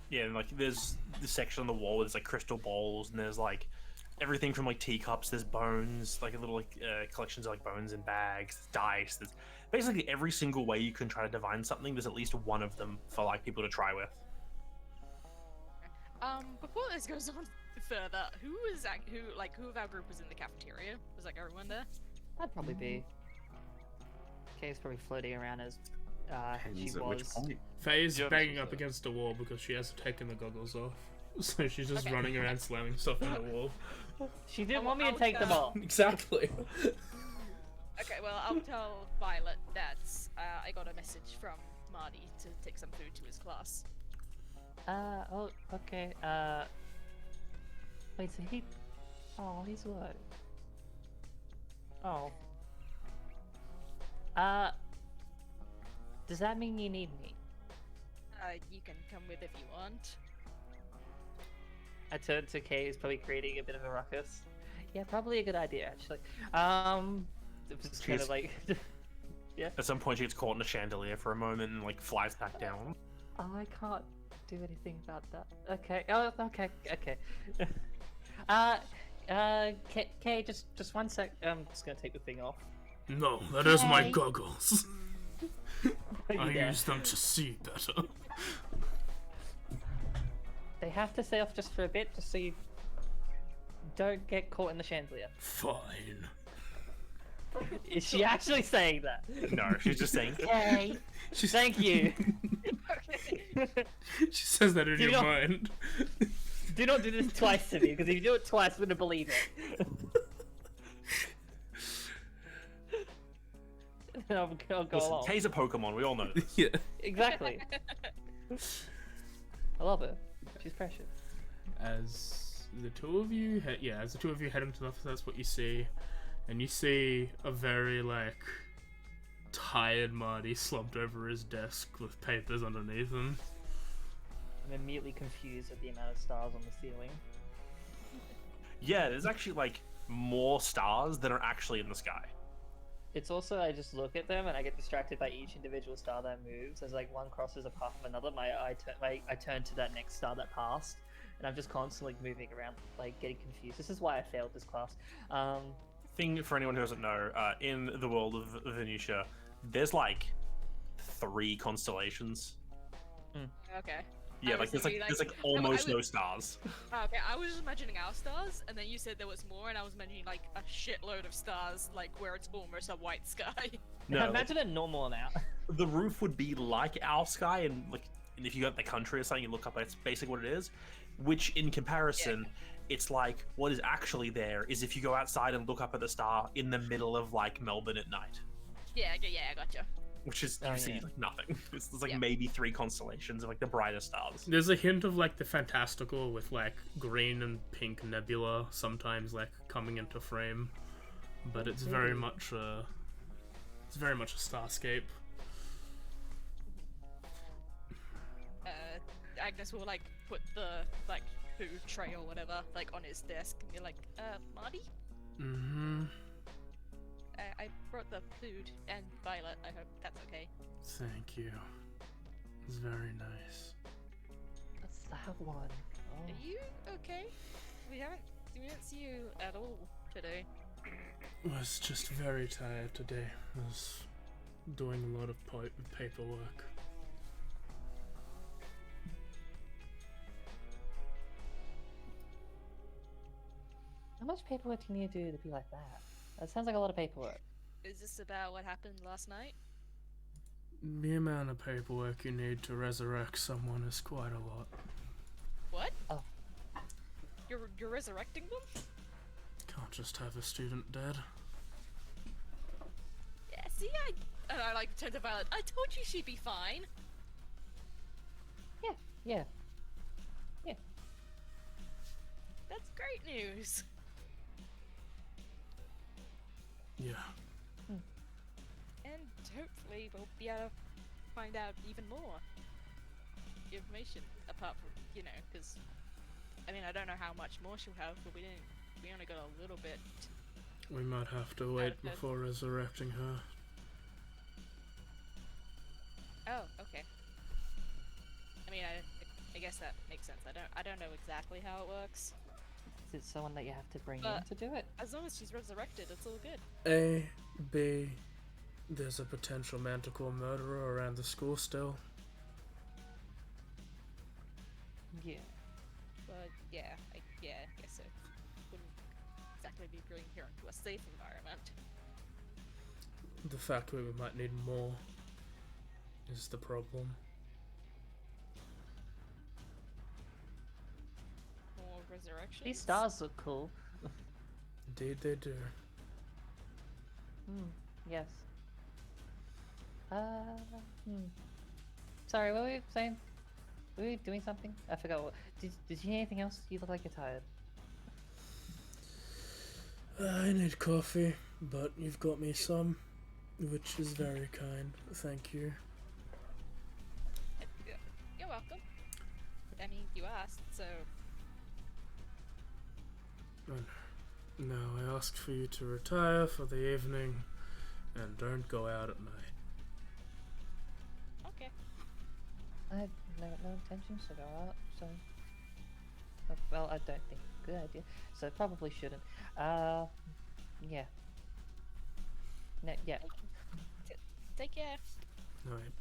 Speaker 3: yeah, and like there's this section on the wall where there's like crystal bowls, and there's like everything from like teacups. There's bones, like a little like collections of like bones in bags. There's dice. There's basically every single way you can try to divine something. There's at least one of them for like people to try with.
Speaker 7: Before this goes on further, who of our group was in the cafeteria? Was like everyone there?
Speaker 8: That'd probably be. Kay's probably floating around as she
Speaker 6: Depends at which
Speaker 8: was.
Speaker 6: point.
Speaker 1: Faye is
Speaker 5: Yeah,
Speaker 1: banging
Speaker 5: so-
Speaker 1: up against a wall because she hasn't taken the goggles off. So she's just
Speaker 7: Okay.
Speaker 1: running around slamming stuff on the wall.
Speaker 8: She didn't
Speaker 7: I'll-
Speaker 8: want me to
Speaker 7: I'll
Speaker 8: take them
Speaker 7: tell-
Speaker 8: off.
Speaker 1: Exactly.
Speaker 7: Okay, well, I'll tell Violet that I got a message from Marty to take some food to his class.
Speaker 8: Oh, okay. Wait, so he. Oh, he's what? Oh. Does that mean you need me?
Speaker 7: You can come with if you want.
Speaker 8: I turn to Kay, who's probably creating a bit of a ruckus. Yeah, probably a good idea, actually. Just kind of
Speaker 3: Jeez.
Speaker 8: like.
Speaker 3: At some point, she gets caught in a chandelier for a moment and like flies back down.
Speaker 8: Oh, I can't do anything about that. Okay. Oh, okay. Okay. Kay, just one sec. I'm just gonna take the thing off.
Speaker 1: No, that is my
Speaker 8: Hey.
Speaker 1: goggles. I
Speaker 8: Yeah.
Speaker 1: use them to see better.
Speaker 8: They have to stay off just for a bit, just so you don't get caught in the chandelier.
Speaker 1: Fine.
Speaker 8: Is she actually saying that?
Speaker 3: No, she's just saying.
Speaker 8: Kay, thank you.
Speaker 1: She says that in
Speaker 8: Do
Speaker 1: your
Speaker 8: not-
Speaker 1: mind.
Speaker 8: Do not do this twice to me, because if you do it twice, I'm gonna believe it. I'll go
Speaker 3: Listen,
Speaker 8: along.
Speaker 3: Kay's a Pokemon. We all know this.
Speaker 1: Yeah.
Speaker 8: Exactly. I love her. She's precious.
Speaker 1: As the two of you head into the office, that's what you see. And you see a very, like, tired Marty slumped over his desk with papers underneath him.
Speaker 8: I'm immediately confused at the amount of stars on the ceiling.
Speaker 3: Yeah, there's actually like more stars than are actually in the sky.
Speaker 8: It's also, I just look at them and I get distracted by each individual star that moves. As like one crosses a path of another, I turn to that next star that passed, and I'm just constantly moving around, like getting confused. This is why I failed this class.
Speaker 3: Thing for anyone who doesn't know, in the world of Venusia, there's like 3 constellations.
Speaker 7: Okay.
Speaker 3: Yeah,
Speaker 7: I
Speaker 3: like
Speaker 7: was
Speaker 3: there's like
Speaker 7: thinking,
Speaker 3: almost
Speaker 7: I
Speaker 3: no
Speaker 7: was-
Speaker 3: stars.
Speaker 7: Okay, I was just imagining our stars, and then you said there was more, and I was imagining like a shitload of stars, like where it's almost a white sky.
Speaker 3: No,
Speaker 8: Imagine a normal amount.
Speaker 3: the roof would be like our sky, and like and if you go to the country or something, you look up, it's basically what it is. Which, in comparison, it's like what is actually there is if you go outside and look up at the star in the middle of like Melbourne at night.
Speaker 7: Yeah, I gotcha.
Speaker 3: which is
Speaker 8: Oh,
Speaker 3: you see
Speaker 8: yeah.
Speaker 3: like nothing. There's like
Speaker 7: Yeah.
Speaker 3: maybe 3 constellations of like the brighter stars.
Speaker 1: There's a hint of like the fantastical with like green and pink nebula sometimes like coming into frame, but it's very much a starscape.
Speaker 7: Agnes will like put the like food tray or whatever like on his desk and be like, Marty?
Speaker 1: Mm-hmm.
Speaker 7: I brought the food and Violet. I hope that's okay.
Speaker 1: Thank you. It's very nice.
Speaker 8: Let's have one. Oh.
Speaker 7: Are you okay? We didn't see you at all today.
Speaker 1: I was just very tired today. I was doing a lot of paperwork.
Speaker 8: How much paperwork do you need to do to be like that? That sounds like a lot of paperwork.
Speaker 7: Is this about what happened last night?
Speaker 1: The amount of paperwork you need to resurrect someone is quite a lot.
Speaker 7: What?
Speaker 8: Oh.
Speaker 7: You're resurrecting them?
Speaker 1: Can't just have a student dead.
Speaker 7: Yeah, see, and I like turn to Violet. I told you she'd be fine.
Speaker 8: Yeah.
Speaker 7: That's great news.
Speaker 1: Yeah.
Speaker 7: And hopefully we'll be able to find out even more information apart from, because I mean, I don't know how much more she'll have, but we only got a little bit.
Speaker 1: We might have to wait before resurrecting her.
Speaker 7: Oh, okay. I mean, I guess that makes sense. I don't know exactly how it works.
Speaker 8: Is it someone that you have to bring in
Speaker 7: But-
Speaker 8: to do it?
Speaker 7: As long as she's resurrected, it's all good.
Speaker 1: A, B, there's a potential manticore murderer around the school still.
Speaker 8: Yeah.
Speaker 7: But yeah, I guess so. Wouldn't exactly be bringing her into a safe environment.
Speaker 1: The fact that we might need more is the problem.
Speaker 7: More resurrections.
Speaker 8: These stars look cool.
Speaker 1: Indeed they do.
Speaker 8: Yes. Sorry, what were we saying? Were we doing something? I forgot what. Did you need anything else? You look like you're tired.
Speaker 1: I need coffee, but you've got me some, which is very kind. Thank you.
Speaker 7: You're welcome. I mean, you asked, so
Speaker 1: No, I asked for you to retire for the evening and don't go out at night.
Speaker 7: okay.
Speaker 8: I have no intentions to go out, so. Well, I don't think it's a good idea, so probably shouldn't. Yeah. No, yeah.
Speaker 7: Take care.
Speaker 1: Night.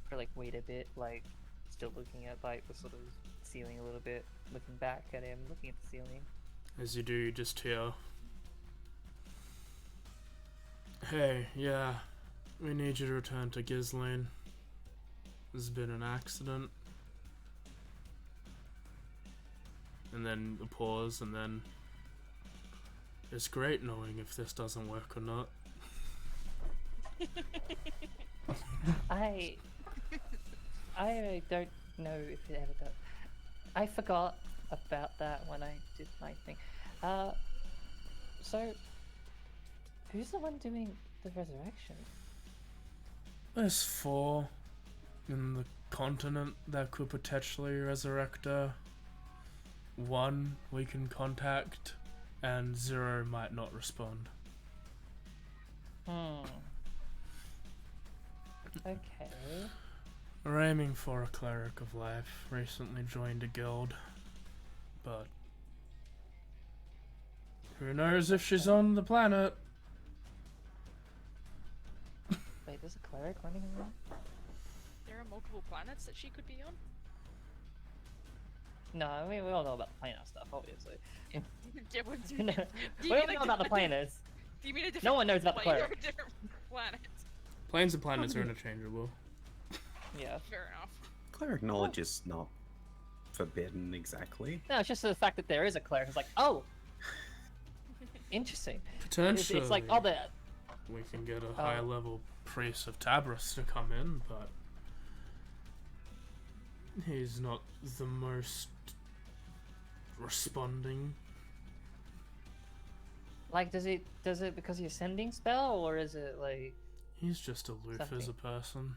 Speaker 8: For like wait a bit, like still looking at like the sort of ceiling a little bit, looking back at him, looking at the ceiling.
Speaker 1: As you do, you just hear, "Hey, yeah, we need you to return to Ghislaine. There's been an accident." And then a pause, and then, "It's great knowing if this doesn't work or not."
Speaker 8: I don't know if it ever does. I forgot about that when I did my thing. So who's the one doing the resurrection?
Speaker 1: There's 4 in the continent that could potentially resurrect her. 1 we can contact, and 0 might not respond.
Speaker 8: Okay.
Speaker 1: We're aiming for a cleric of life. Recently joined a guild, but who knows if she's on the planet?
Speaker 8: Wait, there's a cleric running around?
Speaker 7: There are multiple planets that she could be on.
Speaker 8: No, I mean, we all know about the planar stuff, obviously.
Speaker 7: Yeah, what do you
Speaker 8: No,
Speaker 7: mean?
Speaker 8: we all know about the planars.
Speaker 7: Do you mean a different
Speaker 8: No one knows about the
Speaker 7: plane or
Speaker 8: cleric.
Speaker 7: a different planet?
Speaker 1: Planes and planets are interchangeable.
Speaker 8: Yeah.
Speaker 7: Fair enough.
Speaker 6: Cleric knowledge is not forbidden exactly.
Speaker 8: No, it's just the fact that there is a cleric. It's like, oh, interesting.
Speaker 1: Potentially.
Speaker 8: It's like, oh,
Speaker 1: we can get a higher level priest of Tabras to come in, but he's not the most responding.
Speaker 8: Like, does it because you're sending spell, or is it like?
Speaker 1: He's just aloof as a
Speaker 8: Something.
Speaker 1: person.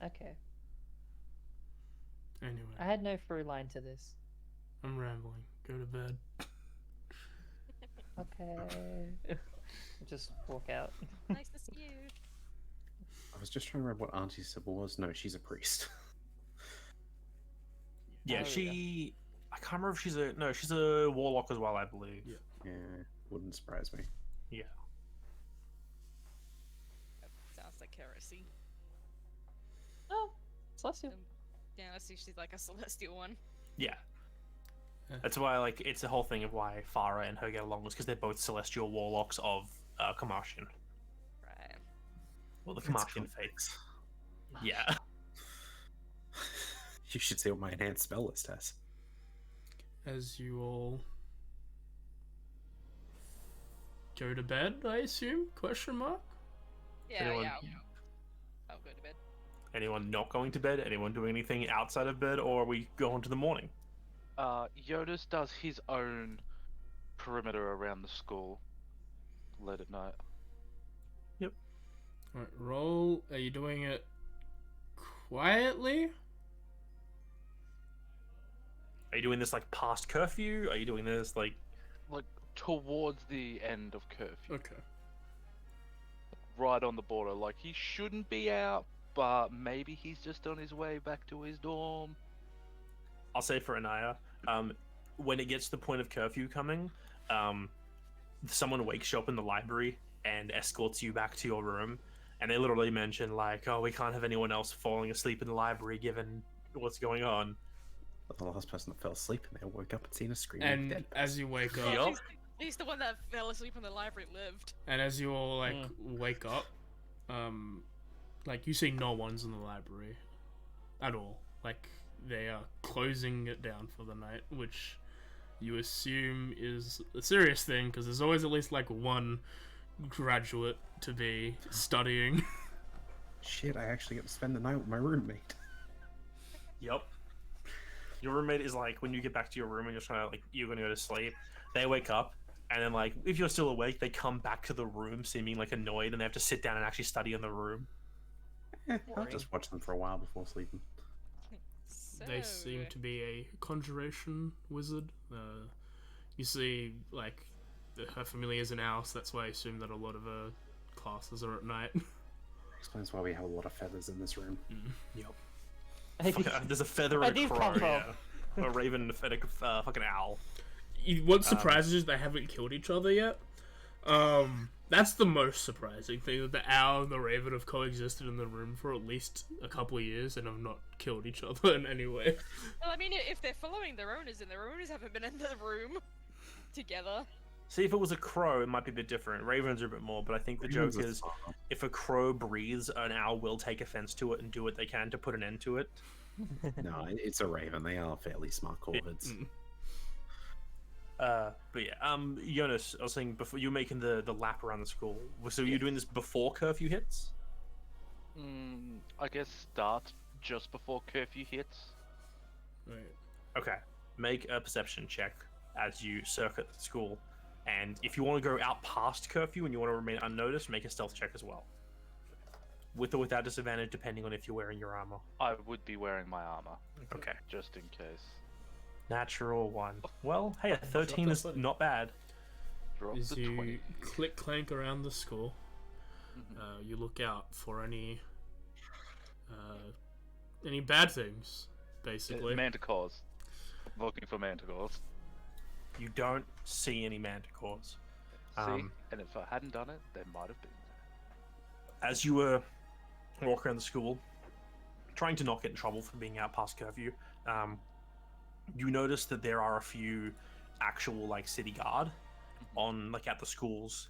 Speaker 8: Okay.
Speaker 1: Anyway,
Speaker 8: I had no through line to this.
Speaker 1: I'm rambling. Go to bed.
Speaker 8: Okay. Just walk out.
Speaker 7: Nice to see you.
Speaker 6: I was just trying to remember what Auntie Sybil was. No, she's a priest.
Speaker 3: Yeah,
Speaker 8: Oh,
Speaker 3: she. I can't remember if she's a. No, she's a warlock as well, I believe.
Speaker 1: Yeah.
Speaker 6: Yeah, wouldn't surprise me.
Speaker 3: Yeah.
Speaker 7: That sounds like heresy.
Speaker 8: Oh, celestial.
Speaker 7: Yeah, I see she's like a celestial one.
Speaker 3: Yeah.
Speaker 1: Yeah.
Speaker 3: That's why, like, it's the whole thing of why Farah and her get along is because they're both celestial warlocks of Kamartian.
Speaker 7: Right.
Speaker 3: Well, the
Speaker 6: That's
Speaker 3: Kamartian fates. Yeah.
Speaker 6: You should see what my enhanced spell list has.
Speaker 1: As you all go to bed, I assume? Question mark?
Speaker 7: Yeah,
Speaker 3: Anyone-
Speaker 7: yeah. I'll go to bed.
Speaker 3: Anyone not going to bed? Anyone doing anything outside of bed? Or are we going to the morning?
Speaker 5: Jonas does his own perimeter around the school late at night.
Speaker 1: Alright, roll. Are you doing it quietly?
Speaker 3: Are you doing this, like, past curfew? Are you doing this, like...
Speaker 5: Like, towards the end of curfew.
Speaker 1: Okay.
Speaker 5: Right on the border. Like, he shouldn't be out, but maybe he's just on his way back to his dorm.
Speaker 3: I'll say for Anaya, when it gets to the point of curfew coming, someone wakes you up in the library and escorts you back to your room, and they literally mention, like, oh, we can't have anyone else falling asleep in the library given what's going on.
Speaker 6: But the last person that fell asleep and they woke up and seen a screaming
Speaker 1: And
Speaker 6: dead
Speaker 1: as you wake up,
Speaker 3: Yup.
Speaker 7: He's the one that fell asleep in the library and lived.
Speaker 1: and as you all like wake up, like you see no one's in the library at all. Like they are closing it down for the night, which you assume is a serious thing because there's always at least like one graduate to be studying.
Speaker 6: Shit, I actually get to spend the night with my roommate.
Speaker 3: Yep. Your roommate is like, when you get back to your room and you're trying to, like, you're gonna go to sleep, they wake up, and then, like, if you're still awake, they come back to the room seeming, like, annoyed, and they have to sit down and actually study in the room.
Speaker 6: I'll just watch them for a while before sleeping.
Speaker 1: They seem to be a conjuration wizard. You see, like, her familiar's an owl, so that's why I assume that a lot of her classes are at night.
Speaker 6: Explains why we have a lot of feathers in this room.
Speaker 3: Yep. There's a feather
Speaker 8: Where
Speaker 3: and
Speaker 8: do
Speaker 3: a
Speaker 8: you
Speaker 3: crow,
Speaker 8: come from?
Speaker 3: yeah. A raven and a fucking owl.
Speaker 1: What surprises is they haven't killed each other yet. That's the most surprising thing, that the owl and the raven have coexisted in the room for at least a couple of years and have not killed each other in any way.
Speaker 7: Well, I mean, if they're following their owners and their owners haven't been in the room together.
Speaker 3: See, if it was a crow, it might be a bit different. Ravens are a bit more, but I think the joke
Speaker 6: Ravens are
Speaker 3: is,
Speaker 6: smart.
Speaker 3: if a crow breathes, an owl will take offense to it and do what they can to put an end to it.
Speaker 6: No, it's a raven. They are fairly smart corvids.
Speaker 3: But yeah, Jonas, I was saying before you were making the lap around the school. So you're doing this before curfew hits?
Speaker 5: I guess start just before curfew hits.
Speaker 1: Right.
Speaker 3: Okay. Make a perception check as you circuit the school. And if you want to go out past curfew and you want to remain unnoticed, make a stealth check as well. With or without disadvantage, depending on if you're wearing your armor.
Speaker 5: I would be wearing my armor,
Speaker 3: Okay.
Speaker 5: just in case.
Speaker 3: Natural 1. Well, hey, a 13 is not bad.
Speaker 5: Drop
Speaker 1: As
Speaker 5: the
Speaker 1: you
Speaker 5: 20.
Speaker 1: click clank around the school, you look out for any bad things, basically.
Speaker 5: Manticores. Looking for manticores.
Speaker 3: You don't see any manticores.
Speaker 5: See? And if I hadn't done it, they might have been there.
Speaker 3: As you were walking around the school, trying to not get in trouble for being out past curfew, you notice that there are a few actual like city guard on like at the schools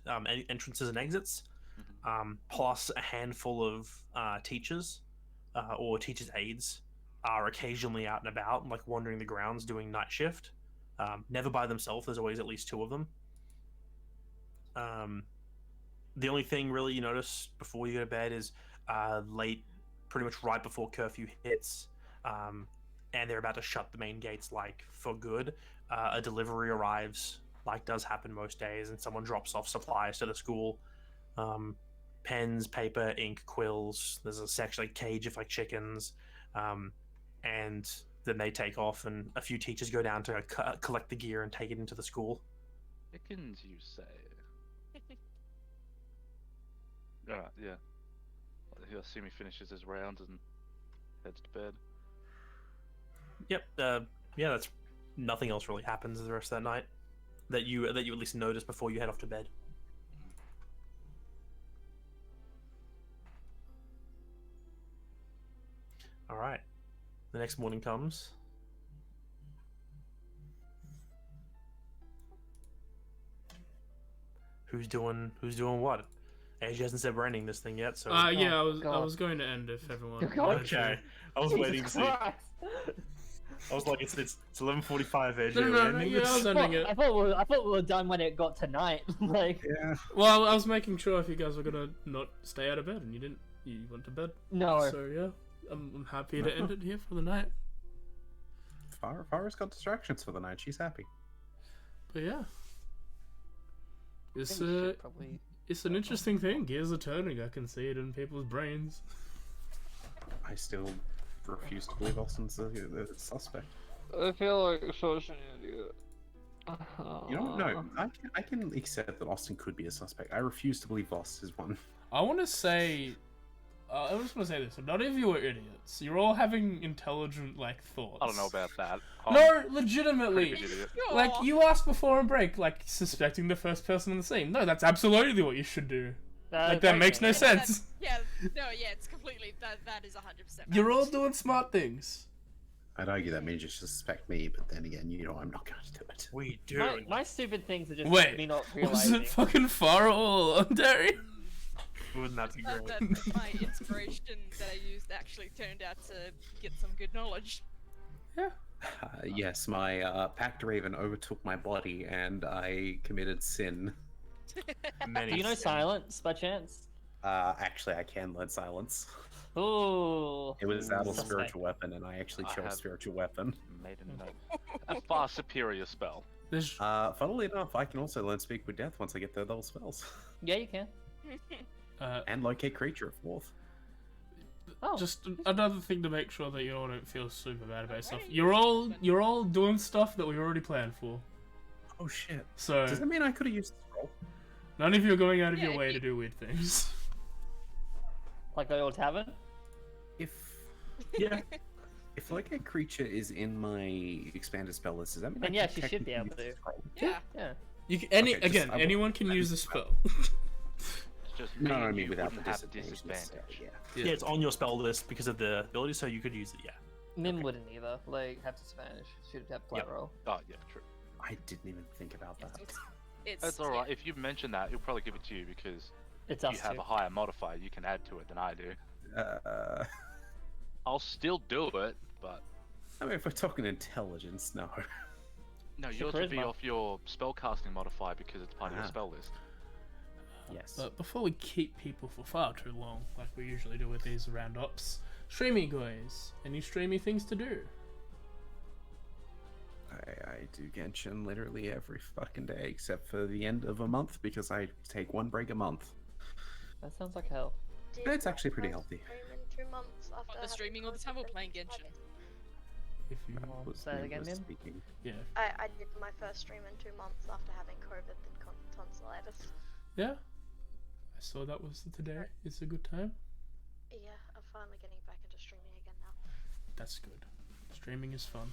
Speaker 3: entrances and exits, plus a handful of teachers or teachers' aides are occasionally out and about, like wandering the grounds doing night shift. Never by themselves. There's always at least two of them. The only thing really you notice before you go to bed is late, pretty much right before curfew hits, and they're about to shut the main gates like for good. A delivery arrives, like does happen most days, and someone drops off supplies to the school. Pens, paper, ink, quills. There's a section like cage of like chickens, and then they take off, and a few teachers go down to collect the gear and take it into the school.
Speaker 5: Chickens, you say? Alright, yeah. I assume he finishes his rounds and heads to bed.
Speaker 3: Yep. Yeah. That's nothing else really happens the rest of that night that you at least notice before you head off to bed. All right. The next morning comes. Who's doing what? AJ hasn't said we're ending this thing yet, so.
Speaker 1: Yeah, I
Speaker 8: God.
Speaker 1: was going to end if everyone.
Speaker 8: Oh, God.
Speaker 3: Okay. I was waiting to see. I was like, it's 11:45, AJ.
Speaker 1: No,
Speaker 3: we're
Speaker 1: no, no,
Speaker 3: ending
Speaker 1: yeah,
Speaker 3: this?
Speaker 1: I was ending it.
Speaker 8: I thought we were done when it got to night. Like,
Speaker 6: Yeah.
Speaker 1: Well, I was making sure if you guys were gonna not stay out of bed and you didn't, you went to bed.
Speaker 8: no.
Speaker 1: So yeah, I'm happy to end it here for the night.
Speaker 6: Farah's got distractions for the night. She's happy.
Speaker 1: But yeah,
Speaker 8: I
Speaker 1: it's
Speaker 8: think we should probably.
Speaker 1: it's an interesting thing. Gears are turning. I can see it in people's brains.
Speaker 6: I still refuse to believe Austin's the suspect.
Speaker 9: I feel like such an idiot.
Speaker 6: You don't know. I can accept that Austin could be a suspect. I refuse to believe Voss is one.
Speaker 1: I want to say, I just want to say this: none of you are idiots. You're all having intelligent like thoughts.
Speaker 5: I don't know about that.
Speaker 1: No,
Speaker 5: I'm
Speaker 1: legitimately.
Speaker 5: pretty idiot.
Speaker 1: Like you asked before on break, like suspecting the first person on the scene. No, that's absolutely what you should do. Like that makes no sense.
Speaker 7: Yeah, no, yeah, it's completely that is 100%.
Speaker 1: You're all doing smart things.
Speaker 6: I'd argue that means you suspect me, but then again, you know I'm not going to do it.
Speaker 3: We do.
Speaker 8: My stupid things are just
Speaker 1: Wait,
Speaker 8: me not
Speaker 1: was
Speaker 8: realizing.
Speaker 1: it fucking Farah or Derry?
Speaker 3: Wouldn't that be great?
Speaker 7: That my inspiration that I used actually turned out to get some good knowledge.
Speaker 1: Yeah.
Speaker 6: Yes, my Pact Raven overtook my body, and I committed sin.
Speaker 3: Many
Speaker 8: Do you know
Speaker 3: sins.
Speaker 8: silence by chance?
Speaker 6: Actually, I can learn silence.
Speaker 8: Ooh.
Speaker 6: It was out of
Speaker 8: Suspect.
Speaker 6: spiritual weapon, and I actually
Speaker 5: I
Speaker 6: chose
Speaker 5: have-
Speaker 6: spiritual weapon.
Speaker 5: Made a note. A far superior spell.
Speaker 1: There's
Speaker 6: Funnily enough, I can also learn Speak with Death once I get third level spells.
Speaker 8: Yeah, you can.
Speaker 6: And Locate Creature, a fourth.
Speaker 8: Oh.
Speaker 1: just another thing to make sure that you all don't feel super bad about stuff. You're all doing stuff that we already planned for.
Speaker 6: Oh shit.
Speaker 1: So
Speaker 6: Does that mean I could have used the scroll?
Speaker 1: none of you are going out of
Speaker 7: Yeah,
Speaker 1: your way
Speaker 7: you-
Speaker 1: to do weird things.
Speaker 8: Like the old tavern?
Speaker 6: If
Speaker 3: Yeah.
Speaker 6: if Locate Creature is in my expanded spell list, does that mean
Speaker 8: Then
Speaker 6: I
Speaker 8: yeah,
Speaker 6: can
Speaker 8: she should be
Speaker 6: technically
Speaker 8: able
Speaker 6: use
Speaker 8: to.
Speaker 6: the scroll?
Speaker 7: Yeah.
Speaker 8: Yeah.
Speaker 1: You can,
Speaker 6: Okay, just-
Speaker 1: again,
Speaker 6: I will-
Speaker 1: anyone can
Speaker 6: I
Speaker 1: use the
Speaker 6: just-
Speaker 1: spell.
Speaker 5: It's just
Speaker 6: No,
Speaker 5: me
Speaker 6: I
Speaker 5: and
Speaker 6: mean
Speaker 5: you
Speaker 6: without the
Speaker 5: wouldn't have
Speaker 6: disadvantage.
Speaker 5: disadvantage.
Speaker 6: Yeah.
Speaker 3: Yeah, it's on your spell list because of the ability, so you could use it. Yeah.
Speaker 8: Mim wouldn't either. Like, have disadvantage. Should have flat
Speaker 3: Yep.
Speaker 8: roll.
Speaker 5: Oh yeah, true.
Speaker 6: I didn't even think about that.
Speaker 7: It's
Speaker 5: That's all right. If you mention that, he'll probably give it to you because
Speaker 8: It's
Speaker 5: you
Speaker 8: us
Speaker 5: have
Speaker 8: two.
Speaker 5: a higher modifier you can add to it than I do. I'll still do it, but
Speaker 6: I mean, if we're talking intelligence, no.
Speaker 5: no,
Speaker 8: It's
Speaker 5: yours
Speaker 8: your
Speaker 5: would be
Speaker 8: charisma.
Speaker 5: off your spellcasting modifier because it's part of your
Speaker 6: Ah.
Speaker 5: spell list.
Speaker 6: Yes.
Speaker 1: But before we keep people for far too long, like we usually do with these roundups, streamy guys, any streamy things to do?
Speaker 6: I do Genshin literally every fucking day except for the end of a month because I take one break a month.
Speaker 8: That sounds like hell.
Speaker 4: Did
Speaker 6: It's actually pretty
Speaker 4: my
Speaker 6: healthy.
Speaker 4: stream in 2 months after
Speaker 7: What, the
Speaker 4: having
Speaker 7: streaming all the time or
Speaker 4: COVID
Speaker 7: playing
Speaker 4: and
Speaker 7: Genshin?
Speaker 1: If you,
Speaker 6: Was
Speaker 8: say that again,
Speaker 6: was
Speaker 8: Mim?
Speaker 6: speaking.
Speaker 1: yeah,
Speaker 4: I did my first stream in 2 months after having COVID and tonsillitis.
Speaker 1: yeah. I saw that was today. It's a good time.
Speaker 4: Yeah, I'm finally getting back into streaming again now.
Speaker 1: That's good. Streaming is fun.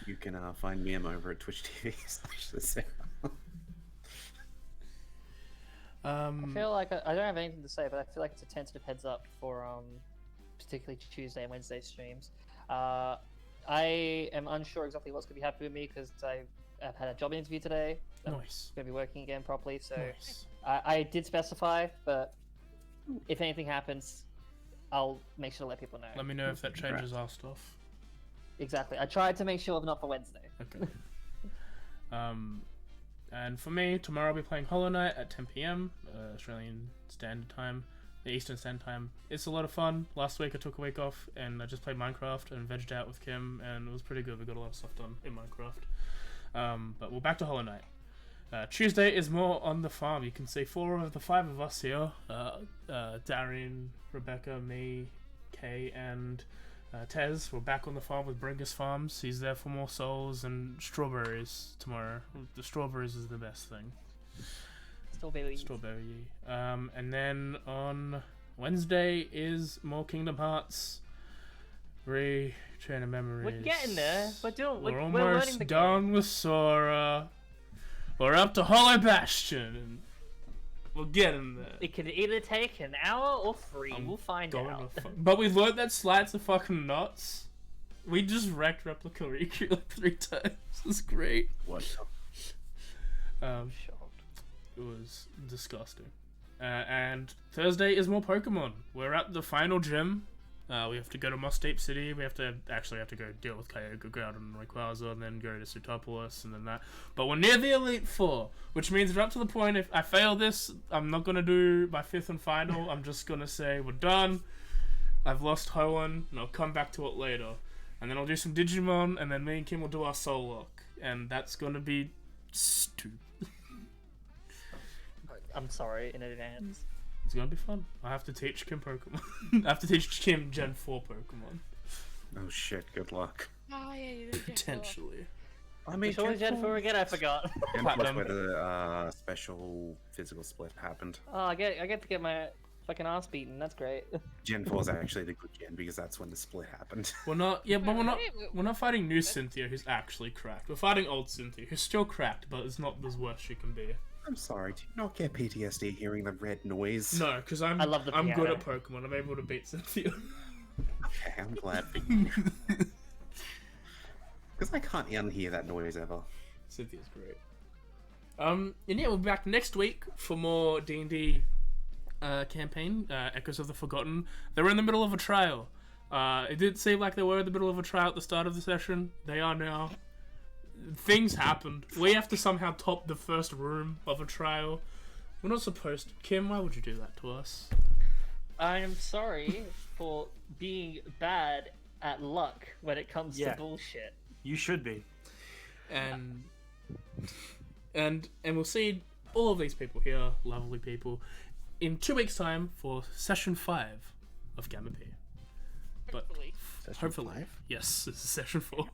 Speaker 6: You can find me over at Twitch TV.
Speaker 8: I feel like I don't have anything to say, but I feel like it's a tentative heads up for particularly Tuesday and Wednesday streams. I am unsure exactly what's going to be happening with me because I've had a job interview today. I'm
Speaker 1: Nice.
Speaker 8: going to be working again properly, so
Speaker 1: Nice.
Speaker 8: I did specify, but if anything happens, I'll make sure to let people know.
Speaker 1: Let me know if that changes our stuff.
Speaker 8: Exactly. I tried to make sure not for Wednesday.
Speaker 1: Okay. And for me, tomorrow I'll be playing Hollow Knight at 10 p.m. Australian Standard Time, Eastern Standard Time. It's a lot of fun. Last week I took a week off and I just played Minecraft and vegged out with Kim, and it was pretty good. We got a lot of stuff done in Minecraft. But we're back to Hollow Knight. Tuesday is more on the farm. You can see 4 of the 5 of us here. Darian, Rebecca, me, Kay, and Tez. We're back on the farm with Bringus Farms. He's there for more souls and strawberries tomorrow. The strawberries is the best thing. Strawberry. And then on Wednesday is more Kingdom Hearts. Retrain of Memories.
Speaker 8: We're getting there.
Speaker 1: We're
Speaker 8: almost
Speaker 1: almost done with Sora. We're up to Hollow Bastion, and we're getting there.
Speaker 8: It could either take an hour or 3. We'll find out.
Speaker 1: But we learned that slides are fucking nuts. We just wrecked Replica Riku like 3 times. It's great.
Speaker 6: What?
Speaker 1: It was disgusting. And Thursday is more Pokemon. We're at the final gym. We have to go to Moss Deep City. We have to go deal with Kyogre Ground and Rayquaza, and then go to Sootopolis, and then that. But we're near the Elite Four, which means we're up to the point. If I fail this, I'm not gonna do my 5th and final. I'm just gonna say we're done. I've lost Hoenn, and I'll come back to it later. And then I'll do some Digimon, and then me and Kim will do our Soul Lock, and that's gonna be stupid.
Speaker 8: I'm sorry in advance.
Speaker 1: It's gonna be fun. I have to teach Kim Pokemon. I have to teach Kim Gen 4 Pokemon.
Speaker 6: Oh shit, good luck.
Speaker 7: Oh yeah, you did
Speaker 1: Potentially.
Speaker 6: I mean,
Speaker 8: Which one was Gen 4 again? I forgot.
Speaker 6: Gen 4's where the special physical split happened.
Speaker 8: Oh, I get to get my fucking ass beaten. That's great.
Speaker 6: Gen 4 is actually the good gen because that's when the split happened.
Speaker 1: We're not, but we're not fighting new Cynthia who's actually cracked. We're fighting old Cynthia who's still cracked, but it's not as worse she can be.
Speaker 6: I'm sorry, do you not get PTSD hearing the red noise?
Speaker 1: No, because I'm
Speaker 8: I love the
Speaker 1: good
Speaker 8: piano.
Speaker 1: at Pokemon. I'm able to beat Cynthia.
Speaker 6: Okay, I'm glad for you. Because I can't unhear that noise ever.
Speaker 1: Cynthia's great. And yeah, we'll be back next week for more D&D campaign, Echoes of the Forgotten. They're in the middle of a trial. It did seem like they were in the middle of a trial at the start of the session. They are now. Things happened. We have to somehow top the first room of a trial. We're not supposed to. Kim, why would you do that to us?
Speaker 8: I'm sorry for being bad at luck when it comes to bullshit.
Speaker 3: You should be.
Speaker 1: And we'll see all of these people here, lovely people, in 2 weeks' time for session 5 of Gamma P. But hopefully,
Speaker 6: 5?
Speaker 1: yes, this is session 4.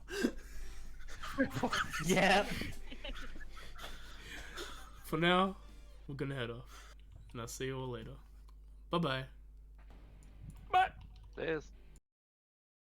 Speaker 8: Yeah.
Speaker 1: For now, we're gonna head off, and I'll see you all later. Bye bye.
Speaker 5: There's